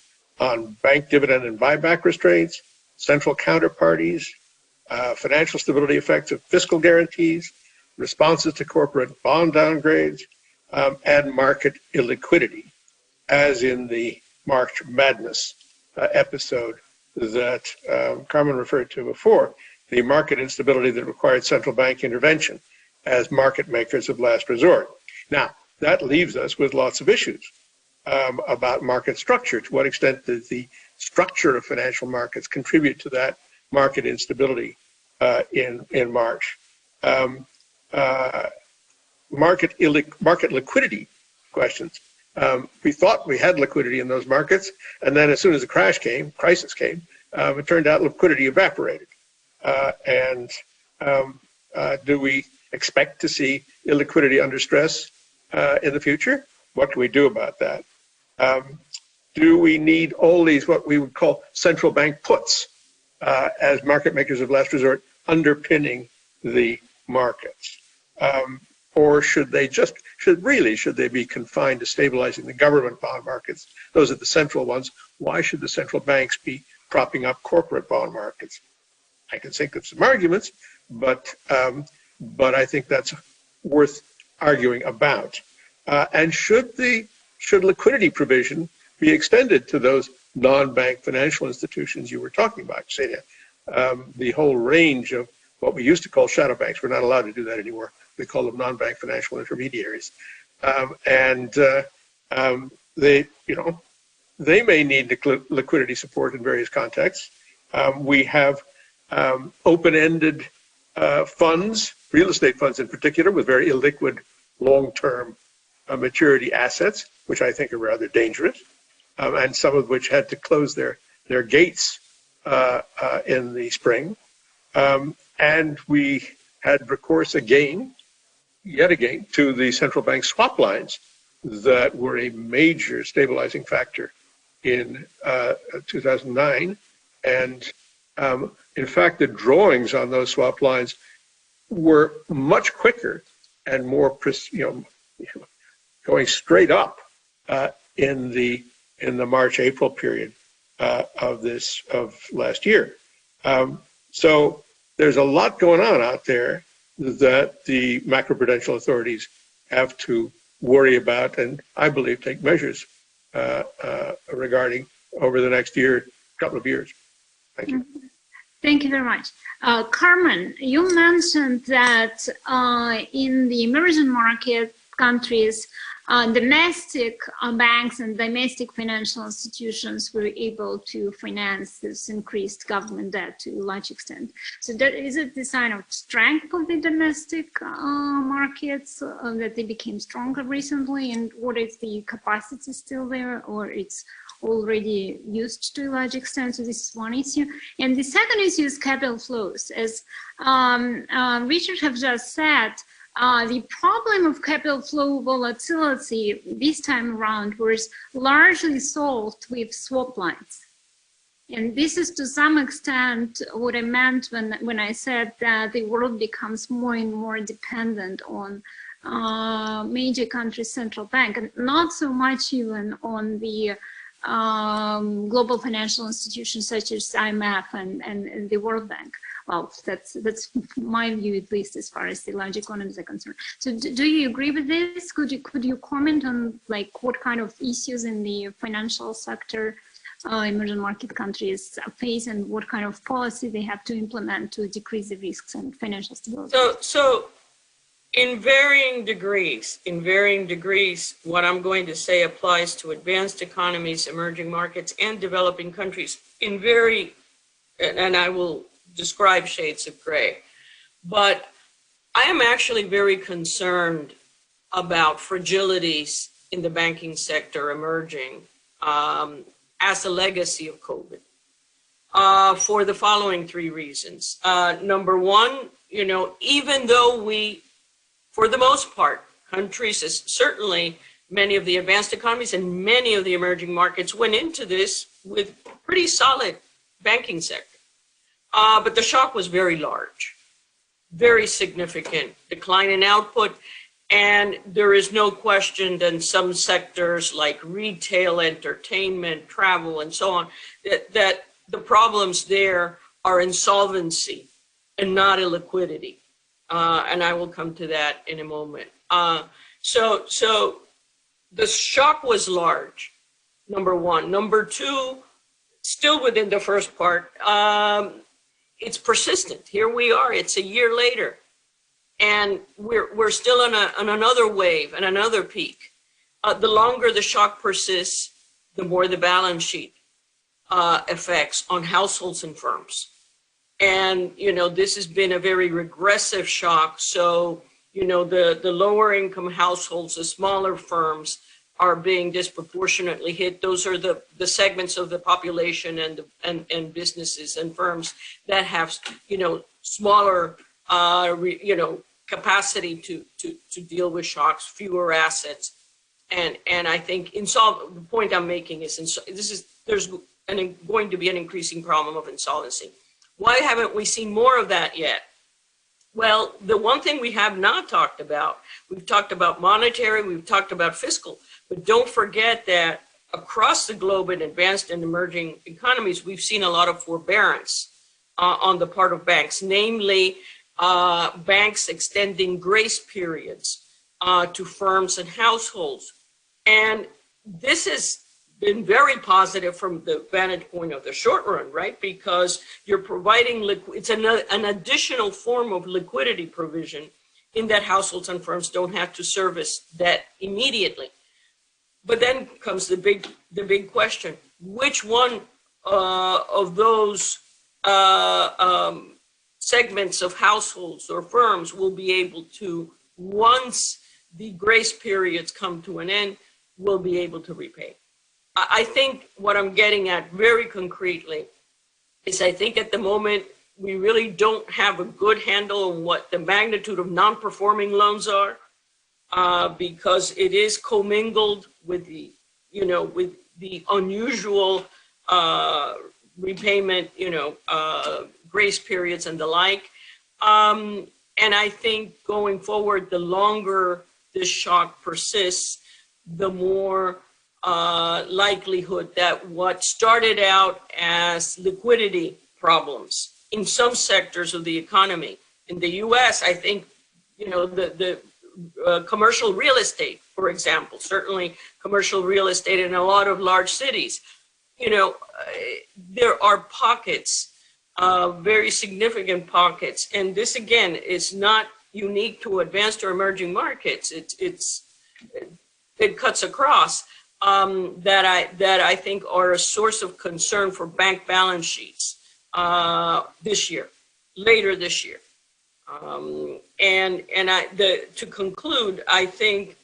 on bank dividend and buyback restraints, central counterparties, financial stability effects of fiscal guarantees, responses to corporate bond downgrades, and market illiquidity, as in the March Madness episode that Carmen referred to before, the market instability that required central bank intervention as market makers of last resort. Now, that leaves us with lots of issues about market structure. To what extent does the structure of financial markets contribute to that market instability in March? Market liquidity questions. We thought we had liquidity in those markets, and then as soon as the crisis came, it turned out liquidity evaporated. Do we expect to see illiquidity under stress in the future? What can we do about that? Do we need all these what we would call central bank puts as market makers of last resort underpinning the markets? Or should they be confined to stabilizing the government bond markets? Those are the central ones. Why should the central banks be propping up corporate bond markets? I can think of some arguments, but I think that's worth arguing about. And should liquidity provision be extended to those non-bank financial institutions you were talking about, Ksenia? The whole range of what we used to call shadow banks. We're not allowed to do that anymore. We call them non-bank financial intermediaries. They may need liquidity support in various contexts. We have open-ended funds, real estate funds in particular, with very illiquid long-term maturity assets, which I think are rather dangerous, and some of which had to close their gates in the spring. And we had recourse yet again, to the central bank swap lines that were a major stabilizing factor in 2009. And in fact, the drawings on those swap lines were much quicker and more, going straight up in the March-April period of last year. So there's a lot going on out there that the macroprudential authorities have to worry about, and I believe take measures regarding over the next couple of years. Thank you. Thank you very much. Carmen, you mentioned that in the emerging market countries, domestic banks and domestic financial institutions were able to finance this increased government debt to a large extent. So is it the sign of strength of the domestic markets that they became stronger recently? And what is the capacity still there, or it's already used to a large extent? So this is one issue. And the second issue is capital flows. As Richard has just said, the problem of capital flow volatility this time around was largely solved with swap lines. And this is to some extent what I meant when I said that the world becomes more and more dependent on major countries' central bank, and not so much even on the global financial institutions such as IMF and the World Bank. Well, that's my view, at least as far as the large economies are concerned. So do you agree with this? Could you comment on like what kind of issues in the financial sector emerging market countries face, and what kind of policy they have to implement to decrease the risks and financial stability? So in varying degrees, what I'm going to say applies to advanced economies, emerging markets, and developing countries and I will describe shades of gray. But I am actually very concerned about fragilities in the banking sector emerging as a legacy of COVID for the following three reasons. Number one, even though for the most part, countries, certainly many of the advanced economies and many of the emerging markets went into this with pretty solid banking sector. But the shock was very large, very significant decline in output. And there is no question that some sectors like retail, entertainment, travel, and so on, that the problems there are insolvency and not illiquidity. And I will come to that in a moment. So the shock was large, number one. Number two, still within the first part, it's persistent. Here we are, it's a year later, and we're still on another wave and another peak. The longer the shock persists, the more the balance sheet effects on households and firms. And, this has been a very regressive shock. So, the lower income households, the smaller firms are being disproportionately hit. Those are the segments of the population and businesses and firms that have, smaller, capacity to deal with shocks, fewer assets. And I think the point I'm making is there's going to be an increasing problem of insolvency. Why haven't we seen more of that yet? Well, the one thing we have not talked about, we've talked about monetary, we've talked about fiscal, but don't forget that across the globe in advanced and emerging economies, we've seen a lot of forbearance on the part of banks, namely banks extending grace periods to firms and households. And this has been very positive from the vantage point of the short run, right? Because you're providing, it's an additional form of liquidity provision in that households and firms don't have to service debt immediately. But then comes the big question: which one of those segments of households or firms will be able to, once the grace periods come to an end, will be able to repay? I think what I'm getting at very concretely is I think at the moment we really don't have a good handle on what the magnitude of non-performing loans are, because it is commingled with the, with the unusual repayment, grace periods and the like. And I think going forward, the longer this shock persists, the more likelihood that what started out as liquidity problems in some sectors of the economy. In the US, I think, the commercial real estate, for example, certainly commercial real estate in a lot of large cities, there are pockets, very significant pockets. And this, again, is not unique to advanced or emerging markets. It cuts across, that I think are a source of concern for bank balance sheets this year, later this year. To conclude, I think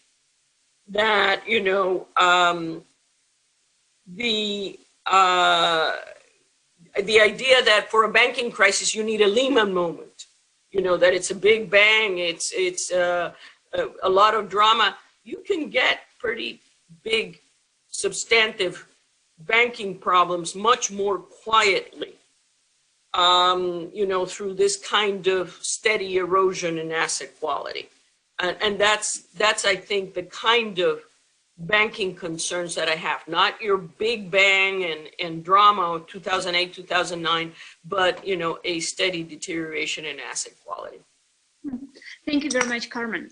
that, the idea that for a banking crisis you need a Lehman moment, that it's a big bang, it's a lot of drama. You can get pretty big, substantive banking problems much more quietly, through this kind of steady erosion in asset quality. And that's I think, the kind of banking concerns that I have, not your big bang and drama of 2008, 2009, but, a steady deterioration in asset quality. Thank you very much, Carmen.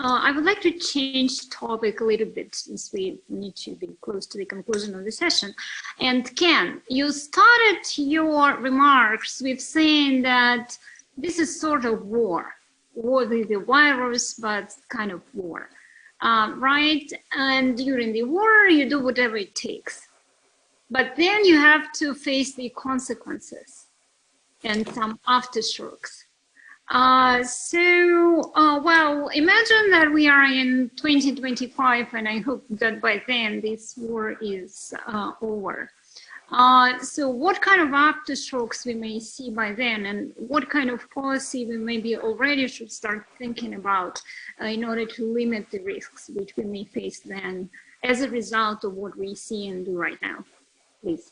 I would like to change topic a little bit since we need to be close to the conclusion of the session. And Ken, you started your remarks with saying that this is sort of war with the virus, but kind of war, right? And during the war, you do whatever it takes. But then you have to face the consequences and some aftershocks. Well, imagine that we are in 2025, and I hope that by then this war is over. So what kind of aftershocks we may see by then, and what kind of policy we maybe already should start thinking about in order to limit the risks which we may face then as a result of what we see and do right now, please.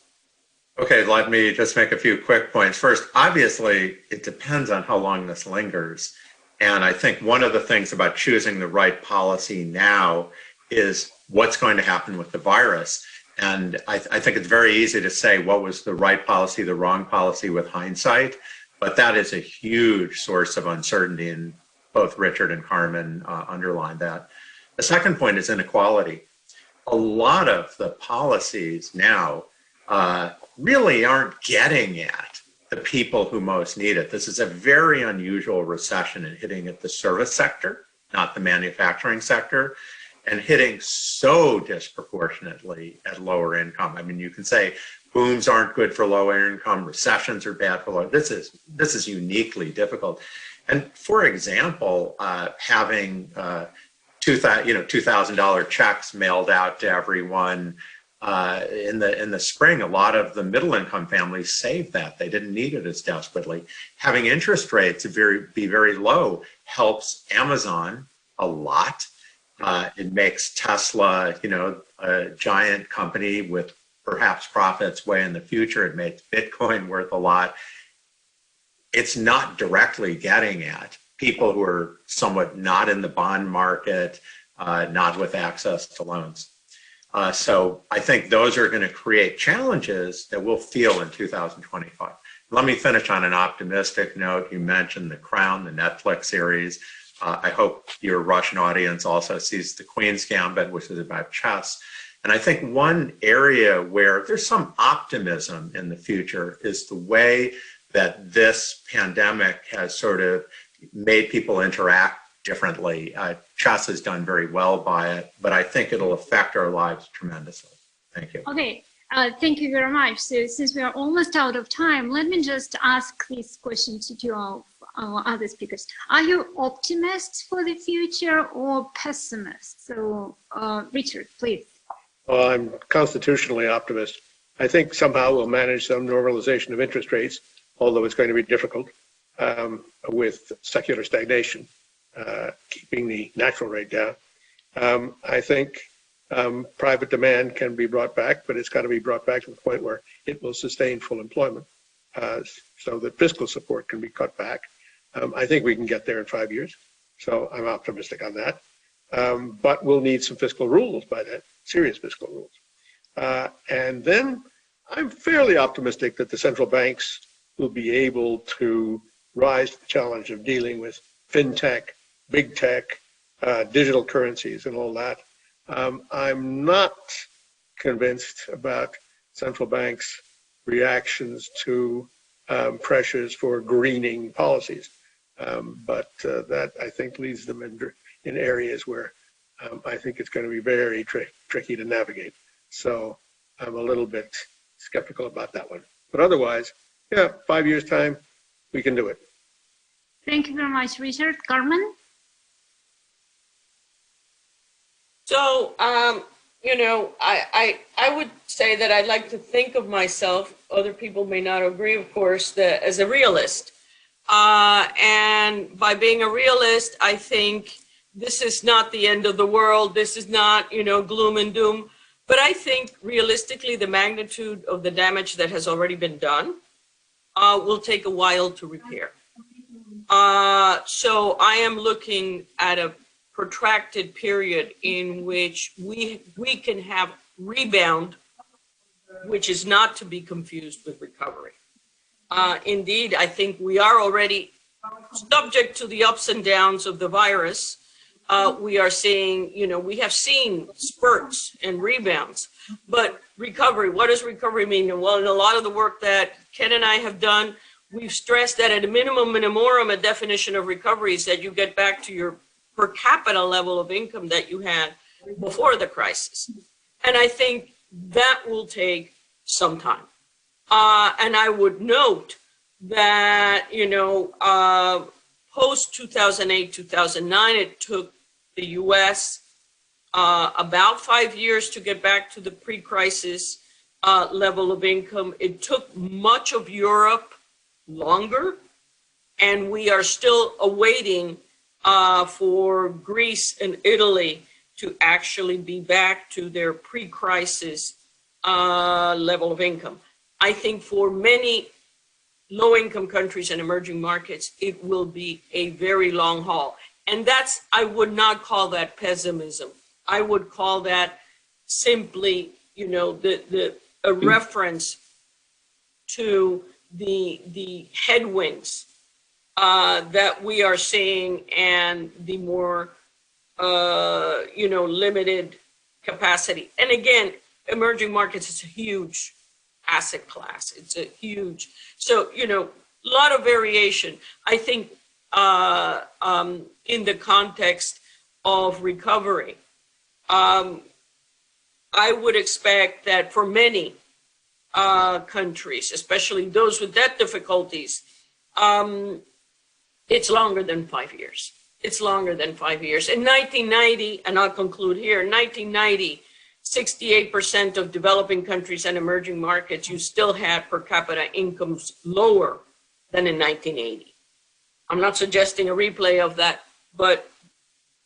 Okay, let me just make a few quick points. First, obviously, it depends on how long this lingers. And I think one of the things about choosing the right policy now is what's going to happen with the virus. And I think it's very easy to say what was the right policy, the wrong policy with hindsight, but that is a huge source of uncertainty, and both Richard and Carmen underlined that. The second point is inequality. A lot of the policies now really aren't getting at the people who most need it. This is a very unusual recession and hitting at the service sector, not the manufacturing sector, and hitting so disproportionately at lower income. I mean, you can say booms aren't good for lower income, recessions are bad for lower. This is uniquely difficult. And for example, having $2,000 checks mailed out to everyone in the spring, a lot of the middle income families saved that. They didn't need it as desperately. Having interest rates be very low helps Amazon a lot. It makes Tesla, a giant company with perhaps profits way in the future. It makes Bitcoin worth a lot. It's not directly getting at people who are somewhat not in the bond market, not with access to loans. So I think those are going to create challenges that we'll feel in 2025. let me finish on an optimistic note. You mentioned The Crown, the Netflix series. I hope your Russian audience also sees The Queen's Gambit, which is about chess. And I think one area where there's some optimism in the future is the way that this pandemic has sort of made people interact differently. Chess has done very well by it, but I think it'll affect our lives tremendously. Thank you. Okay, thank you very much. So since we are almost out of time, let me just ask this question to our other speakers. Are you optimists for the future or pessimists? So Richard, please. Well, I'm constitutionally optimist. I think somehow we'll manage some normalization of interest rates, although it's going to be difficult with secular stagnation, keeping the natural rate down. I think private demand can be brought back, but it's got to be brought back to the point where it will sustain full employment so that fiscal support can be cut back. I think we can get there in 5 years, so I'm optimistic on that. But we'll need some fiscal rules by then, serious fiscal rules. And then I'm fairly optimistic that the central banks will be able to rise to the challenge of dealing with fintech, big tech, digital currencies and all that. I'm not convinced about central banks' reactions to pressures for greening policies. But that, I think, leads them in areas where I think it's going to be very tricky to navigate. So I'm a little bit skeptical about that one. But otherwise, yeah, 5 years' time, we can do it. Thank you very much, Richard. Carmen? So, you know, I would say that I like to think of myself, other people may not agree, of course, that as a realist. And by being a realist, I think this is not the end of the world. This is not, you know, gloom and doom. But I think realistically, the magnitude of the damage that has already been done will take a while to repair. So I am looking at a protracted period in which we can have rebound, which is not to be confused with recovery. Indeed, I think we are already subject to the ups and downs of the virus. We are seeing, you know, we have seen spurts and rebounds, but recovery, what does recovery mean? Well, in a lot of the work that Ken and I have done, we've stressed that at a minimum minimorum, a definition of recovery is that you get back to your per capita level of income that you had before the crisis. And I think that will take some time. And I would note that, you know, post 2008, 2009, it took the US about 5 years to get back to the pre-crisis level of income. It took much of Europe longer, and we are still awaiting for Greece and Italy to actually be back to their pre-crisis level of income. I think for many low-income countries and emerging markets, it will be a very long haul. And that's, I would not call that pessimism. I would call that simply, you know, a reference to the headwinds that we are seeing and the more, you know, limited capacity. And again, emerging markets is a huge asset class. It's a huge, so, you know, a lot of variation. I think in the context of recovery, I would expect that for many countries, especially those with debt difficulties, it's longer than 5 years. It's longer than 5 years. In 1990, and I'll conclude here, in 1990, 68% of developing countries and emerging markets, you still had per capita incomes lower than in 1980. I'm not suggesting a replay of that, but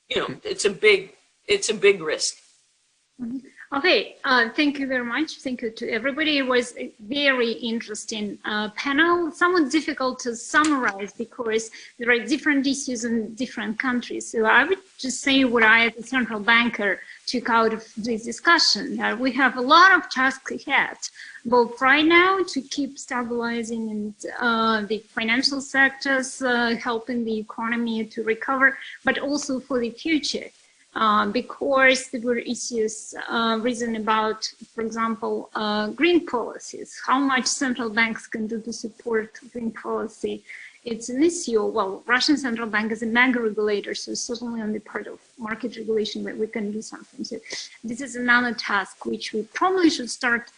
you know, it's a big risk. Okay, thank you very much. Thank you to everybody. It was a very interesting panel, somewhat difficult to summarize because there are different issues in different countries. So I would just say what I, as a central banker, took out of this discussion. We have a lot of tasks ahead, both right now to keep stabilizing and the financial sectors, helping the economy to recover, but also for the future. Because there were issues risen about, for example, green policies, how much central banks can do to support green policy. It's an issue. Well, Russian central bank is a mega regulator, so certainly on the part of market regulation that we can do something. So this is another task which we probably should start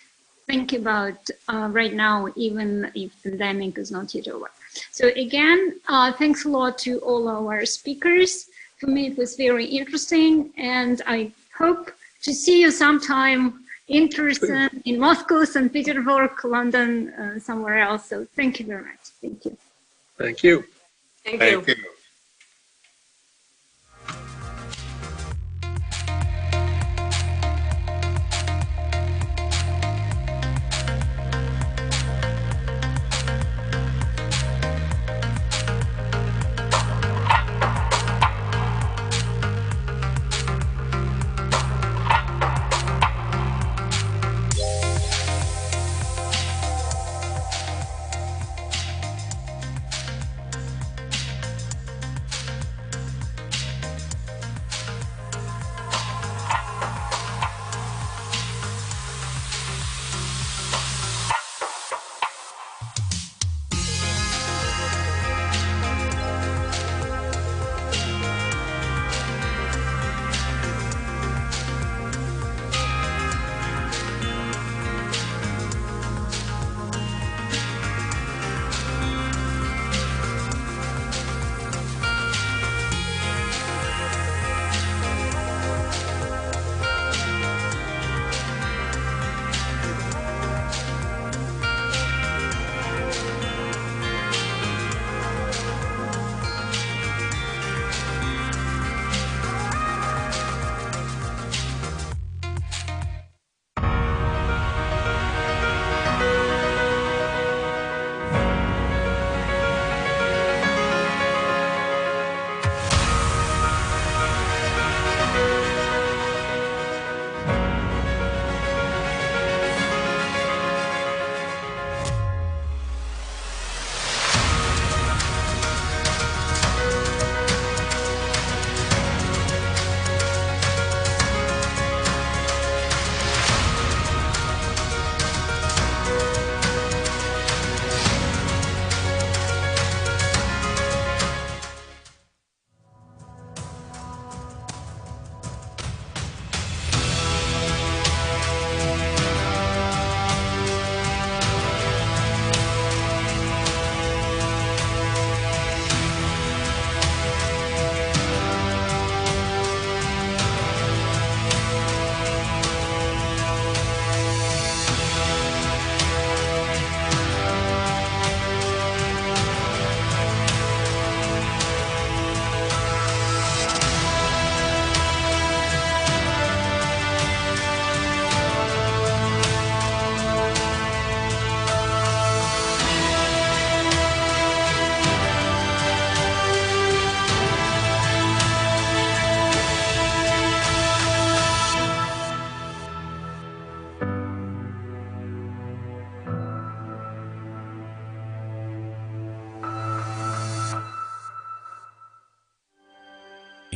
thinking about right now, even if the pandemic is not yet over. So again, thanks a lot to all our speakers. For me, it was very interesting, and I hope to see you sometime in person in Moscow, St. Petersburg, London, somewhere else. So thank you very much. Thank you. Thank you. Thank you. Thank you.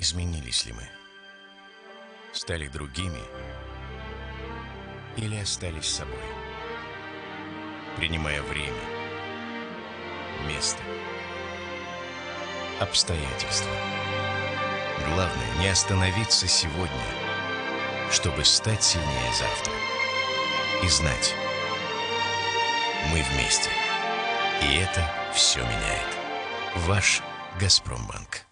Изменились ли мы? Стали другими или остались собой? Принимая время, место, обстоятельства. Главное не остановиться сегодня, чтобы стать сильнее завтра. И знать, мы вместе. И это все меняет. Ваш Газпромбанк.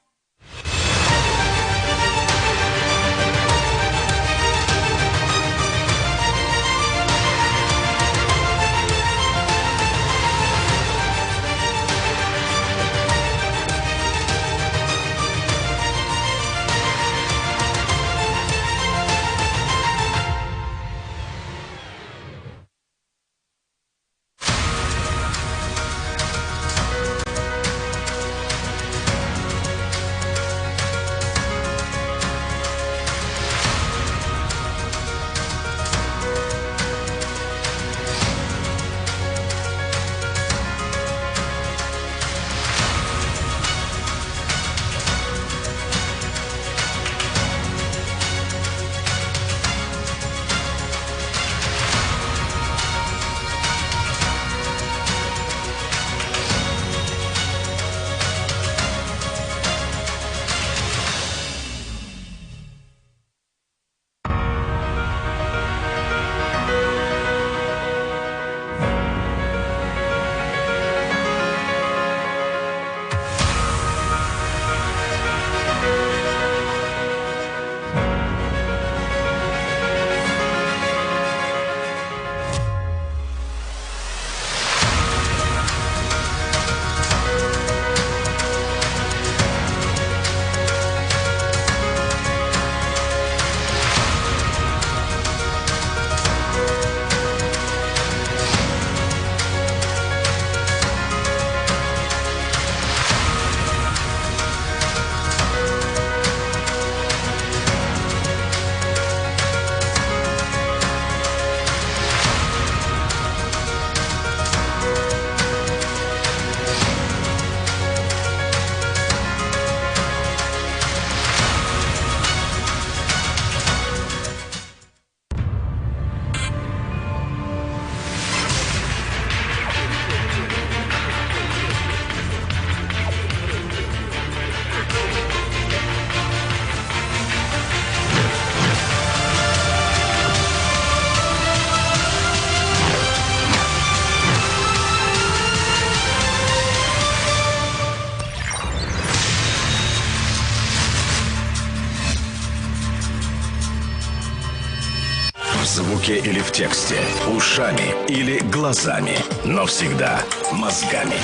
звуке или в тексте, ушами или глазами, но всегда мозгами.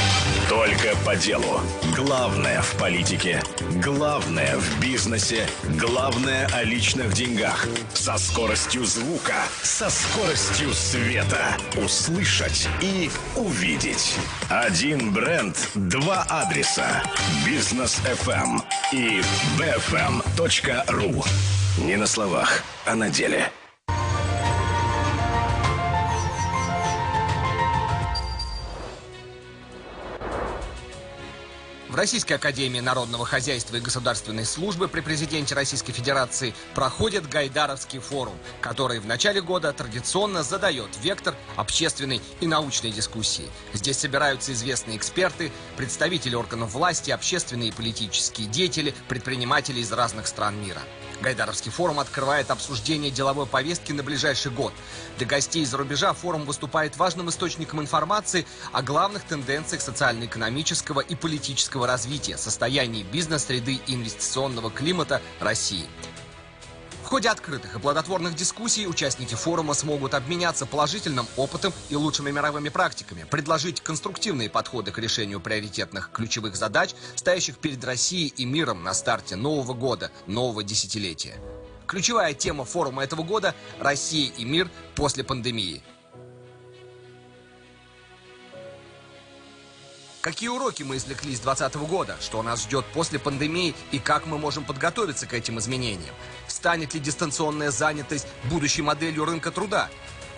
Только по делу. Главное в политике, главное в бизнесе, главное о личных деньгах. Со скоростью звука, со скоростью света. Услышать и увидеть. Один бренд, два адреса. Бизнес FM и bfm.ru. Не на словах, а на деле. В Российской академии народного хозяйства и государственной службы при президенте Российской Федерации проходит Гайдаровский форум, который в начале года традиционно задает вектор общественной и научной дискуссии. Здесь собираются известные эксперты, представители органов власти, общественные и политические деятели, предприниматели из разных стран мира. Гайдаровский форум открывает обсуждение деловой повестки на ближайший год. Для гостей из-за рубежа форум выступает важным источником информации о главных тенденциях социально-экономического и политического развития, состоянии бизнес-среды и инвестиционного климата России. В ходе открытых и плодотворных дискуссий участники форума смогут обменяться положительным опытом и лучшими мировыми практиками, предложить конструктивные подходы к решению приоритетных ключевых задач, стоящих перед Россией и миром на старте нового года, нового десятилетия. Ключевая тема форума этого года – «Россия и мир после пандемии». Какие уроки мы извлекли с 2020 года? Что нас ждет после пандемии и как мы можем подготовиться к этим изменениям? Станет ли дистанционная занятость будущей моделью рынка труда?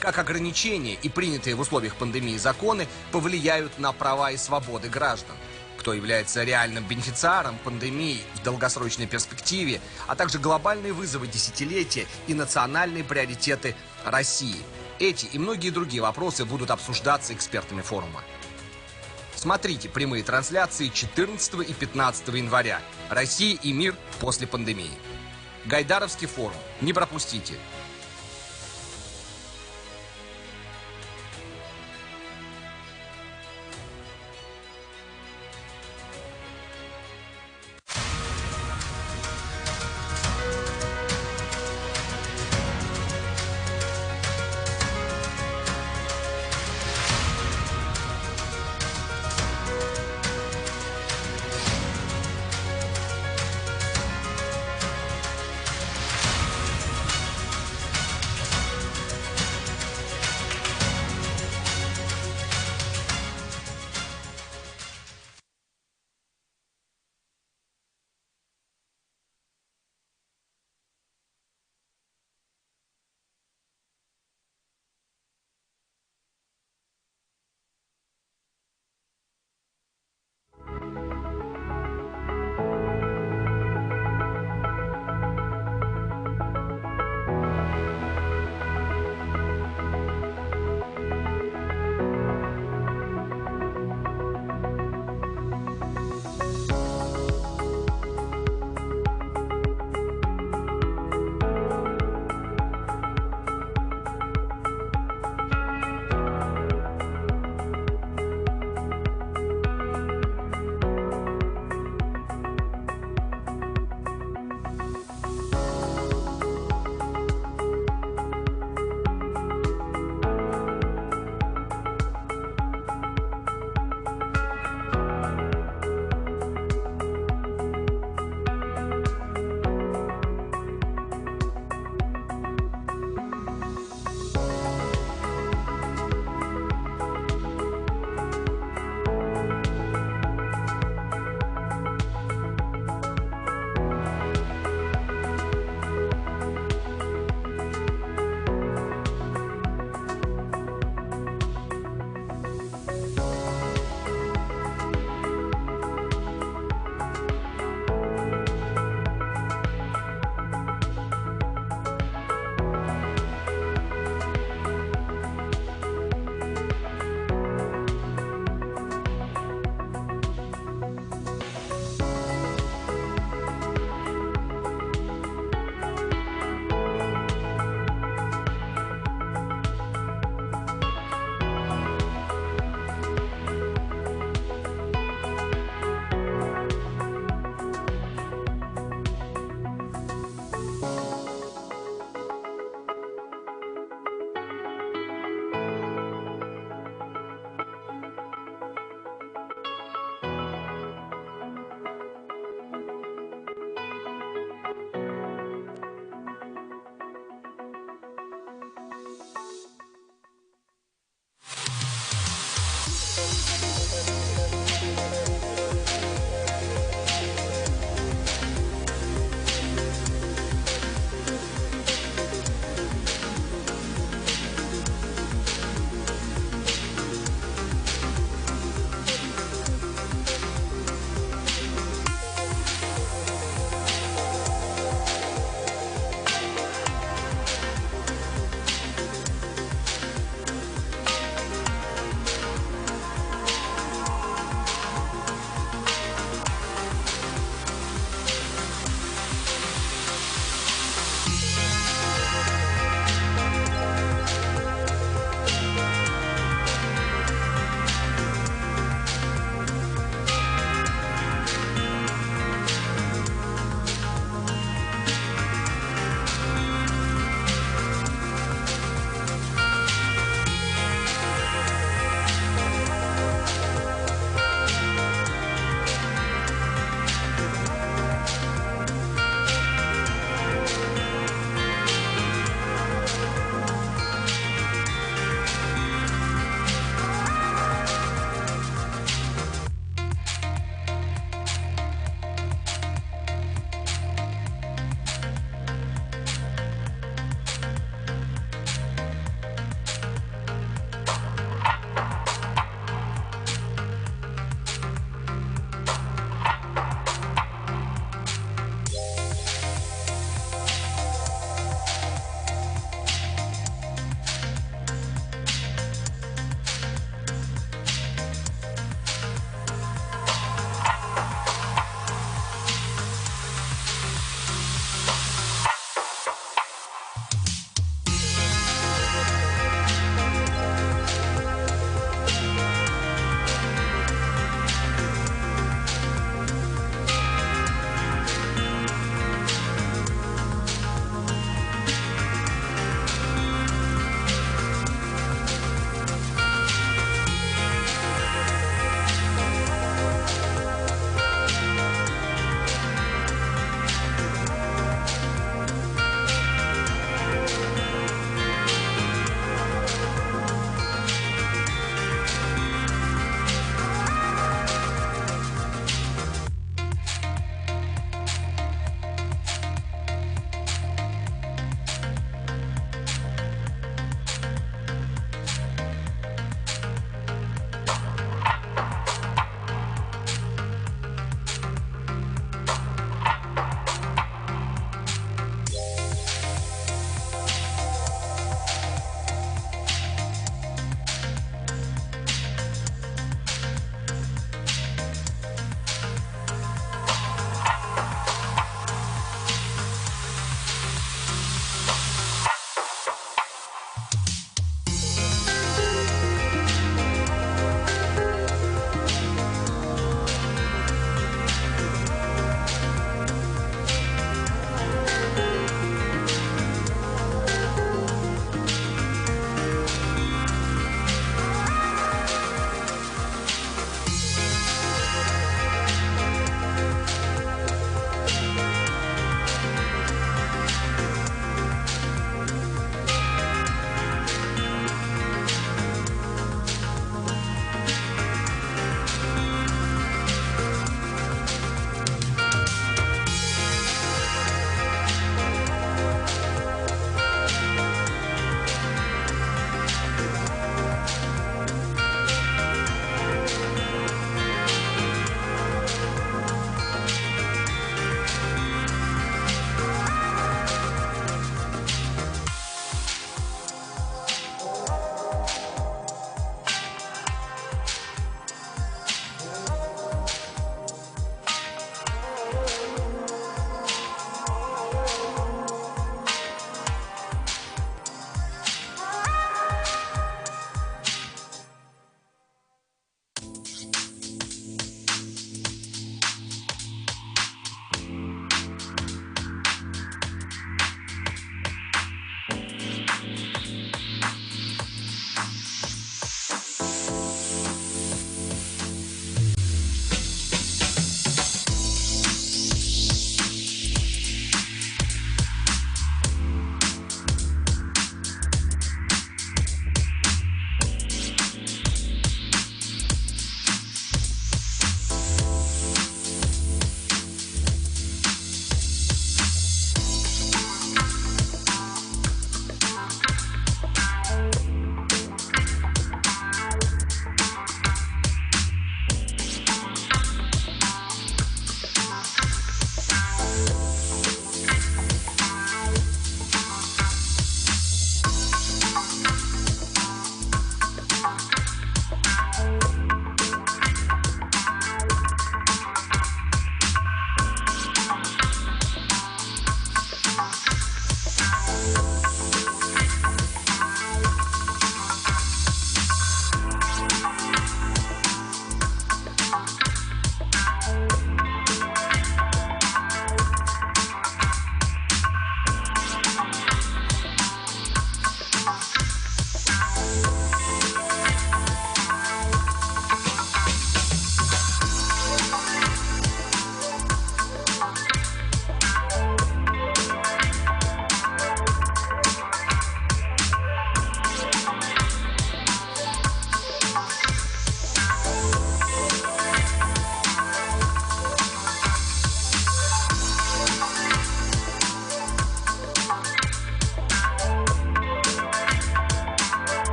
Как ограничения и принятые в условиях пандемии законы повлияют на права и свободы граждан? Кто является реальным бенефициаром пандемии в долгосрочной перспективе, а также глобальные вызовы десятилетия и национальные приоритеты России? Эти и многие другие вопросы будут обсуждаться экспертами форума. Смотрите прямые трансляции 14 и 15 января. Россия и мир после пандемии. Гайдаровский форум. Не пропустите.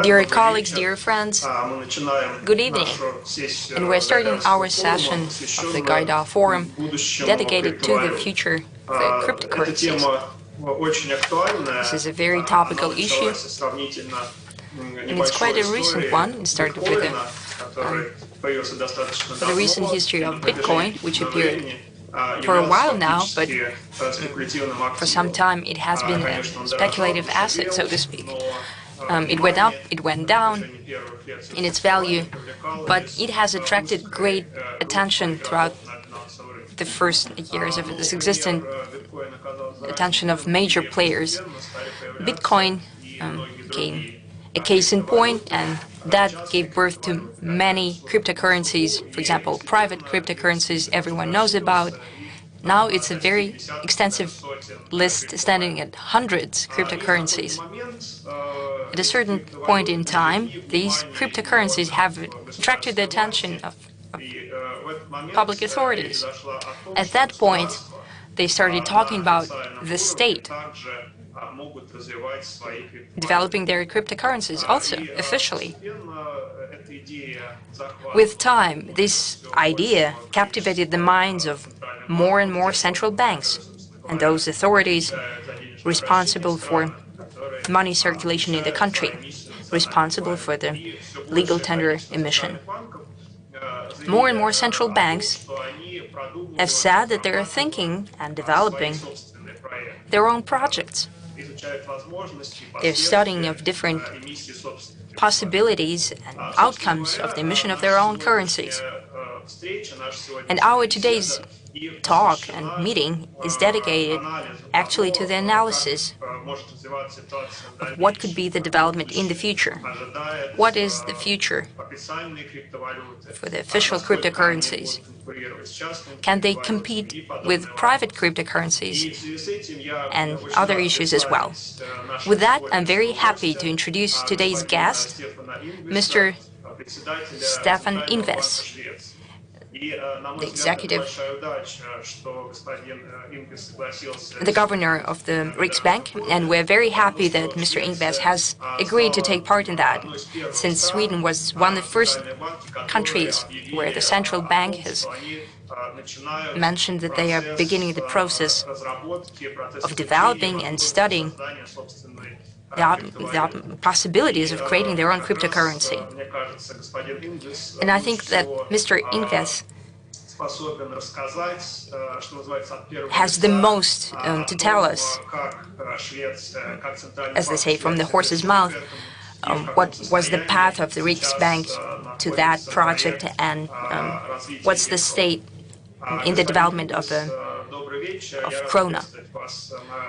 Dear colleagues, dear friends, good evening. And we're starting our session of the Gaidar Forum dedicated to the future of the cryptocurrencies. This is a very topical issue, and it's quite a recent one. It started with the recent history of Bitcoin, which appeared for a while now, but for some time it has been a speculative asset, so to speak. It went up, it went down in its value, but it has attracted great attention throughout the first years of its existence, attention of major players. Bitcoin became a case in point, and that gave birth to many cryptocurrencies, for example, private cryptocurrencies everyone knows about. Now it's a very extensive list standing at hundreds of cryptocurrencies. At a certain point in time, these cryptocurrencies have attracted the attention of public authorities. At that point, they started talking about the state developing their cryptocurrencies also officially. With time, this idea captivated the minds of more and more central banks and those authorities responsible for money circulation in the country, responsible for the legal tender emission. More and more central banks have said that they are thinking and developing their own projects. They're studying of different possibilities and outcomes of the emission of their own currencies. And our today's talk and meeting is dedicated actually to the analysis of what could be the development in the future. What is the future for the official cryptocurrencies? Can they compete with private cryptocurrencies and other issues as well? With that, I'm very happy to introduce today's guest, Mr. Stefan Ingves, the governor of the Riksbank, and we're very happy that Mr. Ingves has agreed to take part in that, since Sweden was one of the first countries where the central bank has mentioned that they are beginning the process of developing and studying the possibilities of creating their own cryptocurrency. And I think that Mr. Ingves has the most to tell us, as they say, from the horse's mouth, what was the path of the Riksbank to that project, and what's the state in the development of krona.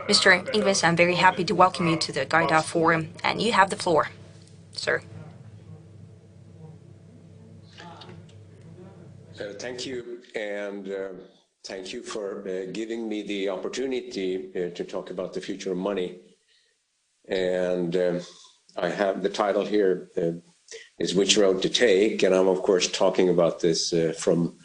Mr. Ingves, I'm very happy to welcome you to the Gaidar Forum, and you have the floor, sir. Thank you, and thank you for giving me the opportunity to talk about the future of money. And I have the title here is Which Road to Take, and I'm of course talking about this from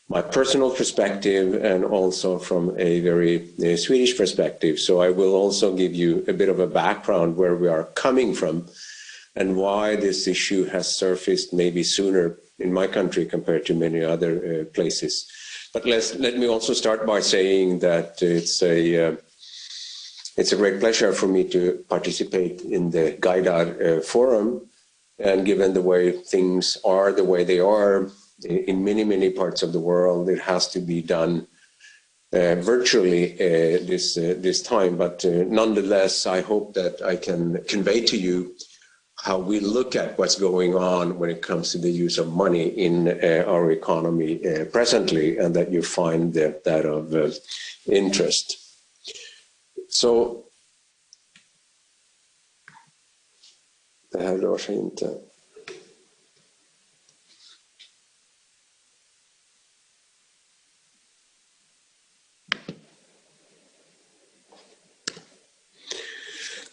my personal perspective and also from a very Swedish perspective. So I will also give you a bit of a background where we are coming from and why this issue has surfaced maybe sooner in my country compared to many other places. But let me also start by saying that it's a great pleasure for me to participate in the Gaidar Forum. And given the way things are, the way they are in many parts of the world, it has to be done virtually this time. But nonetheless, I hope that I can convey to you how we look at what's going on when it comes to the use of money in our economy presently, and that you find that of interest. So, det här rör sig inte.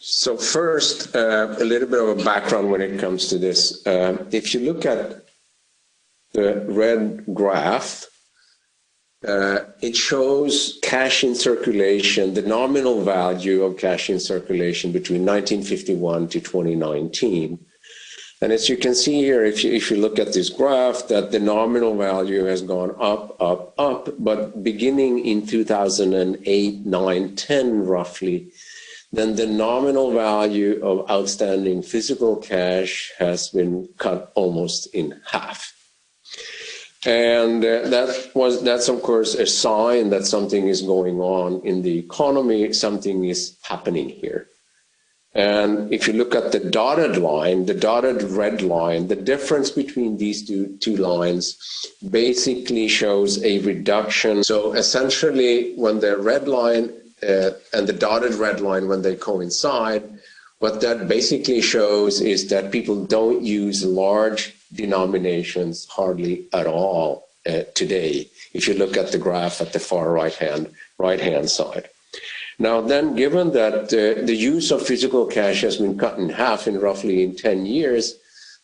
So first, a little bit of a background when it comes to this. If you look at the red graph, It shows cash in circulation, the nominal value of cash in circulation between 1951 to 2019. And as you can see here, if you look at this graph, that the nominal value has gone up, up, up, but beginning in 2008, 9, 10 roughly, then the nominal value of outstanding physical cash has been cut almost in half. And that's of course a sign that something is going on in the economy, something is happening here. And if you look at the dotted line, the dotted red line, the difference between these two lines basically shows a reduction. So essentially, when the red line and the dotted red line, when they coincide, what that basically shows is that people don't use large denominations hardly at all today, if you look at the graph at the far right-hand side. Now then, given that the use of physical cash has been cut in half in roughly 10 years,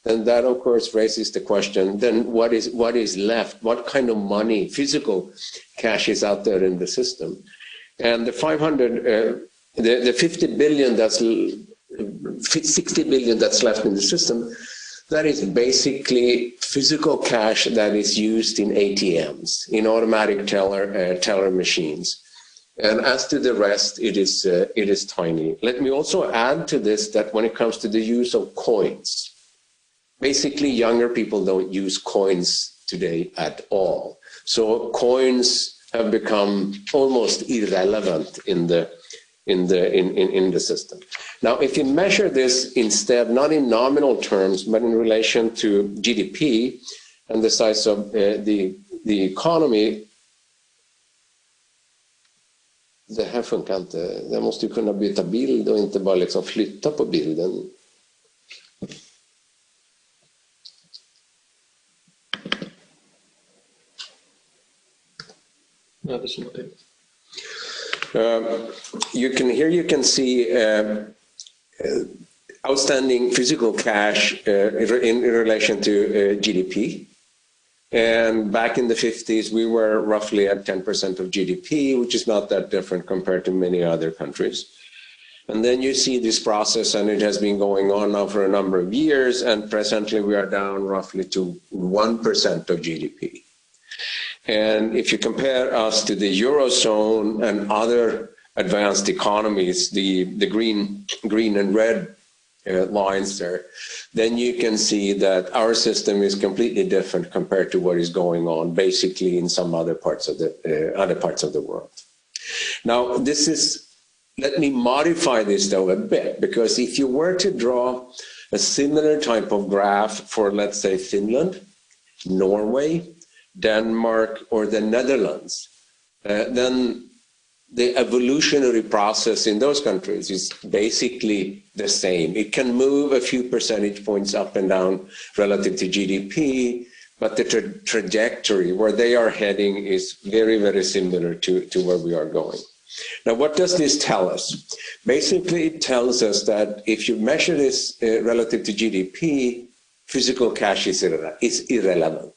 then that of course raises the question, then what is left? What kind of money, physical cash is out there in the system? And the 50 billion that's 60 billion that's left in the system, that is basically physical cash that is used in ATMs, in automatic teller machines. And as to the rest, it is tiny. Let me also add to this that when it comes to the use of coins, basically younger people don't use coins today at all. So coins have become almost irrelevant in the system. Now, if you measure this instead, not in nominal terms, but in relation to GDP and the size of the economy, det här funkar inte. Jag måste ju kunna byta bild och inte bara liksom flytta på bilden. Ja, det är som Here you can see outstanding physical cash in relation to GDP. And back in the 50s, we were roughly at 10% of GDP, which is not that different compared to many other countries. And then you see this process, and it has been going on now for a number of years, and presently we are down roughly to 1% of GDP. And if you compare us to the Eurozone and other advanced economies, the green and red lines there, then you can see that our system is completely different compared to what is going on basically in some other parts of the world. Now, let me modify this though a bit, because if you were to draw a similar type of graph for, let's say, Finland, Norway, Denmark, or the Netherlands, then the evolutionary process in those countries is basically the same. It can move a few percentage points up and down relative to GDP, but the trajectory where they are heading is very, very similar to where we are going. Now, what does this tell us? Basically, it tells us that if you measure this relative to GDP, physical cash is irrelevant.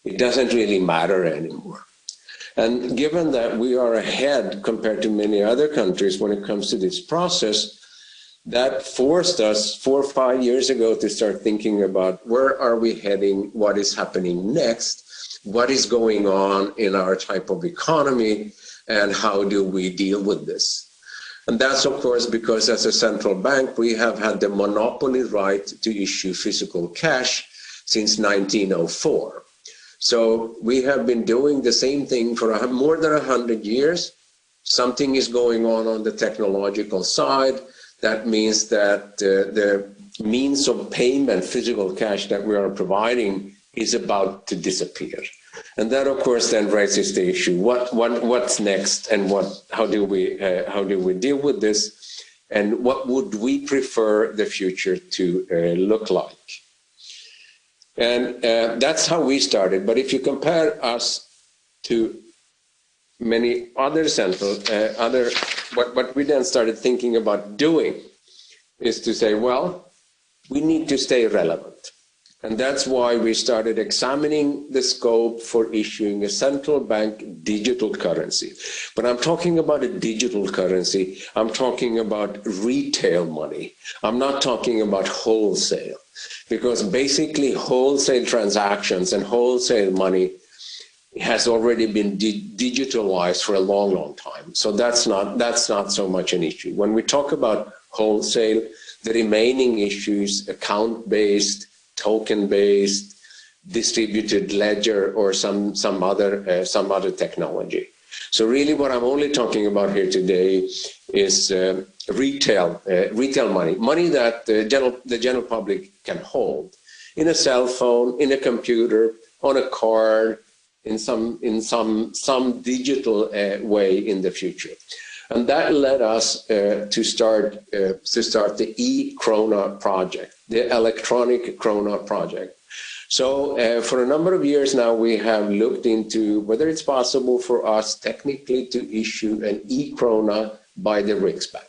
It doesn't really matter anymore. And given that we are ahead compared to many other countries when it comes to this process, that forced us 4 or 5 years ago to start thinking about where are we heading, what is happening next, what is going on in our type of economy, and how do we deal with this? And that's, of course, because as a central bank, we have had the monopoly right to issue physical cash since 1904. So we have been doing the same thing for more than 100 years. Something is going on the technological side. That means that the means of payment, physical cash that we are providing is about to disappear. And that, of course, then raises the issue: what's next, and how do we deal with this, and what would we prefer the future to look like? And that's how we started. But if you compare us to many other what we then started thinking about doing is to say, well, we need to stay relevant. And that's why we started examining the scope for issuing a central bank digital currency. But I'm talking about a digital currency. I'm talking about retail money. I'm not talking about wholesale, because basically wholesale transactions and wholesale money has already been digitalized for a long, long time. So that's not so much an issue. When we talk about wholesale, the remaining issues, account-based, token-based, distributed ledger, or some other technology. So really, what I'm only talking about here today is retail money that the general public can hold in a cell phone, in a computer, on a card, in some digital way in the future. And that led us to start the e-krona project, the electronic krona project. So for a number of years now, we have looked into whether it's possible for us technically to issue an e-krona by the Riksbank,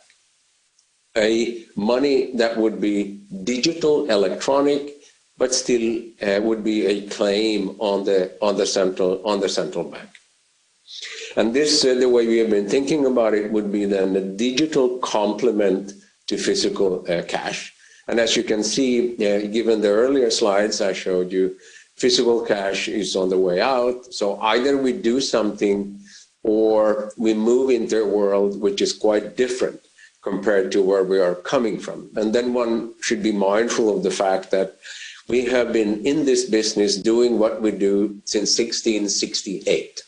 a money that would be digital, electronic, but still would be a claim on the central bank. And this, the way we have been thinking about it, would be then a digital complement to physical cash. And as you can see, given the earlier slides I showed you, physical cash is on the way out. So either we do something or we move into a world which is quite different compared to where we are coming from. And then one should be mindful of the fact that we have been in this business doing what we do since 1668.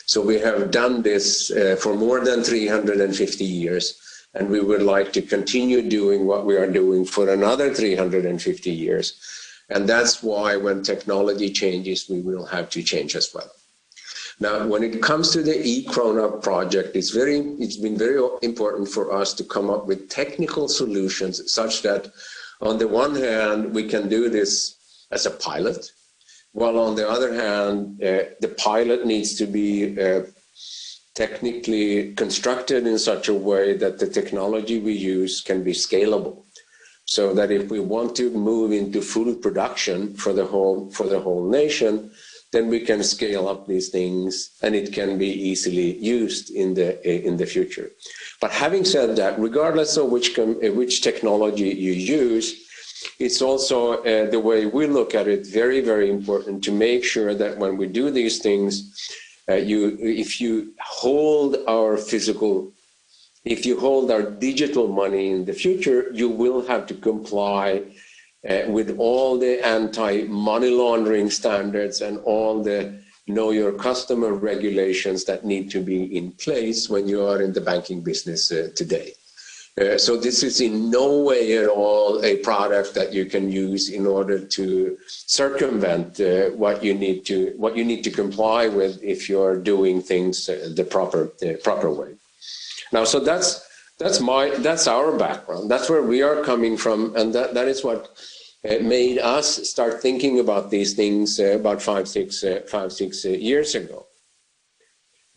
So we have done this for more than 350 years, and we would like to continue doing what we are doing for another 350 years. And that's why when technology changes, we will have to change as well. Now, when it comes to the e-krona project, it's been very important for us to come up with technical solutions such that on the one hand, we can do this as a pilot, while on the other hand, the pilot needs to be technically constructed in such a way that the technology we use can be scalable. So that if we want to move into full production for the whole nation, then we can scale up these things and it can be easily used in the future. But having said that, regardless of which technology you use, it's also the way we look at it very, very important to make sure that when we do these things, if you hold our digital money in the future, you will have to comply with all the anti-money laundering standards and all the know your customer regulations that need to be in place when you are in the banking business today. So this is in no way at all a product that you can use in order to circumvent what you need to comply with if you're doing things the proper way. Now, so that's our background. That's where we are coming from, and that is what made us start thinking about these things about five, six years ago.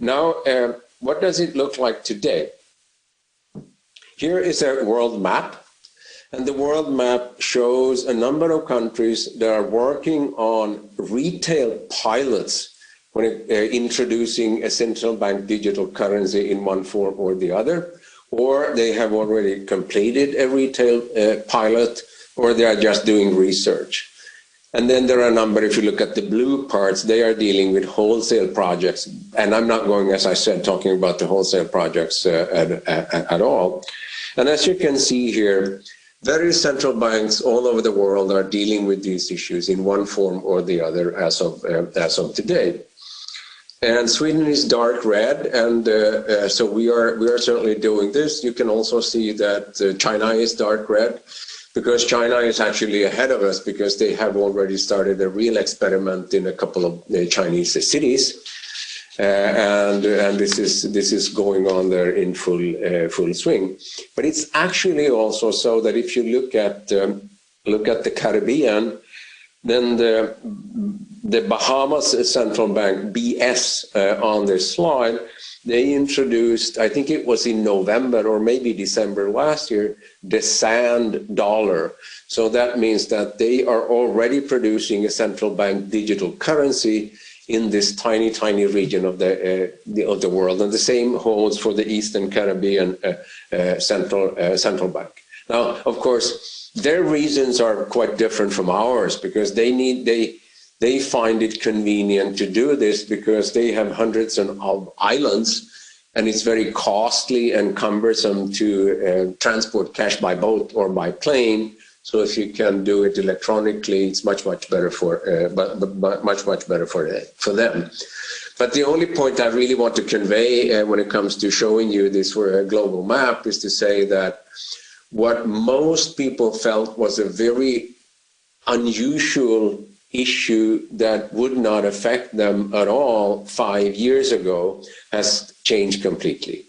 Now, what does it look like today? Here is a world map, and the world map shows a number of countries that are working on retail pilots when introducing a central bank digital currency in one form or the other, or they have already completed a retail pilot, or they are just doing research. And then there are a number, if you look at the blue parts, they are dealing with wholesale projects. And I'm not going, as I said, talking about the wholesale projects at all. And as you can see here, various central banks all over the world are dealing with these issues in one form or the other as of today. And Sweden is dark red, and so we are certainly doing this. You can also see that China is dark red, because China is actually ahead of us because they have already started a real experiment in a couple of Chinese cities. And this is going on there in full swing. But it's actually also so that if you look at the Caribbean, then the Bahamas Central Bank, BS, on this slide, they introduced, I think it was in November or maybe December last year, the sand dollar. So that means that they are already producing a central bank digital currency in this tiny, tiny region of the world. And the same holds for the Eastern Caribbean central bank. Now, of course, their reasons are quite different from ours, because they find it convenient to do this because they have hundreds of islands, and it's very costly and cumbersome to transport cash by boat or by plane. So if you can do it electronically, it's much better for much better for them. But the only point I really want to convey when it comes to showing you this for a global map is to say that what most people felt was a very unusual issue that would not affect them at all 5 years ago has changed completely.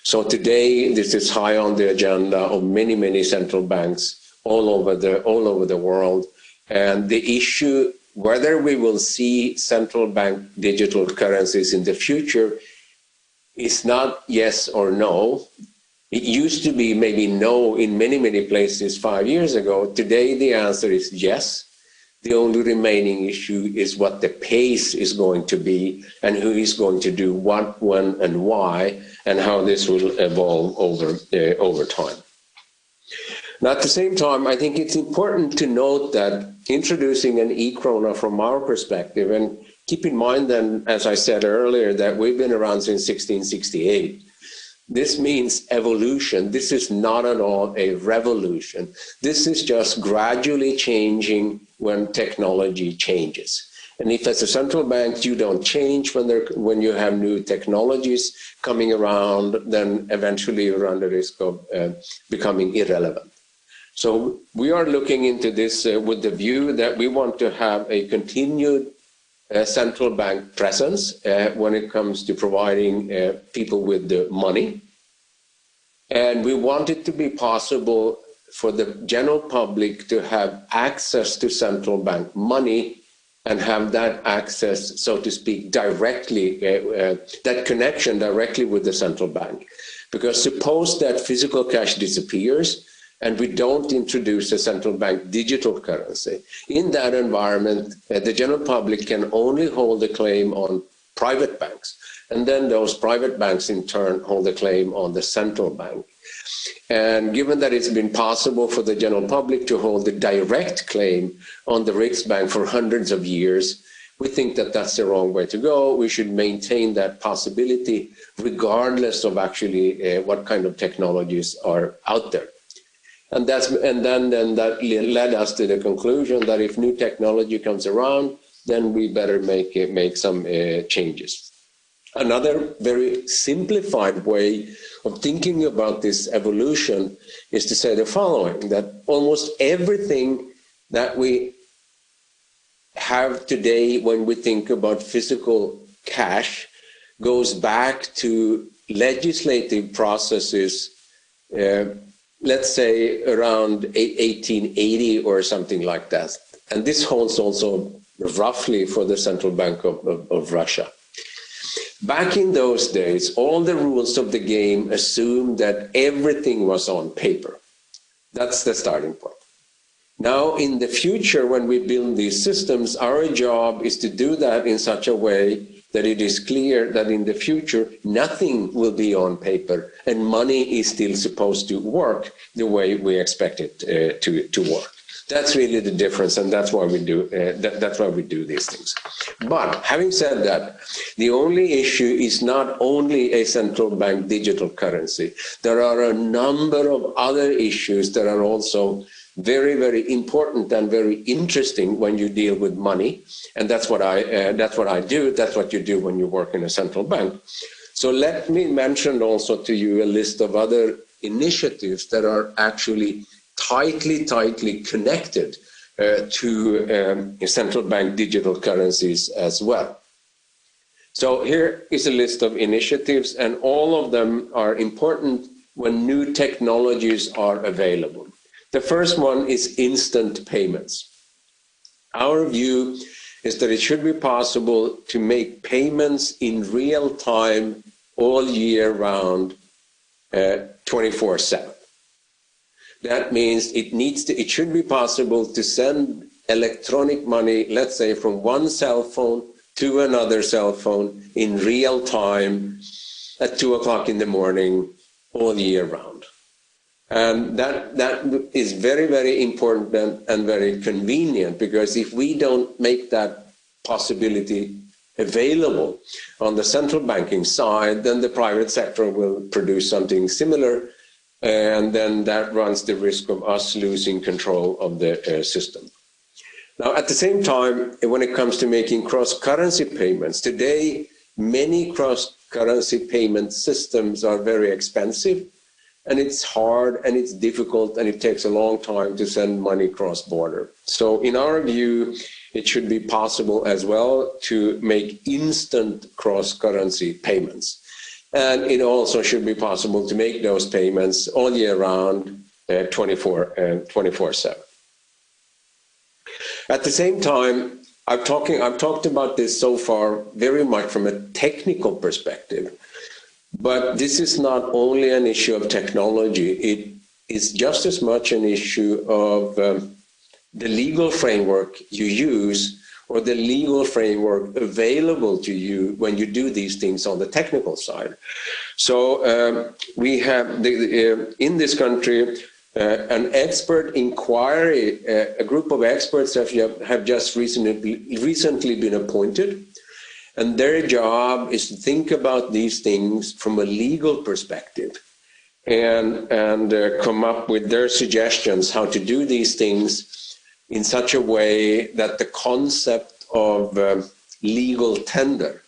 So today, this is high on the agenda of many central banks all over the world. And the issue, whether we will see central bank digital currencies in the future, is not yes or no. It used to be maybe no in many places 5 years ago. Today, the answer is yes. The only remaining issue is what the pace is going to be and who is going to do what, when, and why, and how this will evolve over time. Now, at the same time, I think it's important to note that introducing an e-krona from our perspective, and keep in mind then, as I said earlier, that we've been around since 1668. This means evolution. This is not at all a revolution. This is just gradually changing when technology changes. And if as a central bank you don't change when you have new technologies coming around, then eventually you run the risk of becoming irrelevant. So we are looking into this with the view that we want to have a continued central bank presence when it comes to providing people with the money. And we want it to be possible for the general public to have access to central bank money and have that access, so to speak, directly, that connection directly with the central bank. Because suppose that physical cash disappears and we don't introduce a central bank digital currency. In that environment, the general public can only hold a claim on private banks. And then those private banks in turn hold a claim on the central bank. And given that it's been possible for the general public to hold a direct claim on the Riksbank for hundreds of years, we think that that's the wrong way to go. We should maintain that possibility regardless of actually what kind of technologies are out there. And then that led us to the conclusion that if new technology comes around, then we better make some changes. Another very simplified way of thinking about this evolution is to say the following, that almost everything that we have today when we think about physical cash goes back to legislative processes, let's say around 1880 or something like that. And this holds also roughly for the Central Bank of Russia. Back in those days, all the rules of the game assumed that everything was on paper. That's the starting point. Now, in the future, when we build these systems, our job is to do that in such a way that it is clear that in the future, nothing will be on paper and money is still supposed to work the way we expect it to work. That's really the difference, and that's why we do that's why we do these things. But having said that, the only issue is not only a central bank digital currency. There are a number of other issues that are also very, very important and very interesting when you deal with money, and that's what I do. That's what you do when you work in a central bank. So let me mention also to you a list of other initiatives that are actually tightly connected to central bank digital currencies as well. So here is a list of initiatives, and all of them are important when new technologies are available. The first one is instant payments. Our view is that it should be possible to make payments in real time all year round, 24/7. That means it should be possible to send electronic money, let's say from one cell phone to another cell phone in real time at 2 o'clock in the morning all year round. And that is very, very important and very convenient, because if we don't make that possibility available on the central banking side, then the private sector will produce something similar, and then that runs the risk of us losing control of the system. Now, at the same time, when it comes to making cross-currency payments, today many cross-currency payment systems are very expensive, and it's hard and it's difficult and it takes a long time to send money cross-border. So in our view, it should be possible as well to make instant cross-currency payments. And it also should be possible to make those payments all year round, 24/7. At the same time, I've talked about this so far very much from a technical perspective, but this is not only an issue of technology, it is just as much an issue of the legal framework you use or the legal framework available to you when you do these things on the technical side. So we have in this country an expert inquiry, a group of experts have just recently been appointed, and their job is to think about these things from a legal perspective and come up with their suggestions how to do these things in such a way that the concept of legal tender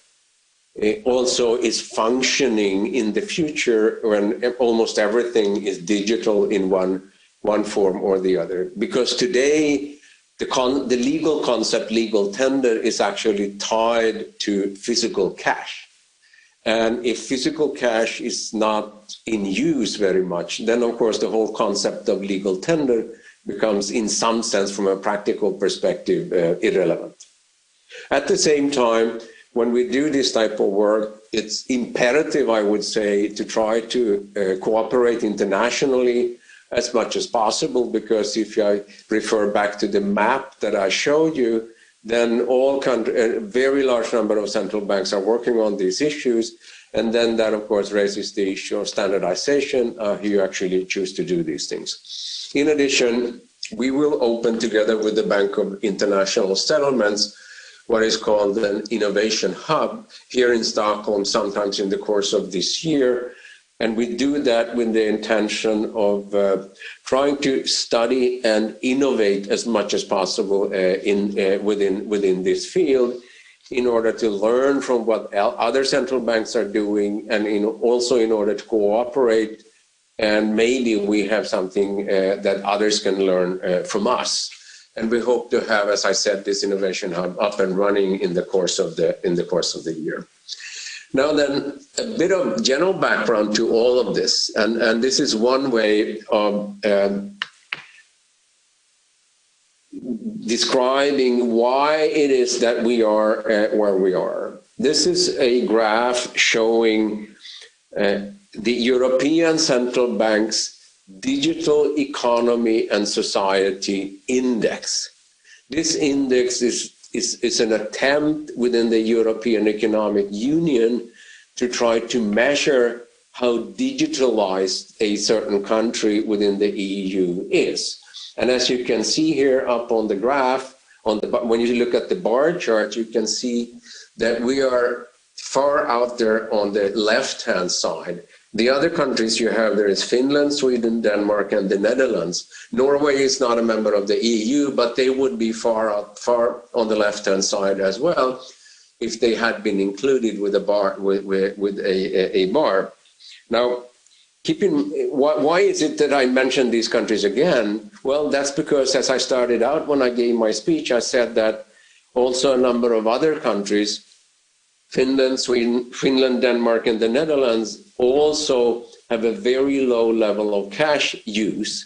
also is functioning in the future when almost everything is digital in one form or the other. Because today, the legal concept, legal tender, is actually tied to physical cash. And if physical cash is not in use very much, then of course the whole concept of legal tender becomes, in some sense, from a practical perspective, irrelevant. At the same time, when we do this type of work, it's imperative, I would say, to try to cooperate internationally as much as possible, because if I refer back to the map that I showed you, then a very large number of central banks are working on these issues, and then that, of course, raises the issue of standardization, you actually choose to do these things. In addition, we will open, together with the Bank of International Settlements, what is called an innovation hub here in Stockholm, sometimes in the course of this year. And we do that with the intention of trying to study and innovate as much as possible within this field, in order to learn from what other central banks are doing, and also in order to cooperate. And maybe we have something that others can learn from us. And we hope to have, as I said, this innovation hub up and running in the course of the year. Now then, a bit of general background to all of this, and this is one way of describing why it is that we are where we are. This is a graph showing the European Central Bank's Digital Economy and Society Index. This index is an attempt within the European Economic Union to try to measure how digitalized a certain country within the EU is. And as you can see here up on the graph, when you look at the bar chart, you can see that we are far out there on the left-hand side. The other countries you have there is Finland, Sweden, Denmark, and the Netherlands. Norway is not a member of the EU, but they would be far on the left-hand side as well if they had been included with a bar. A bar. Now, why is it that I mentioned these countries again? Well, that's because, as I started out when I gave my speech, I said that also a number of other countries, Finland, Sweden, Denmark, and the Netherlands, also have a very low level of cash use.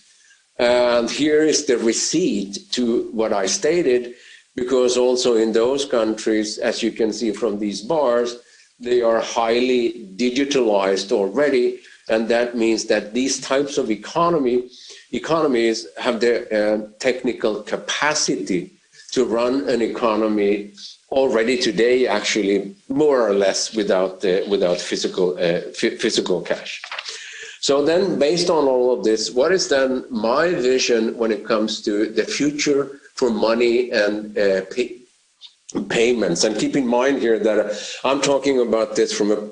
And here is the receipt to what I stated, because also in those countries, as you can see from these bars, they are highly digitalized already, and that means that these types of economies have the technical capacity to run an economy already today, actually more or less without physical cash. So then, based on all of this, what is then my vision when it comes to the future for money and payments? And keep in mind here that I'm talking about this from a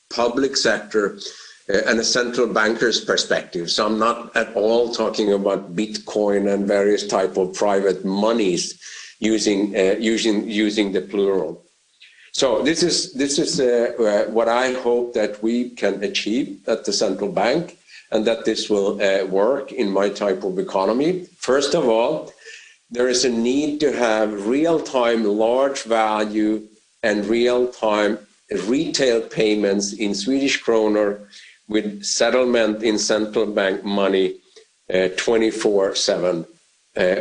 public sector and a central banker's perspective. So I'm not at all talking about Bitcoin and various type of private monies using the plural. So this is what I hope that we can achieve at the central bank, and that this will work in my type of economy. First of all, there is a need to have real-time large value and real-time retail payments in Swedish kronor with settlement in central bank money 24/7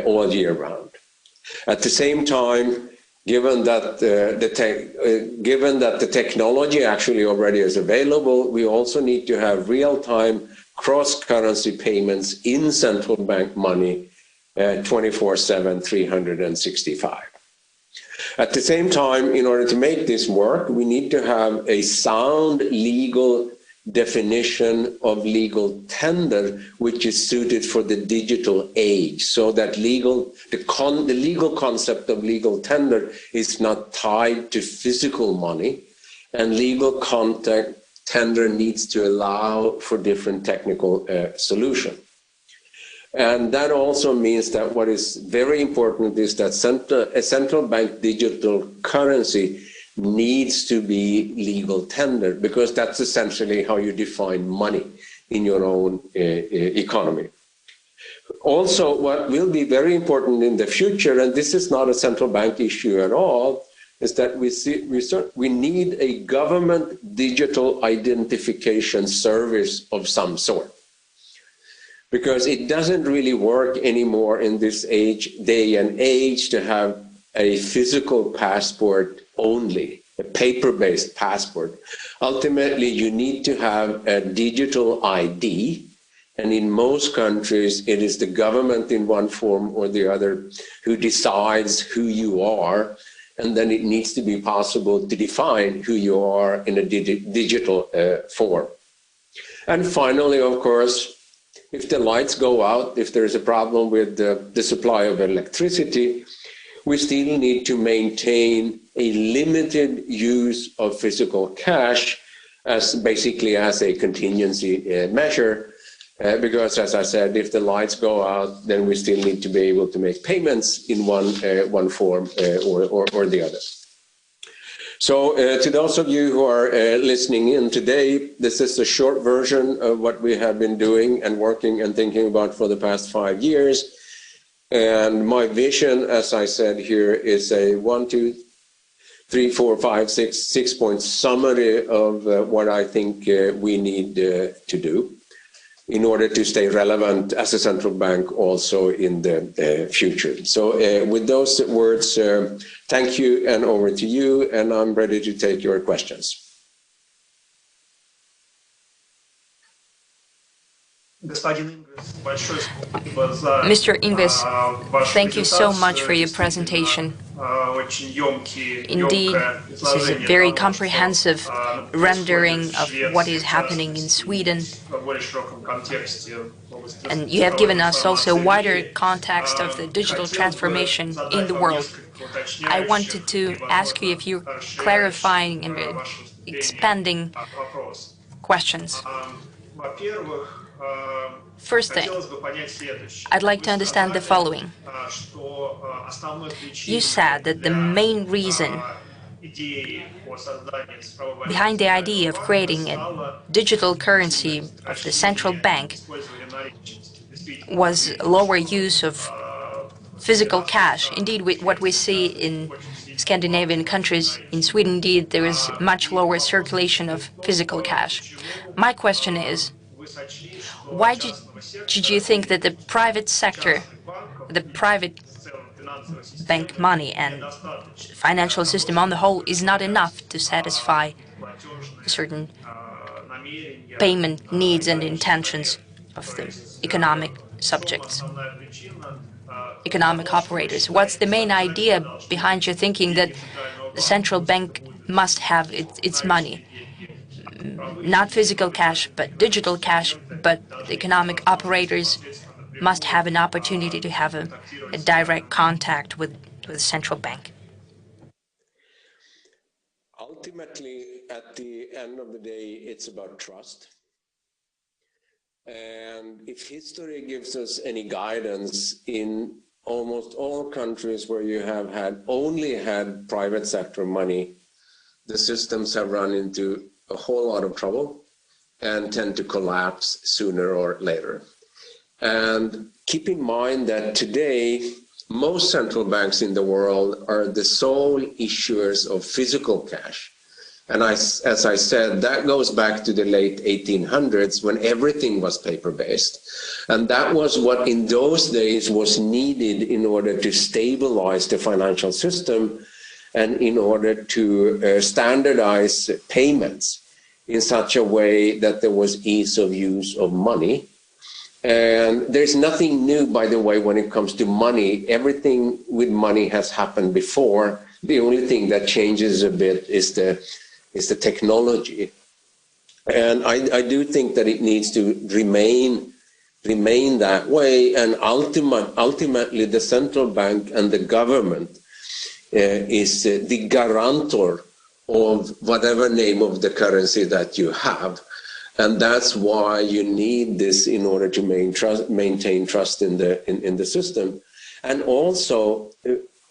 all year round. At the same time, given that the technology actually already is available, we also need to have real-time cross-currency payments in central bank money 24/7, 365. At the same time, in order to make this work, we need to have a sound legal definition of legal tender, which is suited for the digital age, so that the legal concept of legal tender is not tied to physical money, and legal tender needs to allow for different technical solutions. And that also means that what is very important is that a central bank digital currency needs to be legal tender, because that's essentially how you define money in your own economy. Also, what will be very important in the future, and this is not a central bank issue at all, is that we need a government digital identification service of some sort. Because it doesn't really work anymore in this day and age to have a physical passport only, a paper-based passport. Ultimately, you need to have a digital ID, and in most countries, it is the government in one form or the other who decides who you are, and then it needs to be possible to define who you are in a digital form. And finally, of course, if the lights go out, if there's a problem with the supply of electricity, we still need to maintain a limited use of physical cash as basically as a contingency measure, because as I said, if the lights go out, then we still need to be able to make payments in one form or the other. So to those of you who are listening in today, this is a short version of what we have been doing and working and thinking about for the past 5 years. And my vision, as I said here, is a 1, 2, 3, 4, 5, 6 point summary of what I think we need to do in order to stay relevant as a central bank also in the future. So with those words, thank you, and over to you, and I'm ready to take your questions. Mr. Ingves, thank you so much for your presentation. Indeed, this is a very comprehensive rendering of what is happening in Sweden. And you have given us also a wider context of the digital transformation in the world. I wanted to ask you if you're clarifying and expanding questions. First thing, I'd like to understand the following. You said that the main reason behind the idea of creating a digital currency of the central bank was lower use of physical cash. Indeed, what we see in Scandinavian countries, in Sweden, indeed, there is much lower circulation of physical cash. My question is, why did you think that the private sector, the private bank money and financial system on the whole is not enough to satisfy certain payment needs and intentions of the economic subjects, economic operators. What's the main idea behind your thinking that the central bank must have its money? Not physical cash, but digital cash, but the economic operators must have an opportunity to have a direct contact with the central bank. Ultimately, at the end of the day, it's about trust. And if history gives us any guidance, in almost all countries where you have only had private sector money, the systems have run into a whole lot of trouble and tend to collapse sooner or later. And keep in mind that today, most central banks in the world are the sole issuers of physical cash. And as I said, that goes back to the late 1800s when everything was paper-based. And that was what in those days was needed in order to stabilize the financial system and in order to standardize payments in such a way that there was ease of use of money. And there's nothing new, by the way, when it comes to money. Everything with money has happened before. The only thing that changes a bit is the technology. And I do think that it needs to remain that way. And ultimately, the central bank and the government is the guarantor of whatever name of the currency that you have. And that's why you need this in order to maintain trust in the system. And also,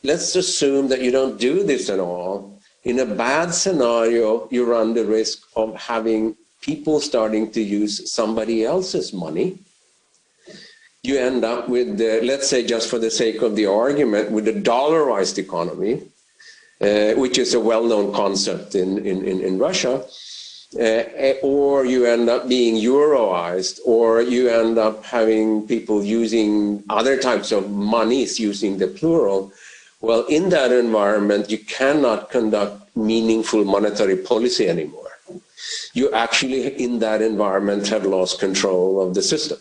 let's assume that you don't do this at all. In a bad scenario, you run the risk of having people starting to use somebody else's money. You end up with, let's say, just for the sake of the argument, with a dollarized economy, which is a well-known concept in Russia. Or you end up being euroized, or you end up having people using other types of monies, using the plural. Well, in that environment, you cannot conduct meaningful monetary policy anymore. You actually, in that environment, have lost control of the system.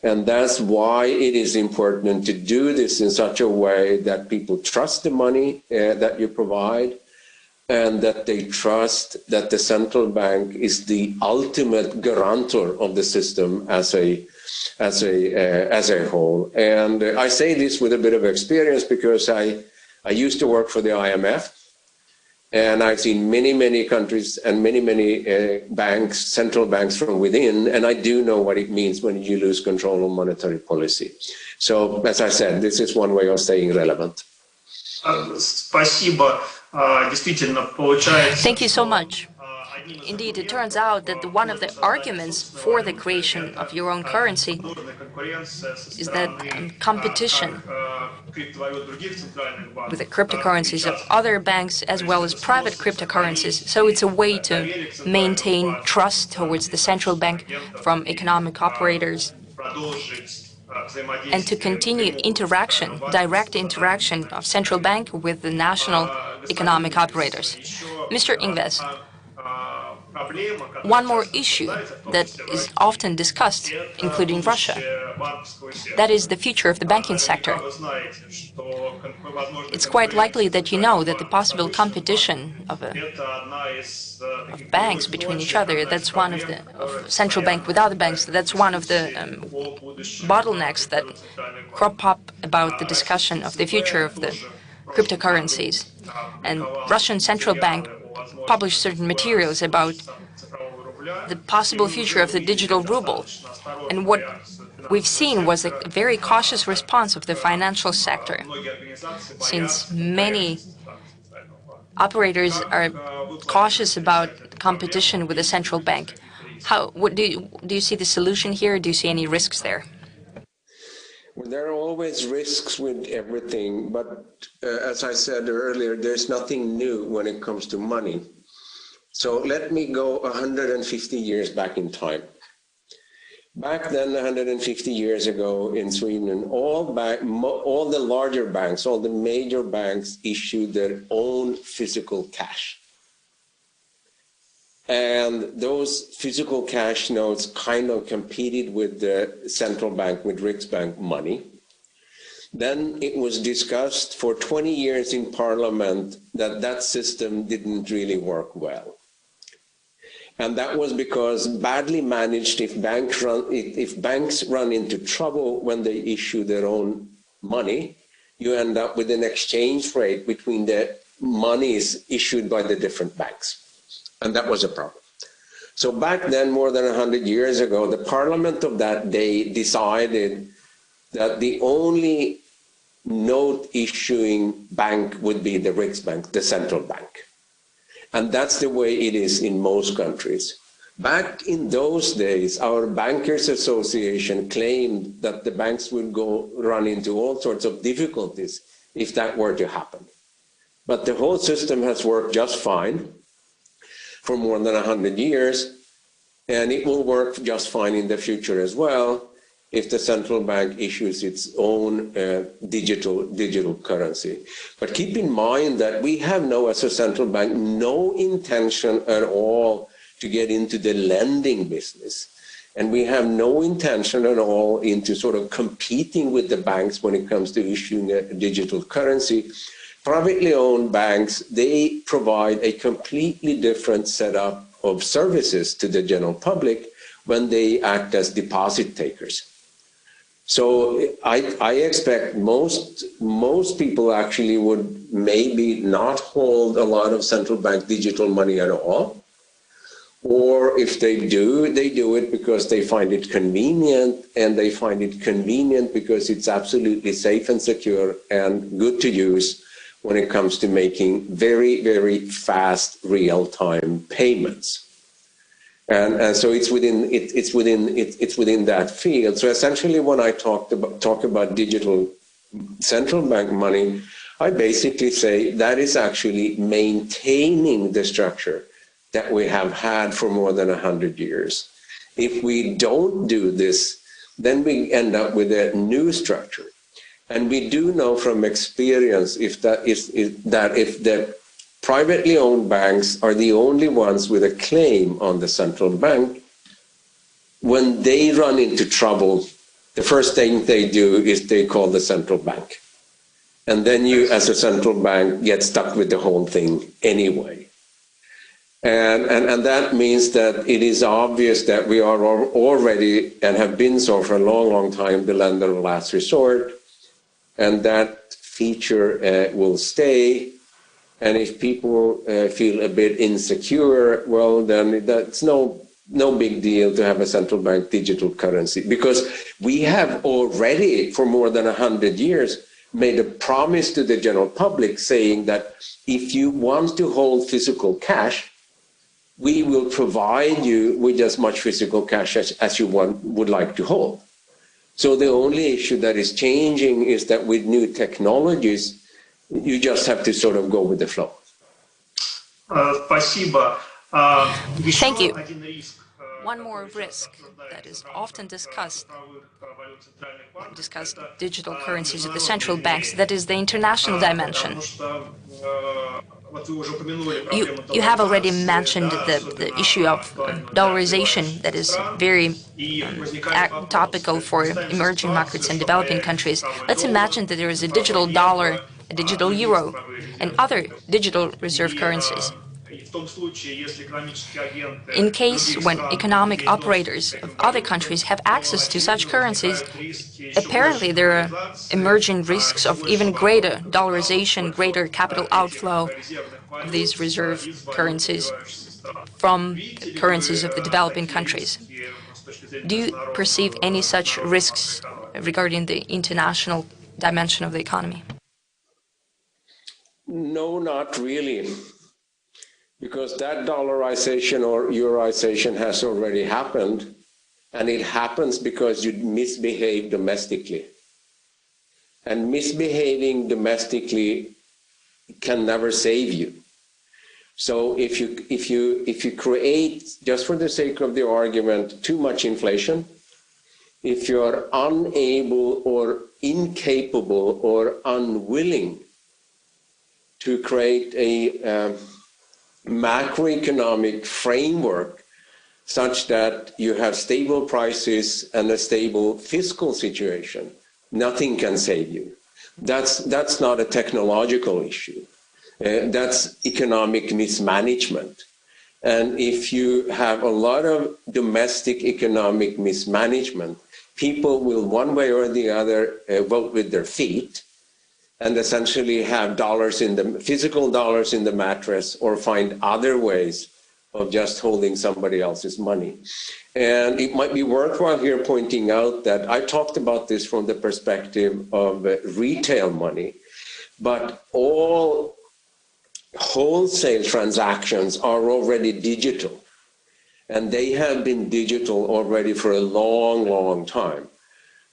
And that's why it is important to do this in such a way that people trust the money that you provide, and that they trust that the central bank is the ultimate guarantor of the system as a whole. And I say this with a bit of experience because I used to work for the IMF, and I've seen many countries and many banks, central banks from within, and I do know what it means when you lose control of monetary policy. So, as I said, this is one way of staying relevant. Спасибо. Thank you so much. Indeed, it turns out that one of the arguments for the creation of your own currency is that competition with the cryptocurrencies of other banks as well as private cryptocurrencies. So it's a way to maintain trust towards the central bank from economic operators and to continue interaction, direct interaction of central bank with the national economic operators. Mr. Ingves, one more issue that is often discussed, including Russia, that is the future of the banking sector. It's quite likely that you know that the possible competition of banks between each other, that's one of the central bank with other banks, that's one of the bottlenecks that crop up about the discussion of the future of the cryptocurrencies. And Russian central bank published certain materials about the possible future of the digital ruble. And what we've seen was a very cautious response of the financial sector, since many operators are cautious about competition with the central bank. Do you see the solution here? Do you see any risks there? Well, there are always risks with everything, but as I said earlier, there's nothing new when it comes to money. So let me go 150 years back in time. Back then, 150 years ago in Sweden, all the larger banks, all the major banks issued their own physical cash. And those physical cash notes kind of competed with the central bank, with Riksbank money. Then it was discussed for 20 years in Parliament that that system didn't really work well. And that was because badly managed, if banks run into trouble when they issue their own money, you end up with an exchange rate between the monies issued by the different banks. And that was a problem. So back then, more than 100 years ago, the Parliament of that day decided that the only note issuing bank would be the Riksbank, the central bank. And that's the way it is in most countries. Back in those days, our Bankers Association claimed that the banks would run into all sorts of difficulties if that were to happen. But the whole system has worked just fine for more than 100 years, and it will work just fine in the future as well if the central bank issues its own digital currency. But keep in mind that we have as a central bank, no intention at all to get into the lending business. And we have no intention at all into sort of competing with the banks when it comes to issuing a digital currency. Privately owned banks, they provide a completely different setup of services to the general public when they act as deposit takers. So I expect most people actually would maybe not hold a lot of central bank digital money at all. Or if they do it because they find it convenient, and they find it convenient because it's absolutely safe and secure and good to use when it comes to making very, very fast real-time payments. And so it's within that field. So essentially, when I talk about digital central bank money, I basically say that is actually maintaining the structure that we have had for more than 100 years. If we don't do this, then we end up with a new structure. And we do know from experience if the privately owned banks are the only ones with a claim on the central bank, when they run into trouble, the first thing they do is they call the central bank. And then you, as a central bank, get stuck with the whole thing anyway. And that means that it is obvious that we are already, and have been so for a long, long time, the lender of last resort. And that feature will stay. And if people feel a bit insecure, well, then that's no big deal to have a central bank digital currency, because we have already, for more than 100 years, made a promise to the general public saying that if you want to hold physical cash, we will provide you with as much physical cash as you would like to hold. So the only issue that is changing is that with new technologies, you just have to sort of go with the flow. Thank you. One more risk that is often discussed digital currencies at the central banks, that is the international dimension. You have already mentioned the issue of dollarization that is very topical for emerging markets and developing countries. Let's imagine that there is a digital dollar, a digital euro, and other digital reserve currencies. In case when economic operators of other countries have access to such currencies, apparently there are emerging risks of even greater dollarization, greater capital outflow of these reserve currencies from the currencies of the developing countries. Do you perceive any such risks regarding the international dimension of the economy? No, not really. Because that dollarization or euroization has already happened, and it happens because you misbehave domestically. And misbehaving domestically can never save you. So if you create, just for the sake of the argument, too much inflation, if you're unable or incapable or unwilling to create a macroeconomic framework such that you have stable prices and a stable fiscal situation, nothing can save you. That's not a technological issue. That's economic mismanagement. And if you have a lot of domestic economic mismanagement, people will one way or the other vote with their feet and essentially have physical dollars in the mattress, or find other ways of just holding somebody else's money. And it might be worthwhile here pointing out that I talked about this from the perspective of retail money, but all wholesale transactions are already digital. And they have been digital already for a long, long time.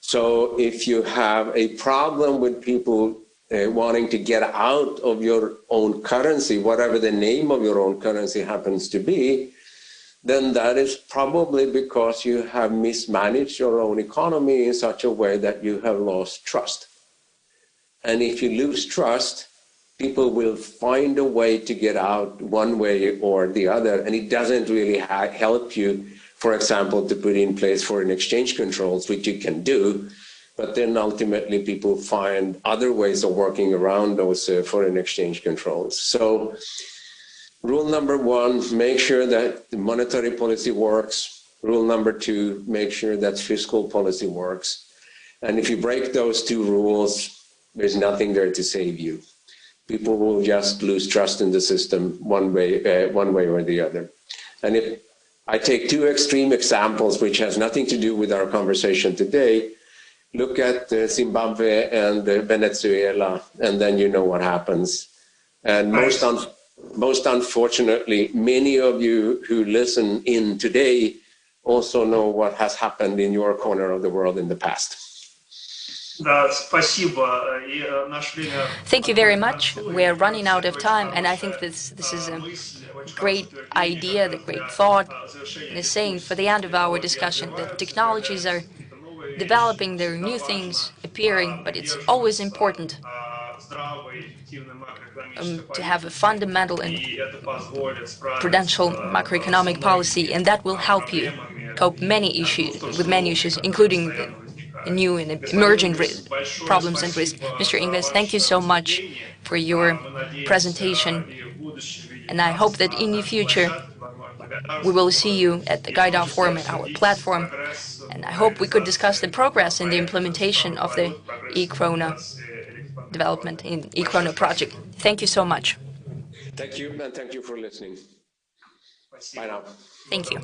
So if you have a problem with people wanting to get out of your own currency, whatever the name of your own currency happens to be, then that is probably because you have mismanaged your own economy in such a way that you have lost trust. And if you lose trust, people will find a way to get out one way or the other, and it doesn't really help you, for example, to put in place foreign exchange controls, which you can do, but then ultimately people find other ways of working around those foreign exchange controls. So rule number one, make sure that the monetary policy works. Rule number two, make sure that fiscal policy works. And if you break those two rules, there's nothing there to save you. People will just lose trust in the system one way or the other. And if I take two extreme examples, which has nothing to do with our conversation today, look at Zimbabwe and Venezuela, and then you know what happens. And most unfortunately, many of you who listen in today also know what has happened in your corner of the world in the past. Thank you very much. We are running out of time, and I think this is a great idea, the great thought, and is saying for the end of our discussion that technologies are developing, there are new things appearing, but it's always important to have a fundamental and prudential macroeconomic policy, and that will help you cope with many issues, including the new and emerging problems and risks. Mr. Ingves, thank you so much for your presentation, and I hope that in the future we will see you at the Gaidar Forum, at our platform, and I hope we could discuss the progress in the implementation of the e-krona development in e-krona project. Thank you so much. Thank you, and thank you for listening. Bye now. Thank you.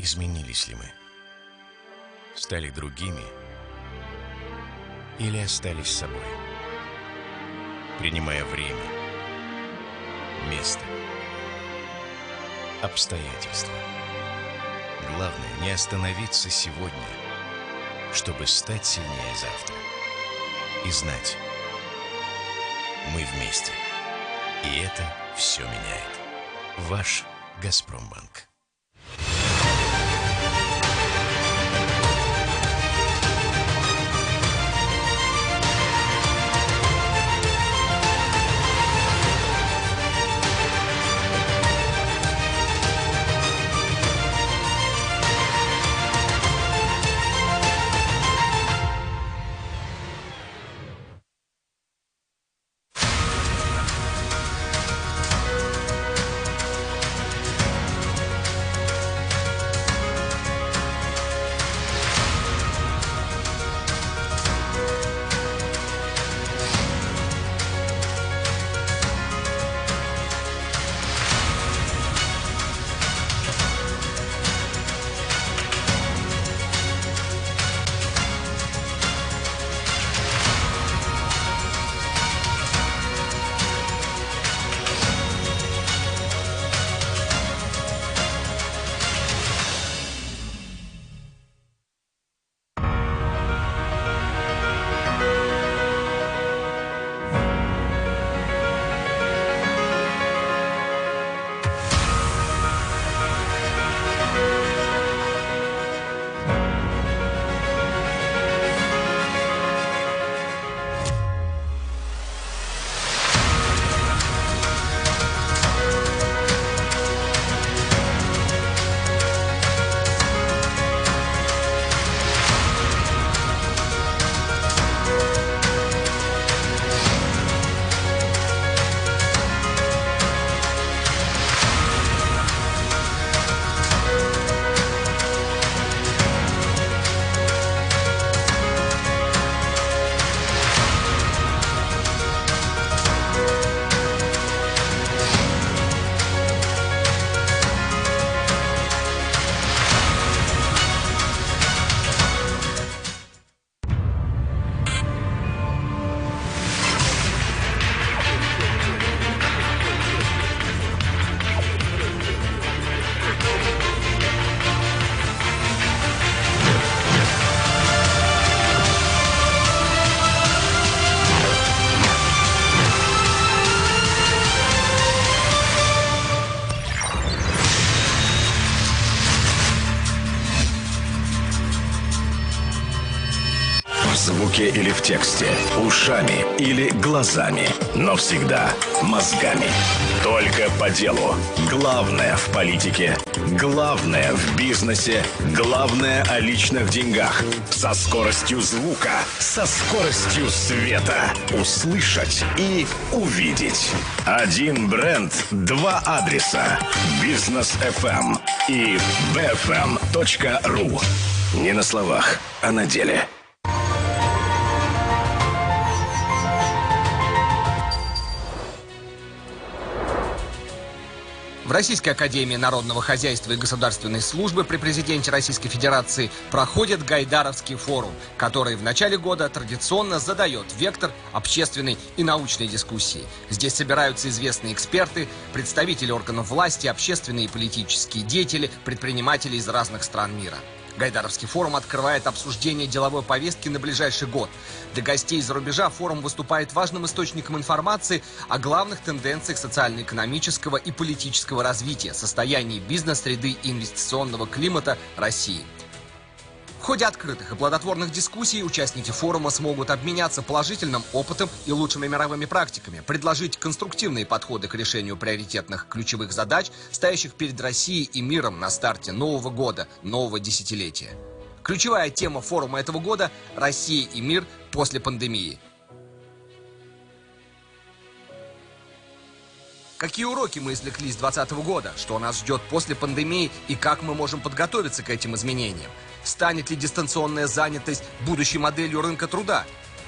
Изменились ли мы? Стали другими или остались собой? Принимая время, место, обстоятельства. Главное не остановиться сегодня, чтобы стать сильнее завтра. И знать, мы вместе. И это все меняет. Ваш Газпромбанк. В звуке или в тексте, ушами или глазами, но всегда мозгами. Только по делу. Главное в политике, главное в бизнесе, главное о личных деньгах. Со скоростью звука, со скоростью света. Услышать и увидеть. Один бренд, два адреса. Бизнес FM и bfm.ru. Не на словах, а на деле. В Российской академии народного хозяйства и государственной службы при президенте Российской Федерации проходит Гайдаровский форум, который в начале года традиционно задает вектор общественной и научной дискуссии. Здесь собираются известные эксперты, представители органов власти, общественные и политические деятели, предприниматели из разных стран мира. Гайдаровский форум открывает обсуждение деловой повестки на ближайший год. Для гостей из-за рубежа форум выступает важным источником информации о главных тенденциях социально-экономического и политического развития, состоянии бизнес-среды и инвестиционного климата России. В ходе открытых и плодотворных дискуссий участники форума смогут обменяться положительным опытом и лучшими мировыми практиками, предложить конструктивные подходы к решению приоритетных ключевых задач, стоящих перед Россией и миром на старте нового года, нового десятилетия. Ключевая тема форума этого года – «Россия и мир после пандемии». Какие уроки мы извлекли с 2020 года, что нас ждет после пандемии и как мы можем подготовиться к этим изменениям? Станет ли дистанционная занятость будущей моделью рынка труда?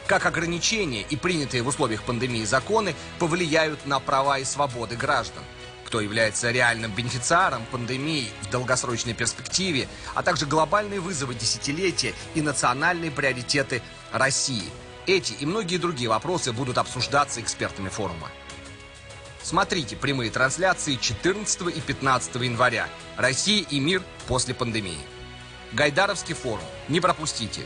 Как ограничения и принятые в условиях пандемии законы повлияют на права и свободы граждан? кто является реальным бенефициаром пандемии в долгосрочной перспективе, а также глобальные вызовы десятилетия и национальные приоритеты России. Эти и многие другие вопросы будут обсуждаться экспертами форума. Смотрите прямые трансляции 14 и 15 января. Россия и мир после пандемии. Гайдаровский форум. Не пропустите.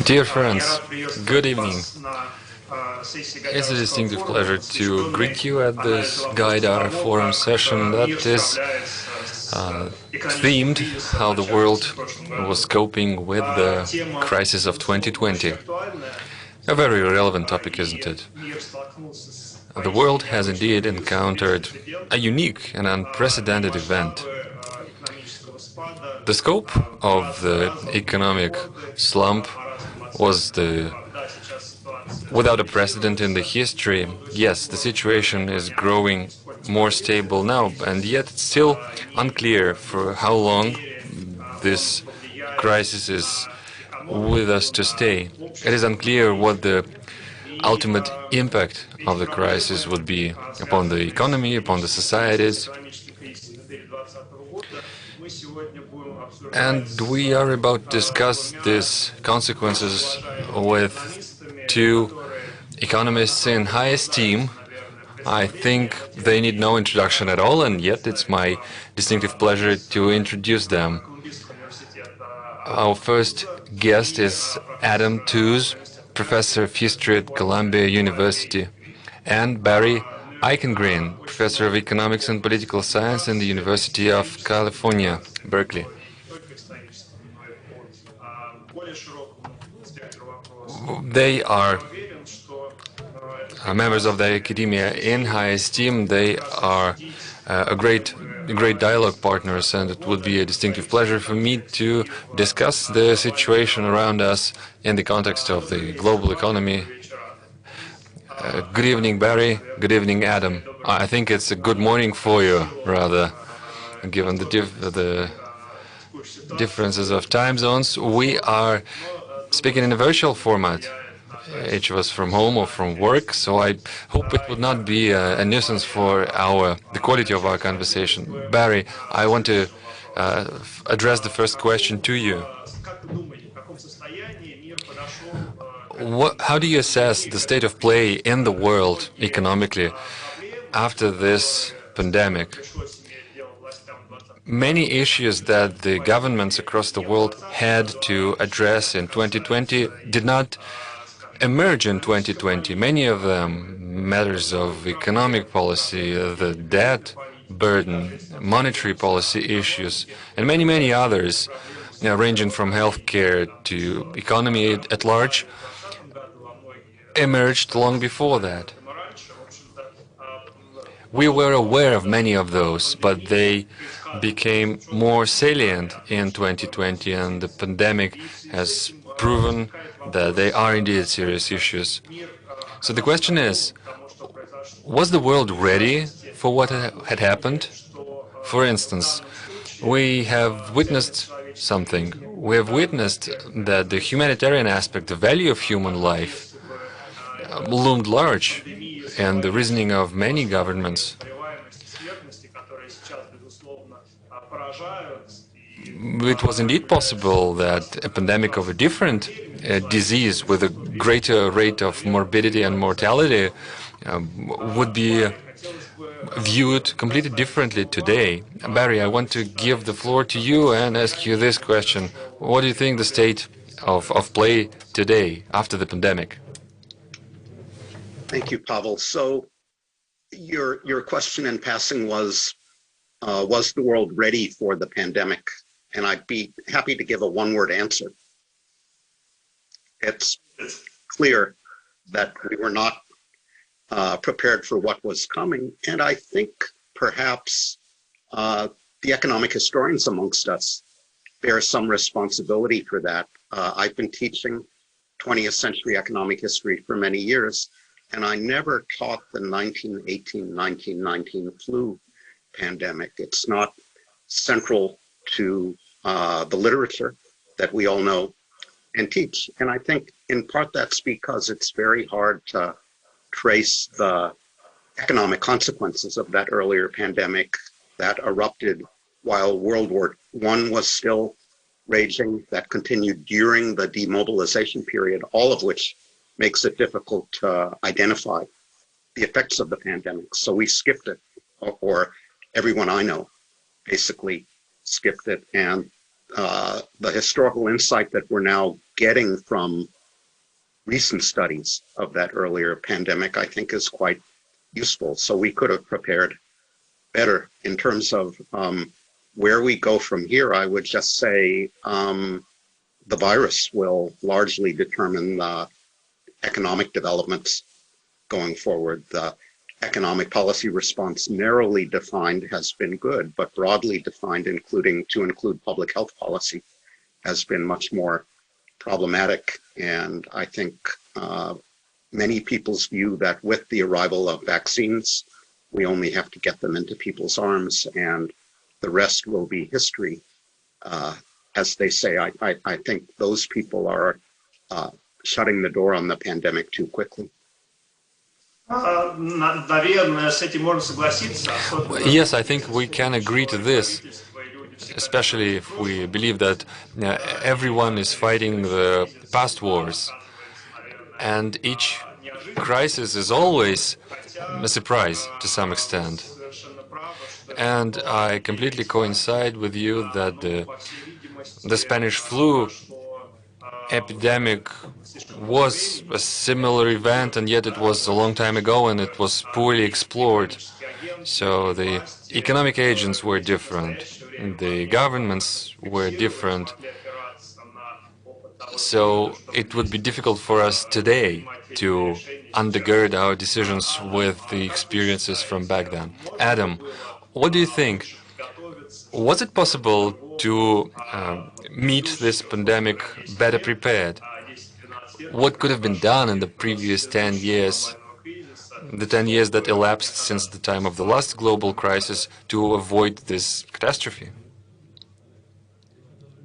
Dear friends, good evening. It's a distinctive pleasure to greet you at this Gaidar Forum session that is themed how the world was coping with the crisis of 2020. A very relevant topic, isn't it? The world has indeed encountered a unique and unprecedented event. The scope of the economic slump was without a precedent in the history. Yes, the situation is growing more stable now, and yet it's still unclear for how long this crisis is with us to stay. It is unclear what the ultimate impact of the crisis would be upon the economy, upon the societies. And we are about to discuss these consequences with two economists in high esteem. I think they need no introduction at all, and yet it's my distinctive pleasure to introduce them. Our first guest is Adam Tooze, Professor of History at Columbia University, and Barry Eichengreen, Professor of Economics and Political Science in the University of California, Berkeley. They are members of the academia in high esteem. They are great dialogue partners, and it would be a distinctive pleasure for me to discuss the situation around us in the context of the global economy. Good evening, Barry. Good evening, Adam. I think it's a good morning for you, rather, given the differences of time zones. We are speaking in a virtual format, each of us from home or from work, so I hope it would not be a nuisance for the quality of our conversation. Barry, I want to address the first question to you. How do you assess the state of play in the world economically after this pandemic? Many issues that the governments across the world had to address in 2020 did not emerge in 2020. Many of them matters of economic policy, the debt burden, monetary policy issues, and many others, ranging from healthcare to economy at large, emerged long before that. We were aware of many of those, but they became more salient in 2020, and the pandemic has proven that they are indeed serious issues. So the question is, was the world ready for what had happened? For instance, we have witnessed something. We have witnessed that the humanitarian aspect, the value of human life, loomed large in the reasoning of many governments. It was indeed possible that a pandemic of a different disease with a greater rate of morbidity and mortality would be viewed completely differently today. Barry, I want to give the floor to you and ask you this question. What do you think the state of play today after the pandemic? Thank you, Pavel. So your question in passing was the world ready for the pandemic? And I'd be happy to give a one-word answer. It's clear that we were not prepared for what was coming. And I think perhaps the economic historians amongst us bear some responsibility for that. I've been teaching 20th century economic history for many years, and I never taught the 1918-1919 flu pandemic. It's not central to the literature that we all know and teach. And I think in part that's because it's very hard to trace the economic consequences of that earlier pandemic that erupted while World War I was still raging, that continued during the demobilization period, all of which makes it difficult to identify the effects of the pandemic. So we skipped it, or everyone I know basically skipped it. And the historical insight that we're now getting from recent studies of that earlier pandemic, I think is quite useful. So we could have prepared better. In terms of where we go from here, I would just say the virus will largely determine the economic developments going forward. The economic policy response, narrowly defined, has been good, but broadly defined, to include public health policy, has been much more problematic. And I think many people's view that with the arrival of vaccines, we only have to get them into people's arms and the rest will be history. As they say, I think those people are shutting the door on the pandemic too quickly. Yes, I think we can agree to this, especially if we believe that everyone is fighting the past wars, and each crisis is always a surprise to some extent. And I completely coincide with you that the Spanish flu epidemic was a similar event, and yet it was a long time ago and it was poorly explored. So the economic agents were different, the governments were different. So it would be difficult for us today to undergird our decisions with the experiences from back then. Adam, what do you think? Was it possible to meet this pandemic better prepared? What could have been done in the previous 10 years, the 10 years that elapsed since the time of the last global crisis, to avoid this catastrophe?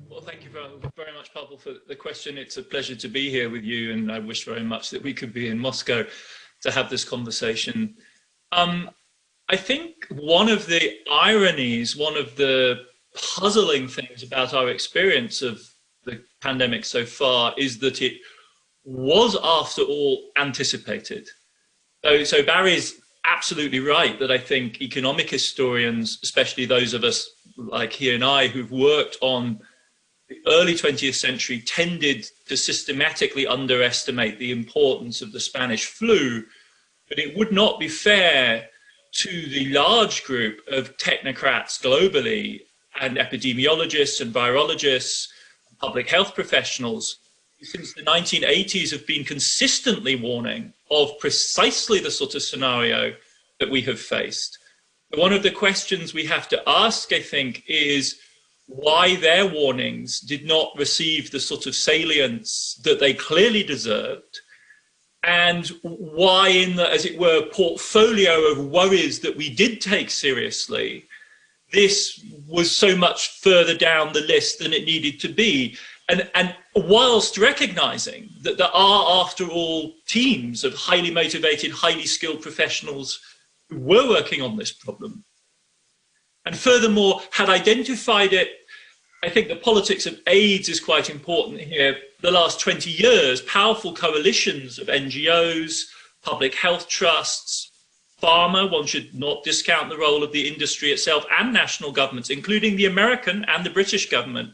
Well, thank you very much, Pavel, for the question. It's a pleasure to be here with you, and I wish very much that we could be in Moscow to have this conversation. I think one of the ironies, one of the puzzling things about our experience of the pandemic so far is that it was, after all, anticipated. So Barry's absolutely right that I think economic historians, especially those of us like he and I who've worked on the early 20th century, tended to systematically underestimate the importance of the Spanish flu. But it would not be fair to the large group of technocrats globally and epidemiologists and virologists, public health professionals, who since the 1980s have been consistently warning of precisely the sort of scenario that we have faced. One of the questions we have to ask, I think, is why their warnings did not receive the sort of salience that they clearly deserved, and why in the, as it were, portfolio of worries that we did take seriously, this was so much further down the list than it needed to be. And whilst recognizing that there are, after all, teams of highly motivated, highly skilled professionals who were working on this problem, and furthermore had identified it, I think the politics of AIDS is quite important here. The last 20 years, powerful coalitions of NGOs, public health trusts, pharma, one should not discount the role of the industry itself, and national governments, including the American and the British government,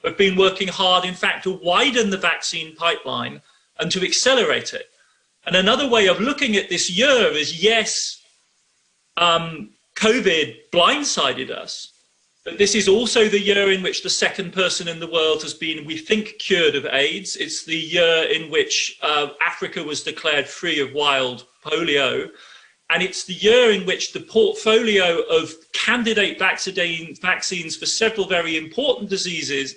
have been working hard, in fact, to widen the vaccine pipeline and to accelerate it. And another way of looking at this year is, yes, COVID blindsided us, but this is also the year in which the second person in the world has been, we think, cured of AIDS. It's the year in which Africa was declared free of wild polio. And it's the year in which the portfolio of candidate vaccines for several very important diseases,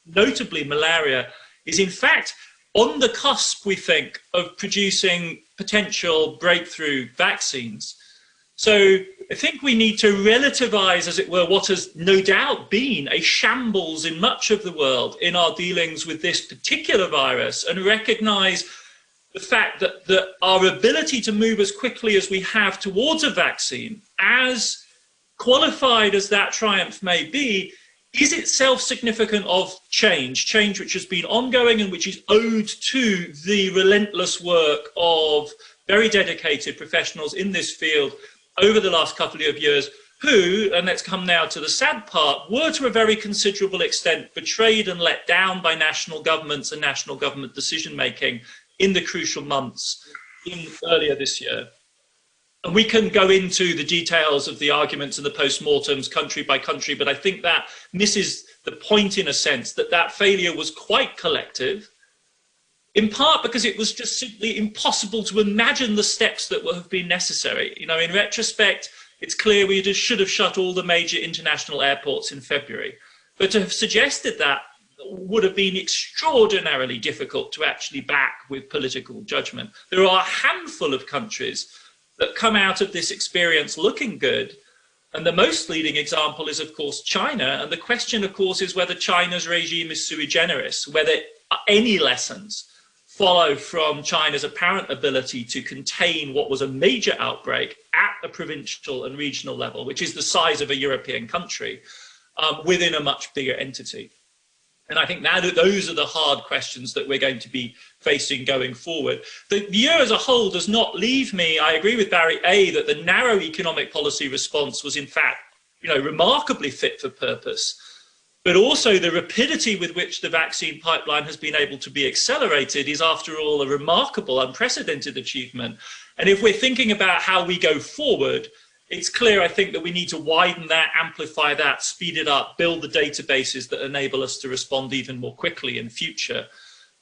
notably malaria, is in fact on the cusp, we think, of producing potential breakthrough vaccines. So I think we need to relativize, as it were, what has no doubt been a shambles in much of the world in our dealings with this particular virus, and recognize the fact that our ability to move as quickly as we have towards a vaccine, as qualified as that triumph may be, is itself significant of change which has been ongoing and which is owed to the relentless work of very dedicated professionals in this field over the last couple of years who, and let's come now to the sad part, were to a very considerable extent betrayed and let down by national governments and national government decision-making in the crucial months earlier this year. And we can go into the details of the arguments and the post-mortems country by country, but I think that misses the point in a sense that that failure was quite collective, in part because it was just simply impossible to imagine the steps that would have been necessary. You know, in retrospect, it's clear we should have shut all the major international airports in February. But to have suggested that would have been extraordinarily difficult to actually back with political judgment. There are a handful of countries that come out of this experience looking good. And the most leading example is, of course, China. And the question, of course, is whether China's regime is sui generis, whether any lessons follow from China's apparent ability to contain what was a major outbreak at the provincial and regional level, which is the size of a European country, within a much bigger entity. And I think now that those are the hard questions that we're going to be facing going forward. The year as a whole does not leave me, I agree with Barry A, that the narrow economic policy response was in fact, you know, remarkably fit for purpose. But also the rapidity with which the vaccine pipeline has been able to be accelerated is, after all, a remarkable, unprecedented achievement. And if we're thinking about how we go forward, it's clear, I think, that we need to widen that, amplify that, speed it up, build the databases that enable us to respond even more quickly in future.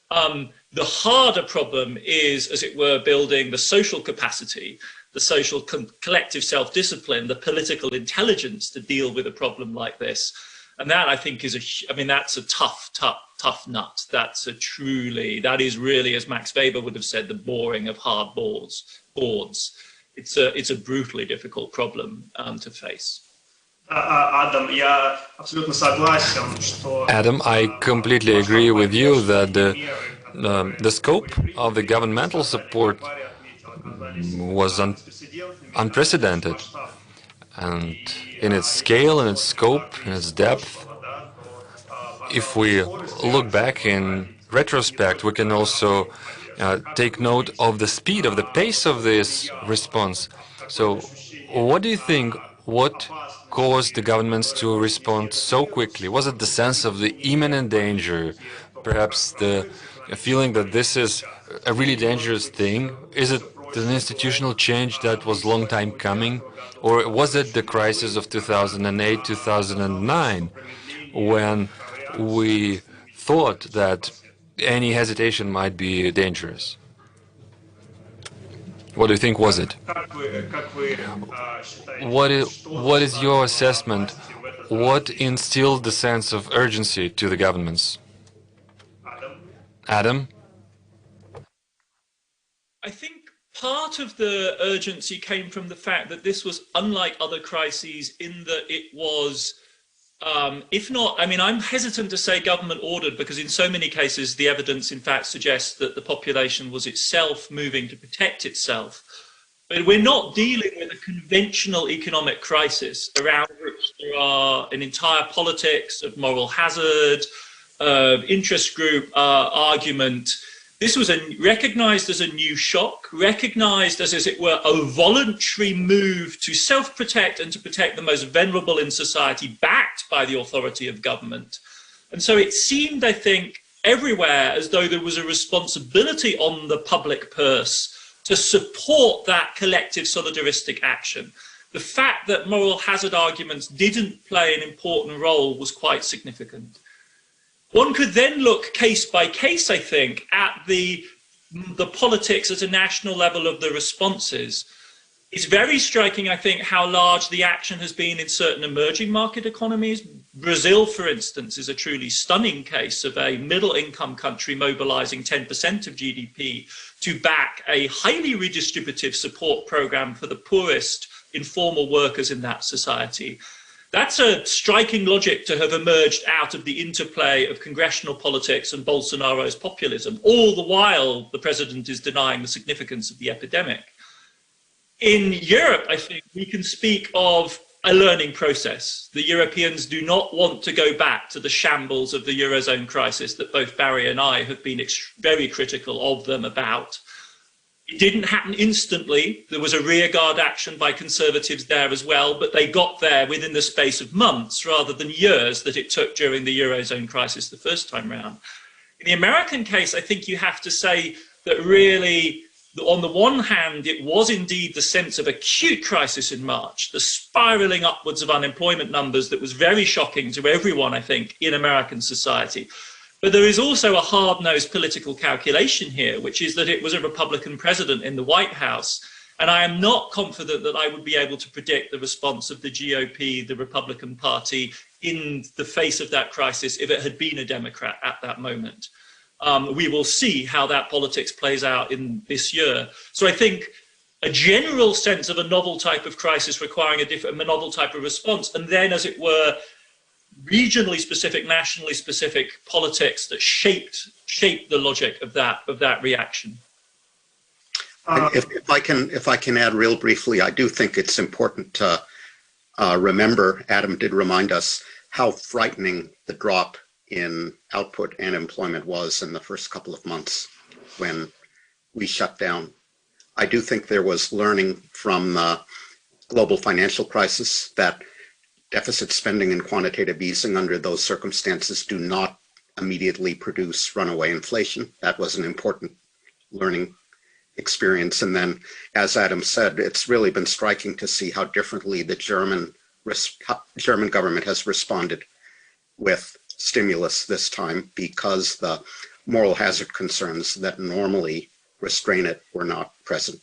The harder problem is, as it were, building the social capacity, the social collective self-discipline, the political intelligence to deal with a problem like this. And that, I think, is that's a tough nut. That is really, as Max Weber would have said, the boring of hard boards. It's a brutally difficult problem to face. Adam, I completely agree with you that the scope of the governmental support was unprecedented, and in its scale, in its scope, in its depth. If we look back in retrospect, we can also take note of the speed, of the pace of this response. So what do you think, what caused the governments to respond so quickly? Was it the sense of the imminent danger, perhaps the feeling that this is a really dangerous thing? Is it an institutional change that was a long time coming? Or was it the crisis of 2008, 2009, when we thought that any hesitation might be dangerous? What do you think was it? What is your assessment? What instilled the sense of urgency to the governments? Adam? I think part of the urgency came from the fact that this was unlike other crises in that it was, if not, I'm hesitant to say government ordered, because in so many cases the evidence in fact suggests that the population was itself moving to protect itself. But we're not dealing with a conventional economic crisis around which there are an entire politics of moral hazard, interest group argument. This was recognized as a new shock, recognized as it were, a voluntary move to self-protect and to protect the most vulnerable in society, backed by the authority of government. And so it seemed, I think, everywhere as though there was a responsibility on the public purse to support that collective solidaristic action. The fact that moral hazard arguments didn't play an important role was quite significant. One could then look case by case, I think, at the politics at a national level of the responses. It's very striking, I think, how large the action has been in certain emerging market economies. Brazil, for instance, is a truly stunning case of a middle-income country mobilizing 10% of GDP to back a highly redistributive support program for the poorest informal workers in that society. That's a striking logic to have emerged out of the interplay of congressional politics and Bolsonaro's populism. All the while, the president is denying the significance of the epidemic. In Europe, I think we can speak of a learning process. The Europeans do not want to go back to the shambles of the Eurozone crisis that both Barry and I have been very critical of them about. It didn't happen instantly. There was a rearguard action by conservatives there as well, but they got there within the space of months rather than years that it took during the Eurozone crisis the first time round. In the American case, I think you have to say that really, on the one hand, it was indeed the sense of acute crisis in March, the spiraling upwards of unemployment numbers that was very shocking to everyone, I think, in American society. But there is also a hard-nosed political calculation here, which is that it was a Republican president in the White House. And I am not confident that I would be able to predict the response of the GOP, the Republican Party, in the face of that crisis if it had been a Democrat at that moment. We will see how that politics plays out in this year. So I think a general sense of a novel type of crisis requiring a novel type of response, and then, as it were, regionally specific, nationally specific politics that shaped the logic of that reaction. If I can add real briefly, I do think it's important to remember, Adam did remind us how frightening the drop in output and employment was in the first couple of months when we shut down. I do think there was learning from the global financial crisis that deficit spending and quantitative easing under those circumstances do not immediately produce runaway inflation. That was an important learning experience. And then, as Adam said, it's really been striking to see how differently the German government has responded with stimulus this time, because the moral hazard concerns that normally restrain it were not present.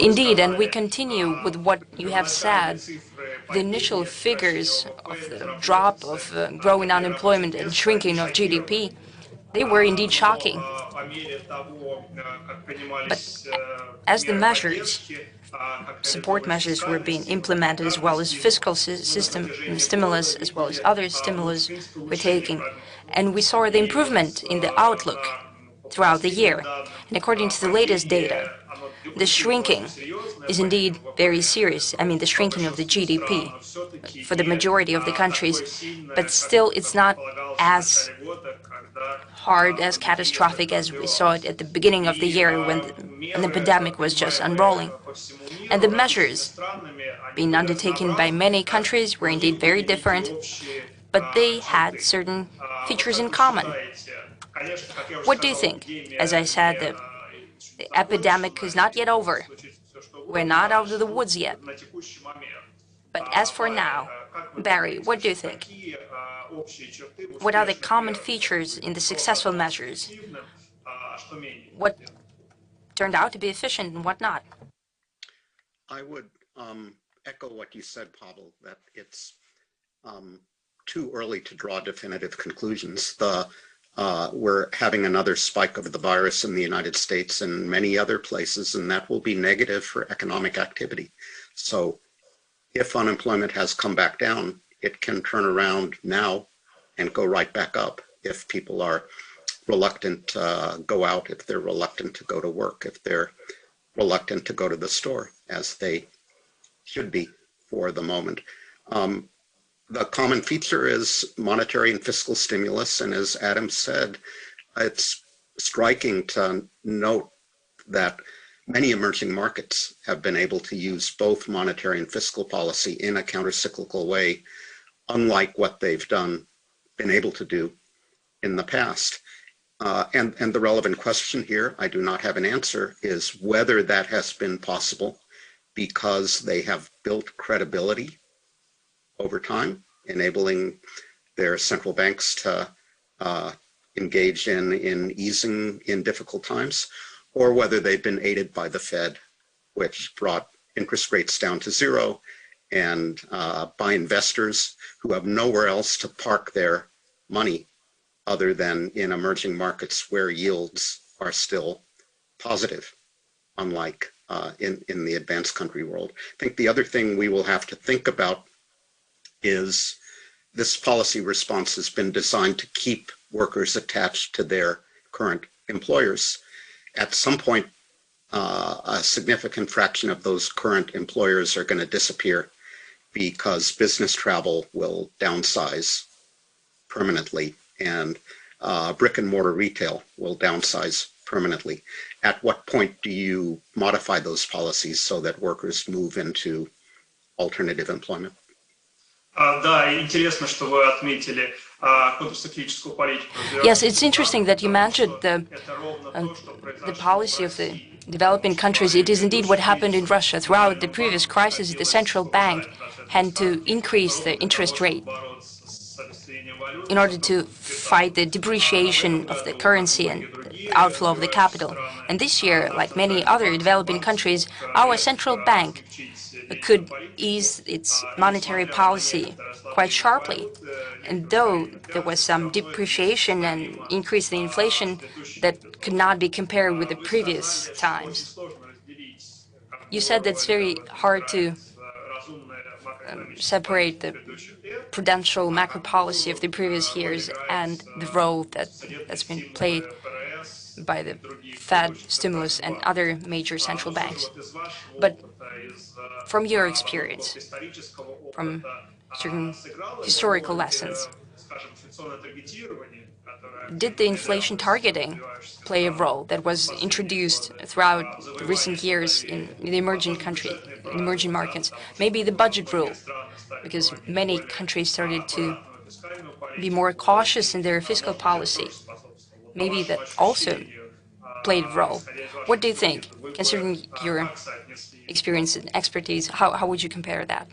Indeed, and we continue with what you have said. The initial figures of the drop of growing unemployment and shrinking of GDP, they were indeed shocking. But as the measures, support measures were being implemented, as well as fiscal system stimulus, as well as other stimulus were taking, and we saw the improvement in the outlook throughout the year. And according to the latest data, the shrinking is indeed very serious. I mean, the shrinking of the GDP for the majority of the countries, but still it's not as hard, as catastrophic as we saw it at the beginning of the year when the pandemic was just unrolling. And the measures being undertaken by many countries were indeed very different, but they had certain features in common. What do you think? As I said, the epidemic is not yet over. We're not out of the woods yet. But as for now, Barry, what do you think? What are the common features in the successful measures? What turned out to be efficient and what not? I would echo what you said, Pavel, that it's too early to draw definitive conclusions. We're having another spike of the virus in the United States and many other places, and that will be negative for economic activity. So if unemployment has come back down, it can turn around now and go right back up if people are reluctant to go out, if they're reluctant to go to work, if they're reluctant to go to the store, as they should be for the moment. The common feature is monetary and fiscal stimulus, and as Adam said, it's striking to note that many emerging markets have been able to use both monetary and fiscal policy in a countercyclical way, unlike what they've been able to do in the past. And the relevant question here, I do not have an answer, is whether that has been possible because they have built credibility over time, enabling their central banks to engage in easing in difficult times, or whether they've been aided by the Fed, which brought interest rates down to zero, and by investors who have nowhere else to park their money other than in emerging markets where yields are still positive, unlike in the advanced country world. I think the other thing we will have to think about is this policy response has been designed to keep workers attached to their current employers. At some point, a significant fraction of those current employers are going to disappear because business travel will downsize permanently, and brick and mortar retail will downsize permanently. At what point do you modify those policies so that workers move into alternative employment? Yes, it's interesting that you mentioned the policy of the developing countries. It is indeed what happened in Russia. Throughout the previous crisis, the central bank had to increase the interest rate in order to fight the depreciation of the currency and the outflow of the capital. And this year, like many other developing countries, our central bank could ease its monetary policy quite sharply. And though there was some depreciation and increase in inflation, that could not be compared with the previous times. You said that it's very hard to separate the prudential macro policy of the previous years and the role that's been played by the Fed stimulus and other major central banks. But from your experience, from certain historical lessons, did the inflation targeting play a role that was introduced throughout the recent years in the emerging markets? Maybe the budget rule, because many countries started to be more cautious in their fiscal policy. Maybe that also played a role. What do you think, considering your experience and expertise? How would you compare that?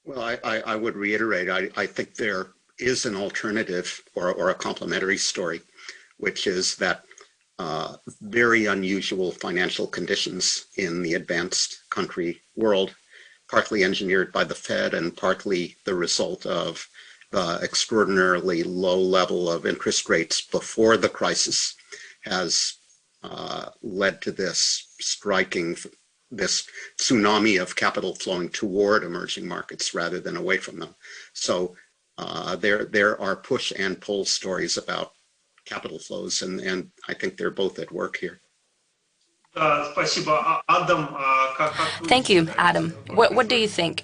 Well, I would reiterate, I think there is an alternative or a complementary story, which is that very unusual financial conditions in the advanced country world, partly engineered by the Fed and partly the result of the extraordinarily low level of interest rates before the crisis, has led to this tsunami of capital flowing toward emerging markets rather than away from them. So there are push and pull stories about capital flows, and I think they're both at work here. Thank you, Adam. What do you think?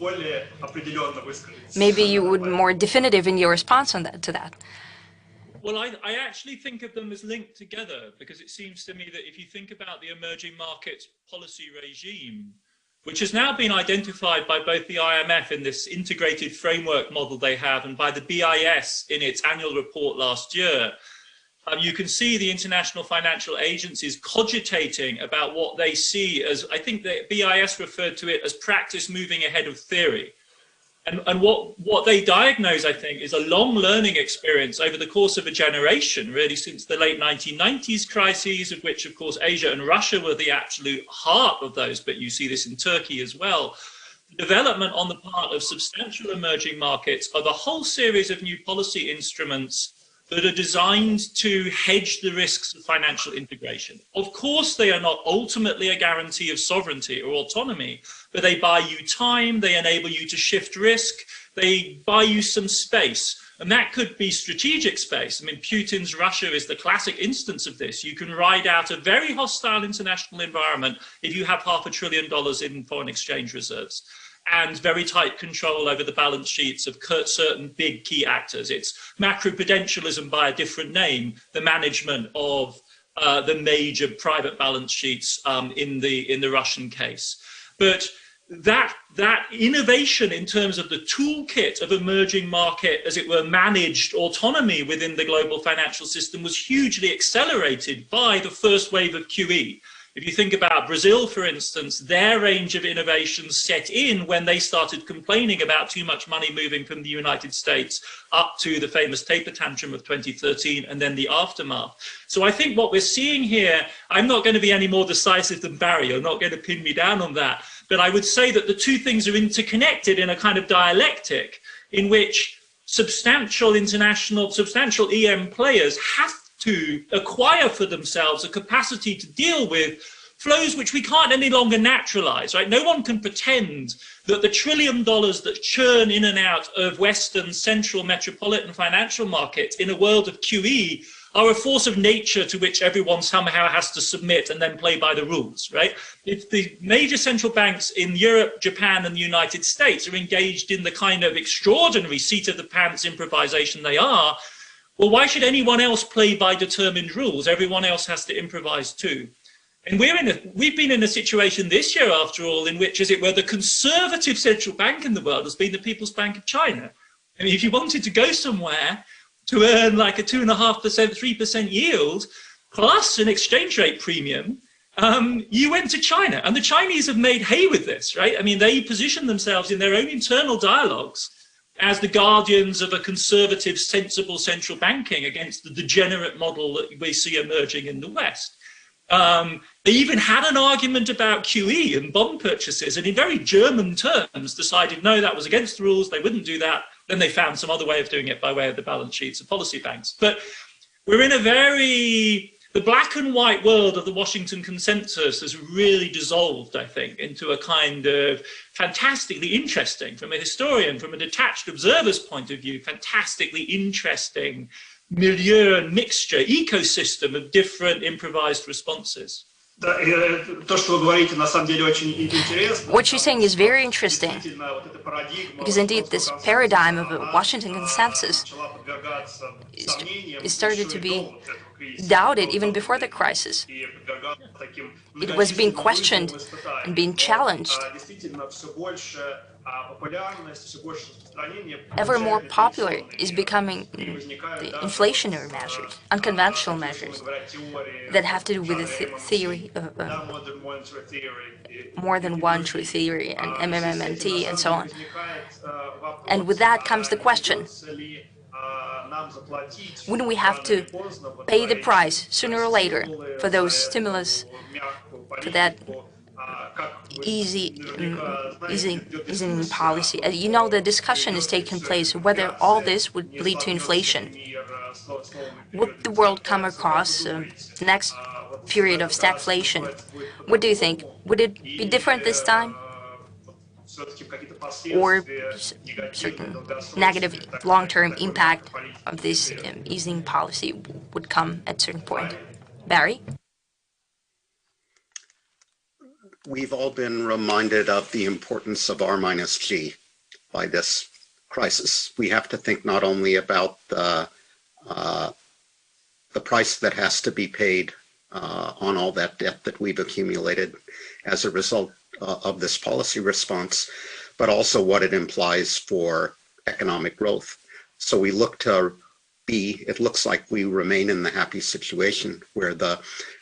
Maybe you would be more definitive in your response to that. Well, I actually think of them as linked together, because it seems to me that if you think about the emerging markets policy regime, which has now been identified by both the IMF in this integrated framework model they have and by the BIS in its annual report last year, you can see the international financial agencies cogitating about what they see as, I think the BIS referred to it as practice moving ahead of theory. And what they diagnose, I think, is a long learning experience over the course of a generation, really since the late 1990s crises, of which, of course, Asia and Russia were the absolute heart of those, but you see this in Turkey as well. The development on the part of substantial emerging markets of a whole series of new policy instruments that are designed to hedge the risks of financial integration. Of course, they are not ultimately a guarantee of sovereignty or autonomy, but they buy you time, they enable you to shift risk, they buy you some space. And that could be strategic space. I mean, Putin's Russia is the classic instance of this. You can ride out a very hostile international environment if you have $500 billion in foreign exchange reserves and very tight control over the balance sheets of certain big key actors. It's macroprudentialism by a different name, the management of the major private balance sheets in the Russian case. But that innovation in terms of the toolkit of emerging market, as it were, managed autonomy within the global financial system was hugely accelerated by the first wave of QE. If you think about Brazil, for instance, their range of innovations set in when they started complaining about too much money moving from the United States up to the famous taper tantrum of 2013 and then the aftermath. So I think what we're seeing here, I'm not going to be any more decisive than Barry, you're not going to pin me down on that, but I would say that the two things are interconnected in a kind of dialectic in which substantial EM players have to acquire for themselves a capacity to deal with flows which we can't any longer naturalize, right? No one can pretend that the $1 trillion that churn in and out of Western central metropolitan financial markets in a world of QE are a force of nature to which everyone somehow has to submit and then play by the rules, right? If the major central banks in Europe, Japan, and the United States are engaged in the kind of extraordinary seat of the pants improvisation they are, well, why should anyone else play by determined rules? Everyone else has to improvise too. And we've been in a situation this year, after all, in which, as it were, the conservative central bank in the world has been the People's Bank of China. I mean, if you wanted to go somewhere to earn like a 2.5%, 3% yield, plus an exchange rate premium, you went to China. And the Chinese have made hay with this, right? I mean, they position themselves in their own internal dialogues as the guardians of a conservative, sensible central banking against the degenerate model that we see emerging in the West. They even had an argument about QE and bond purchases, and in very German terms decided, no, that was against the rules, they wouldn't do that. Then they found some other way of doing it by way of the balance sheets of policy banks. But we're in the black and white world of the Washington consensus has really dissolved, I think, into a kind of fantastically interesting, from a historian, from a detached observer's point of view, fantastically interesting milieu and mixture, ecosystem of different improvised responses. What you're saying is very interesting, because indeed this paradigm of a Washington consensus is started to be doubted even before the crisis. It was being questioned and being challenged. Ever more popular is becoming the inflationary measures, unconventional measures that have to do with the theory of more than one true theory and MMMT and so on. And with that comes the question, wouldn't we have to pay the price sooner or later for those stimulus, for that easing policy? You know, the discussion is taking place whether all this would lead to inflation. Would the world come across the next period of stagflation? What do you think? Would it be different this time? Or certain negative long-term impact of this easing policy would come at a certain point? Barry? We've all been reminded of the importance of R minus G by this crisis. We have to think not only about the price that has to be paid on all that debt that we've accumulated as a result of this policy response, but also what it implies for economic growth. So we look to it looks like we remain in the happy situation where the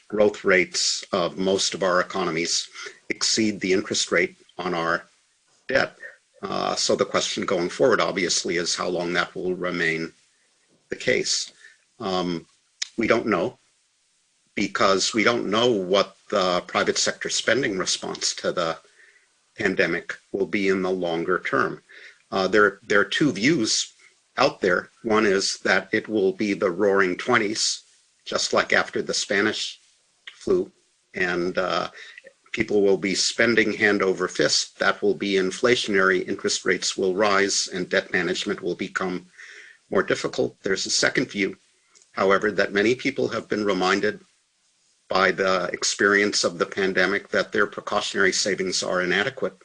growth rates of most of our economies exceed the interest rate on our debt. So the question going forward, obviously, is how long that will remain the case. We don't know, because we don't know what the private sector spending response to the pandemic will be in the longer term. There are two views out there. One is that it will be the roaring 20s, just like after the Spanish flu, and people will be spending hand over fist. That will be inflationary, interest rates will rise, and debt management will become more difficult. There's a second view, however, that many people have been reminded by the experience of the pandemic that their precautionary savings are inadequate.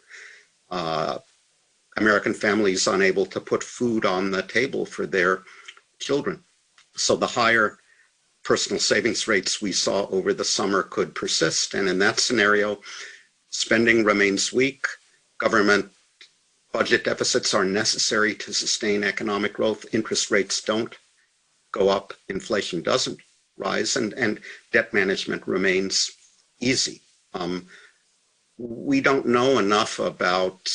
American families unable to put food on the table for their children. So the higher personal savings rates we saw over the summer could persist. And in that scenario, spending remains weak. Government budget deficits are necessary to sustain economic growth. Interest rates don't go up. Inflation doesn't rise. And debt management remains easy. We don't know enough about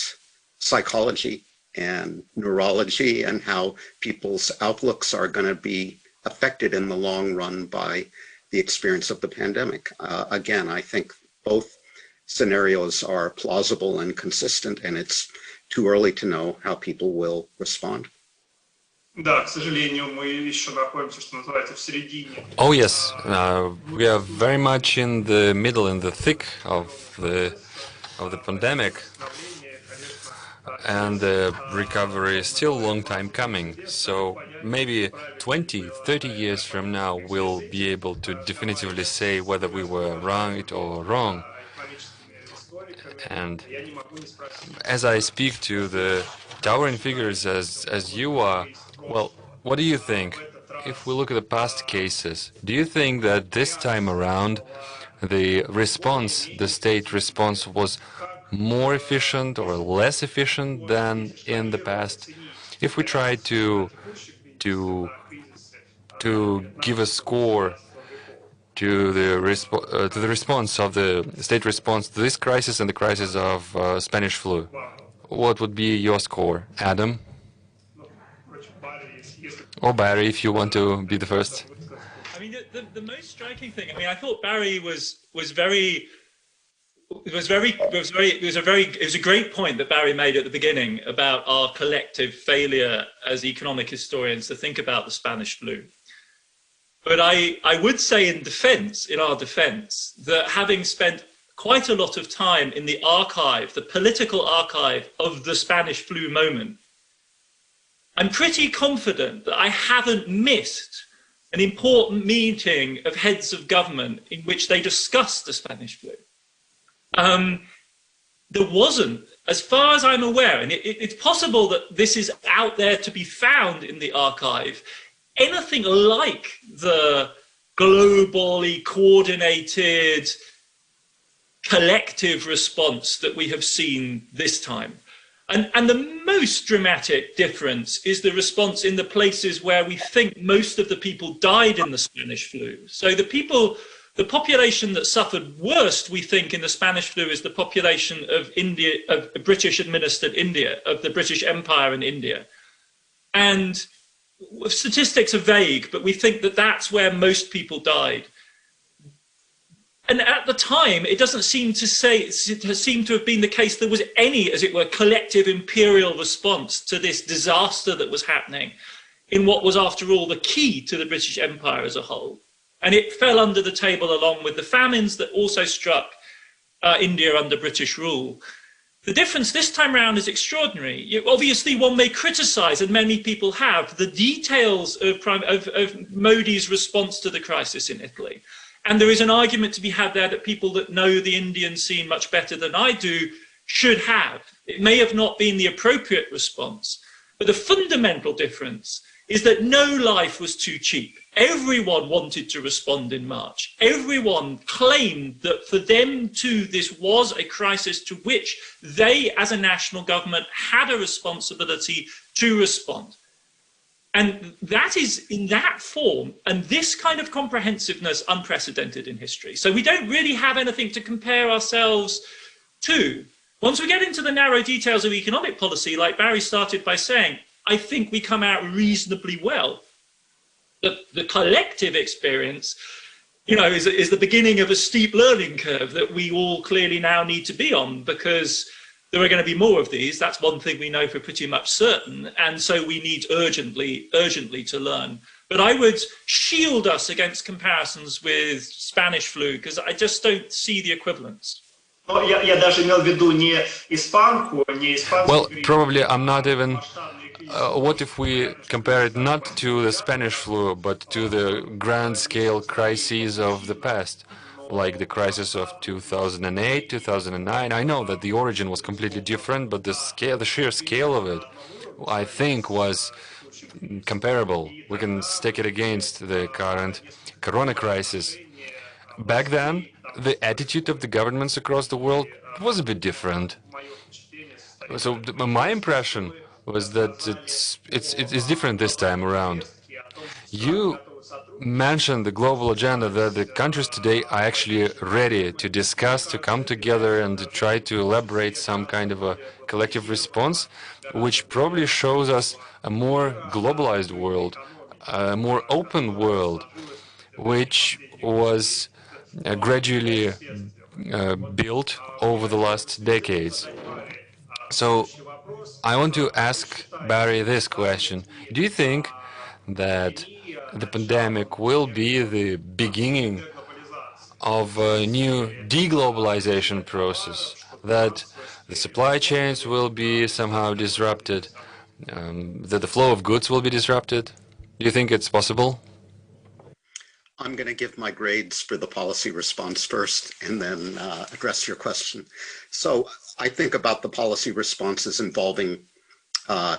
psychology and neurology and how people's outlooks are going to be affected in the long run by the experience of the pandemic. Again, I think both scenarios are plausible and consistent, and it's too early to know how people will respond. Oh yes, we are very much in the middle, in the thick of the pandemic, and the recovery is still a long time coming. So maybe 20, 30 years from now, we'll be able to definitively say whether we were right or wrong. And as I speak to the towering figures as you are, well, what do you think? if we look at the past cases, do you think that this time around the response, the state response, was more efficient or less efficient than in the past? If we try to give a score to the response of the state response to this crisis and the crisis of Spanish flu, what would be your score, Adam? Or Barry, if you want to be the first. I mean, the most striking thing. I mean, I thought Barry was very. It was a great point that Barry made at the beginning about our collective failure as economic historians to think about the Spanish flu. But I would say in our defense, that having spent quite a lot of time in the archive, the political archive of the Spanish flu moment, I'm pretty confident that I haven't missed an important meeting of heads of government in which they discussed the Spanish flu. There wasn't, as far as I'm aware, and it's possible that this is out there to be found in the archive, anything like the globally coordinated collective response that we have seen this time. And the most dramatic difference is the response in the places where we think most of the people died in the Spanish flu. So the population that suffered worst, we think, in the Spanish flu is the population of India, of British-administered India, of the British Empire in India. And statistics are vague, but we think that that's where most people died. And at the time, it doesn't seem to have been the case there was any, as it were, collective imperial response to this disaster that was happening in what was, after all, the key to the British Empire as a whole. And it fell under the table along with the famines that also struck India under British rule. The difference this time around is extraordinary. Obviously, one may criticize, and many people have, the details of Modi's response to the crisis in Italy. And there is an argument to be had there that people that know the Indian scene much better than I do should have. It may have not been the appropriate response, but the fundamental difference is that no life was too cheap. Everyone wanted to respond in March. Everyone claimed that for them too, this was a crisis to which they, as a national government, had a responsibility to respond. And that is, in that form, and this kind of comprehensiveness, unprecedented in history. So we don't really have anything to compare ourselves to. Once we get into the narrow details of economic policy, like Barry started by saying, I think we come out reasonably well. The collective experience, is the beginning of a steep learning curve that we all clearly now need to be on, because there are going to be more of these. That's one thing we know for pretty much certain. And so we need urgently to learn. But I would shield us against comparisons with Spanish flu, because I just don't see the equivalence. Well, probably I'm not even... what if we compare it not to the Spanish flu, but to the grand-scale crises of the past, like the crisis of 2008, 2009? I know that the origin was completely different, but the sheer scale of it, I think, was comparable. We can stick it against the current corona crisis. Back then, the attitude of the governments across the world was a bit different. So my impression was that it's different this time around. You mentioned the global agenda, that the countries today are actually ready to discuss, to come together and to try to elaborate some kind of a collective response, which probably shows us a more globalized world, a more open world, which was gradually built over the last decades. So I want to ask Barry this question. Do you think that the pandemic will be the beginning of a new deglobalization process, that the supply chains will be somehow disrupted, that the flow of goods will be disrupted? Do you think it's possible? I'm going to give my grades for the policy response first and then address your question. So I think about the policy responses involving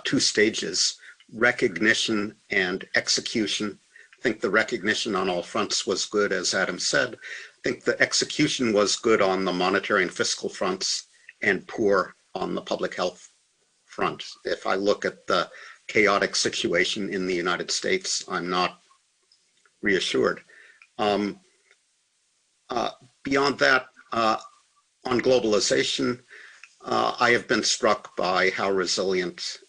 two stages, recognition and execution. I think the recognition on all fronts was good, as Adam said. I think the execution was good on the monetary and fiscal fronts and poor on the public health front. If I look at the chaotic situation in the United States, I'm not reassured. Beyond that, on globalization, I have been struck by how resilient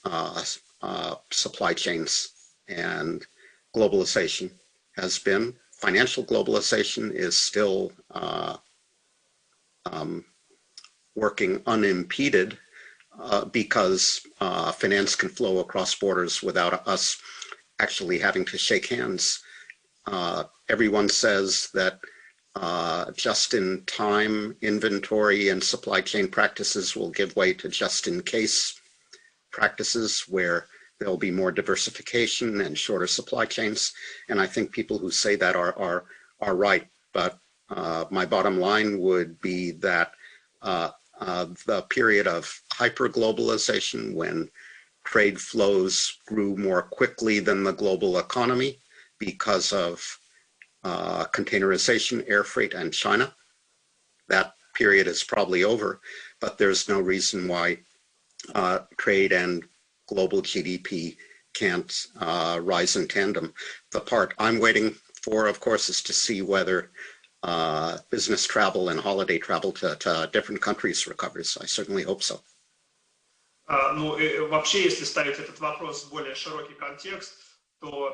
supply chains and globalization has been. Financial globalization is still working unimpeded because finance can flow across borders without us actually having to shake hands. Everyone says that just-in-time inventory and supply chain practices will give way to just-in-case practices where there'll be more diversification and shorter supply chains. And I think people who say that are right. But my bottom line would be that the period of hyperglobalization, when trade flows grew more quickly than the global economy because of containerization, air freight, and China, that period is probably over, but there's no reason why trade and global GDP can't rise in tandem. The part I'm waiting for, of course, is to see whether business travel and holiday travel to different countries recovers. I certainly hope so.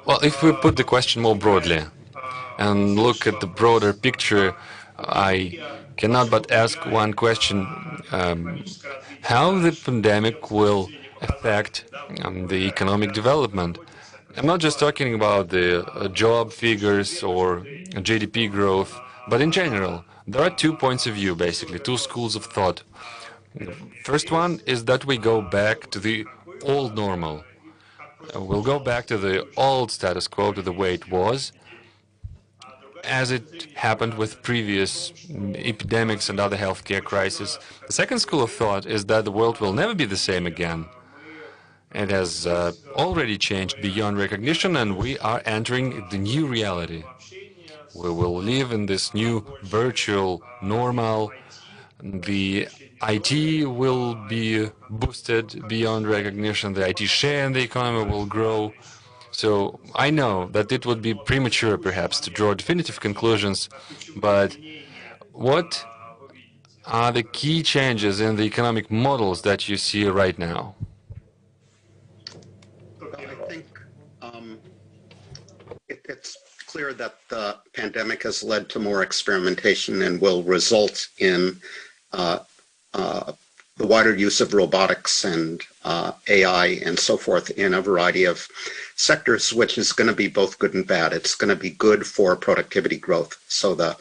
Well, if we put the question more broadly and look at the broader picture, I cannot but ask one question: how the pandemic will affect the economic development? I'm not just talking about the job figures or GDP growth, but in general. There are 2 points of view, basically, 2 schools of thought. First one is that we go back to the old normal. We'll go back to the old status quo, to the way it was, as it happened with previous epidemics and other healthcare crises. The second school of thought is that the world will never be the same again. It has already changed beyond recognition, and we are entering the new reality. We will live in this new virtual normal. The IT will be boosted beyond recognition. The IT share in the economy will grow. So I know that it would be premature, perhaps, to draw definitive conclusions, but what are the key changes in the economic models that you see right now? I think it's clear that the pandemic has led to more experimentation and will result in the wider use of robotics and AI and so forth in a variety of sectors, which is going to be both good and bad. It's going to be good for productivity growth. So the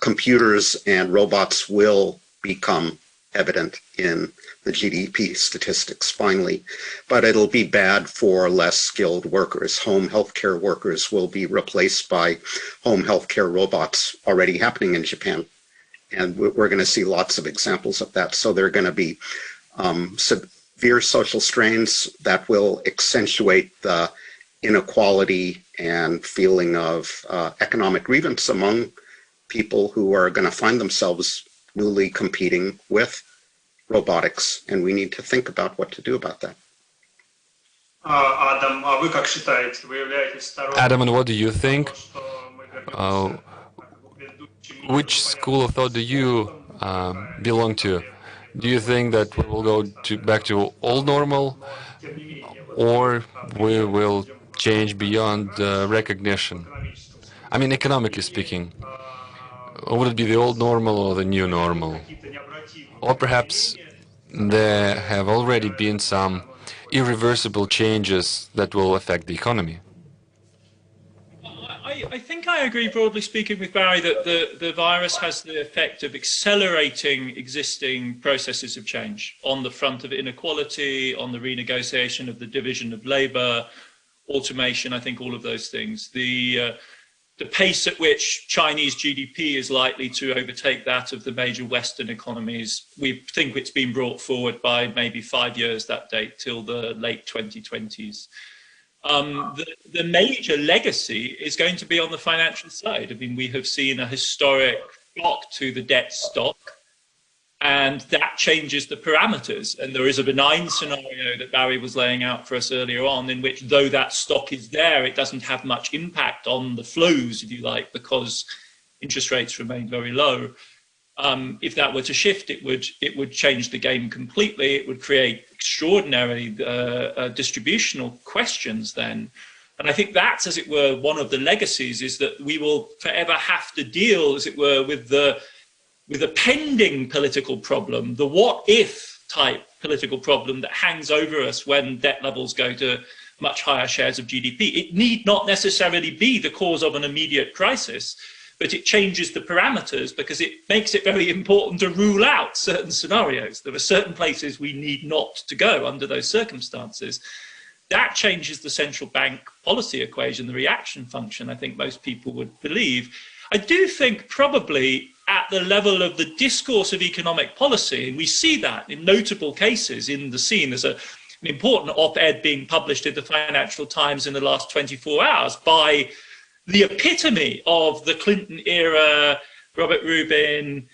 computers and robots will become evident in the GDP statistics finally, but it'll be bad for less skilled workers. Home healthcare workers will be replaced by home healthcare robots, already happening in Japan. And we're going to see lots of examples of that. So there are going to be severe social strains that will accentuate the inequality and feeling of economic grievance among people who are going to find themselves newly competing with robotics. And we need to think about what to do about that. Adam, and what do you think? Which school of thought do you belong to? Do you think that we will go back to old normal, or we will change beyond recognition? I mean, economically speaking, would it be the old normal or the new normal? Or perhaps there have already been some irreversible changes that will affect the economy? I think I agree, broadly speaking, with Barry that the virus has the effect of accelerating existing processes of change on the front of inequality, on the renegotiation of the division of labor, automation, I think all of those things. The pace at which Chinese GDP is likely to overtake that of the major Western economies, we think it's been brought forward by maybe 5 years, that date, till the late 2020s. The major legacy is going to be on the financial side. I mean, we have seen a historic shock to the debt stock, and that changes the parameters. And there is a benign scenario that Barry was laying out for us earlier on, in which, though that stock is there, it doesn't have much impact on the flows, if you like, because interest rates remain very low. If that were to shift, it would change the game completely. It would create extraordinary distributional questions then. And I think that's, as it were, one of the legacies, is that we will forever have to deal, as it were, with the pending political problem, the what-if type political problem that hangs over us when debt levels go to much higher shares of GDP. It need not necessarily be the cause of an immediate crisis, but it changes the parameters because it makes it very important to rule out certain scenarios. There are certain places we need not to go under those circumstances. That changes the central bank policy equation, the reaction function, I think most people would believe. I do think probably at the level of the discourse of economic policy, and we see that in notable cases in the scene. There's an important op-ed being published in the Financial Times in the last 24 hours by the epitome of the Clinton era, Robert Rubin,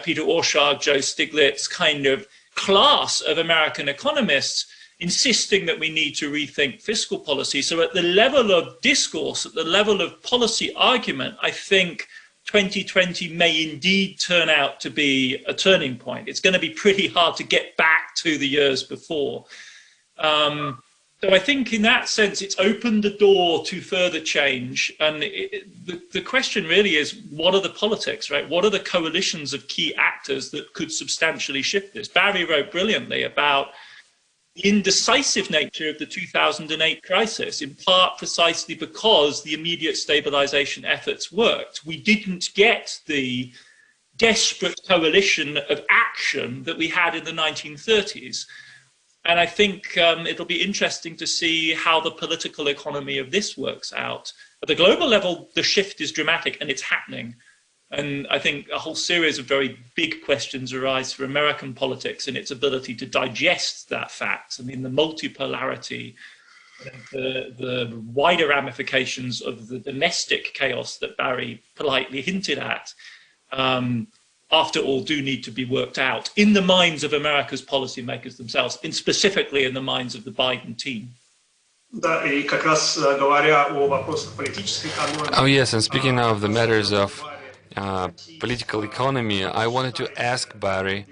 Peter Orszag, Joe Stiglitz kind of class of American economists, insisting that we need to rethink fiscal policy. So at the level of discourse, at the level of policy argument, I think 2020 may indeed turn out to be a turning point. It's going to be pretty hard to get back to the years before. So I think in that sense, it's opened the door to further change. And the question really is, what are the politics, right? What are the coalitions of key actors that could substantially shift this? Barry wrote brilliantly about the indecisive nature of the 2008 crisis, in part precisely because the immediate stabilization efforts worked. We didn't get the desperate coalition of action that we had in the 1930s. And I think it'll be interesting to see how the political economy of this works out. At the global level, the shift is dramatic and it's happening. And I think a whole series of very big questions arise for American politics and its ability to digest that fact. I mean, the multipolarity, the wider ramifications of the domestic chaos that Barry politely hinted at, after all, do need to be worked out in the minds of America's policymakers themselves, and specifically in the minds of the Biden team. Oh yes, and speaking of the matters of political economy, I wanted to ask Barry,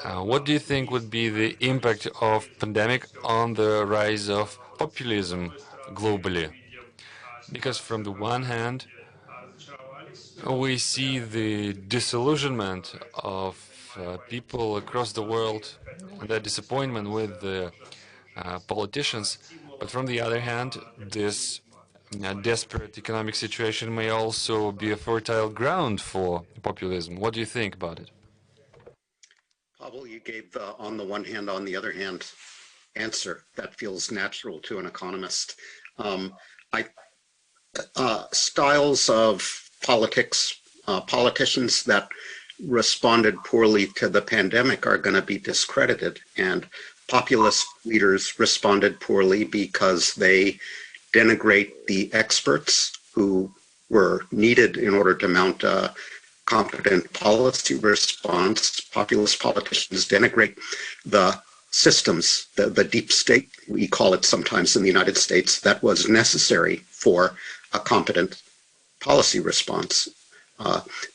what do you think would be the impact of pandemic on the rise of populism globally? Because from the one hand, we see the disillusionment of people across the world, and their disappointment with the politicians. But from the other hand, this desperate economic situation may also be a fertile ground for populism. What do you think about it? Pavel, you gave on the one hand, on the other hand answer that feels natural to an economist. Styles of politics, politicians that responded poorly to the pandemic are going to be discredited, and populist leaders responded poorly because they denigrate the experts who were needed in order to mount a competent policy response. Populist politicians denigrate the systems, the deep state, we call it sometimes in the United States, that was necessary for a competent policy response.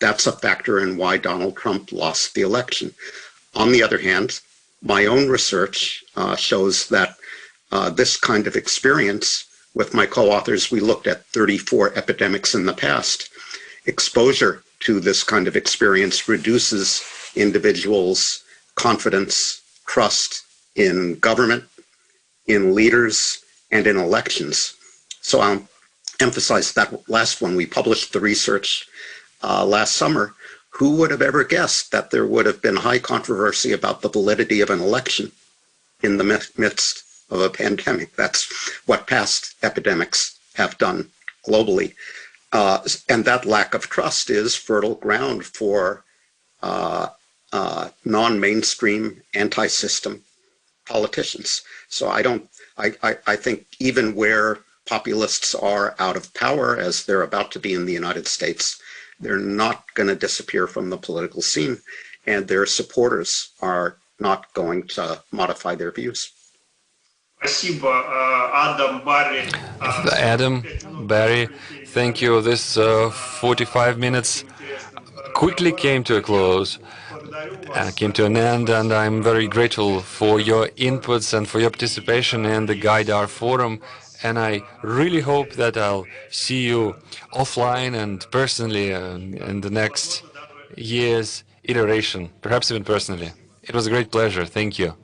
That's a factor in why Donald Trump lost the election. On the other hand, my own research shows that this kind of experience, with my co-authors, we looked at 34 epidemics in the past. Exposure to this kind of experience reduces individuals' confidence, trust in government, in leaders, and in elections. So I'll emphasize that last one. We published the research last summer. Who would have ever guessed that there would have been high controversy about the validity of an election in the midst of a pandemic? That's what past epidemics have done globally. And that lack of trust is fertile ground for non-mainstream, anti-system politicians. So I don't I think even where populists are out of power, as they're about to be in the United States, they're not going to disappear from the political scene, and their supporters are not going to modify their views. Adam, Barry, thank you. This 45 minutes quickly came to a close, came to an end, and I'm very grateful for your inputs and for your participation in the Gaidar Forum. And I really hope that I'll see you offline and personally in the next year's iteration, perhaps even personally. It was a great pleasure. Thank you.